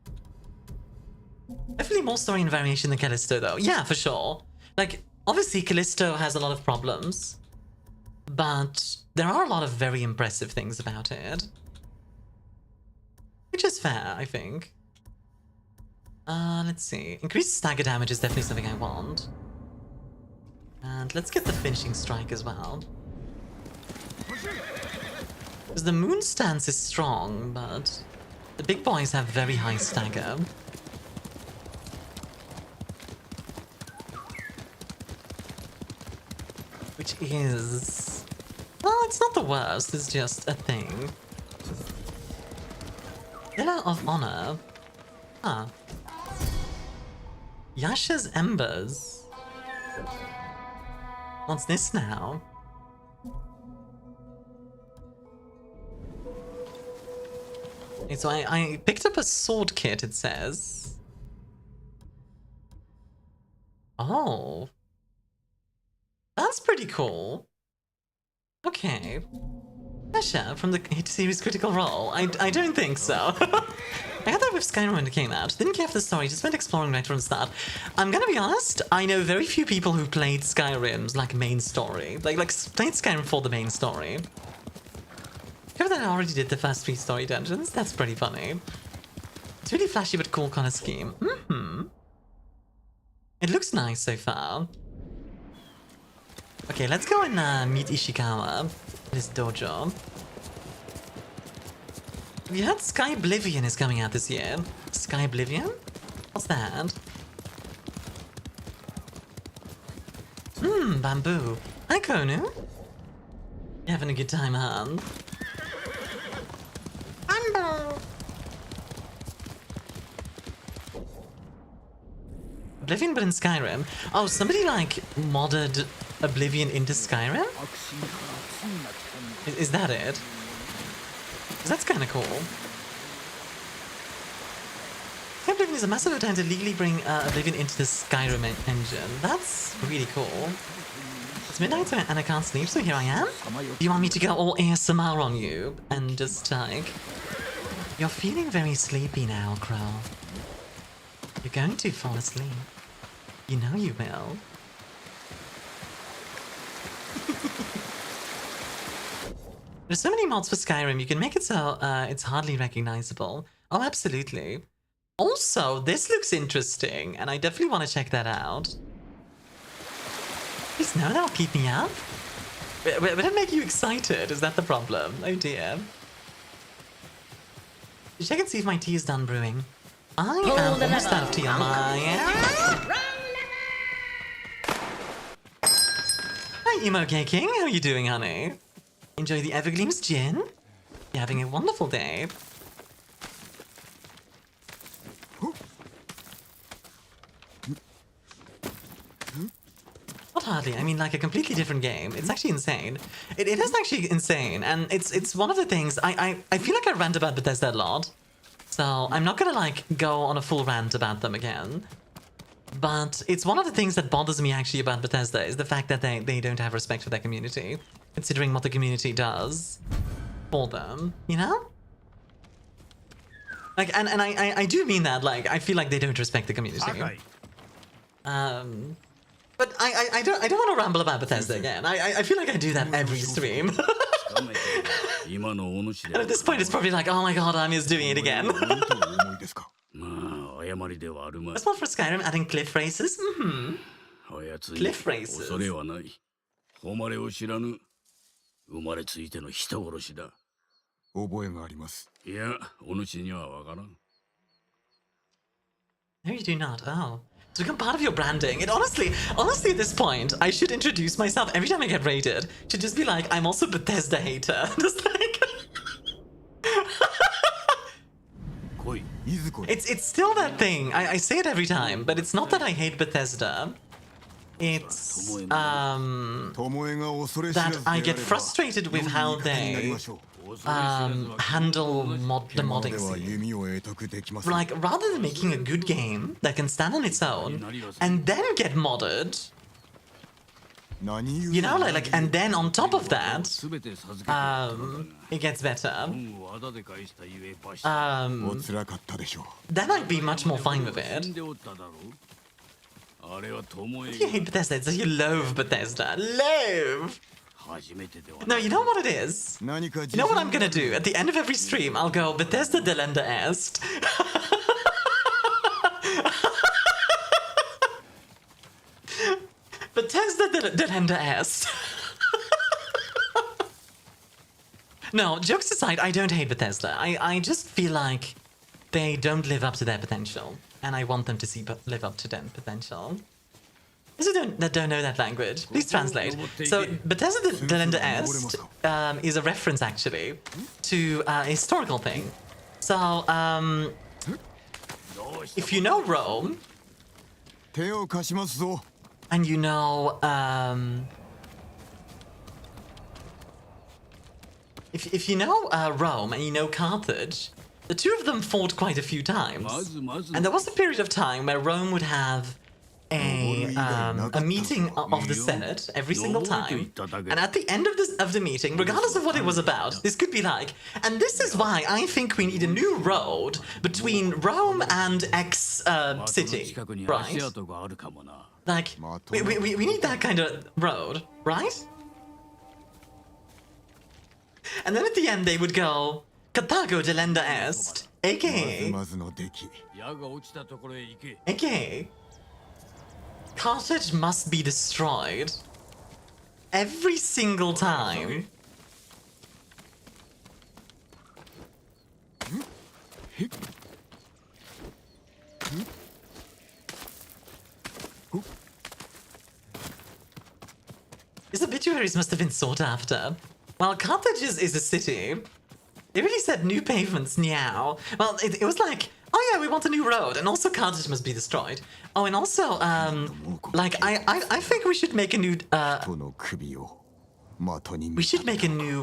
Definitely more story and variation than Callisto, though. Yeah, for sure. Like, obviously, Callisto has a lot of problems, but there are a lot of very impressive things about it. Which is fair, I think. Let's see. Increased stagger damage is definitely something I want. And let's get the finishing strike as well. Because the moon stance is strong, but the big boys have very high stagger. Which is... well, it's not the worst, it's just a thing. Pillar of Honor. Huh. Yasha's Embers. What's this now? Okay, so I picked up a sword kit, it says. Oh. That's pretty cool. Okay. Yasha from the hit series Critical Role. I don't think so. I had that with Skyrim when it came out. Didn't care for the story, just went exploring right from the start. I'm gonna be honest, I know very few people who played Skyrim's like main story. Like played Skyrim for the main story. Given that I already did the first 3 story dungeons, that's pretty funny. It's really flashy but cool color scheme. It looks nice so far. Okay, let's go and meet Ishikawa. His dojo. Have you heard Sky Oblivion is coming out this year? Sky Oblivion? What's that? Bamboo. Hi, Konu. You having a good time, huh? Bamboo. Oblivion, but in Skyrim. Oh, somebody like modded Oblivion into Skyrim? Is that it? 'Cause that's kind of cool. Oblivion is a massive attempt to legally bring Oblivion into the Skyrim engine. That's really cool. It's midnight and I can't sleep, so here I am. Do you want me to go all ASMR on you and just like... You're feeling very sleepy now, Crow. You're going to fall asleep. You know you will. There's so many mods for Skyrim, you can make it so it's hardly recognizable. Oh, absolutely. Also, this looks interesting, and I definitely want to check that out. Please no, that'll keep me up. Will it make you excited? Is that the problem? Oh dear. Check and see if my tea is done brewing. I am almost out of tea on my... Hi, Emo Gay King. How are you doing, honey? Enjoy the Evergleams gin? You're having a wonderful day. Not hardly. I mean, like a completely different game. It's actually insane. It is actually insane, and it's one of the things I feel like I rant about Bethesda a lot, so I'm not gonna like go on a full rant about them again. But it's one of the things that bothers me actually about Bethesda is the fact that they don't have respect for their community, considering what the community does for them. You know? Like, and I do mean that. Like, I feel like they don't respect the community.
Okay.
But I don't want to ramble about Bethesda again. I feel like I do that every stream. And at this point, it's probably like, oh my god, Armia's doing it again. That's not for Skyrim, adding cliff races? Cliff races. No, you do not. Oh. To become part of your branding. It honestly at this point, I should introduce myself every time I get rated. Should just be like, I'm also Bethesda hater. Just like... It's still that thing. I say it every time, but it's not that I hate Bethesda. It's that I get frustrated with how they handle the modding scene. Like, rather than making a good game that can stand on its own and then get modded, you know, like, and then on top of that, it gets better. Then I'd be much more fine with it. You hate Bethesda, it's like you loathe Bethesda. Loathe! No, you know what it is? You know what I'm gonna do? At the end of every stream, I'll go, Bethesda delenda est. Bethesda delenda est. No, jokes aside, I don't hate Bethesda. I just feel like they don't live up to their potential. And I want them to live up to their potential. Those that don't know that language, please translate. So, Bethesda delenda est is a reference, actually, to a historical thing. So, if you know Rome, and you know, if you know Rome and you know Carthage, the two of them fought quite a few times. And there was a period of time where Rome would have a meeting of the Senate every single time, and at the end of the meeting, regardless of what it was about, this could be like, and this is why I think we need a new road between Rome and X city, right? Like, we need that kind of road, right? And then at the end they would go, Carthago delenda est, AKA, Carthage must be destroyed every single time. His obituaries must have been sought after. Well, Carthage is a city. They really said new pavements, meow. Well, it was like, oh yeah, we want a new road, and also Carthage must be destroyed. Oh, and also, like, I think we should make a new, we should make a new,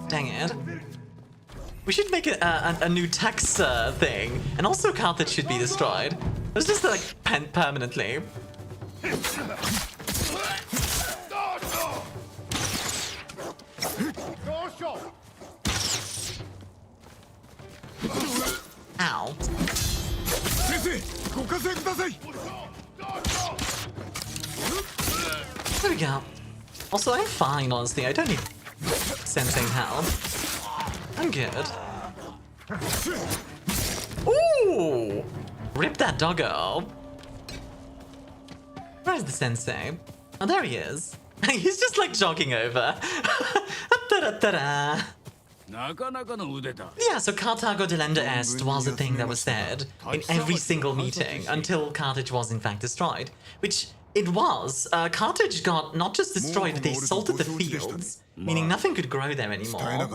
dang it. We should make a new tax thing, and also Carthage should be destroyed. It was just like permanently. Ow. There we go. Also, I'm fine, honestly. I don't need sensing help. I'm good. Ooh! Rip that doggo. Where's the sensei? Oh, there he is. He's just like jogging over. Yeah, so Carthago delenda est was a thing that was said in every single meeting until Carthage was in fact destroyed. Which it was. Carthage got not just destroyed, they salted the fields, meaning nothing could grow there anymore.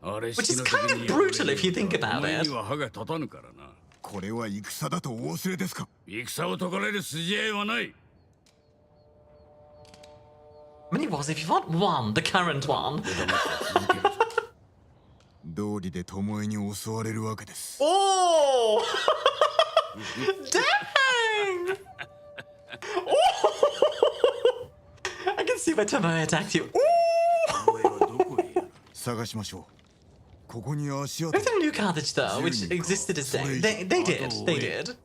Which is kind of brutal if you think about it. How many was if you want one, the current one? Oh! Dang! Oh! I can see why Tomoe attacked you. With the new Carthage though, which existed as they did.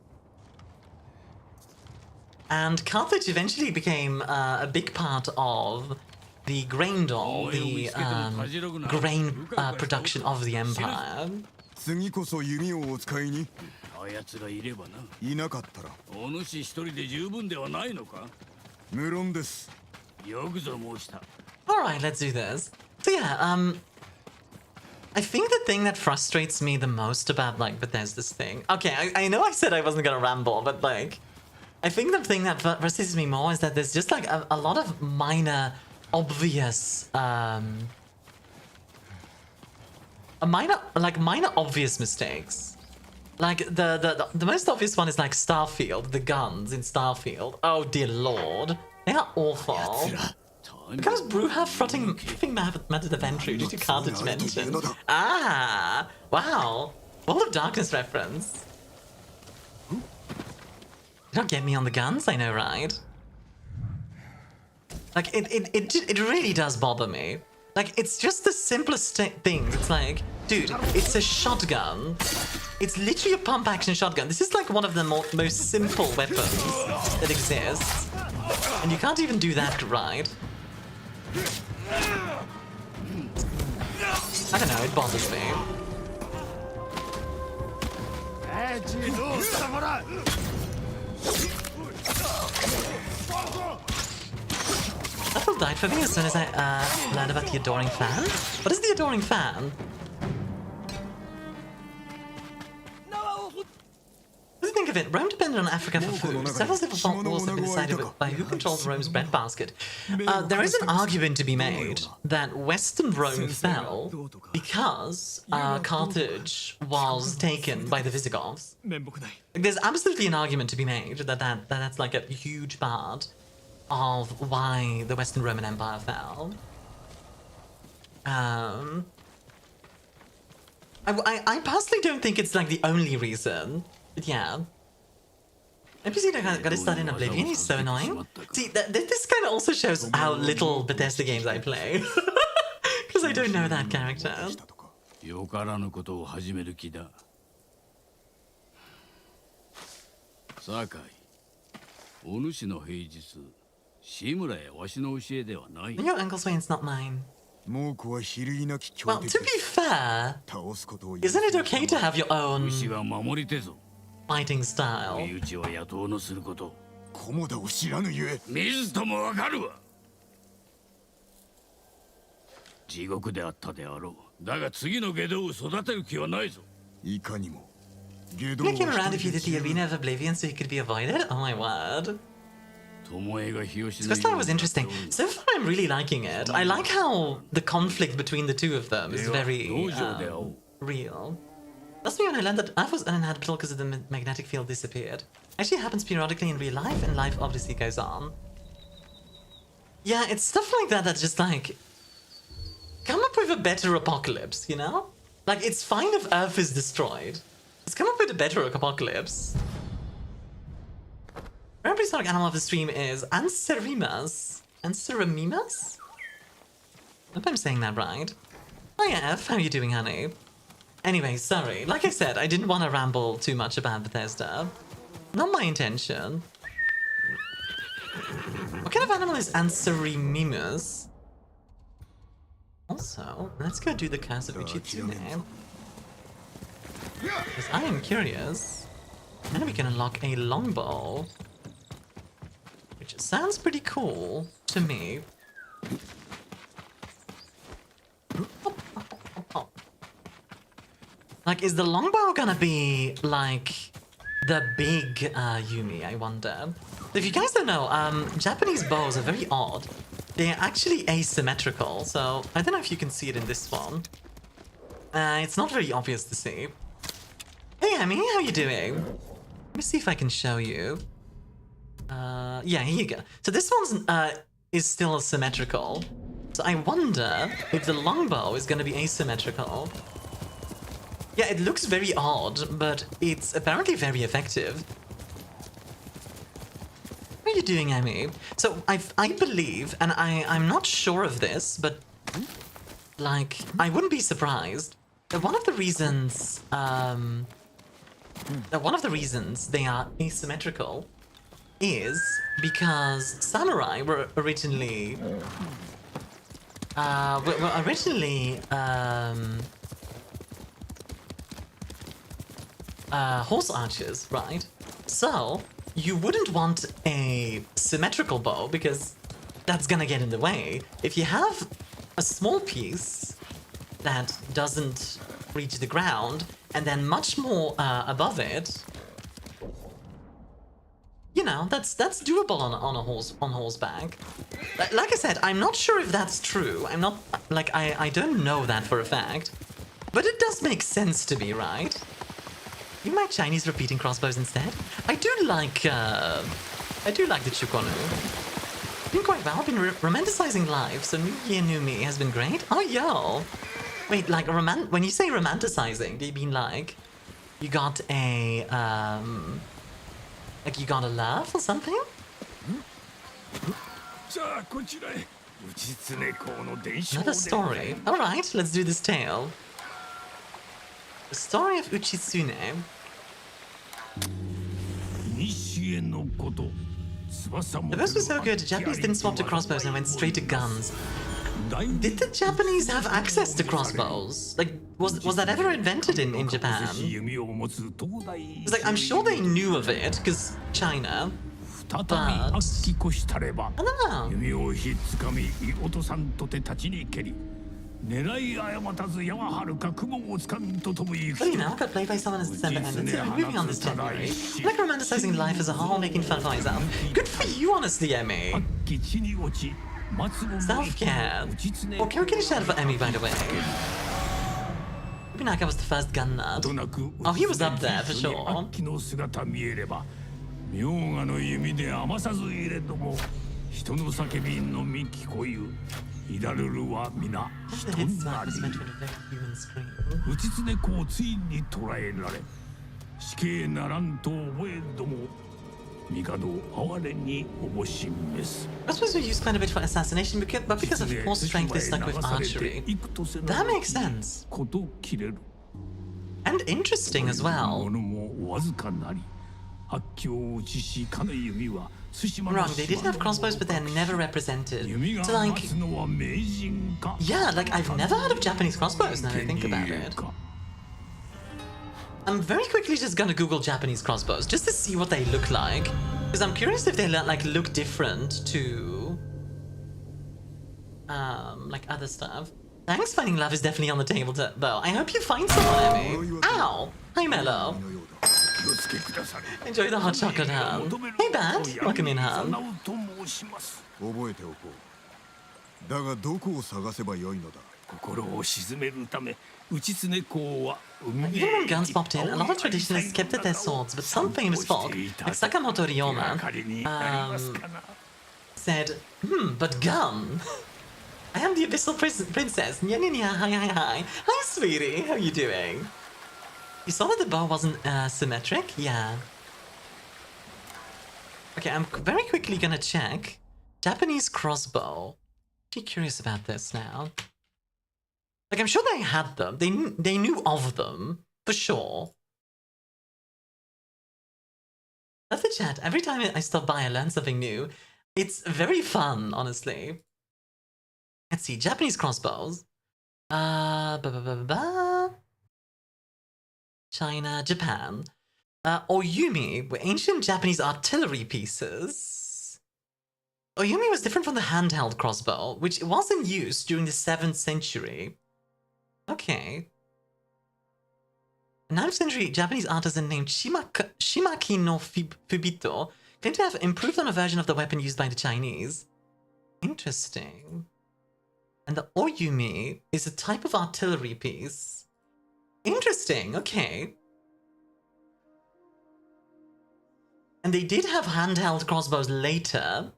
And Carthage eventually became a big part of the grain doll, the grain production of the empire. Alright, let's do this. So yeah, I think the thing that frustrates me the most about, like, Bethesda's thing... Okay, I know I said I wasn't gonna ramble, but, like... I think the thing that frustrates me more is that there's just, like, a lot of minor, obvious, minor obvious mistakes. Like, the most obvious one is, like, Starfield, the guns in Starfield. Oh, dear lord. They are awful. Because Bruja fronting Method of Entry due to Carthage mention. Ah! Wow! World of Darkness reference. You don't get me on the guns, I know, right? Like, it really does bother me. Like, it's just the simplest things. It's like, dude, it's a shotgun. It's literally a pump-action shotgun. This is like one of the most simple weapons that exists. And you can't even do that right. I don't know, it bothers me. Apple died for me as soon as I learned about the Adoring Fan. What is the Adoring Fan? What do you think of it? Rome depended on Africa for food. Several civil wars have been decided by who controlled Rome's breadbasket. There is an argument to be made that Western Rome fell because Carthage was taken by the Visigoths. There's absolutely an argument to be made that that's like a huge part of why the Western Roman Empire fell. I personally don't think it's like the only reason. But yeah. NPC got to start in Oblivion, he's so annoying. See, this kind of also shows how little Bethesda games I play. Because I don't know that character. Your uncle's way, it's not mine.
猛虎は比類なき強
Well,
敵
to be fair,
倒すことを
isn't it okay to have your own
牛は守りてえぞ
fighting style?
身内は野党のすること
菰田を知らぬゆえ
見ずともわかるわ地獄であったであろうだが次の下道を育てる気はないぞ
いかにも下
Can I came around if you did the arena of oblivion so he could be avoided? Oh my word.
巴が日吉
This story was interesting. So far, I'm really liking it. I like how the conflict between the two of them is very real. Last week when I learned that Earth was uninhabitable because of the magnetic field disappeared. Actually happens periodically in real life, and life obviously goes on. Yeah, it's stuff like that that's just like... Come up with a better apocalypse, you know? Like, it's fine if Earth is destroyed. Let's come up with a better apocalypse. Our prehistoric animal of the stream is Anserimas. Anseramimas? I hope I'm saying that right. Hiya, F. How are you doing, honey? Anyway, sorry. Like I said, I didn't want to ramble too much about Bethesda. Not my intention. What kind of animal is Anserimimus? Also, let's go do the Curse of Uchitsune. Because I am curious. And we can unlock a longbow. Which sounds pretty cool to me. Like, is the longbow gonna be, like, the big Yumi, I wonder? If you guys don't know, Japanese bows are very odd. They're actually asymmetrical, so I don't know if you can see it in this one. It's not very obvious to see. Hey, Amy, how you doing? Let me see if I can show you. Yeah, here you go. So this one's is still symmetrical. So I wonder if the longbow is gonna be asymmetrical. Yeah, it looks very odd, but it's apparently very effective. How are you doing, Amy? So I believe, and I'm not sure of this, but like I wouldn't be surprised that one of the reasons they are asymmetrical is because samurai were originally horse archers, right? So you wouldn't want a symmetrical bow because that's gonna get in the way. If you have a small piece that doesn't reach the ground and then much more above it, you know, that's doable on horseback. Like I said, I'm not sure if that's true. I'm not like I don't know that for a fact, but it does make sense to me, right? You might Chinese repeating crossbows instead. I do like the Chukonu. Been quite well. I've been romanticizing life, so New Year, New Me has been great. Oh, yo. Wait, like when you say romanticizing, do you mean like you got a like you got a love or something? Another story. All right, let's do this tale. The story of Uchitsune. The bows were so good, the Japanese didn't swap to crossbows and went straight to guns. Did the Japanese have access to crossbows? Like, was that ever invented in Japan? It's like, I'm sure they knew of it, because China, but... I don't know. Well, you know, got played by someone as December ended, so moving on this January. I like romanticizing life as a whole, making fun of myself. Good for you, honestly, Emmy. Self-care. Oh, can we get a shout out for Emmy, by the way? Maybe Naka was the first gun nut. Oh, he was up there, for sure. Crossbows were used quite a bit for assassination, but because of force strength, they stuck with archery. That makes sense. And interesting as well. Wrong, they did have crossbows, but they're never represented. So, like, yeah, like, I've never heard of Japanese crossbows now that I think about it. I'm very quickly just gonna Google Japanese crossbows, just to see what they look like. Because I'm curious if they, like, look different to... like, other stuff. Thanks, finding love is definitely on the table, though. I hope you find someone, Emmy. Ow! Hi, Mello. Enjoy the hot chocolate, Han. Hey, Bat. Welcome in, Han. Even when guns popped in, a lot of traditionalists kept at their swords, but some famous folk, like Sakamoto Ryoma, said, but gun? I am the Abyssal Princess. Nya, nya, nya, hi, hi, hi. Hi, sweetie. How are you doing? You saw that the bow wasn't symmetric? Yeah. Okay, I'm very quickly gonna check. Japanese crossbow. I'm curious about this now. Like, I'm sure they had them. They knew of them, for sure. That's the chat. Every time I stop by, I learn something new. It's very fun, honestly. Let's see, Japanese crossbows. China, Japan. Oyumi were ancient Japanese artillery pieces. Oyumi was different from the handheld crossbow, which was in use during the 7th century. Okay. A 9th century Japanese artisan named Shimaki no Fubito claimed to have improved on a version of the weapon used by the Chinese. Interesting. And the Oyumi is a type of artillery piece. Interesting, okay. And they did have handheld crossbows later,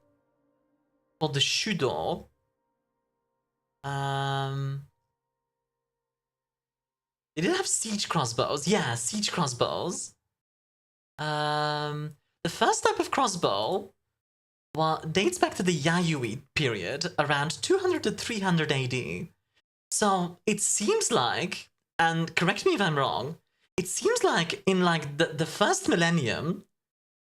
called the Shudo. They did have siege crossbows. Yeah, siege crossbows. The first type of crossbow dates back to the Yayoi period, around 200 to 300 AD. So it seems like, and correct me if I'm wrong, it seems like in like the first millennium,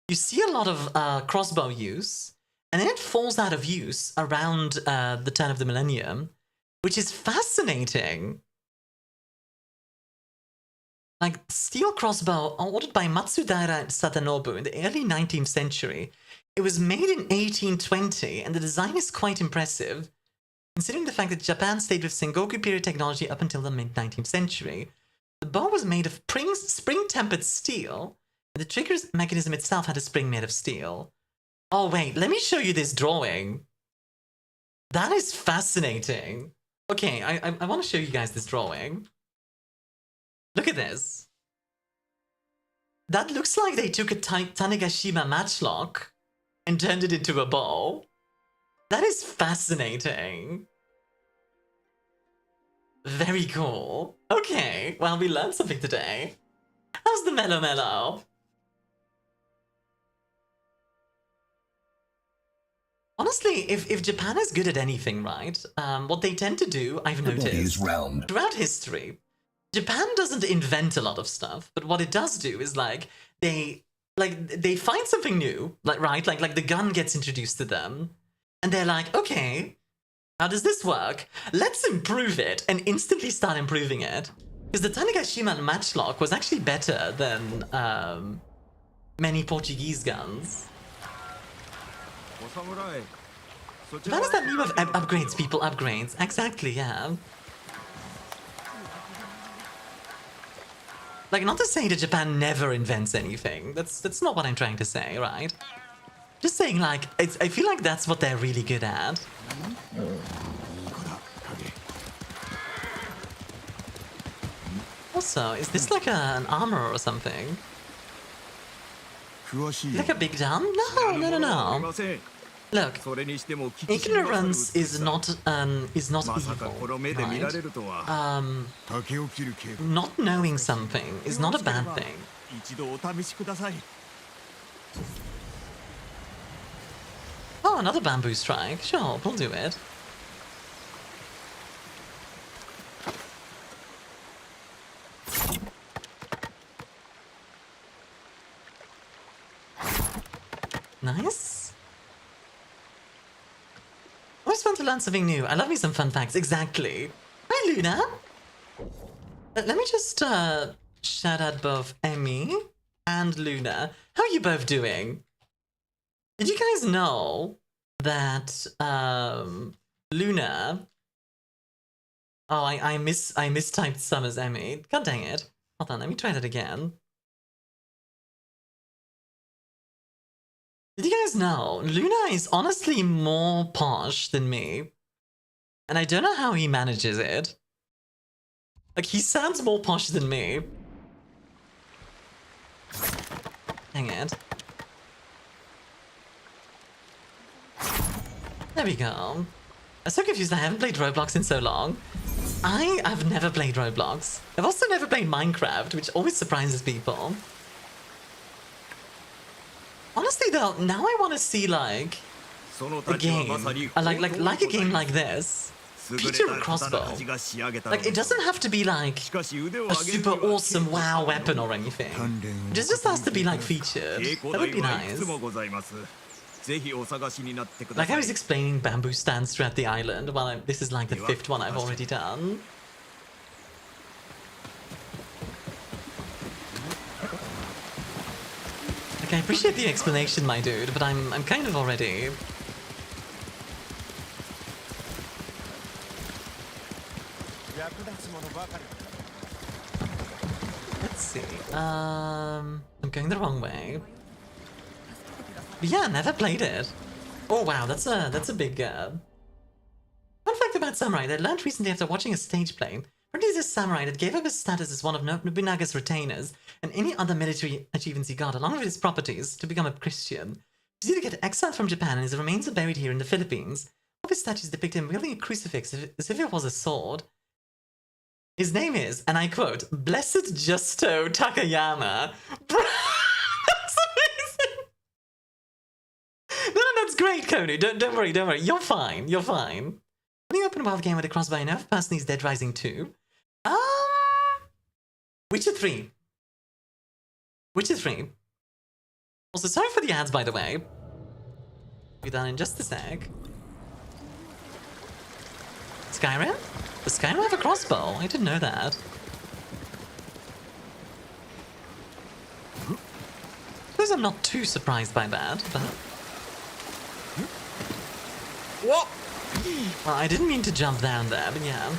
you see a lot of crossbow use, and then it falls out of use around the turn of the millennium, which is fascinating. Like, steel crossbow, ordered by Matsudaira Sadanobu in the early 19th century. It was made in 1820, and the design is quite impressive, considering the fact that Japan stayed with Sengoku period technology up until the mid-19th century. The bow was made of spring-tempered steel, and the trigger mechanism itself had a spring made of steel. Oh wait, let me show you this drawing. That is fascinating. Okay, I want to show you guys this drawing. Look at this. That looks like they took a Tanegashima matchlock and turned it into a bow. That is fascinating. Very cool. Okay, well, we learned something today. How's the mellow? Honestly, if Japan is good at anything, right, what they tend to do, I've noticed, throughout history, Japan doesn't invent a lot of stuff, but what it does do is like they find something new, like the gun gets introduced to them, and they're like, okay, how does this work? Let's improve it, and instantly start improving it. Because the Tanegashima matchlock was actually better than many Portuguese guns. That is that meme of upgrades, people, upgrades. Exactly, yeah. Like, not to say that Japan never invents anything. That's not what I'm trying to say, right? Just saying, like, I feel like that's what they're really good at. Also, is this like an armor or something? Like a big dam? No. Look, ignorance is not evil, right? Not knowing something is not a bad thing. Oh, another bamboo strike. Sure, we'll do it. to learn something new. I love me some fun facts. Exactly. Hi, Luna. Let me just shout out both Emmy and Luna. How are you both doing? Did you guys know that Luna... Oh, I mistyped Summer's Emmy. God dang it. Hold on, let me try that again. Did you guys know Luna is honestly more posh than me? And I don't know how he manages it. Like, he sounds more posh than me. Dang it. There we go. I'm so confused. I haven't played Roblox in so long. I've never played Roblox. I've also never played Minecraft, which always surprises people. Honestly though, now I want to see like a game, like a game like this. Feature a crossbow. Like, it doesn't have to be like a super awesome WoW weapon or anything. It just has to be like featured. That would be nice. Like I was explaining bamboo stands throughout the island, while this is like the 5th one I've already done. Like, I appreciate the explanation, my dude, but I'm kind of already... Let's see. I'm going the wrong way. But yeah, never played it. Oh wow, that's a big fun fact about samurai that I learned recently after watching a stage play. Apparently, this samurai that gave up his status as one of Nobunaga's retainers and any other military achievements he got, along with his properties, to become a Christian. He's either get exiled from Japan and his remains are buried here in the Philippines. All of his statues depict him wielding a crucifix as if it was a sword. His name is, and I quote, Blessed Justo Takayama. That's amazing! No, that's great, Konu. Don't worry. You're fine. When you open a world game with a crossbow, I know if a person is Dead Rising 2. Witcher 3. Also, sorry for the ads, by the way. Be done in just a sec. Skyrim? Does Skyrim have a crossbow? I didn't know that. I suppose I'm not too surprised by that, but... What? Well, I didn't mean to jump down there, but yeah.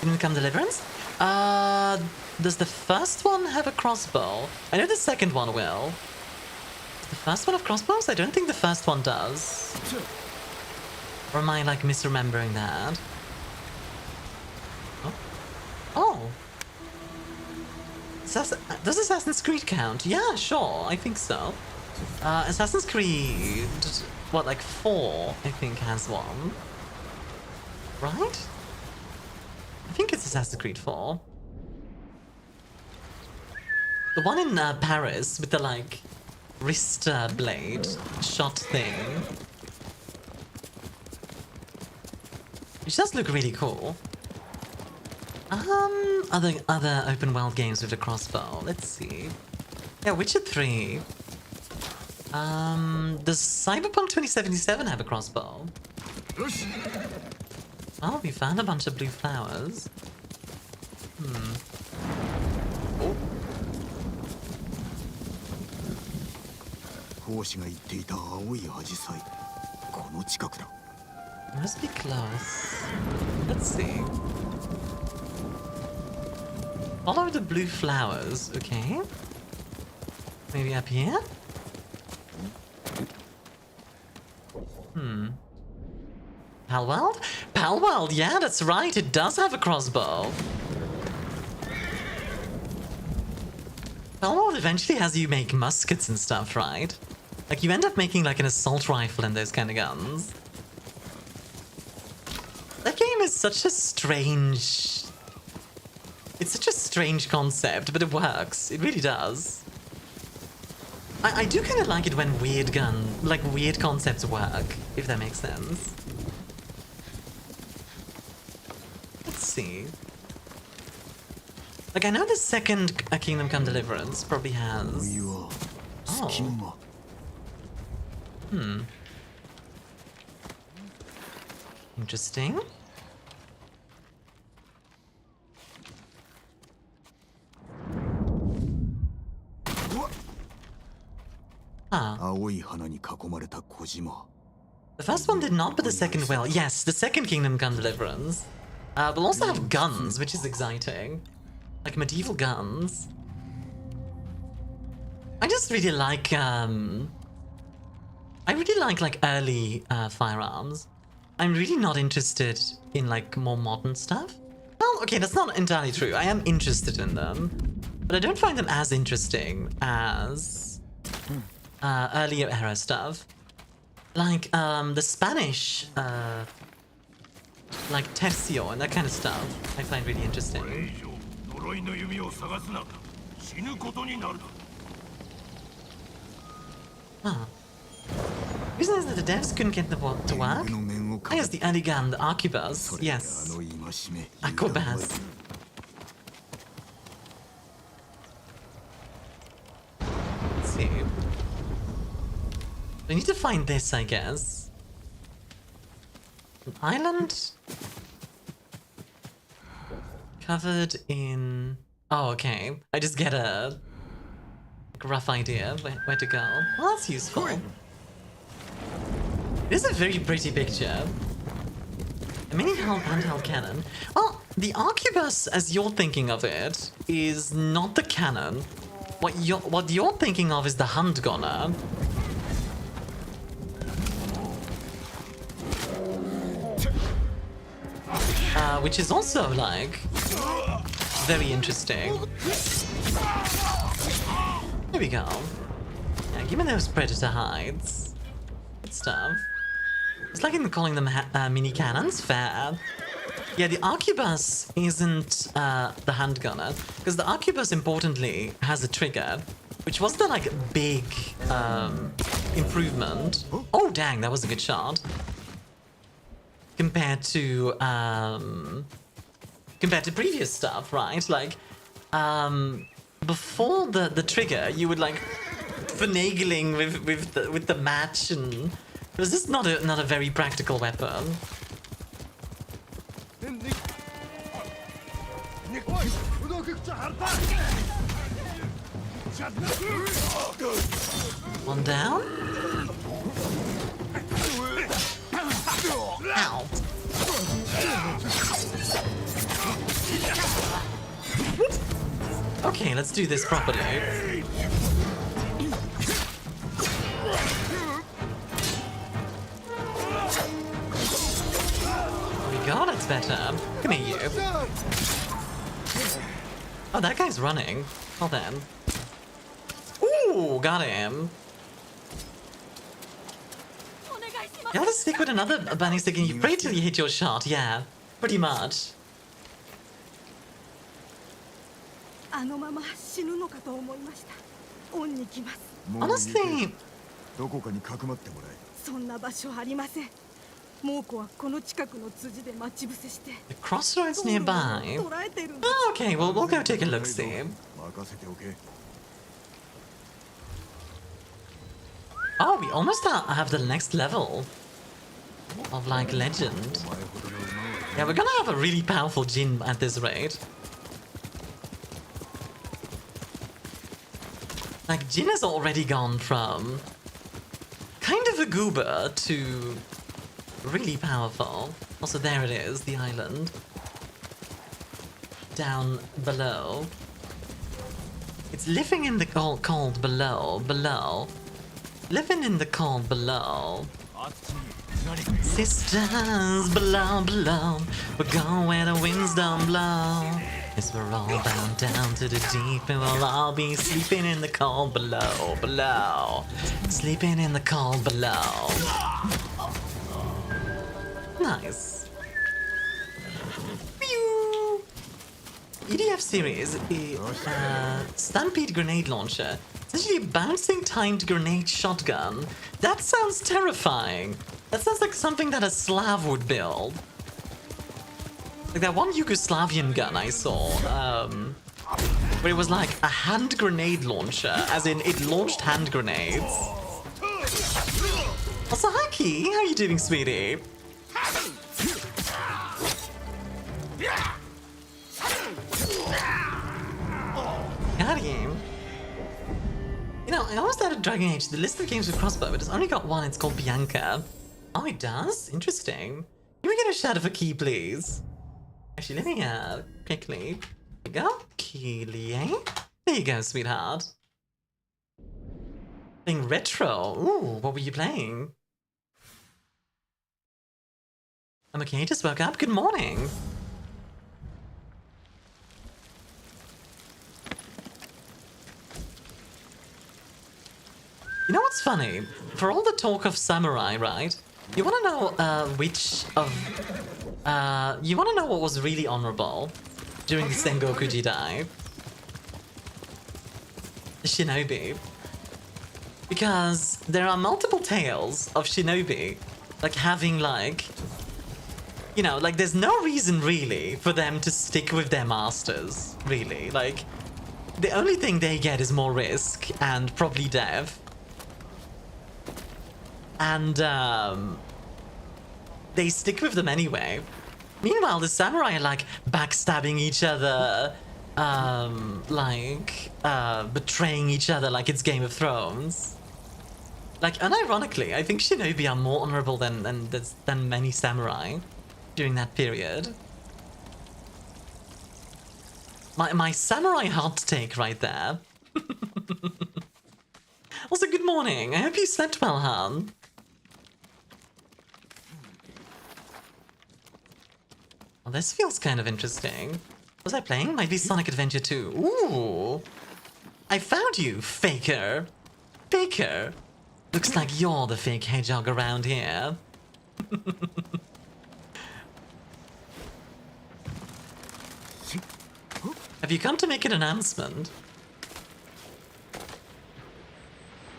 Didn't come Deliverance? Does the first one have a crossbow? I know the second one will. Does the first one have crossbows? I don't think the first one does. Or am I, like, misremembering that? Oh. Does Assassin's Creed count? Yeah, sure, I think so. Assassin's Creed... What, like 4, I think, has one. Right? I think it's Assassin's Creed 4. The one in Paris with the, like, wrist blade shot thing. Which does look really cool. Other open world games with a crossbow. Let's see. Yeah, Witcher 3. Does Cyberpunk 2077 have a crossbow? Oh, we found a bunch of blue flowers. Oh. Must be close. Let's see. Follow the blue flowers, okay. Maybe up here? Palworld? Palworld, yeah, that's right, it does have a crossbow. Palworld eventually has you make muskets and stuff, right? Like, you end up making, like, an assault rifle and those kind of guns. That game is such a strange... It's such a strange concept, but it works. It really does. I do kind of like it when weird concepts work, if that makes sense. Let's see. Like, I know the second Kingdom Come Deliverance probably has... Oh. Interesting. Ah. The first one did not, but the second will. Yes, the second Kingdom Gun Deliverance. We'll also have guns, which is exciting. Like medieval guns. I just really like, I really like early firearms. I'm really not interested in like more modern stuff. Well, okay, that's not entirely true. I am interested in them, but I don't find them as interesting as earlier era stuff. Like the Spanish, like Tercio and that kind of stuff, I find really interesting. Huh. Reason is that the devs couldn't get the what to work? I guess the early gun, the Arquebus, yes. Aquabus. Let's see. I need to find this, I guess. An island? Covered in... Oh, okay. I just get a rough idea where to go. Well, that's useful. This is a very pretty picture. A mini handheld cannon. Well, the Arquebus, as you're thinking of it, is not the cannon. What you're thinking of is the hand gunner. Which is also, like, very interesting. Here we go. Yeah, give me those predator hides. Good stuff. It's like in calling them mini cannons, fair. Yeah, the Arquebus isn't the handgunner, because the Arquebus, importantly, has a trigger, which was the, like, big improvement. Oh, dang, that was a good shot. Compared to previous stuff, right? Like, before the trigger, you would like finagling with the match, and it was just not a very practical weapon. One down. Ow. Okay, let's do this properly. There we go, that's better. Come here, you. Oh, that guy's running. Hold on. Ooh, got him. You have to stick with another bunny stick and you pray till you hit your shot, yeah. Pretty much. Honestly... The crossroads nearby? Oh, okay, well, we'll go take a look-see. Oh, we almost have the next level of, like, legend. Yeah, we're gonna have a really powerful Jin at this rate. Like, Jin has already gone from kind of a goober to really powerful. Also, there it is, the island. Down below. It's living in the cold below. Living in the cold below. Sisters below, we're going where the winds don't blow. Yes, we're all bound down to the deep, and we'll all be sleeping in the cold below. Sleeping in the cold below. Nice. Pew! EDF series, Stampede grenade launcher. It's actually a bouncing timed grenade shotgun. That sounds terrifying. That sounds like something that a Slav would build. Like that one Yugoslavian gun I saw, where it was like a hand grenade launcher, as in it launched hand grenades. Also, hi Key, how you doing, sweetie? at Dragon Age, the list of games with crossbow, it has only got one, it's called Bianca. Oh, it does? Interesting. Can we get a shadow for Key, please? Actually, let me, quickly. There you go. Keely. There you go, sweetheart. Playing retro. Ooh, what were you playing? I'm okay, just woke up. Good morning. You know what's funny? For all the talk of samurai, right? You want to know which of... you want to know what was really honorable during the Sengoku Jidai? The shinobi. Because there are multiple tales of shinobi, like having like... You know, like there's no reason really for them to stick with their masters, really. Like, the only thing they get is more risk and probably death. And, they stick with them anyway. Meanwhile, the samurai are like backstabbing each other, betraying each other like it's Game of Thrones. Like, unironically, I think shinobi are more honorable than many samurai during that period. My samurai hot take right there. Also, good morning. I hope you slept well, Han. Well, this feels kind of interesting. Was I playing? Might be Sonic Adventure 2. Ooh! I found you, faker! Faker! Looks like you're the fake hedgehog around here. Have you come to make an announcement?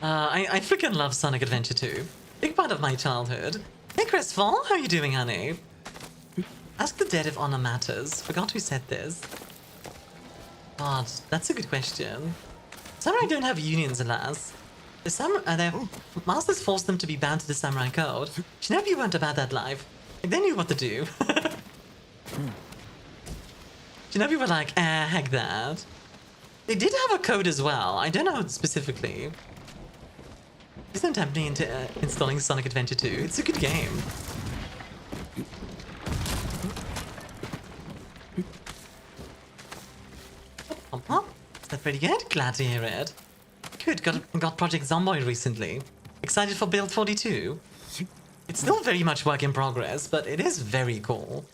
I freaking love Sonic Adventure 2. Big part of my childhood. Hey Crestfall, how are you doing, honey? Ask the dead if honor matters. Forgot who said this. God, that's a good question. Samurai don't have unions, alas. Their masters forced them to be bound to the samurai code. Shinobi weren't about that life. Like, they knew what to do. Shinobi were like, heck that. They did have a code as well. I don't know specifically. Please don't tempt me into installing Sonic Adventure 2. It's a good game. Is that pretty good? Glad to hear it. Good, got Project Zomboid recently. Excited for Build 42? It's still very much work in progress, but it is very cool.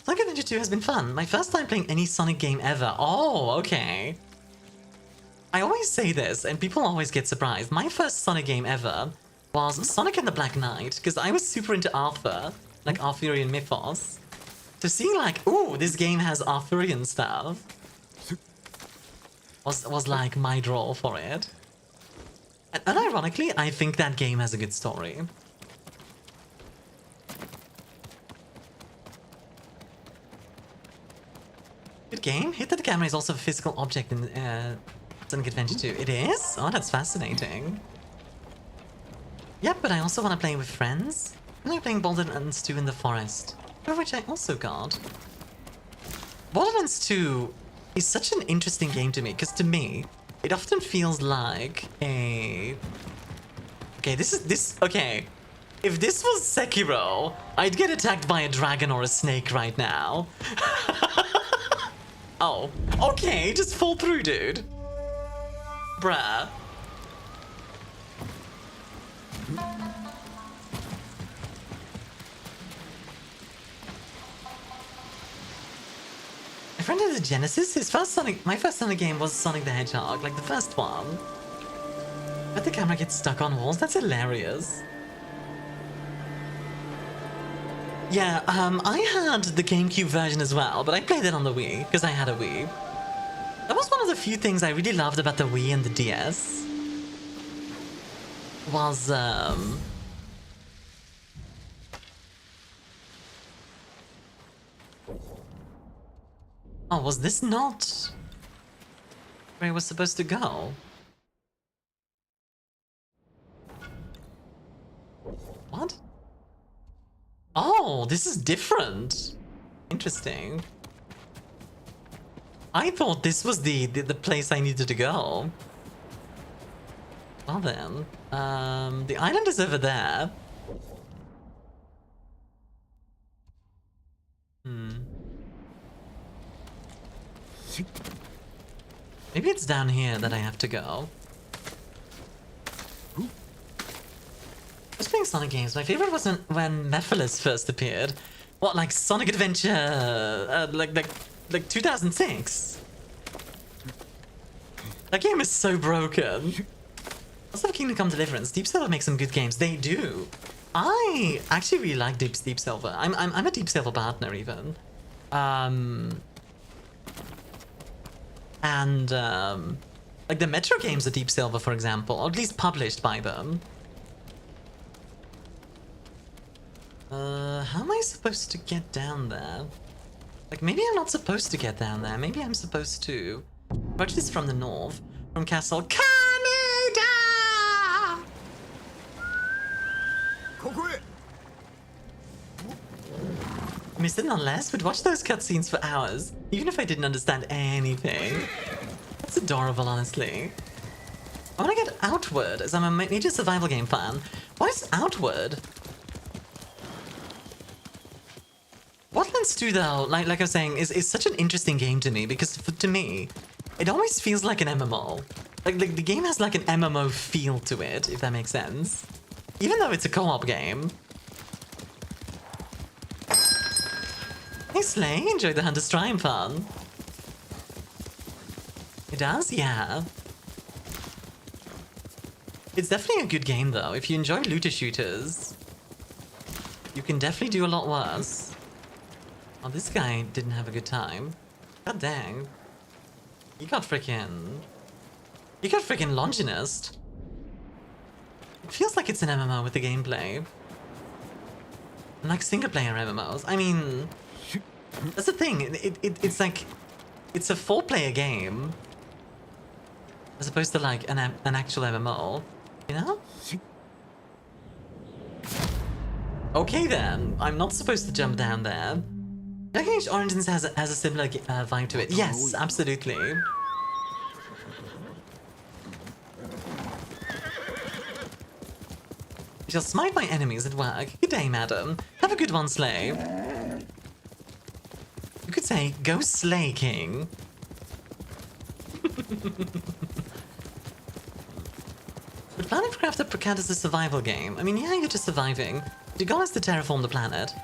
Sonic Adventure 2 has been fun. My first time playing any Sonic game ever. Oh, okay. I always say this, and people always get surprised. My first Sonic game ever was Sonic and the Black Knight, because I was super into Arthur, like Arthurian mythos. So seeing like, ooh, this game has Arthurian stuff, was like my draw for it. And unironically, I think that game has a good story. Good game. Hit that the camera is also a physical object in Sonic Adventure 2. It is? Oh, that's fascinating. Yep, but I also want to play with friends. I'm playing Borderlands 2 in the forest, for which I also got. Borderlands 2 is such an interesting game to me, because to me, it often feels like a... Okay, okay. If this was Sekiro, I'd get attacked by a dragon or a snake right now. Oh, okay, just fall through, dude. Bruh. My friend has a Genesis. My first Sonic game was Sonic the Hedgehog, like the first one. But the camera gets stuck on walls. That's hilarious. Yeah, I had the GameCube version as well, but I played it on the Wii, because I had a Wii. That was one of the few things I really loved about the Wii and the DS. Was, Oh, was this not where I was supposed to go? What? Oh, this is different. Interesting. I thought this was the place I needed to go. Well then, the island is over there. Maybe it's down here that I have to go. I was playing Sonic games. My favorite was when Mephiles first appeared. What, like Sonic Adventure, like 2006? That game is so broken. Also, Kingdom Come Deliverance. Deep Silver makes some good games. They do. I actually really like Deep Silver. I'm a Deep Silver partner even. Like the Metro games are Deep Silver, for example, or at least published by them. How am I supposed to get down there? Like, maybe I'm not supposed to get down there. Maybe I'm supposed to approach this from the north, from Castle Kaneda! Missed it nonetheless, would watch those cutscenes for hours, even if I didn't understand anything. That's adorable, honestly. I want to get Outward, as I'm a major survival game fan. What is Outward? Whatlands 2, though, like I was saying, is such an interesting game to me, because to me, it always feels like an MMO. Like the game has like an MMO feel to it, if that makes sense. Even though it's a co-op game. Hey Slay, enjoyed the Hunter's Triumph fun. It does, yeah. It's definitely a good game though. If you enjoy looter shooters, you can definitely do a lot worse. Oh, this guy didn't have a good time. God dang. You got freaking Longinist. It feels like it's an MMO with the gameplay. Like single player MMOs. I mean, that's the thing. It's like, it's a 4-player game as opposed to like an actual MMO, you know? Okay then, I'm not supposed to jump down there. Dragon Age Origins has a similar vibe to it. Yes, absolutely. You shall smite my enemies at work. Good day, madam. Have a good one, Slay. You could say, go slay, king. Would Planetcraft count as a survival game? I mean, yeah, you're just surviving. Your goal is to terraform the planet.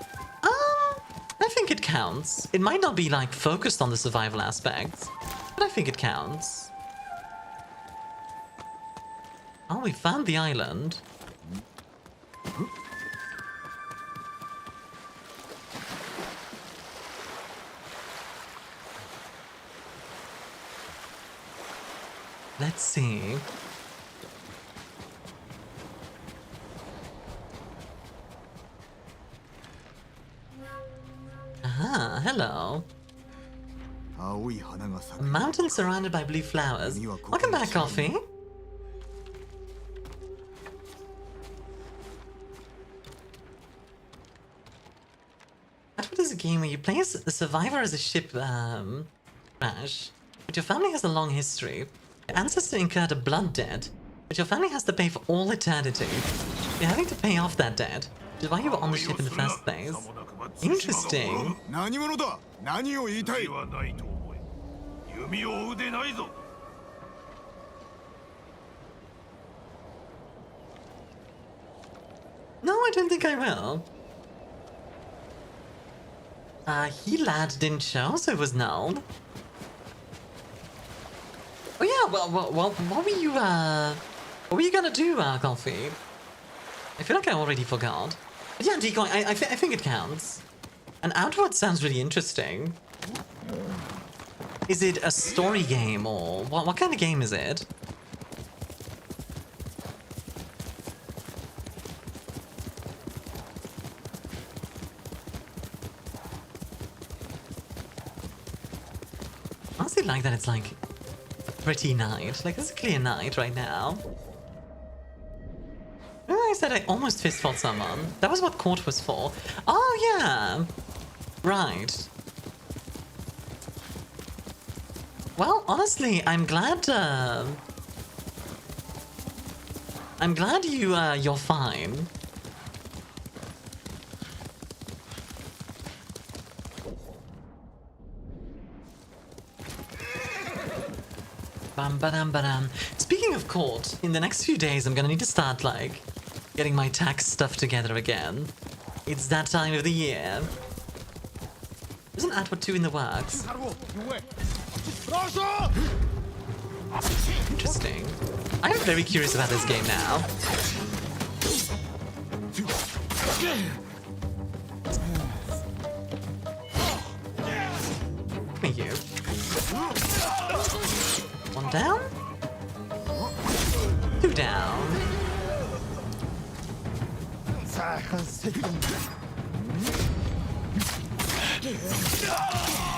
I think it counts. It might not be, like, focused on the survival aspect, but I think it counts. Oh, we found the island. Let's see. Ah, hello. A mountain surrounded by blue flowers. Welcome back, Coffee. What is a game where you play as a survivor as a ship crash, but your family has a long history. Your ancestor incurred a blood debt, but your family has to pay for all eternity. You're having to pay off that debt, which is why you were on the ship in the first place. Interesting. No, I don't think I will. He lad didn't show, so it was null. Oh yeah, well, what were you gonna do, Coffee? I feel like I already forgot. But yeah, Decoy, I think it counts. And Outward sounds really interesting. Is it a story game, or what kind of game is it? I honestly like that it's like a pretty night. Like, it's a clear night right now. Remember I said I almost fist fought someone? That was what court was for. Oh, yeah. Right. Well, honestly, I'm glad I'm glad you're fine. Bam badam badam. Speaking of court, in the next few days I'm gonna need to start like getting my tax stuff together again. It's that time of the year. Isn't Atwood 2 in the works? Interesting. I'm very curious about this game now. Thank you. One down. Two down.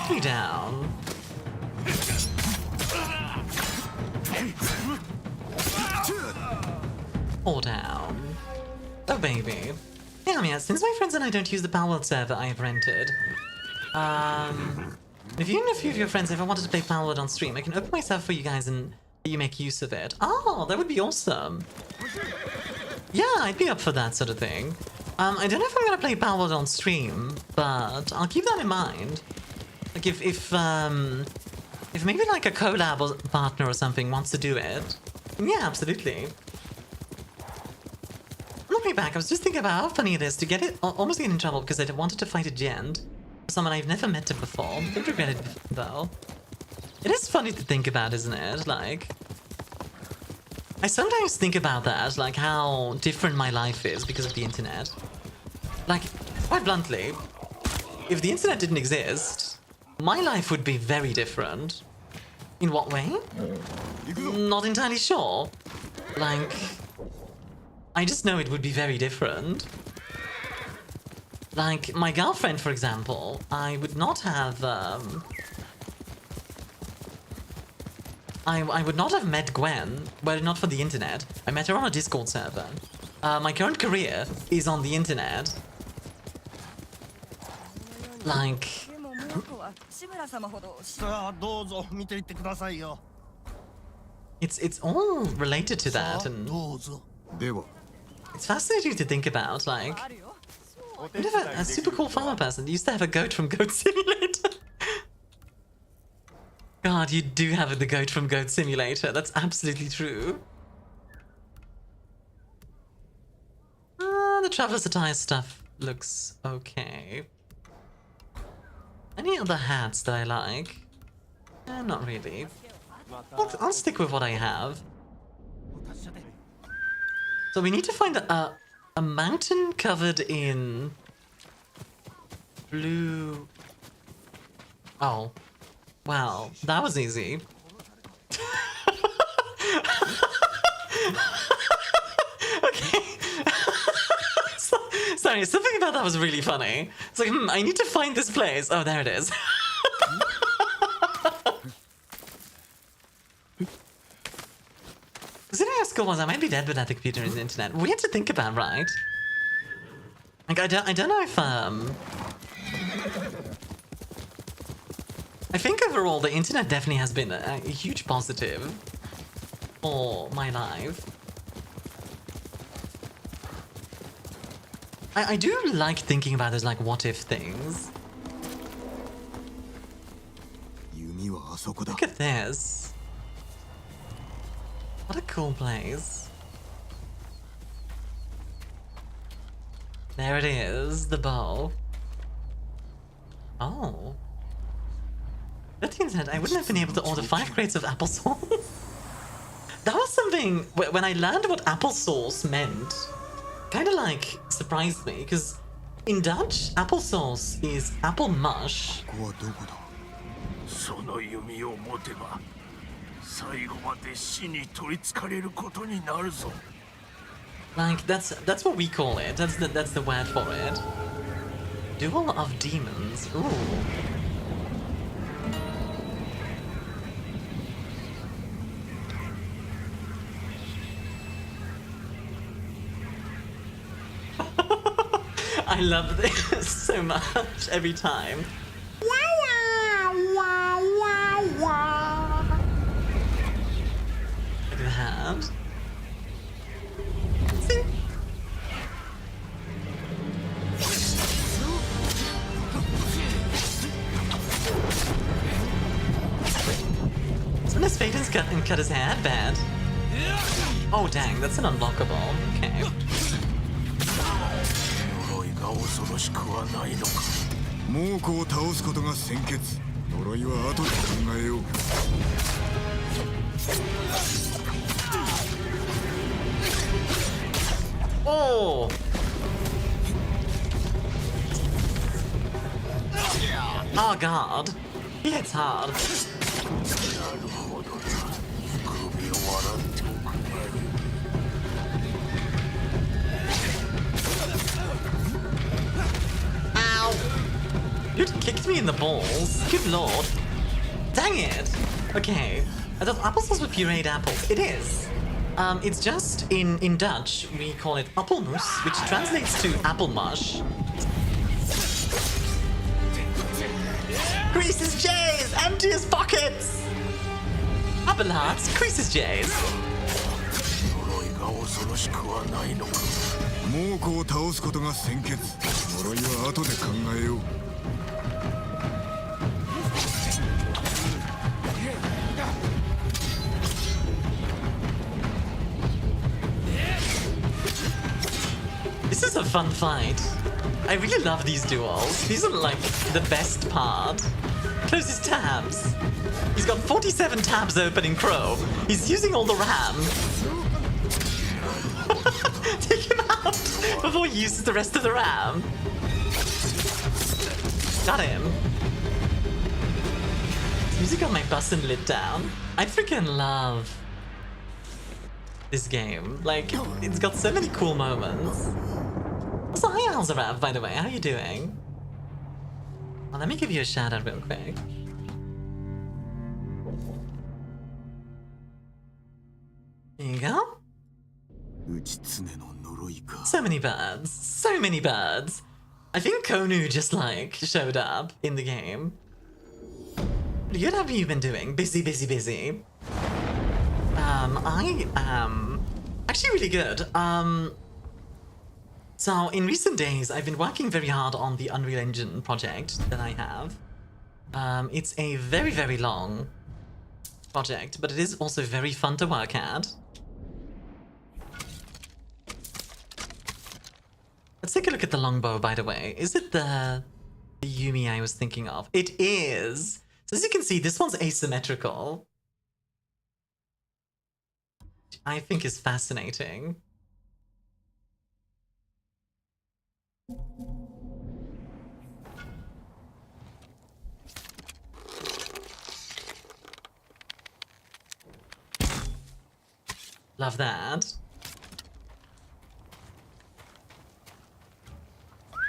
Three down. Four down. Oh baby. Yeah, since my friends and I don't use the Palworld server I have rented, if you and a few of your friends ever wanted to play Palworld on stream, I can open my server for you guys and you make use of it. Oh, that would be awesome. Yeah, I'd be up for that sort of thing. I don't know if I'm gonna play Palworld on stream, but I'll keep that in mind. Like if maybe like a collab or partner or something wants to do it, yeah, absolutely. On the way back, I was just thinking about how funny it is to get it, almost get in trouble because I wanted to fight a gent, someone I've never met before. I don't regret it though. It is funny to think about, isn't it? Like, I sometimes think about that, like how different my life is because of the internet. Like, quite bluntly, if the internet didn't exist, my life would be very different. In what way? Not entirely sure. Like, I just know it would be very different. Like, my girlfriend, for example, I would not have, I would not have met Gwen, were it not for the internet. I met her on a Discord server. My current career is on the internet. Like... It's all related to that, and... It's fascinating to think about, like... I'm never a super cool farmer person. Used to have a goat from Goat Simulator. God, you do have the goat from Goat Simulator. That's absolutely true. The Traveler's Attire stuff looks okay. Any other hats that I like? Not really. I'll stick with what I have. So we need to find a mountain covered in blue. Oh, wow, that was easy. Okay. Sorry, something about that was really funny. It's like, I need to find this place. Oh, there it is. Considering how school was, I might be dead without the computer and the internet. Weird to think about, right? Like, I don't know if, I think overall the internet definitely has been a huge positive for my life. I do like thinking about those, like, what-if things. Look at this. What a cool place. There it is, the bow. Oh. Without the internet, I wouldn't have been able to order 5 crates of applesauce. That was something, when I learned what applesauce meant, kind of like surprised me, because in Dutch, applesauce is apple mush. Like, that's what we call it. That's the word for it. Duel of Demons. Ooh. I love this so much every time. Look at that. apples and cut his hair? Bad. Oh dang, that's an unblockable. Okay.
猛虎を倒すことが先決。呪いは後で考えよう。
Oh! Oh god. He hits hard. Ow! Dude kicked me in the balls. Good lord. Dang it! Okay. I thought applesauce with pureed apples. It is. It's just in Dutch we call it appelmoes, which translates to apple mush. Grease his J's! Empty his pockets! Apple hearts, grease his J's.
猛虎を倒すことが先決。呪いは後で考えよう。
This is a fun fight. I really love these duels. These are like the best part. Close his tabs. He's got 47 tabs open in Chrome. He's using all the RAM. Take him out before he uses the rest of the RAM. Got him. Music on my bus and lit down. I freaking love this game. Like, it's got so many cool moments. So hi Alzarav, by the way, how are you doing? Well, let me give you a shout out real quick. There you go. So many birds. So many birds. I think Konu just like showed up in the game. What good have you been doing? Busy, busy, busy. I am actually really good. So in recent days, I've been working very hard on the Unreal Engine project that I have. It's a very, very long project, but it is also very fun to work at. Let's take a look at the longbow, by the way. Is it the Yumi I was thinking of? It is! So as you can see, this one's asymmetrical. Which I think is fascinating. Love that.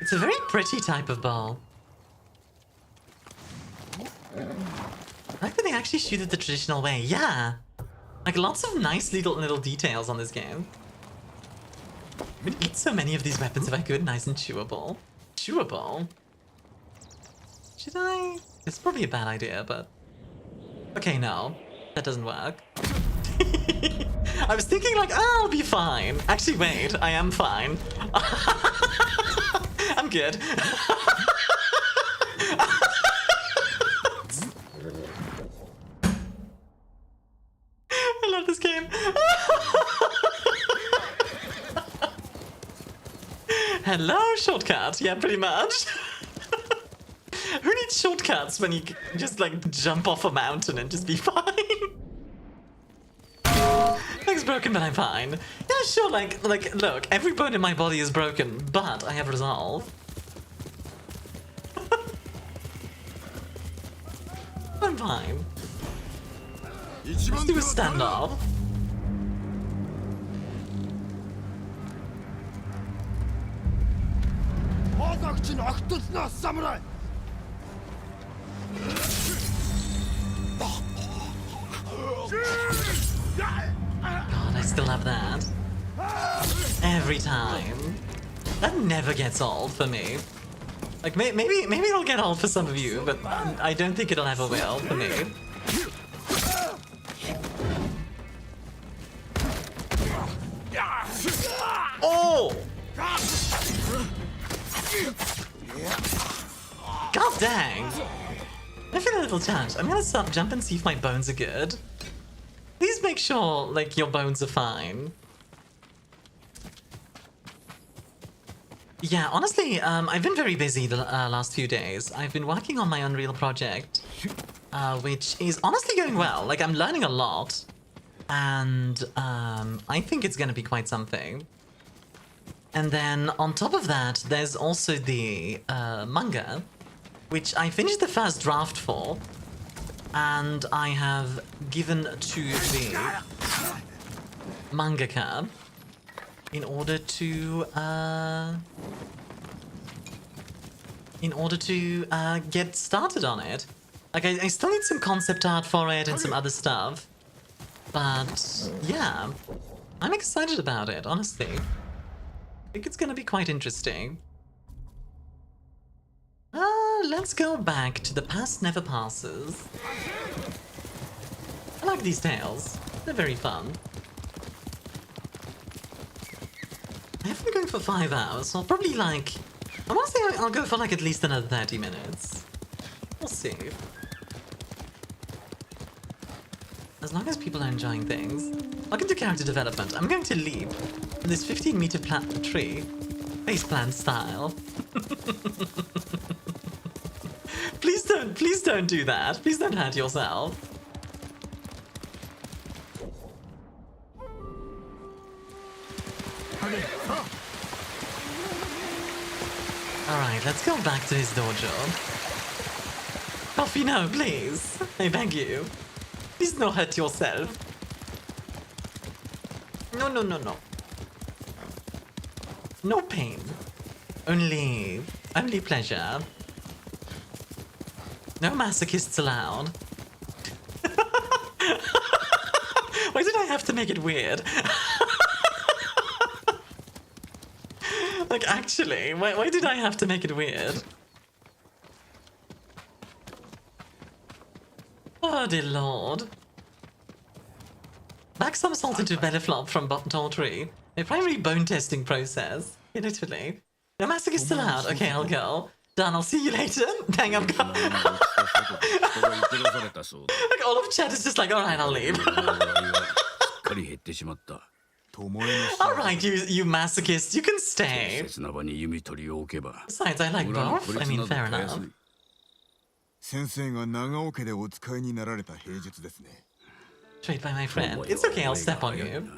It's a very pretty type of bow. I like that they actually shoot it the traditional way. Yeah! Like lots of nice little details on this game. I would eat so many of these weapons if I could. Nice and chewable. Chewable? Should I? It's probably a bad idea, but... Okay, no. That doesn't work. I was thinking like, oh, I'll be fine. Actually, wait. I am fine. I'm good. I love this game. Hello, shortcut. Yeah, pretty much. Who needs shortcuts when you just like jump off a mountain and just be fine? Leg's broken, but I'm fine. Yeah, sure. Like, look, every bone in my body is broken, but I have resolve. I'm fine. Let's do a standoff. God, I still have that. Every time. That never gets old for me. Like, maybe it'll get old for some of you, but I don't think it'll ever will for me. Oh! God dang! I feel a little challenged. I'm gonna stop, jump and see if my bones are good. Please make sure, like, your bones are fine. Yeah, honestly, I've been very busy the last few days. I've been working on my Unreal project, which is honestly going well. Like, I'm learning a lot, and I think it's gonna be quite something. And then on top of that, there's also the manga, which I finished the first draft for, and I have given to the mangaka in order to get started on it. Like, I still need some concept art for it and some other stuff, but yeah, I'm excited about it, honestly. I think it's gonna be quite interesting. Let's go back to the past never passes. I like these tales. They're very fun. I have been going for 5 hours, so I'll probably like... I want to say I'll go for like at least another 30 minutes. We'll see. As long as people are enjoying things. Welcome to character development. I'm going to leap from this 15-meter tree. Faceplant style. Please don't do that. Please don't hurt yourself. Alright, let's go back to his dojo. Coffee, no, please. I beg you. Please don't hurt yourself. No, no, no, no. No pain. Only pleasure. No masochists allowed. Why did I have to make it weird? Like, actually, why did I have to make it weird? Oh, dear lord. Back some salt into Belphi from bottle tree. A primary bone testing process. In Italy. No masochists allowed. Okay, I'll go. Done, I'll see you later. Dang, I'm gone. Like, all of chat is just like, alright, I'll leave. Alright, you masochist, you can stay. Besides, I like both. I mean, fair enough. Trade by my friend. It's okay, I'll step on you.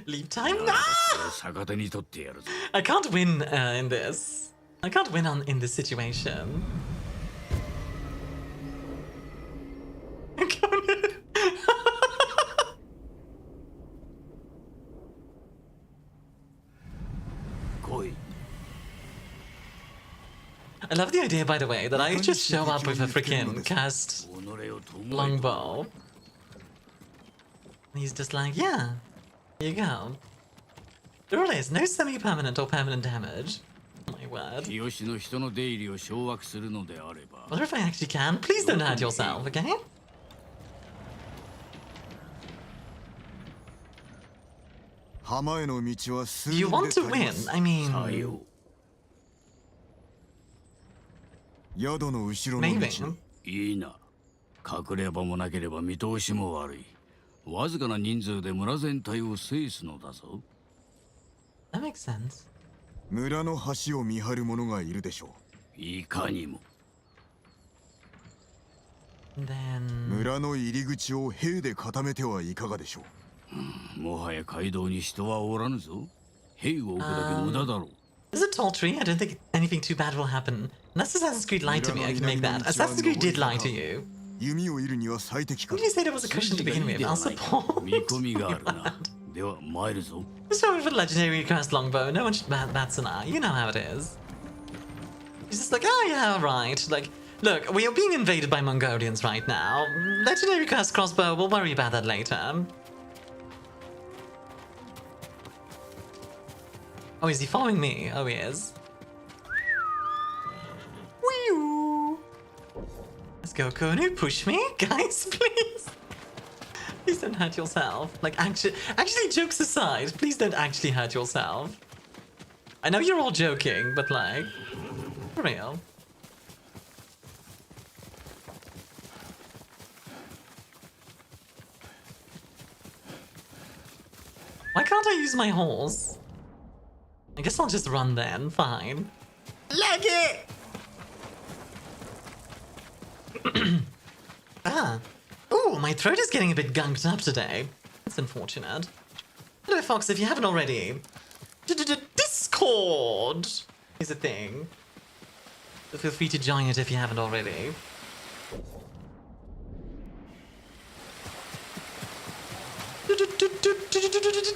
Leave time? Ah! I can't win in this. I can't win in this situation. I love the idea, by the way, that I just show up with a freaking cast longbow. And he's just like, yeah, here you go. The rule is no semi-permanent or permanent damage. Oh my word. What if I actually can? Please don't hurt yourself, okay? You want to win, I mean... Maybe.
いいな。隠れ場もなければ見通しも悪い。わずかな人数で村全体を制すのだぞ。
That makes sense.
村の橋を見張る者がいるでしょう。
いかにも。
村の入り口を兵で固めてはいかがでしょ
う。もはや街道に人はおらぬぞ。兵を置くだけ無駄だろう。
Is it tall tree? I don't think anything too bad will happen. Unless Assassin's Creed lied to me, I can make that. Assassin's Creed did lie to you. When you said it was a cushion to begin with, I'll support. Just over for the legendary cursed longbow. No one should bats an eye. You know how it is. He's just like, oh yeah, right. Like, look, we are being invaded by Mongolians right now. Legendary cursed crossbow, we'll worry about that later. Oh, is he following me? Oh, he is. Wee-oo. Let's go, Konu. Push me, guys, please. Please don't hurt yourself. Like, actually, jokes aside, please don't actually hurt yourself. I know you're all joking, but like, for real. Why can't I use my horse? I guess I'll just run then. Fine. Leg it! Ah. Ooh, my throat is getting a bit gunked up today. That's unfortunate. Hello, Fox, if you haven't already. Discord is a thing. So feel free to join it if you haven't already.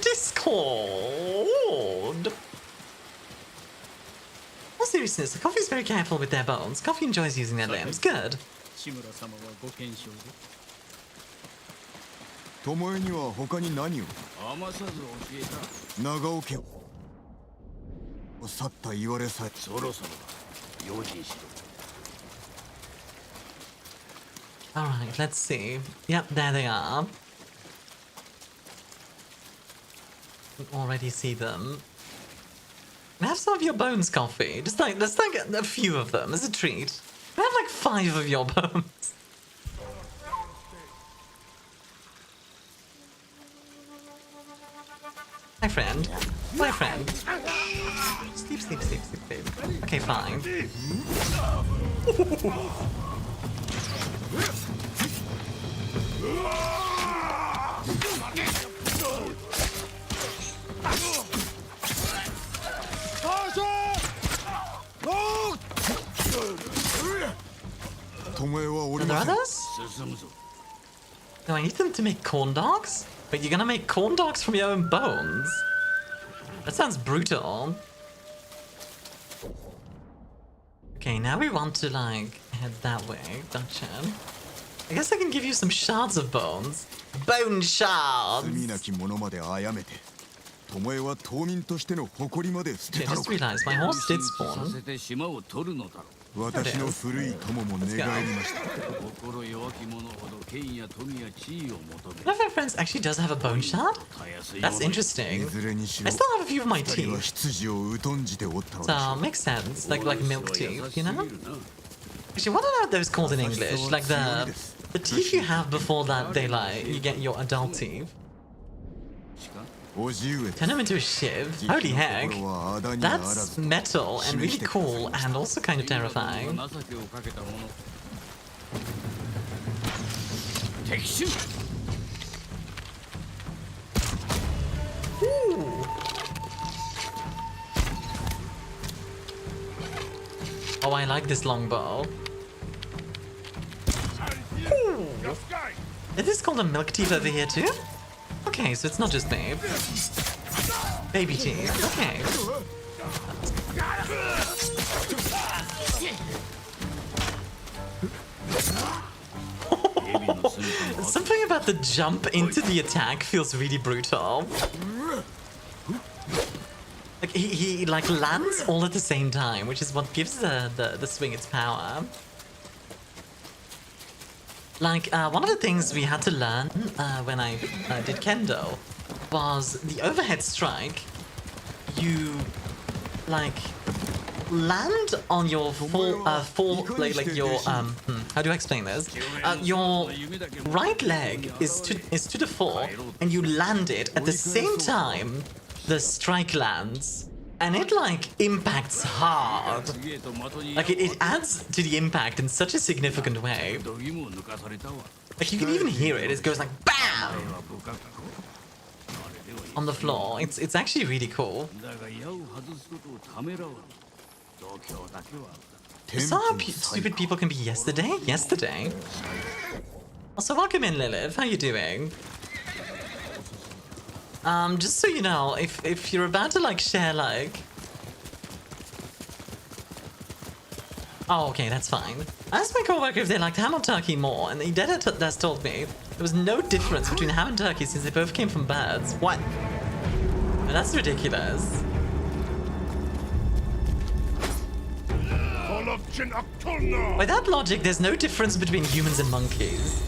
Discord. All seriousness, the Coffee's very careful with their bones. Coffee enjoys using their limbs. Good.
巴には他に何を
余さず教えた
長尾家を去った言われさえ
そろそろ用心しろ
Alright, let's see. Yep, there they are. You can already see them. Can I have some of your bones, Coffee? Just like a few of them as a treat. Can I have like 5 of your bones? My friend. My friend. Sleep, sleep, sleep, sleep, sleep. Okay, fine. Are there others? No, I need them to make corn dogs? But you're gonna make corn dogs from your own bones? That sounds brutal. Okay, now we want to, like, head that way. Gotcha. I guess I can give you some shards of bones. Bone shards! Okay, just realized my horse did spawn. Lawffy friends actually does have a bone shard? That's interesting. I still have a few of my teeth. So, makes sense. Like milk teeth, you know? Actually, what are those called in English? Like the teeth you have before that they like, you get your adult teeth. Turn him into a shiv? Holy heck. That's metal and really cool and also kind of terrifying. Ooh. Oh, I like this longbow. Ooh. Is this called a milk teeth over here too? Okay, so it's not just babe. Baby teeth, okay. Something about the jump into the attack feels really brutal. Like he like lands all at the same time, which is what gives the swing its power. Like, one of the things we had to learn when I did kendo was the overhead strike. You, like, land on your like your, how do I explain this? Your right leg is to the fore, and you land it at the same time the strike lands. And it, like, impacts hard. Like, it adds to the impact in such a significant way. Like, you can even hear it. It goes like, BAM! On the floor. It's actually really cool. You saw how stupid people can be yesterday? Yesterday. Also, welcome in, Lilith. How you doing? Just so you know, if you're about to, like, share, like... Oh, okay, that's fine. I asked my coworker if they liked ham or turkey more, and he has told me there was no difference between ham and turkey since they both came from birds. What? Oh, that's ridiculous. By that logic, there's no difference between humans and monkeys.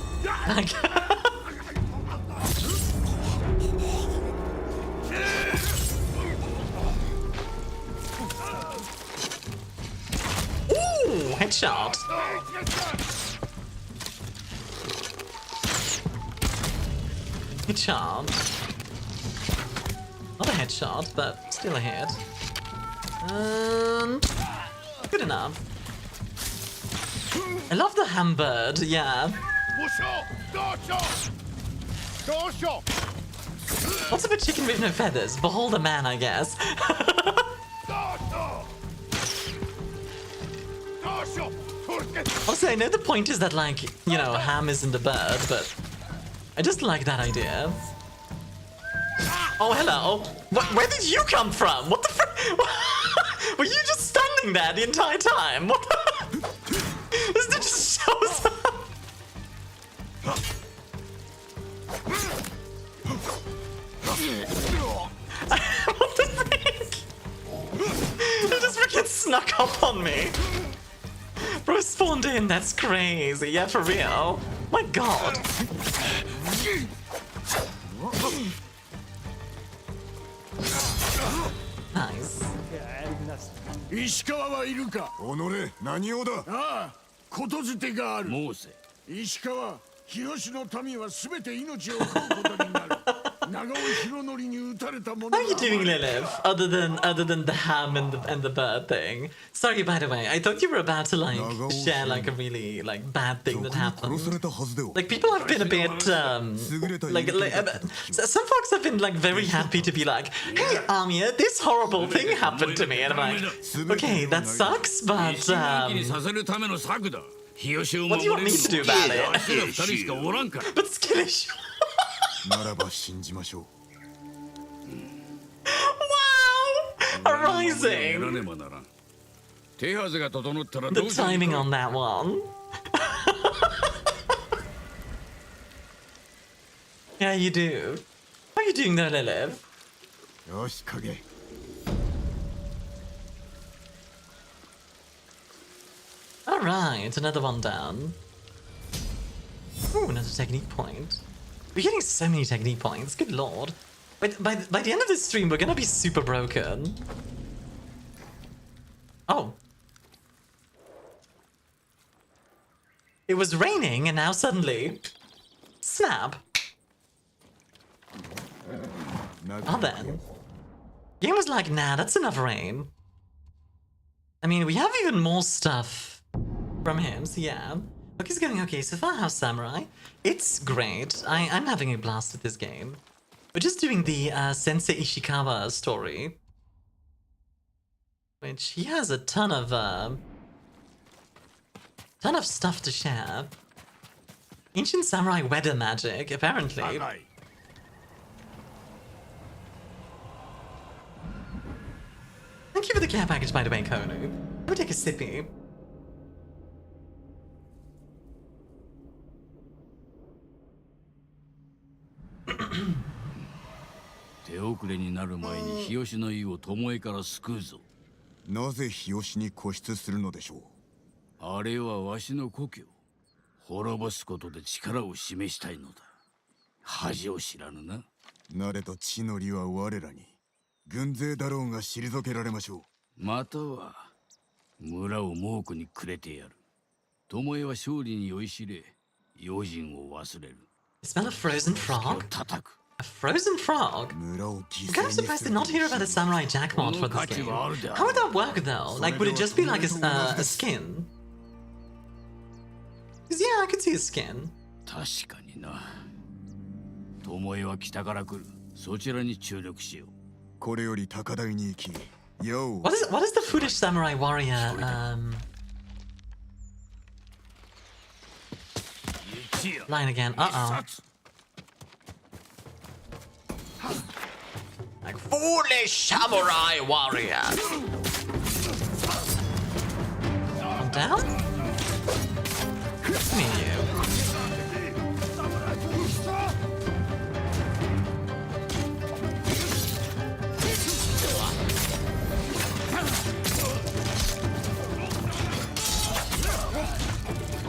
Like... Headshot. Headshot. headshot, but still a hit. Good enough. I love the hambird, yeah. What's up a chicken with no feathers? Behold a man, I guess. Also, I know the point is that, like, you know, ham isn't a bird, but I just like that idea. Oh, hello. Where did you come from? What the frick? Were you just standing there the entire time? What the? This dude just shows up. What the frick? He just freaking snuck up on me. Bro spawned in, that's crazy. Yeah, for real. My god. Nice.
石川はいるか。己、何をだ。ああ、ことづてがある。申せ。石川、日吉の民はすべて命を食うことになる。長尾博則に撃たれた者が。
How are you doing, Lilith? Other than the ham and the bird thing. Sorry, by the way. I thought you were about to like share like a really like bad thing that happened. Like people have been a bit some folks have been like very happy to be like, hey Armia, this horrible thing happened to me, and I'm like, okay, that sucks, but what do you want me to do about it? But Skillish. Wow! Arising! The timing on that one. Yeah, you do. How are you doing there, Lilith? Alright, another one down. Ooh, another technique point. We're getting so many technique points, good lord. But by the end of this stream, we're gonna be super broken. Oh. It was raining and now suddenly... Snap. Oh then. Game was like, nah, that's enough rain. I mean, we have even more stuff from him, so yeah. Look, he's going okay, so Firehouse Samurai. It's great. I'm having a blast with this game. We're just doing the Sensei Ishikawa story. Which he has a ton of stuff to share. Ancient Samurai weather magic, apparently. Thank you for the care package, by the way, Konu. Let me take a sippy. Smell of frozen frog? A frozen frog? I'm kind of surprised to not hear about the Samurai Jack mod for this game. How would that work though? Like, would it just be like a skin? Because yeah, I could see a skin. What is the foolish samurai warrior line again? Uh-oh. Like, foolish samurai warrior. I'm down? Me and you.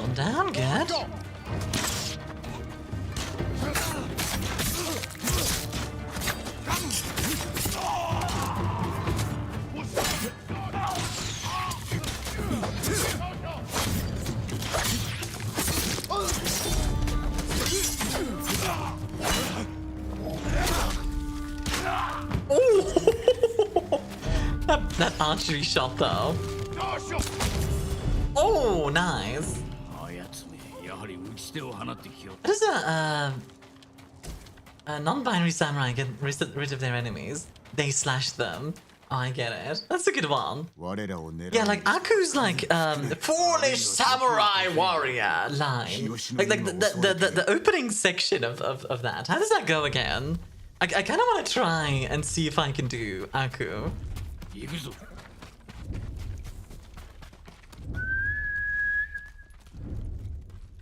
I'm down, good. That archery shot though. Oh, nice. How does a non-binary samurai get rid of their enemies? They slash them. Oh, I get it. That's a good one. Yeah, like Aku's like foolish samurai warrior line. Like the opening section of that. How does that go again? I kind of want to try and see if I can do Aku.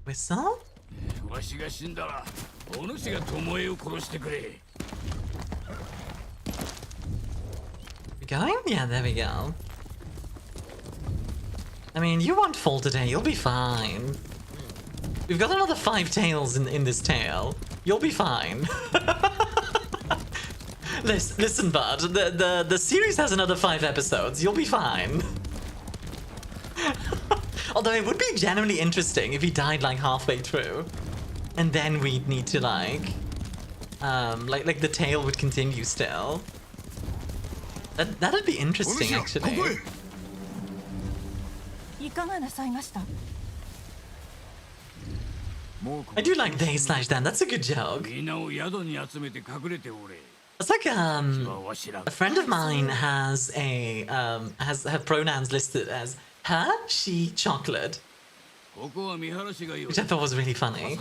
Whistle? We going? Yeah, there we go. I mean, you won't fall today, you'll be fine. We've got another 5 tails in this tail. You'll be fine. Listen, bud, the series has another 5 episodes. You'll be fine. Although it would be genuinely interesting if he died like halfway through. And then we'd need to like the tail would continue still. That'd be interesting actually. I do like they slash Dan, that's a good joke. It's like a friend of mine has her pronouns listed as her, she, chocolate. Which I thought was really funny.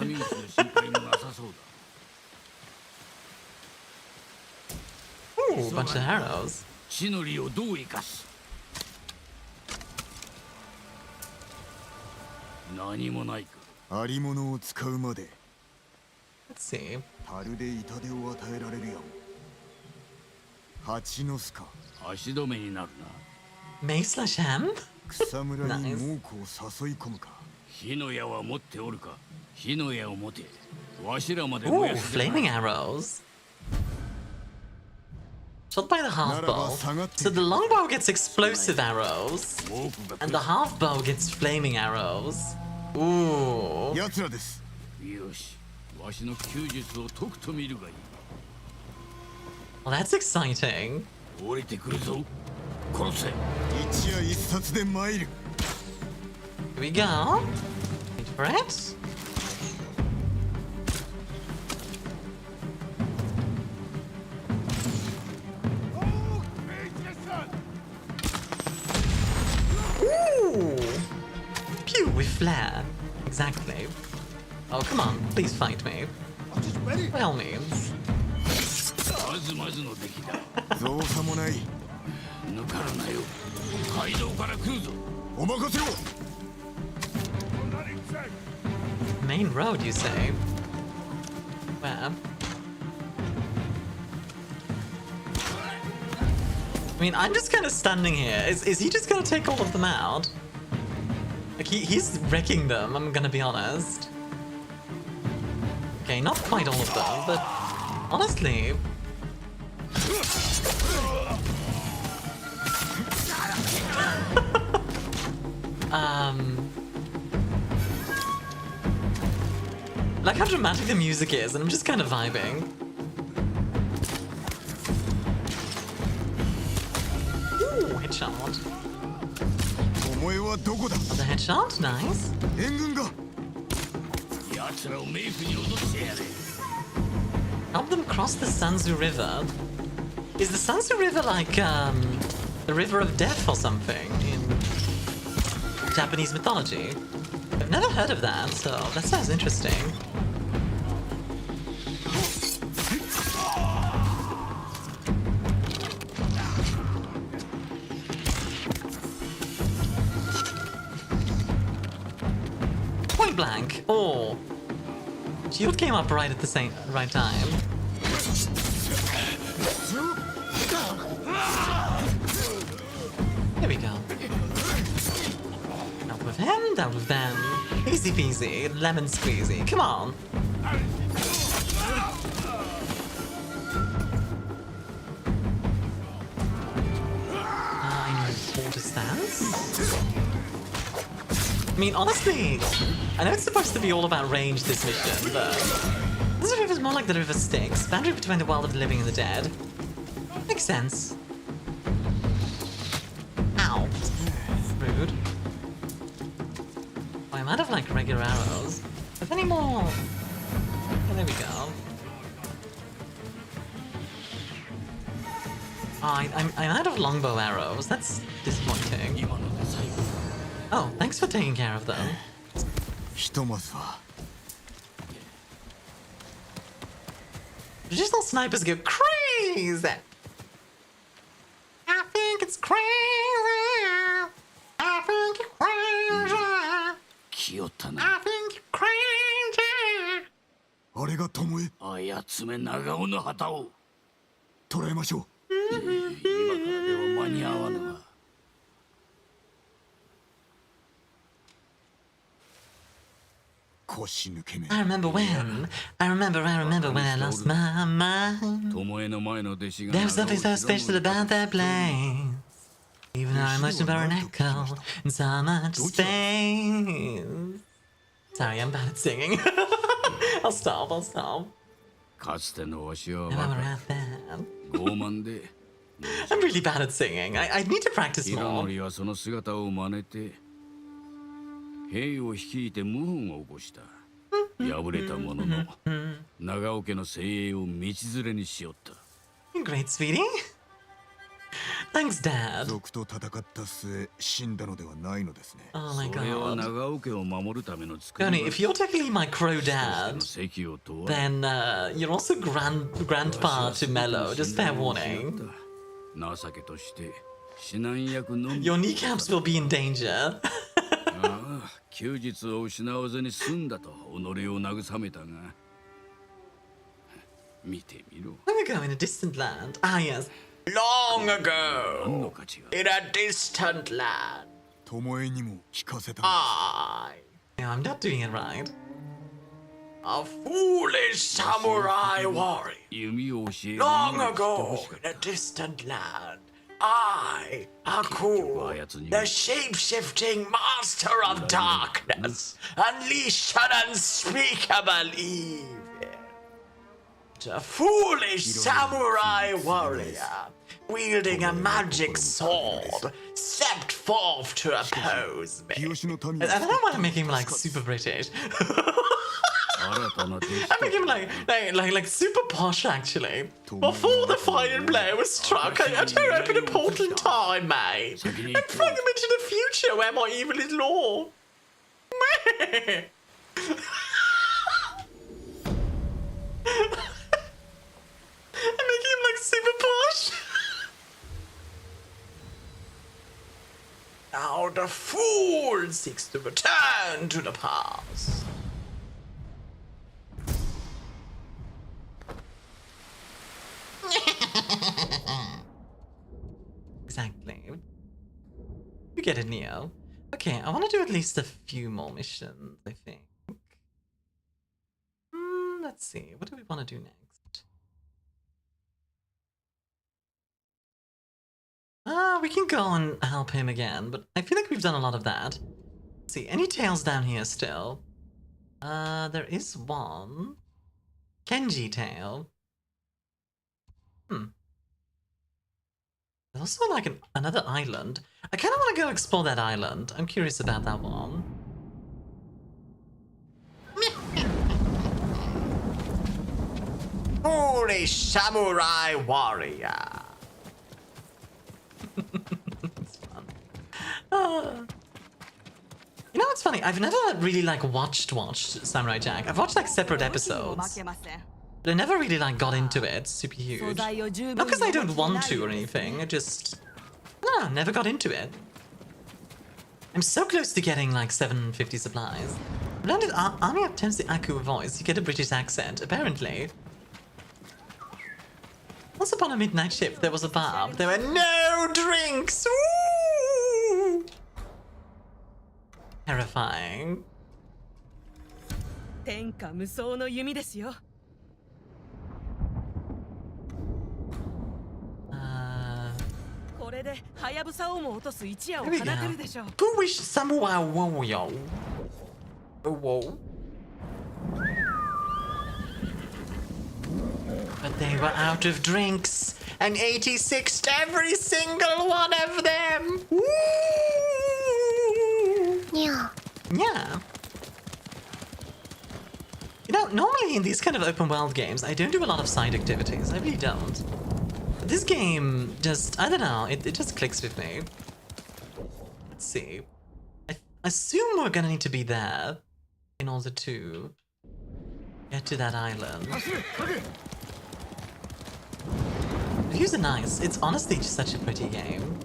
Ooh, bunch of arrows. Let's see. May slash ham? Nice. Ooh, flaming arrows. Shot by the half bow. So the longbow gets explosive arrows, and the half bow gets flaming arrows. Ooh. Well, that's exciting. Here we go. Wait for it. Ooh! Pew with flair. Exactly. Oh, come on. Please fight me. By all means. Main road, you say? Where? I mean, I'm just kind of standing here. Is he just gonna take all of them out? Like, he's wrecking them, I'm gonna be honest. Okay, not quite all of them, but honestly... like how dramatic the music is, and I'm just kind of vibing. Ooh, headshot. Another headshot, nice. Help them cross the Sanzu River. Is the Sanzu River like the River of Death or something in Japanese mythology? I've never heard of that, so that sounds interesting. Point blank. Oh, shield came up right at the right time. Here we go. Out with him, down with them. Easy peasy, lemon squeezy. Come on. I need water stance. I mean, honestly, I know it's supposed to be all about range, this mission, but this river is more like the River Styx, boundary between the world of the living and the dead. Makes sense. I'm out of like regular arrows. Is there any more? Oh, there we go. Oh, I'm out of longbow arrows. That's disappointing. Oh, thanks for taking care of them. Digital snipers go crazy. I think it's crazy. I think it's crazy. I think it's crazy.
あれが巴あやつめ長尾の旗を捉えましょう。今からでは間に合わぬわ。腰抜けめ。
I remember when I lost my mind.
巴の前の弟子が
There was something so special about that place. Even though I must have an echo in so much space. Sorry, I'm bad at singing. I'll stop.
かつてのわしは
Remember that.
傲慢で
I'm really bad at singing. I need to practice
平
more.
則はその姿を真似て兵を率いて謀反を起こした。敗れた者の長尾家の精鋭を道連れにしよった。
Great, sweetie. Thanks, Dad.
賊と戦った末死んだのではないのですね。
Oh my
それは
god.
長尾家を守るための作り
Tony, if you're technically my crow
として
dad,
の責を問わ
then you're also grandpa to Mello. Just fair warning.
情けとして指南役のみ
Your kneecaps will be in danger.
ああ休日を失わずに済んだと己を慰めたが見てみろ
Long ago in a distant land. Ah, yes. Long
何
ago
の価値が
in a distant land.
巴にも聞かせた
No, I'm not doing it right. A foolish samurai warrior.
弓を教える
Long
者が知ってほ
ago
しかっ
in a distant land. I, Aku, the shape-shifting master of darkness, unleashed an unspeakable evil. A foolish samurai warrior, wielding a magic sword, stepped forth to oppose me. I don't know why I'm making him like super British.
新たな敵
I make him like super posh actually. Before the final blow was struck, I had to open a portal in time, mate. And bring him into the future where my evil is law. Meh. I'm making him like super posh. Now the fool seeks to return to the past. Exactly. You get it, Neo. Okay, I want to do at least a few more missions, I think. Let's see. What do we want to do next? We can go and help him again, but I feel like we've done a lot of that. Let's see, any tails down here still? There is one. Kenji tail. There's also like another island. I kind of want to go explore that island. I'm curious about that one. Holy samurai warrior. It's fun. You know what's funny? I've never really like watched Samurai Jack. I've watched like separate episodes. But I never really like got into it. It's super huge. Not because I don't want to or anything. I just never got into it. I'm so close to getting like 750 supplies. I learned that Army attempts the Aku voice. You get a British accent, apparently. Once upon a midnight shift, there was a bar. There were no drinks. Ooh! Terrifying.
天下無双の弓ですよ。 これでハヤブサをも落とす一夜を放てるでしょう。
Foolish samurai warrior. Whoa. But they were out of drinks and 86'd every single one of them. Woo!
Yeah.
Yeah. Normally in these kind of open world games, I don't do a lot of side activities. I really don't. But this game just, I don't know, it just clicks with me. Let's see. I assume we're gonna need to be there in order to get to that island. The views are nice. It's honestly just such a pretty game.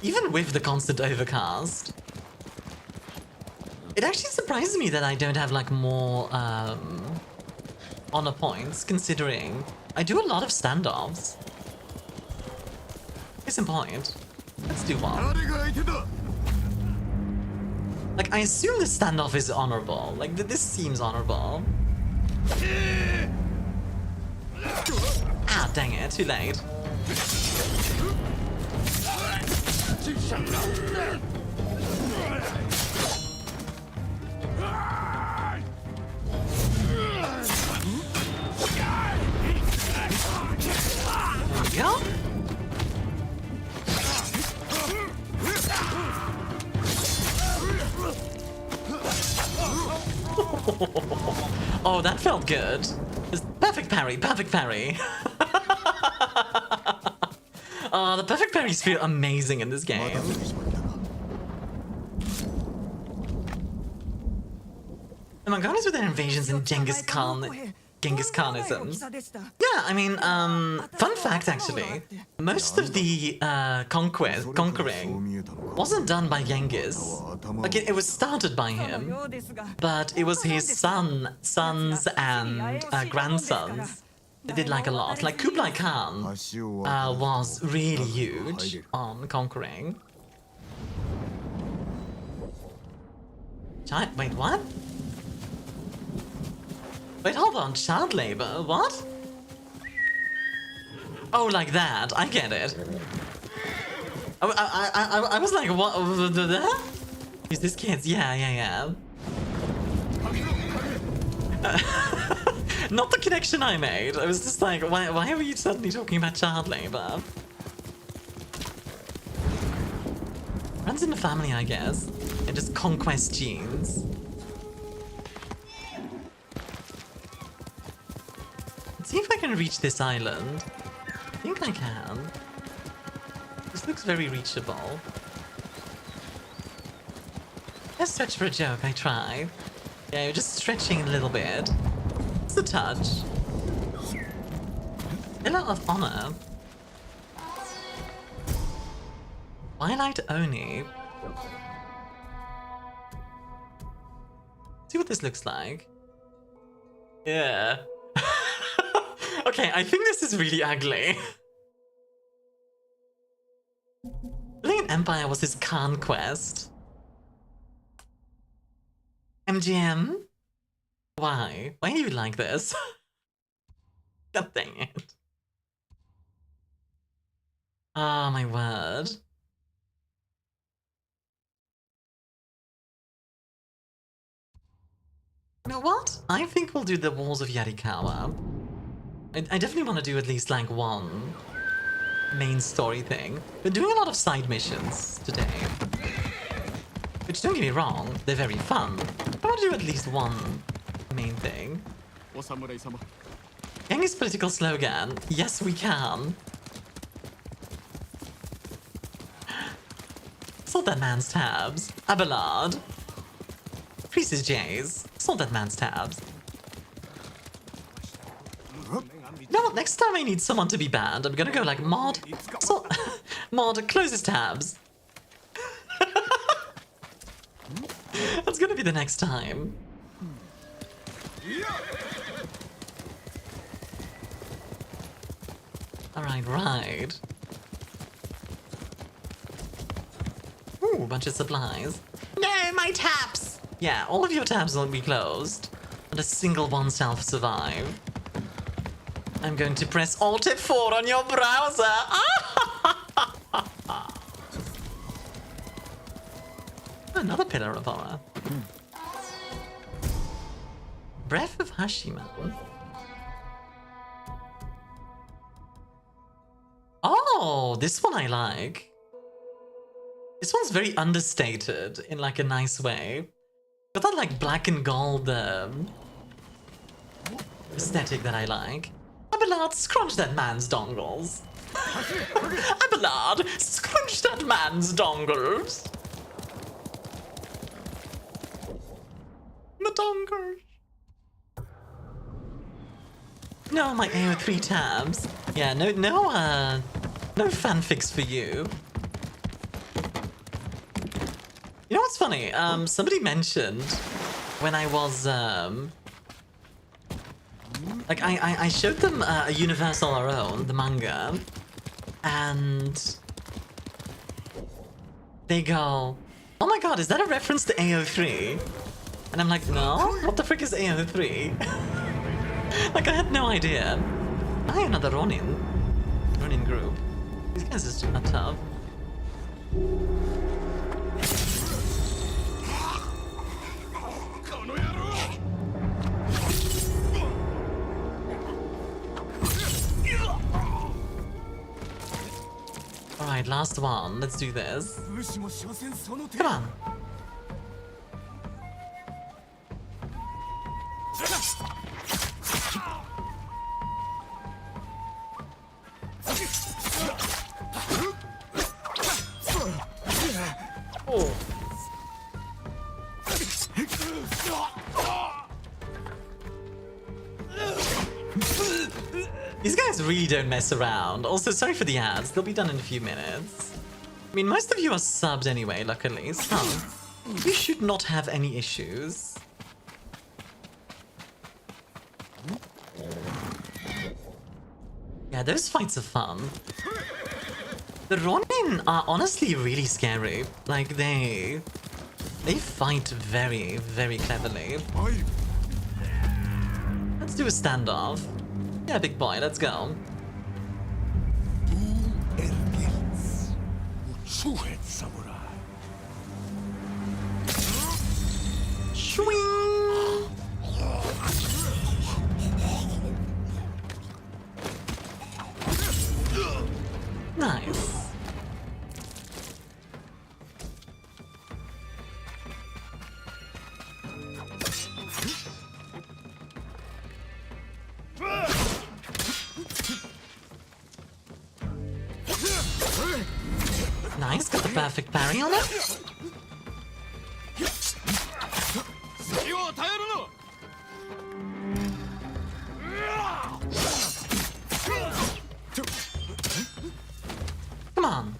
Even with the constant overcast. It actually surprises me that I don't have like more honor points, considering I do a lot of standoffs. Case in point. Let's do one. Like, I assume the standoff is honorable. Like, this seems honorable. Ah, dang it, too late. Yeah? Oh, that felt good. Perfect parry, perfect parry. Oh, the perfect parries feel amazing in this game. The Mongols with their invasions and Genghis Khanisms. Yeah, I mean, fun fact actually, most of the conquering wasn't done by Genghis. Like, it was started by him, but it was his sons and grandsons that did like a lot. Like, Kublai Khan was really huge on conquering. Wait, what? Wait, hold on, child labor? What? Oh, like that. I get it. I was like, what? Is this kids? Yeah. Not the connection I made. I was just like, why are you suddenly talking about child labor? Runs in the family, I guess. And just conquest genes. See if I can reach this island. I think I can. This looks very reachable. Let's stretch for a joke, I tried. Yeah, you're just stretching a little bit. It's a touch. Pillar of Honor. Twilight Oni. See what this looks like. Yeah. Okay, I think this is really ugly. Building an empire was his conquest. MGM? Why? Why do you like this? God dang it. Oh my word. You know what? I think we'll do the Walls of Yarikawa. I definitely want to do at least like one main story thing. We're doing a lot of side missions today. Which, don't get me wrong, they're very fun. I want to do at least one main thing. Genghis political slogan, yes we can. Salt that man's tabs. Abelard. Increase his J's. Salt that man's tabs. No, next time I need someone to be banned, I'm gonna go like mod. So, mod, close his tabs. That's gonna be the next time. Alright, right. Ooh, bunch of supplies. No, my tabs! Yeah, all of your tabs will be closed. And a single one shall survive. I'm going to press Alt F4 on your browser. Another pillar of honor. Breath of Hashima. Oh, this one I like. This one's very understated in like a nice way. Got that like black and gold aesthetic that I like. Abelard, scrunch that man's dongles. Abelard, scrunch that man's dongles. The dongles. No, my AO3 tabs. Yeah, no fanfics for you. You know what's funny? Somebody mentioned when I was, like, I showed them a Universe All Our Own, the manga, and they go, oh my god, is that a reference to AO3? And I'm like, no? What the frick is AO3? Like, I had no idea. Hi, another Ronin group. These guys are just not tough. Alright, last one. Let's do this. Come on. Oh. These guys really don't mess around. Also, sorry for the ads. They'll be done in a few minutes. I mean, most of you are subbed anyway, luckily, so you should not have any issues. Yeah, those fights are fun. The Ronin are honestly really scary. Like, they fight very, very cleverly. Let's do a standoff. Yeah, big boy, let's go. Shwing! Nice. Nice, got the perfect parry on it. Come on.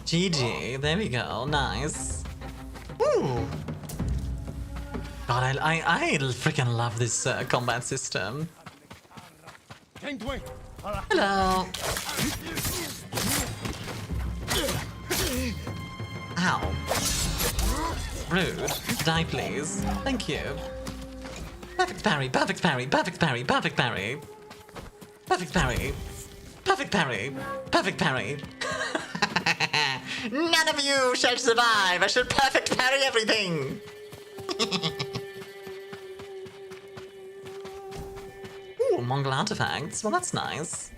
GG, there we go, nice. Ooh. God, I freaking love this combat system. Hello. Ow. Rude. Die, please. Thank you. Perfect parry, perfect parry, perfect parry, perfect parry. Perfect parry. Perfect parry. Perfect parry. None of you shall survive. I shall perfect parry everything. Ooh, Mongol artifacts. Well, that's nice.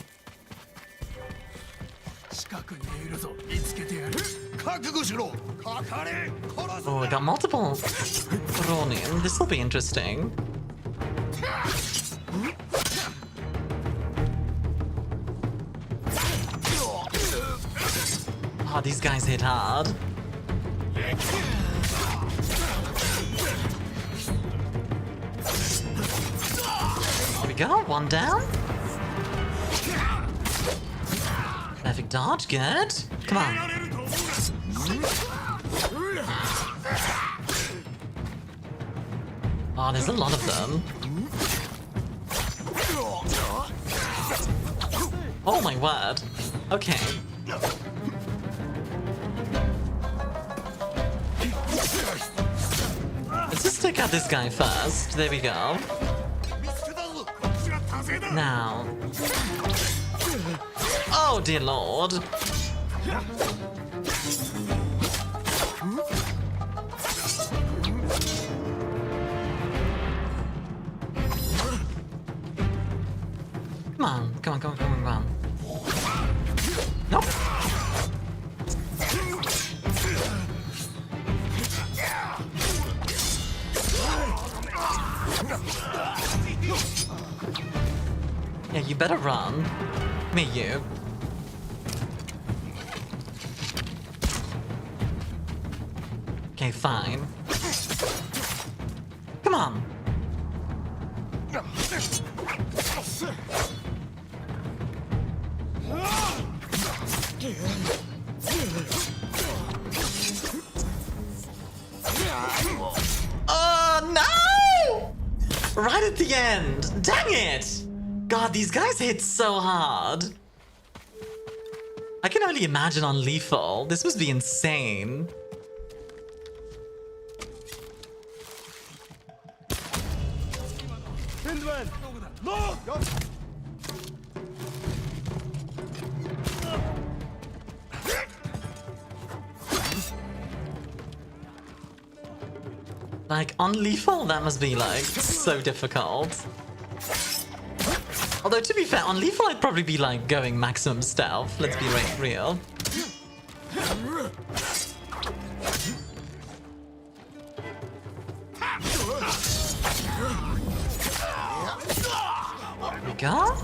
Oh, I got multiple Ronin. This will be interesting. Oh, these guys hit hard. Here we go, one down. Perfect dodge, good. Come on. Oh, there's a lot of them. Oh my word. Okay. Let's just take out this guy first. There we go. Now. Oh dear lord. Come on, come on, come on, come on, come on. Nope. Yeah, you better run. Me, you. Okay, fine. Come on. Oh, no! Right at the end. Dang it! God, these guys hit so hard. I can only imagine on lethal. This must be insane. Like, on lethal, that must be, like, so difficult. Although, to be fair, on lethal, I'd probably be, like, going maximum stealth. Let's be real. There we go.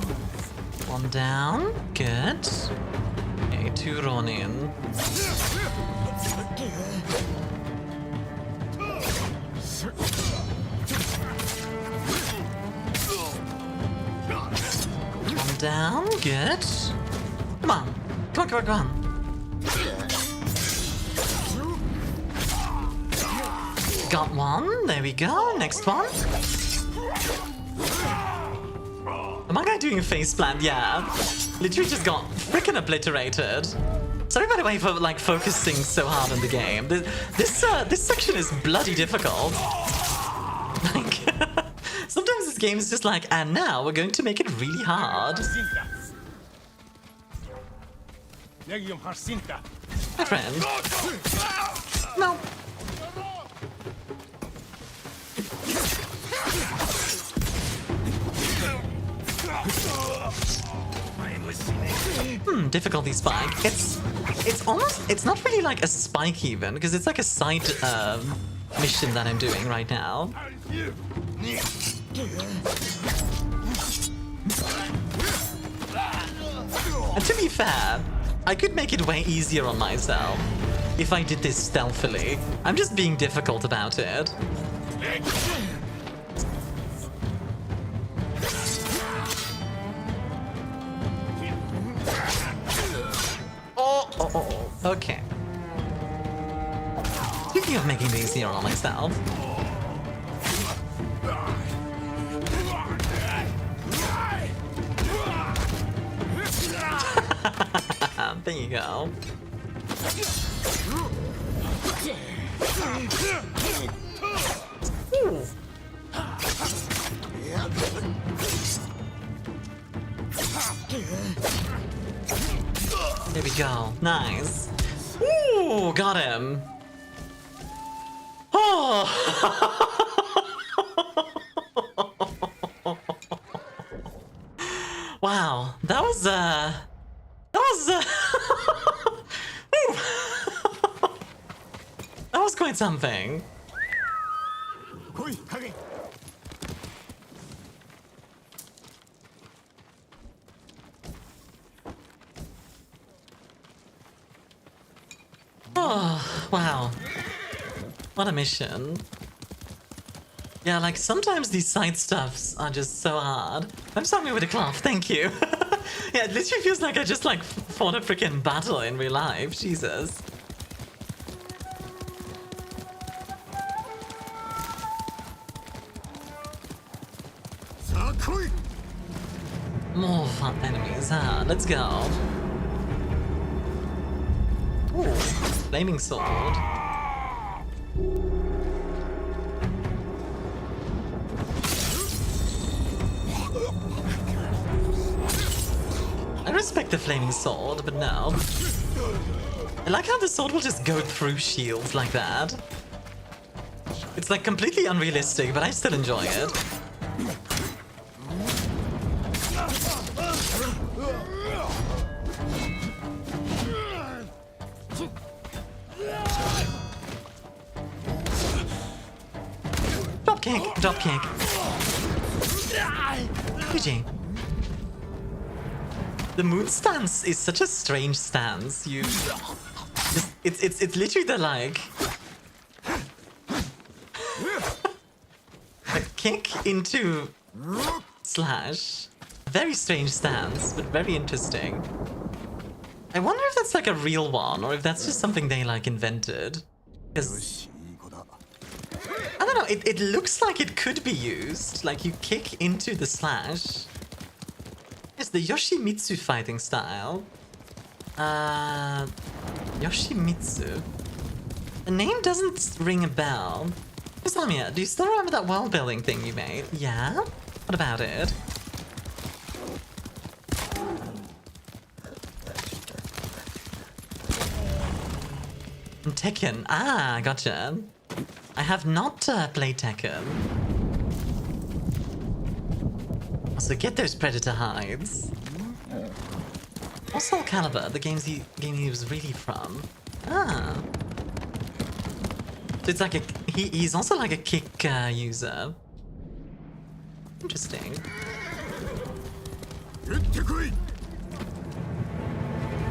One down. Good. Okay, 2 Ronin. One down. Good. Come on. Come on, come on, come on. Got one. There we go. Next one. Am I guy doing a face plant? Yeah. Literally just got freaking obliterated. Sorry by the way for like focusing so hard on the game. This section is bloody difficult. Like sometimes this game is just like, and now we're going to make it really hard. My friend. No. Difficulty spike. It's not really like a spike even, because it's like a side mission that I'm doing right now. And to be fair, I could make it way easier on myself if I did this stealthily. I'm just being difficult about it. Oh, okay. Speaking of making it easier on myself. There you go. Ooh. There we go. Nice. Ooh, got him. Oh. Wow, that was that was quite something. Oh, wow. What a mission. Yeah, like sometimes these side stuffs are just so hard. I'm sorry with a cloth, thank you. Yeah, it literally feels like I just like fought a freaking battle in real life. Jesus. More fun enemies, huh? Let's go. Ooh, flaming sword. I respect the flaming sword, but no. I like how the sword will just go through shields like that. It's like completely unrealistic, but I still enjoy it. Drop kick, drop kick. GG. The moon stance is such a strange stance. It's literally the like a kick into slash. Very strange stance, but very interesting. I wonder if that's like a real one or if that's just something they like invented. Because I don't know, it looks like it could be used. Like you kick into the slash. It's the Yoshimitsu fighting style. Yoshimitsu. The name doesn't ring a bell. Miss Armia, do you still remember that world building thing you made? Yeah? What about it? Tekken. Ah, gotcha. I have not played Tekken. Also, get those predator hides. Also, Calibur, the game he was really from. Ah. So it's like a he's also like a kick user. Interesting.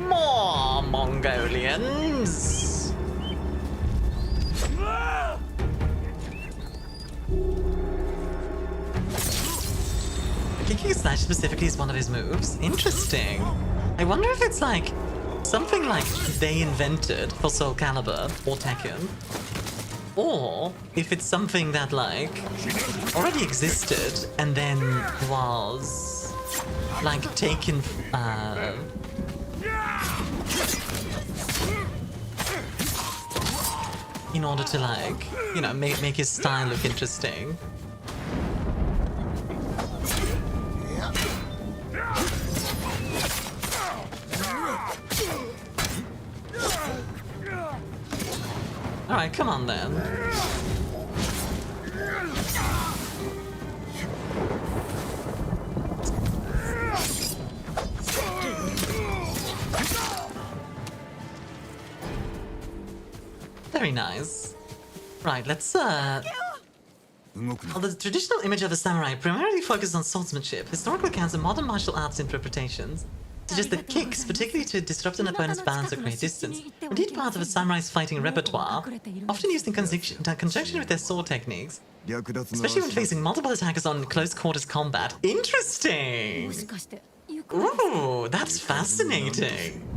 More Mongolians. Kicking slash specifically is one of his moves. Interesting. I wonder if it's like something like they invented for Soul Calibur or Tekken, or if it's something that like already existed and then was like taken in order to like, you know, make his style look interesting. Alright, come on then. Very nice. Right, let's Well, the traditional image of a samurai primarily focuses on swordsmanship. Historical accounts of modern martial arts interpretations suggest that kicks, particularly to disrupt an opponent's balance or create distance, are indeed part of a samurai's fighting repertoire, often used in conjunction with their sword techniques, especially when facing multiple attackers on close quarters combat. Interesting! Ooh, that's fascinating!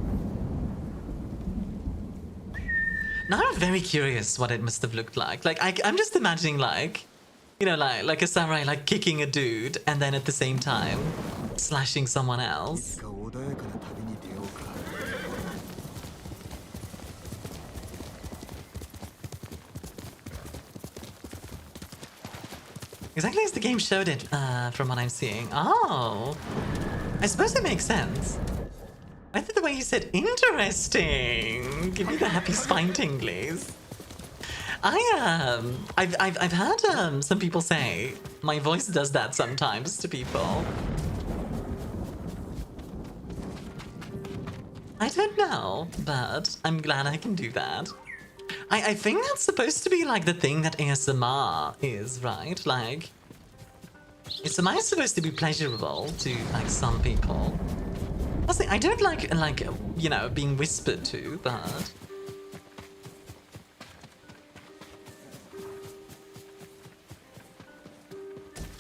Now I'm very curious what it must have looked like. Like, I'm just imagining like, you know, like a samurai like kicking a dude and then at the same time slashing someone else. Exactly as the game showed it, from what I'm seeing. Oh! I suppose it makes sense. I think the way you said interesting. Give me the happy spine tinglies. I've heard some people say my voice does that sometimes to people. I don't know, but I'm glad I can do that. I think that's supposed to be like the thing that ASMR is, right? Like, ASMR is supposed to be pleasurable to like some people. Honestly, I don't like, you know, being whispered to, but...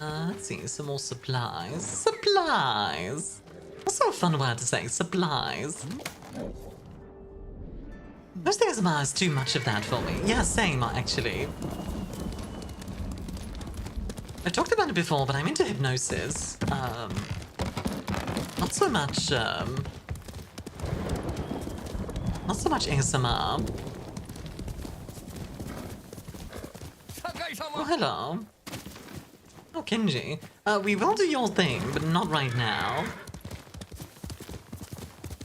let's see, some more supplies. Supplies! Also a fun word to say, supplies. Most ASMR is too much of that for me. Yeah, same, actually. I talked about it before, but I'm into hypnosis. Not so much ASMR. Oh, hello. Oh, Kenji. We will do your thing, but not right now.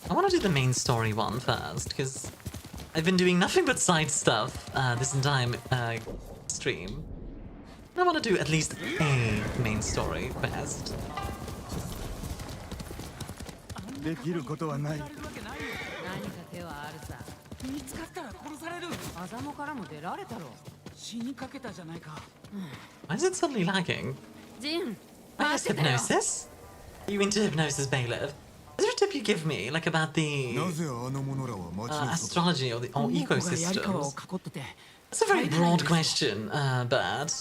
I want to do the main story one first, because I've been doing nothing but side stuff this entire stream. I want to do at least a main story quest.
できることはない。
何か手はあるさ。見つかったら殺される。アザモからも出られたろ。死にかけたじゃないか。
Why is it suddenly lagging?
ジン、
I guess hypnosis? Are you into hypnosis, Bailiff? Is there a tip you give me, like about the astrology or the ecosystems? That's a very broad question, but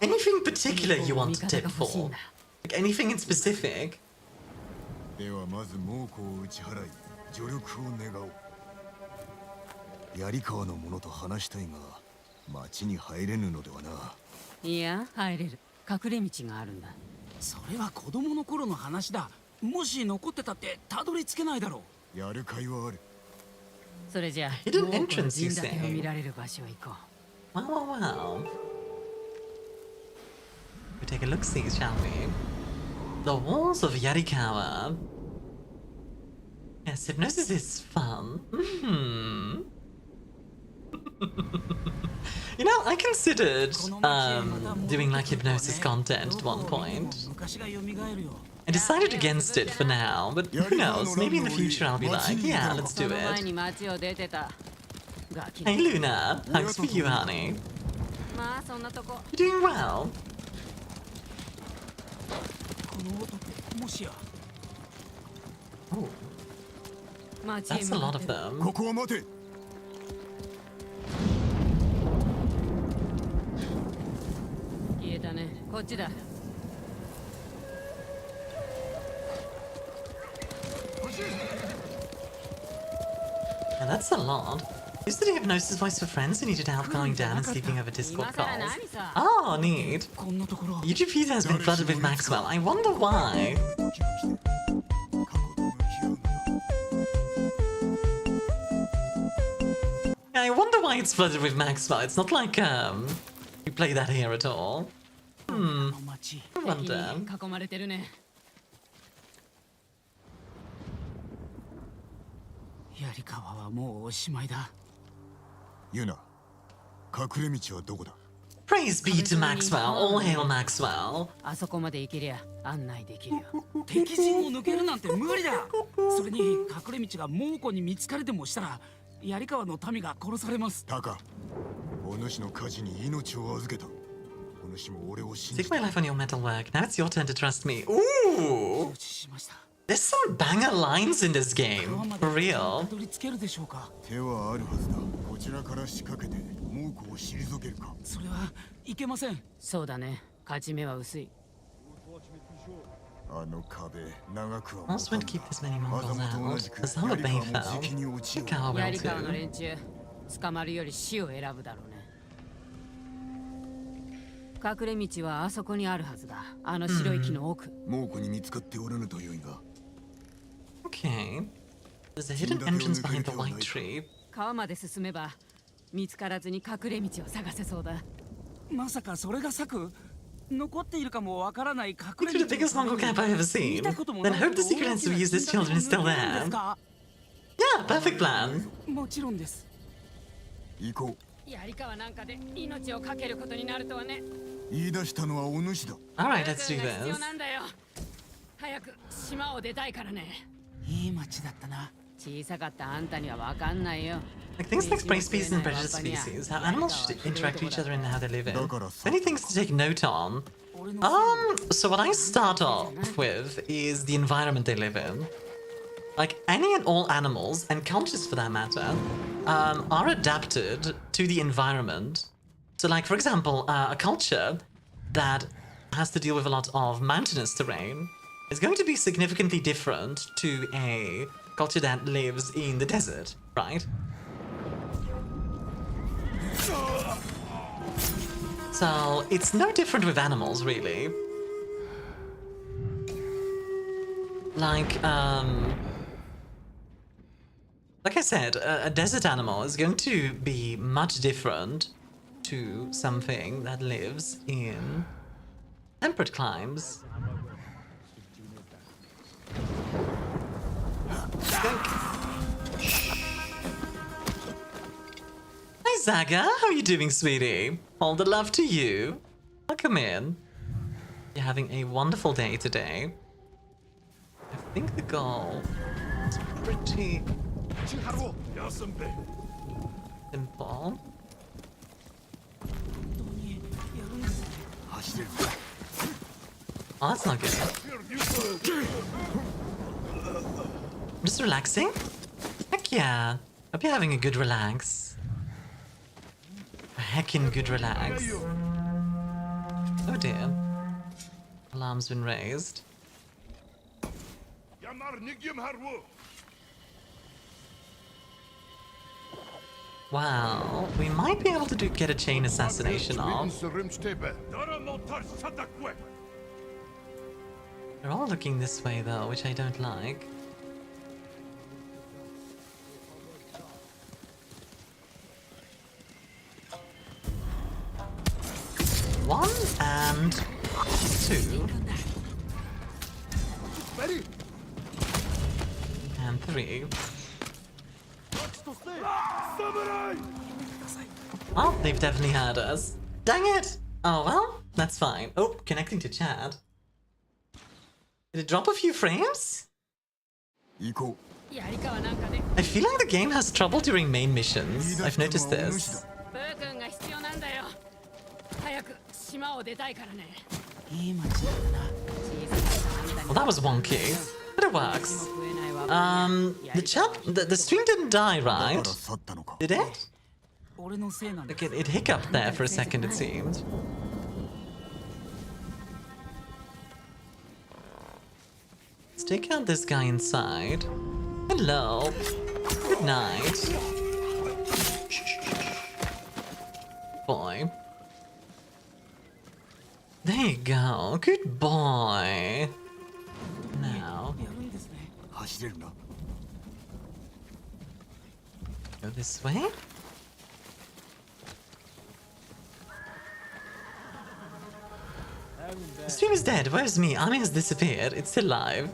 anything particular you want to tip for? Like anything in specific?
ではまず猛虎を打ち払い助力を願おう。槍川の者と話したいが町に入れぬのではな。
いや、入れる。隠れ道があるんだ。
それは子供の頃の話だ。もし残ってたってたどり着けないだろう。
やる甲斐はある。
それじゃあ、
Hidden entrance, you
陣立てを
say?
見られる場所へ行こう。
Wow, wow, wow. We take a look-see, shall we? The walls of Yarikawa. Yes, hypnosis is fun. You know, I considered doing like hypnosis content at one point. I decided against it for now, but who knows, maybe in the future I'll be like, yeah, let's do it. Hey Luna, thanks for you, honey. You're doing well. Oh. That's a lot of them.
ここは待て。
消えたね。こっちだ。
Yeah, that's a lot. Use the hypnosis voice for friends who needed help going down and sleeping over Discord calls. Oh, neat. YouTube feed has been flooded with Maxwell. I wonder why. Yeah, I wonder why it's flooded with Maxwell. It's not like we play that here at all. I wonder.
囲まれてるね。
槍川はもうおしまいだ。
ユナ、隠れ道はどこだ？
Praise be to Maxwell. All hail Maxwell.
あそこまで行けりゃ案内できるよ。
敵陣を抜けるなんて無理だ。それに隠れ道が猛虎に見つかれでもしたら槍川の民が殺されます。
タカ、お主の火事に命を預けた。お主も俺を信じ
Take my life on your metal work. Now it's your turn to trust me. Ooh! There's some banger lines in this game. For real.
手はあるはずだ。こちらから仕掛けて猛虎を退けるか。
それはいけません。
そうだね。勝ち目は薄い。
あの壁長くは
Also want to keep this many Mongols out. As how a bay fell. Look how well
槍川の
too.
連中、捕まるより死を選ぶだろうね。隠れ道はあそこにあるはずだ。あの白い木の奥。
猛虎に見つかっておらぬとよいが。
Okay. There's a hidden entrance behind the white tree.
川まで進めば見つからずに隠れ道を探せそうだ。
まさかそれが策？残っているかもわからない隠
Look
れ
to the biggest Mongol camp I've ever seen. Then hope the secret answer we use this children is still there. Yeah, perfect plan.
もちろんです。
行こ
う。槍川なんかで命をかけることになるとはね。
言い出したのはお主だ。
Alright, let's do
必要
this.
なんだよ。早く島を出たいからね。
いい町だったな。
小さかったあんたにはわかんないよ。
Like things like prey species and predator species, how animals should interact with each other and how they live in. Many things to take note on. So what I start off with is the environment they live in. Like any and all animals, and cultures for that matter, are adapted to the environment. So like, for example, a culture that has to deal with a lot of mountainous terrain is going to be significantly different to a culture that lives in the desert, right? So it's no different with animals, really. Like I said, a desert animal is going to be much different to something that lives in temperate climes. Hi Zaga, how are you doing, sweetie? All the love to you. Welcome in. You're having a wonderful day today. I think the goal is pretty simple. Oh, that's not good. Just relaxing? Heck yeah. Hope you're having a good relax. A heckin' good relax. Oh dear. Alarm's been raised. Wow, we might be able to get a chain assassination off. They're all looking this way though, which I don't like. One and two. And three. Oh, they've definitely heard us. Dang it! Oh well, that's fine. Oh, connecting to chat. Did it drop a few frames? I feel like the game has trouble during main missions. I've noticed this. Well, that was wonky, but it works. The stream didn't die, right? Did it? Like it hiccuped there for a second, it seemed. Let's take out this guy inside. Hello. Good night. Boy. There you go. Good boy. Now. Go this way. The stream is dead. Where's me? Army has disappeared. It's still live.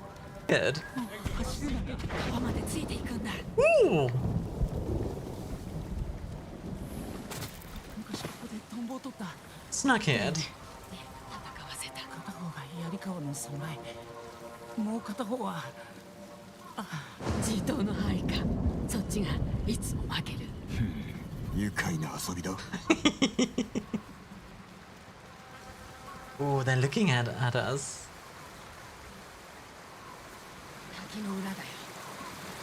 Good. Ooh. Snuckhead. Oh, they're looking at us.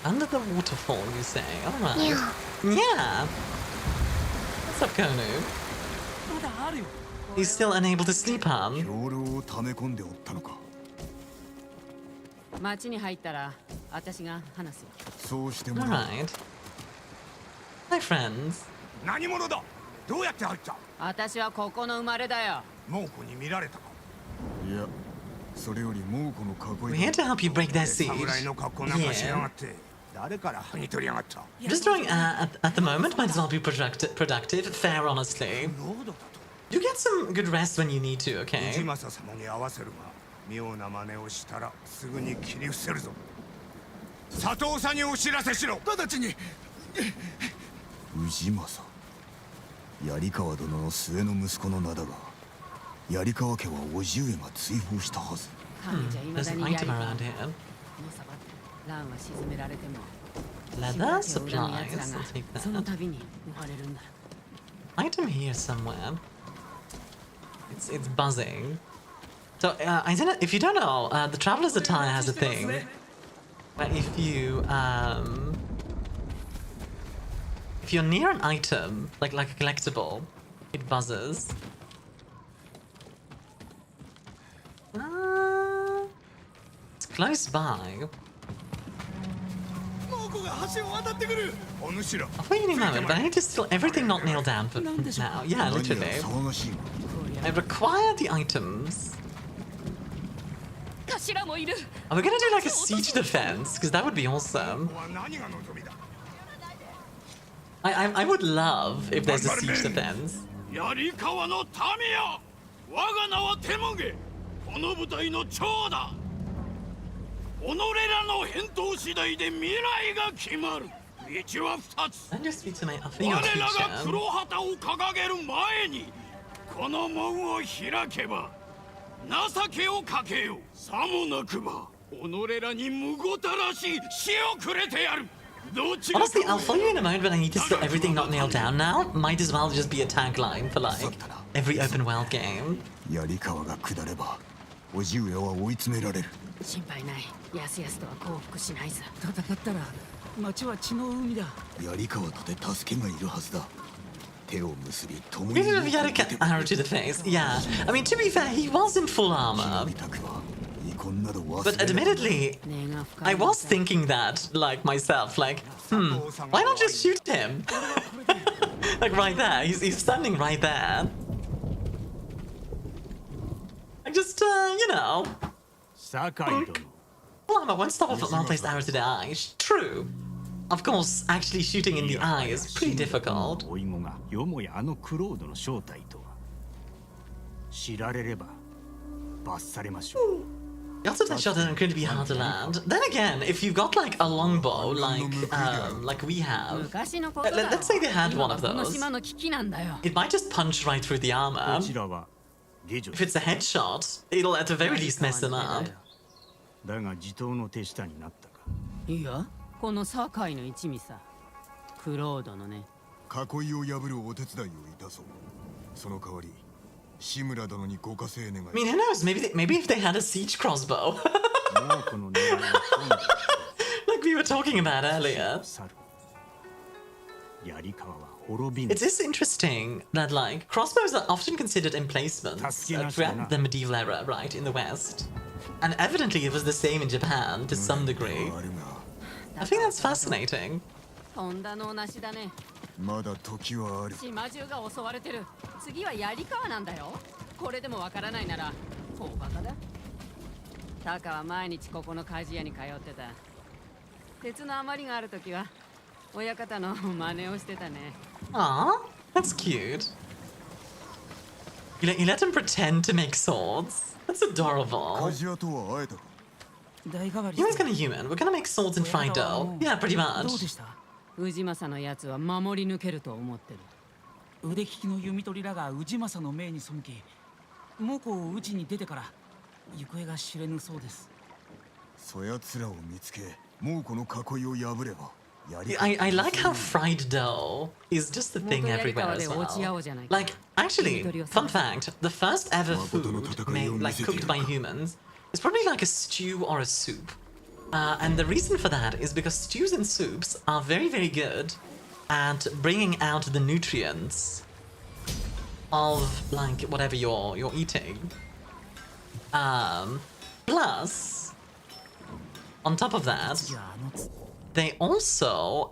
Under the waterfall, you say? Alright. Yeah. What's up, Konu? He's still unable to sleep, huh? Alright. Hi, friends. We're here to help you break their siege. Yeah. Just doing at the moment might as well be productive, fair honestly. You get some good rest when you need to, okay? There's an item around here. Leather supplies. I'll take that. Item here somewhere. It's buzzing. So I don't know if you don't know. The Traveler's Attire has a thing where if you're near an item, like a collectible, it buzzes. It's close by. Wait a moment, but I need to steal everything not nailed down for now. Yeah, literally. I require the items. Are we gonna do like a siege defense? Because that would be awesome. I would love if there's a siege defense. I'm just speak to my offer your teacher.
情けをかけよ。さもなくば己らにむごたらしい死をくれてやる。
Honestly, I'll follow you in a moment when I need to spill everything not nailed down now. Might as well just be a tagline for like every open world game.
槍川が下れば叔父上は追い詰められる。
心配ない。やすやすとは降伏しないさ。戦ったら町は血の海だ。
槍川とて助けがいるはずだ。手を結び共に。
Even if he had an arrow to the face, yeah. I mean, to be fair, he was in full armor. But admittedly, I was thinking that, like myself, like, why not just shoot him? Like right there, he's standing right there. Like just, you know. Full armor won't stop a well-placed arrow to the eye. True. Of course, actually shooting in the eye is pretty difficult. The odds of that shot are going to be hard to land. Then again, if you've got like a longbow, like we have, let's say they had one of those, it might just punch right through the armor. If it's a headshot, it'll at the very least mess them up.
いや、この堺の一味さ、クロードのね。
囲いを破るお手伝いをいたそう。その代わり。 I mean, who knows? Maybe if they had a siege crossbow, like we were talking about earlier. It is interesting that like crossbows are often considered emplacements throughout the medieval era, right, in the West, and evidently it was the same in Japan to some degree. I think that's fascinating. まだ時はある。
島中が襲われてる。次は槍川なんだよ。これでもわからないなら、大バカだ。タカは毎日ここの鍛冶屋に通ってた。鉄の余りがあるときは、親方の真似をしてたね。
Aww, that's cute. You let him pretend to make swords. That's adorable. Human's gonna human. We're gonna make swords in fried dough. Yeah, pretty much.
氏政のやつは守り抜けると思ってる。
腕利きの弓取りらが氏政の命に背き、猛虎を討ちに出てから行方が知れぬそうです。
そやつらを見つけ、猛虎の囲いを破れば。
I like how fried dough is just the thing everywhere as well. Like, actually, fun fact, the first ever food made, like cooked by humans is probably like a stew or a soup. And the reason for that is because stews and soups are very, very good at bringing out the nutrients of like whatever you're eating. Plus, on top of that, they also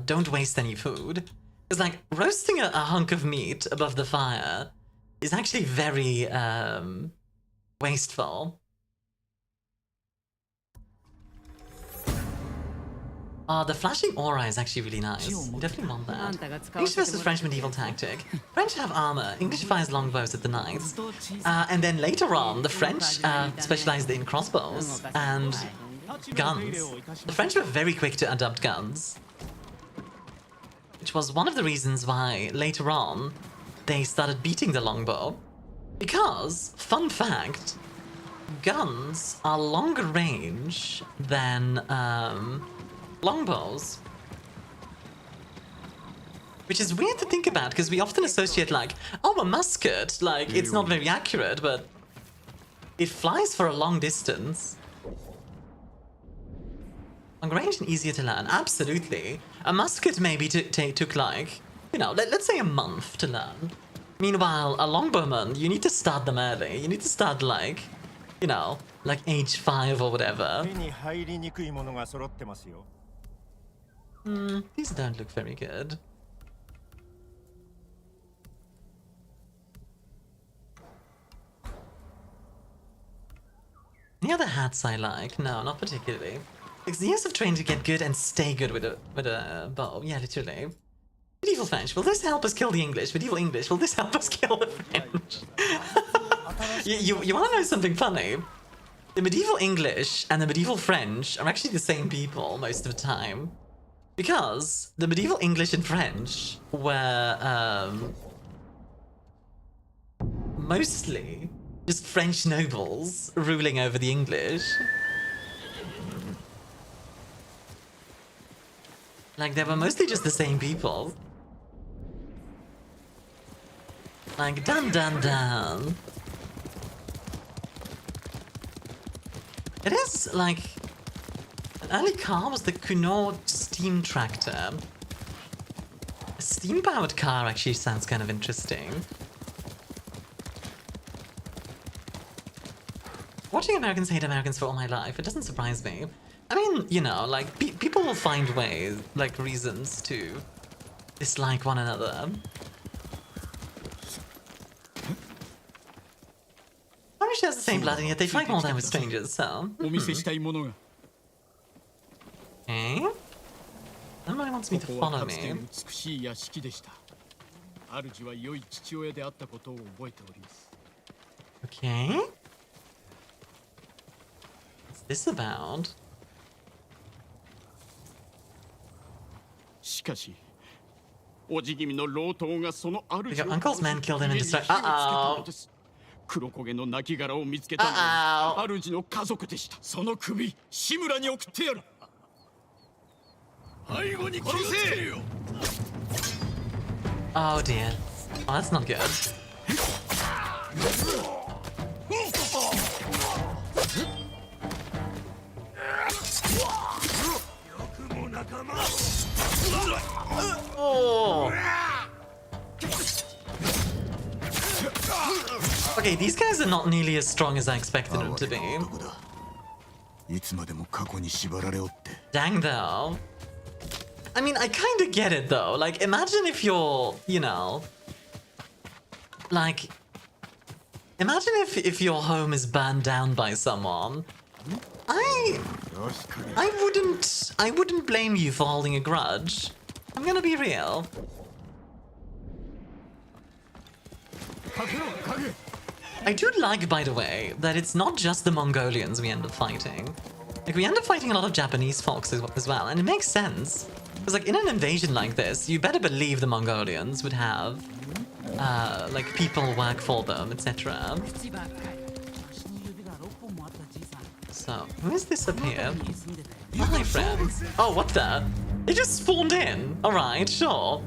don't waste any food. It's like roasting a hunk of meat above the fire is actually very wasteful. The flashing aura is actually really nice. You definitely want that. English versus French medieval tactic. French have armor, English fires longbows at the knights. And then later on, the French specialized in crossbows and guns. The French were very quick to adopt guns, which was one of the reasons why later on they started beating the longbow. Because, fun fact, guns are longer range than longbows. Which is weird to think about, because we often associate like, oh, a musket, like, it's not very accurate, but it flies for a long distance. Long range and easier to learn, absolutely. A musket maybe took like, you know, let's say a month to learn. Meanwhile, a longbowman, you need to start them early. You need to start like, you know, like age 5 or whatever. These don't look very good. Any other hats I like? No, not particularly. It's the years of training to get good and stay good with a bow. Yeah, literally. Medieval French, will this help us kill the English? Medieval English, will this help us kill the French? you want to know something funny? The medieval English and the medieval French are actually the same people most of the time. Because the medieval English and French were mostly just French nobles ruling over the English. Like, they were mostly just the same people. Like, dun dun dun. It is, like... An early car was the Cunard steam tractor. A steam-powered car actually sounds kind of interesting. Watching Americans hate Americans for all my life, it doesn't surprise me. I mean, you know, like, people will find ways, like, reasons to dislike one another. Family shares the same blood and yet they fight all time with strangers, so... Okay. Somebody wants me to follow me. Okay. What's this about? Your uncle's men killed him and destroyed. Uh-oh.
黒焦げの亡骸を見つけたのは主の家族でした。その首、志村に送ってやる。背後に気をつけるよ。
Oh dear. Oh, that's not good. Oh. Okay, these guys are not nearly as strong as I expected them to be. Dang though. I mean, I kinda get it though. Like, imagine if you're, you know... Like... Imagine if your home is burned down by someone. I wouldn't blame you for holding a grudge. I'm gonna be real. I do like, by the way, that it's not just the Mongolians we end up fighting. Like, we end up fighting a lot of Japanese folks as well, and it makes sense. Because, like, in an invasion like this, you better believe the Mongolians would have, like, people work for them, etc. So, who is this up here? Oh, my friends. Oh, what the? They just spawned in. Alright, sure.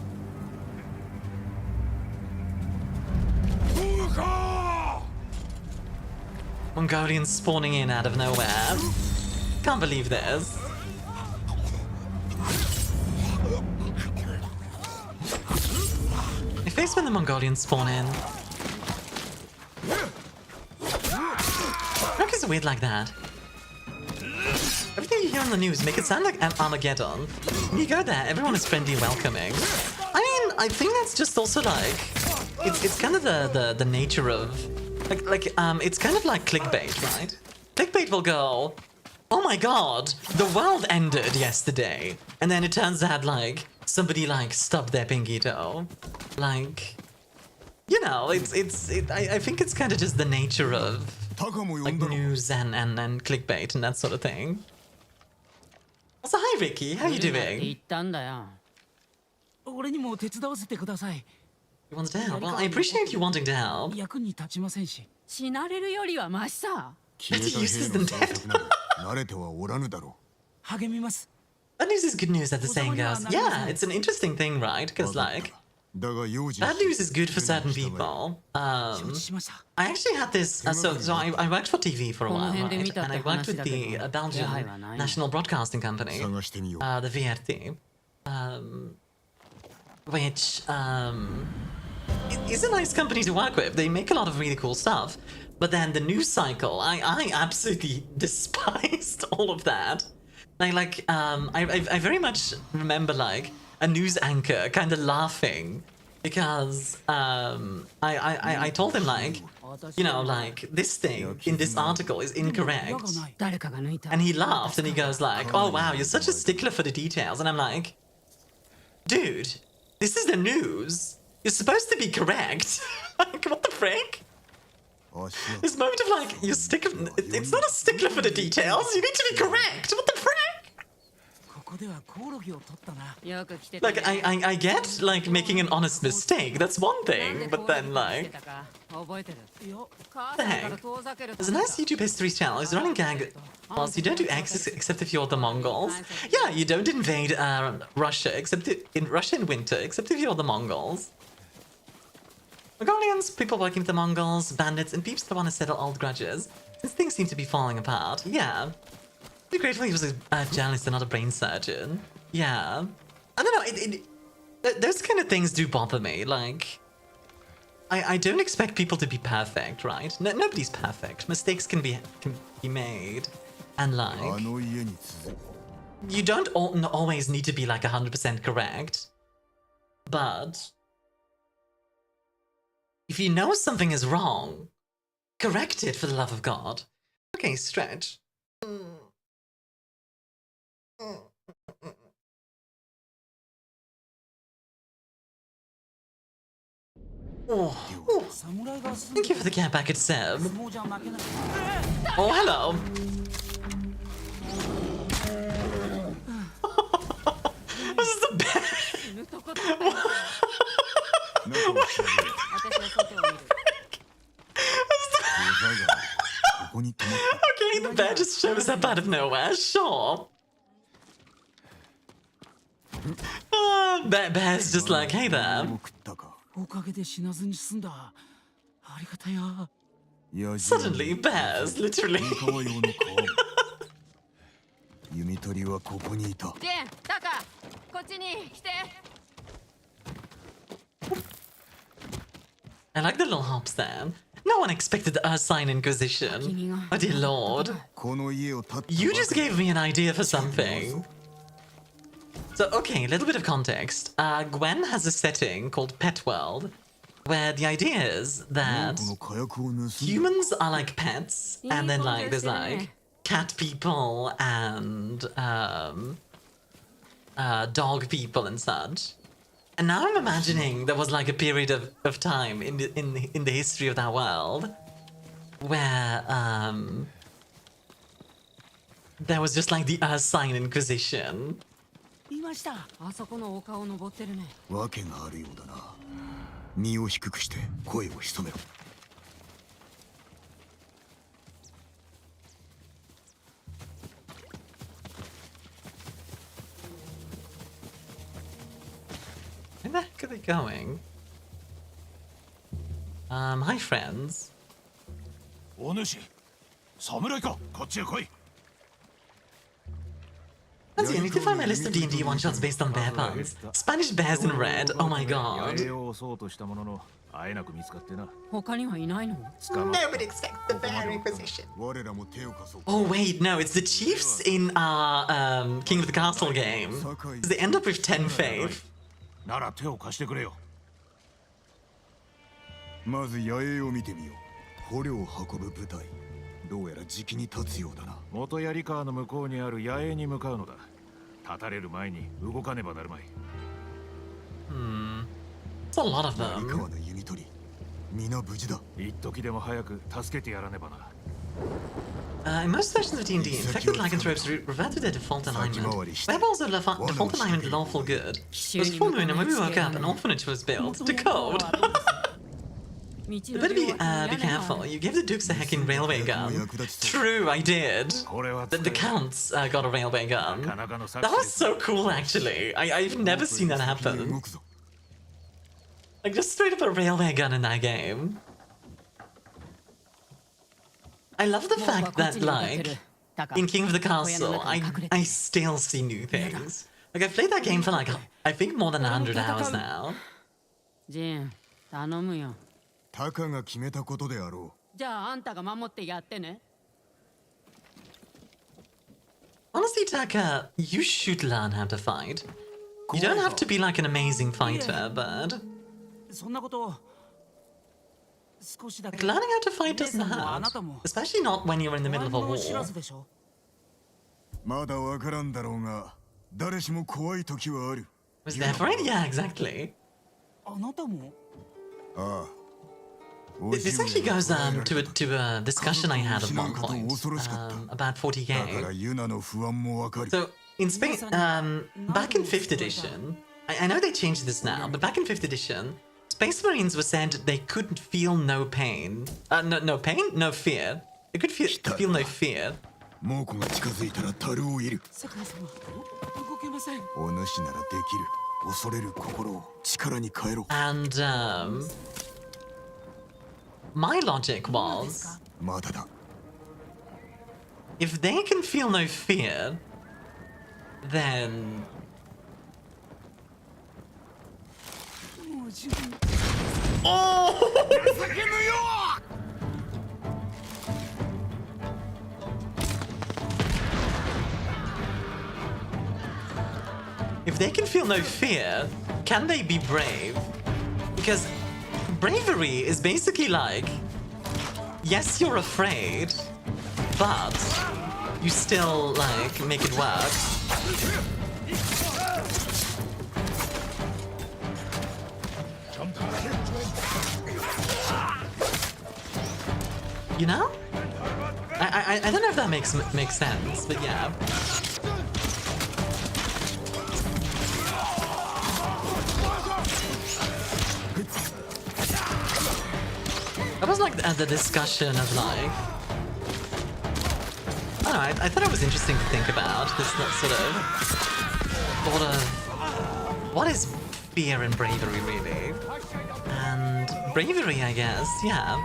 Mongolians spawning in out of nowhere. Can't believe this. I face when the Mongolians spawn in. Rock is weird like that. Everything you hear on the news make it sound like Armageddon. When you go there, everyone is friendly and welcoming. I mean, I think that's just also like... It's kind of the nature of... it's kind of like clickbait, right? Clickbait will go, oh my god, the world ended yesterday. And then it turns out, like, somebody, like, stubbed their pinky toe. Like, you know, I think it's kind of just the nature of, like, news and clickbait and that sort of thing. Also, hi, Ricky. How you doing? You want to help? Well, I appreciate you wanting to help. Better useless than dead. Bad news is good news, as the saying goes. Yeah, it's an interesting thing, right? Because, like, bad news is good for certain people. I actually had this... so I worked for TV for a while, right? And I worked with the Belgian National Broadcasting Company, the VRT, which is a nice company to work with. They make a lot of really cool stuff. But then the news cycle, I absolutely despised all of that. I very much remember, like, a news anchor kind of laughing because I told him, like, you know, like, this thing in this article is incorrect. And he laughed and he goes like, oh wow, you're such a stickler for the details. And I'm like, dude, this is the news. You're supposed to be correct. Like, what the frick? This moment of, like, it's not a stickler for the details. You need to be correct. What the frick? Like, I get, like, making an honest mistake. That's one thing. But then, like... What the heck? There's a nice YouTube history channel. It's a running gag. You don't do X except if you're the Mongols. Yeah, you don't invade Russia except in Russia in winter, except if you're the Mongols. Mongolians, people working with the Mongols, bandits, and peeps that want to settle old grudges. Since things seem to be falling apart. Yeah. I'd be grateful he was a journalist and not a brain surgeon. Yeah. I don't know, those kind of things do bother me. Like, I don't expect people to be perfect, right? Nobody's perfect. Mistakes can be made. And like, you don't always need to be like 100% correct. But if you know something is wrong, correct it for the love of God. Okay, stretch. Oh. Thank you for the care packet, Seb. Oh, hello. This is the best. Okay, the bear just shows up out of nowhere, sure. Bear's just like, hey there. Suddenly, bears, literally. I like the little hops there. No one expected the Ursine Inquisition. Oh dear lord. You just gave me an idea for something. So, okay, a little bit of context. Gwen has a setting called Pet World, where the idea is that humans are like pets, and then like there's like cat people and dog people and such. And now I'm imagining there was like a period of time in the history of that world where there was just like the Ursine Inquisition. Where the heck are they going? Hi friends. Fancy, I need to find my list of D&D one-shots based on bear puns. Spanish bears in red, oh my god. Nobody expects the Bear Inquisition. Oh wait, no, it's the chiefs in our King of the Castle game. They end up with 10 faith. It's a lot of them. In most versions of D&D, infected lycanthropes revert to their default alignment. Werewolves are default alignment lawful good. It was full moon and when we woke up, an orphanage was built. Decode! You better be careful. You gave the Dukes a hecking railway gun. True, I did. The Counts got a railway gun. That was so cool, actually. I've never seen that happen. Like, just straight up a railway gun in that game. I love the fact that, like, in King of the Castle, I still see new things. Like, I've played that game for, like, I think more than 100 hours now. Honestly, Taka, you should learn how to fight. You don't have to be like an amazing fighter, but like, learning how to fight doesn't hurt, especially not when you're in the middle of a war. Was there for it? Yeah, exactly. This actually goes to a discussion I had at one point about 40k. So In Spain, back in 5th edition, I know they changed this now, but back in 5th edition, Space Marines were said they could feel no pain. No pain? No fear. They could feel no fear. And, my logic was, if they can feel no fear, then... Oh! If they can feel no fear, can they be brave? Because bravery is basically like, yes, you're afraid, but you still, like, make it work. You know? I don't know if that makes sense, but yeah. That was like the discussion of like... I don't know, I thought it was interesting to think about this sort of... What is fear and bravery really? And bravery, I guess, yeah.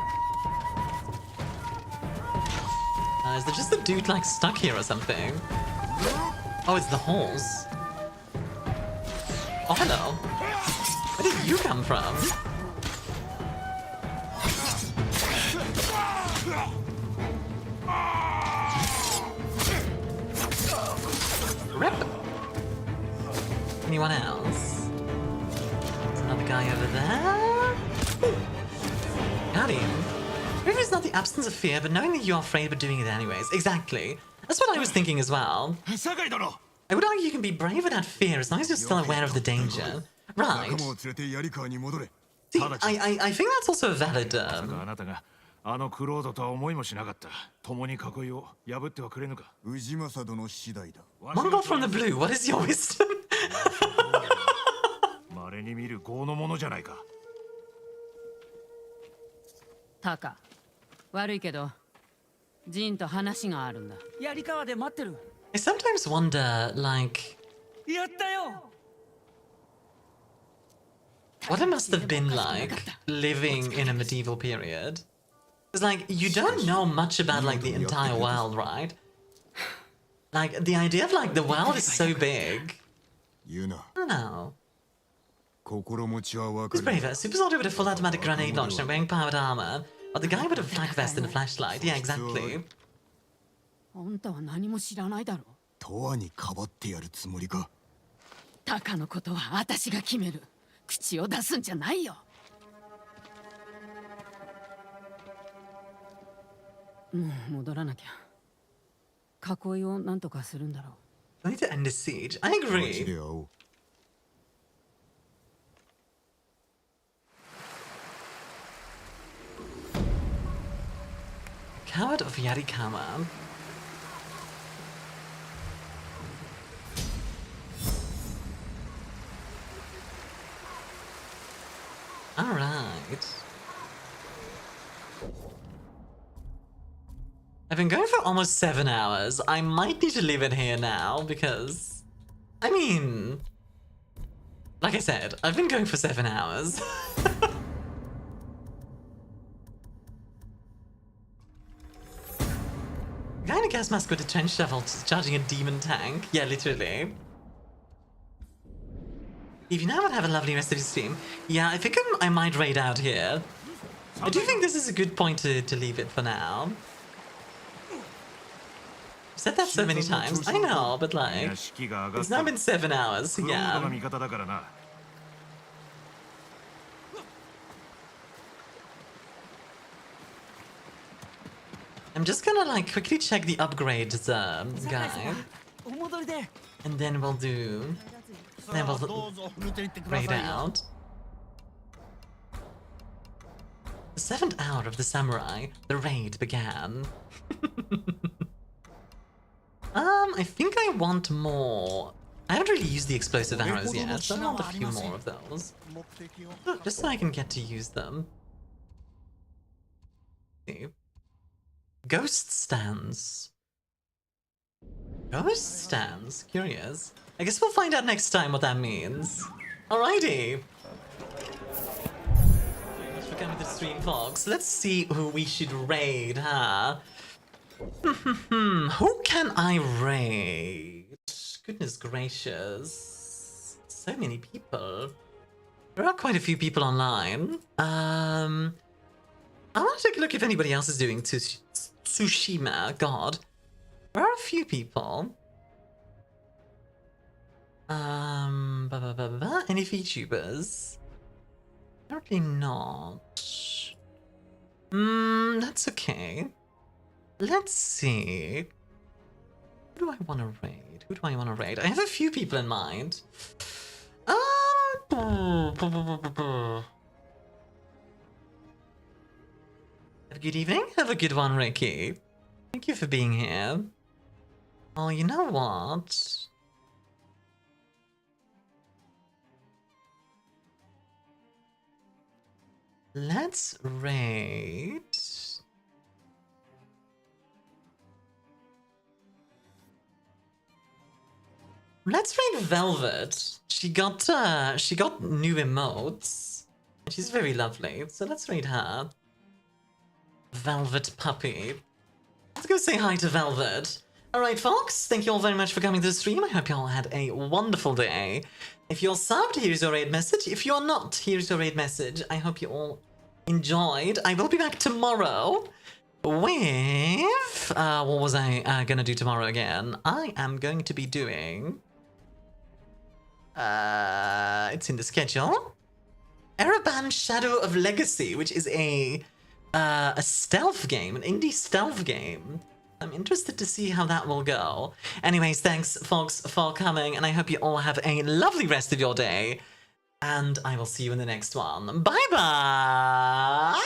Is there just a dude like stuck here or something? Oh, it's the horse. Oh, hello. Where did you come from? Rip. Anyone else? There's another guy over there. Got him. Bravery is not the absence of fear, but knowing that you're afraid but doing it anyways. Exactly. That's what I was thinking as well. I would argue you can be brave without fear as long as you're still aware of the danger. Right. See, I think that's also a valid... Mongol from the blue, what is your wisdom?
Taka, 悪いけど、ジンと話があるんだ。槍川で待ってる。
I sometimes wonder, like...
やったよ。
What it must have been like, living in a medieval period. It's like, you don't know much about, like, the entire world, right? Like, the idea of, like, the world is so big. I don't know. Who's braver? Super soldier with a full automatic grenade launcher and wearing powered armor? Or the guy with a flak vest and a flashlight? Yeah, exactly.
あんたは何も知らないだろ。
とわにかばってやるつもりか。
タカのことは私が決める。口を出すんじゃないよ。もう戻らなきゃ。囲いをなんとかするんだろう。
I need to end this siege. I agree. Coward of Yarikama. Alright. I've been going for almost 7 hours. I might need to leave it here now because... I mean... Like I said, I've been going for 7 hours. Guy in a gas mask with a trench shovel charging a demon tank. Yeah, literally. If you now would have a lovely rest of your stream. Yeah, I think I might raid out here. I do think this is a good point to leave it for now. I've said that so many times. I know, but like... It's now been 7 hours, so yeah. I'm just gonna like quickly check the upgrades guy. And then we'll do... Then we'll raid out. The 7th hour of the samurai, the raid began. I think I want more. I haven't really used the explosive arrows yet, so I want a few more of those. Just so I can get to use them. See. Ghost stands. Ghost stands? Curious. I guess we'll find out next time what that means. Alrighty. Thanks for coming to the stream, folks. Let's see who we should raid, huh? Who can I raid? Goodness gracious. So many people. There are quite a few people online. I want to take a look if anybody else is doing Tsushima. God. There are a few people. Any VTubers? Apparently not. That's okay. Let's see. Who do I want to raid? Who do I want to raid? I have a few people in mind. Have a good evening. Have a good one, Ricky. Thank you for being here. Oh, you know what? Let's raid. Let's raid Velvet. She got new emotes. She's very lovely. So let's raid her. Velvet Puppy. Let's go say hi to Velvet. Alright, folks. Thank you all very much for coming to the stream. I hope you all had a wonderful day. If you're subbed, here's your raid message. If you're not, here's your raid message. I hope you all enjoyed. I will be back tomorrow with... what was I gonna do tomorrow again? I am going to be doing... it's in the schedule. Ereban Shadow of Legacy, which is a stealth game, an indie stealth game. I'm interested to see how that will go. Anyways, thanks, folks, for coming, and I hope you all have a lovely rest of your day. And I will see you in the next one. Bye-bye!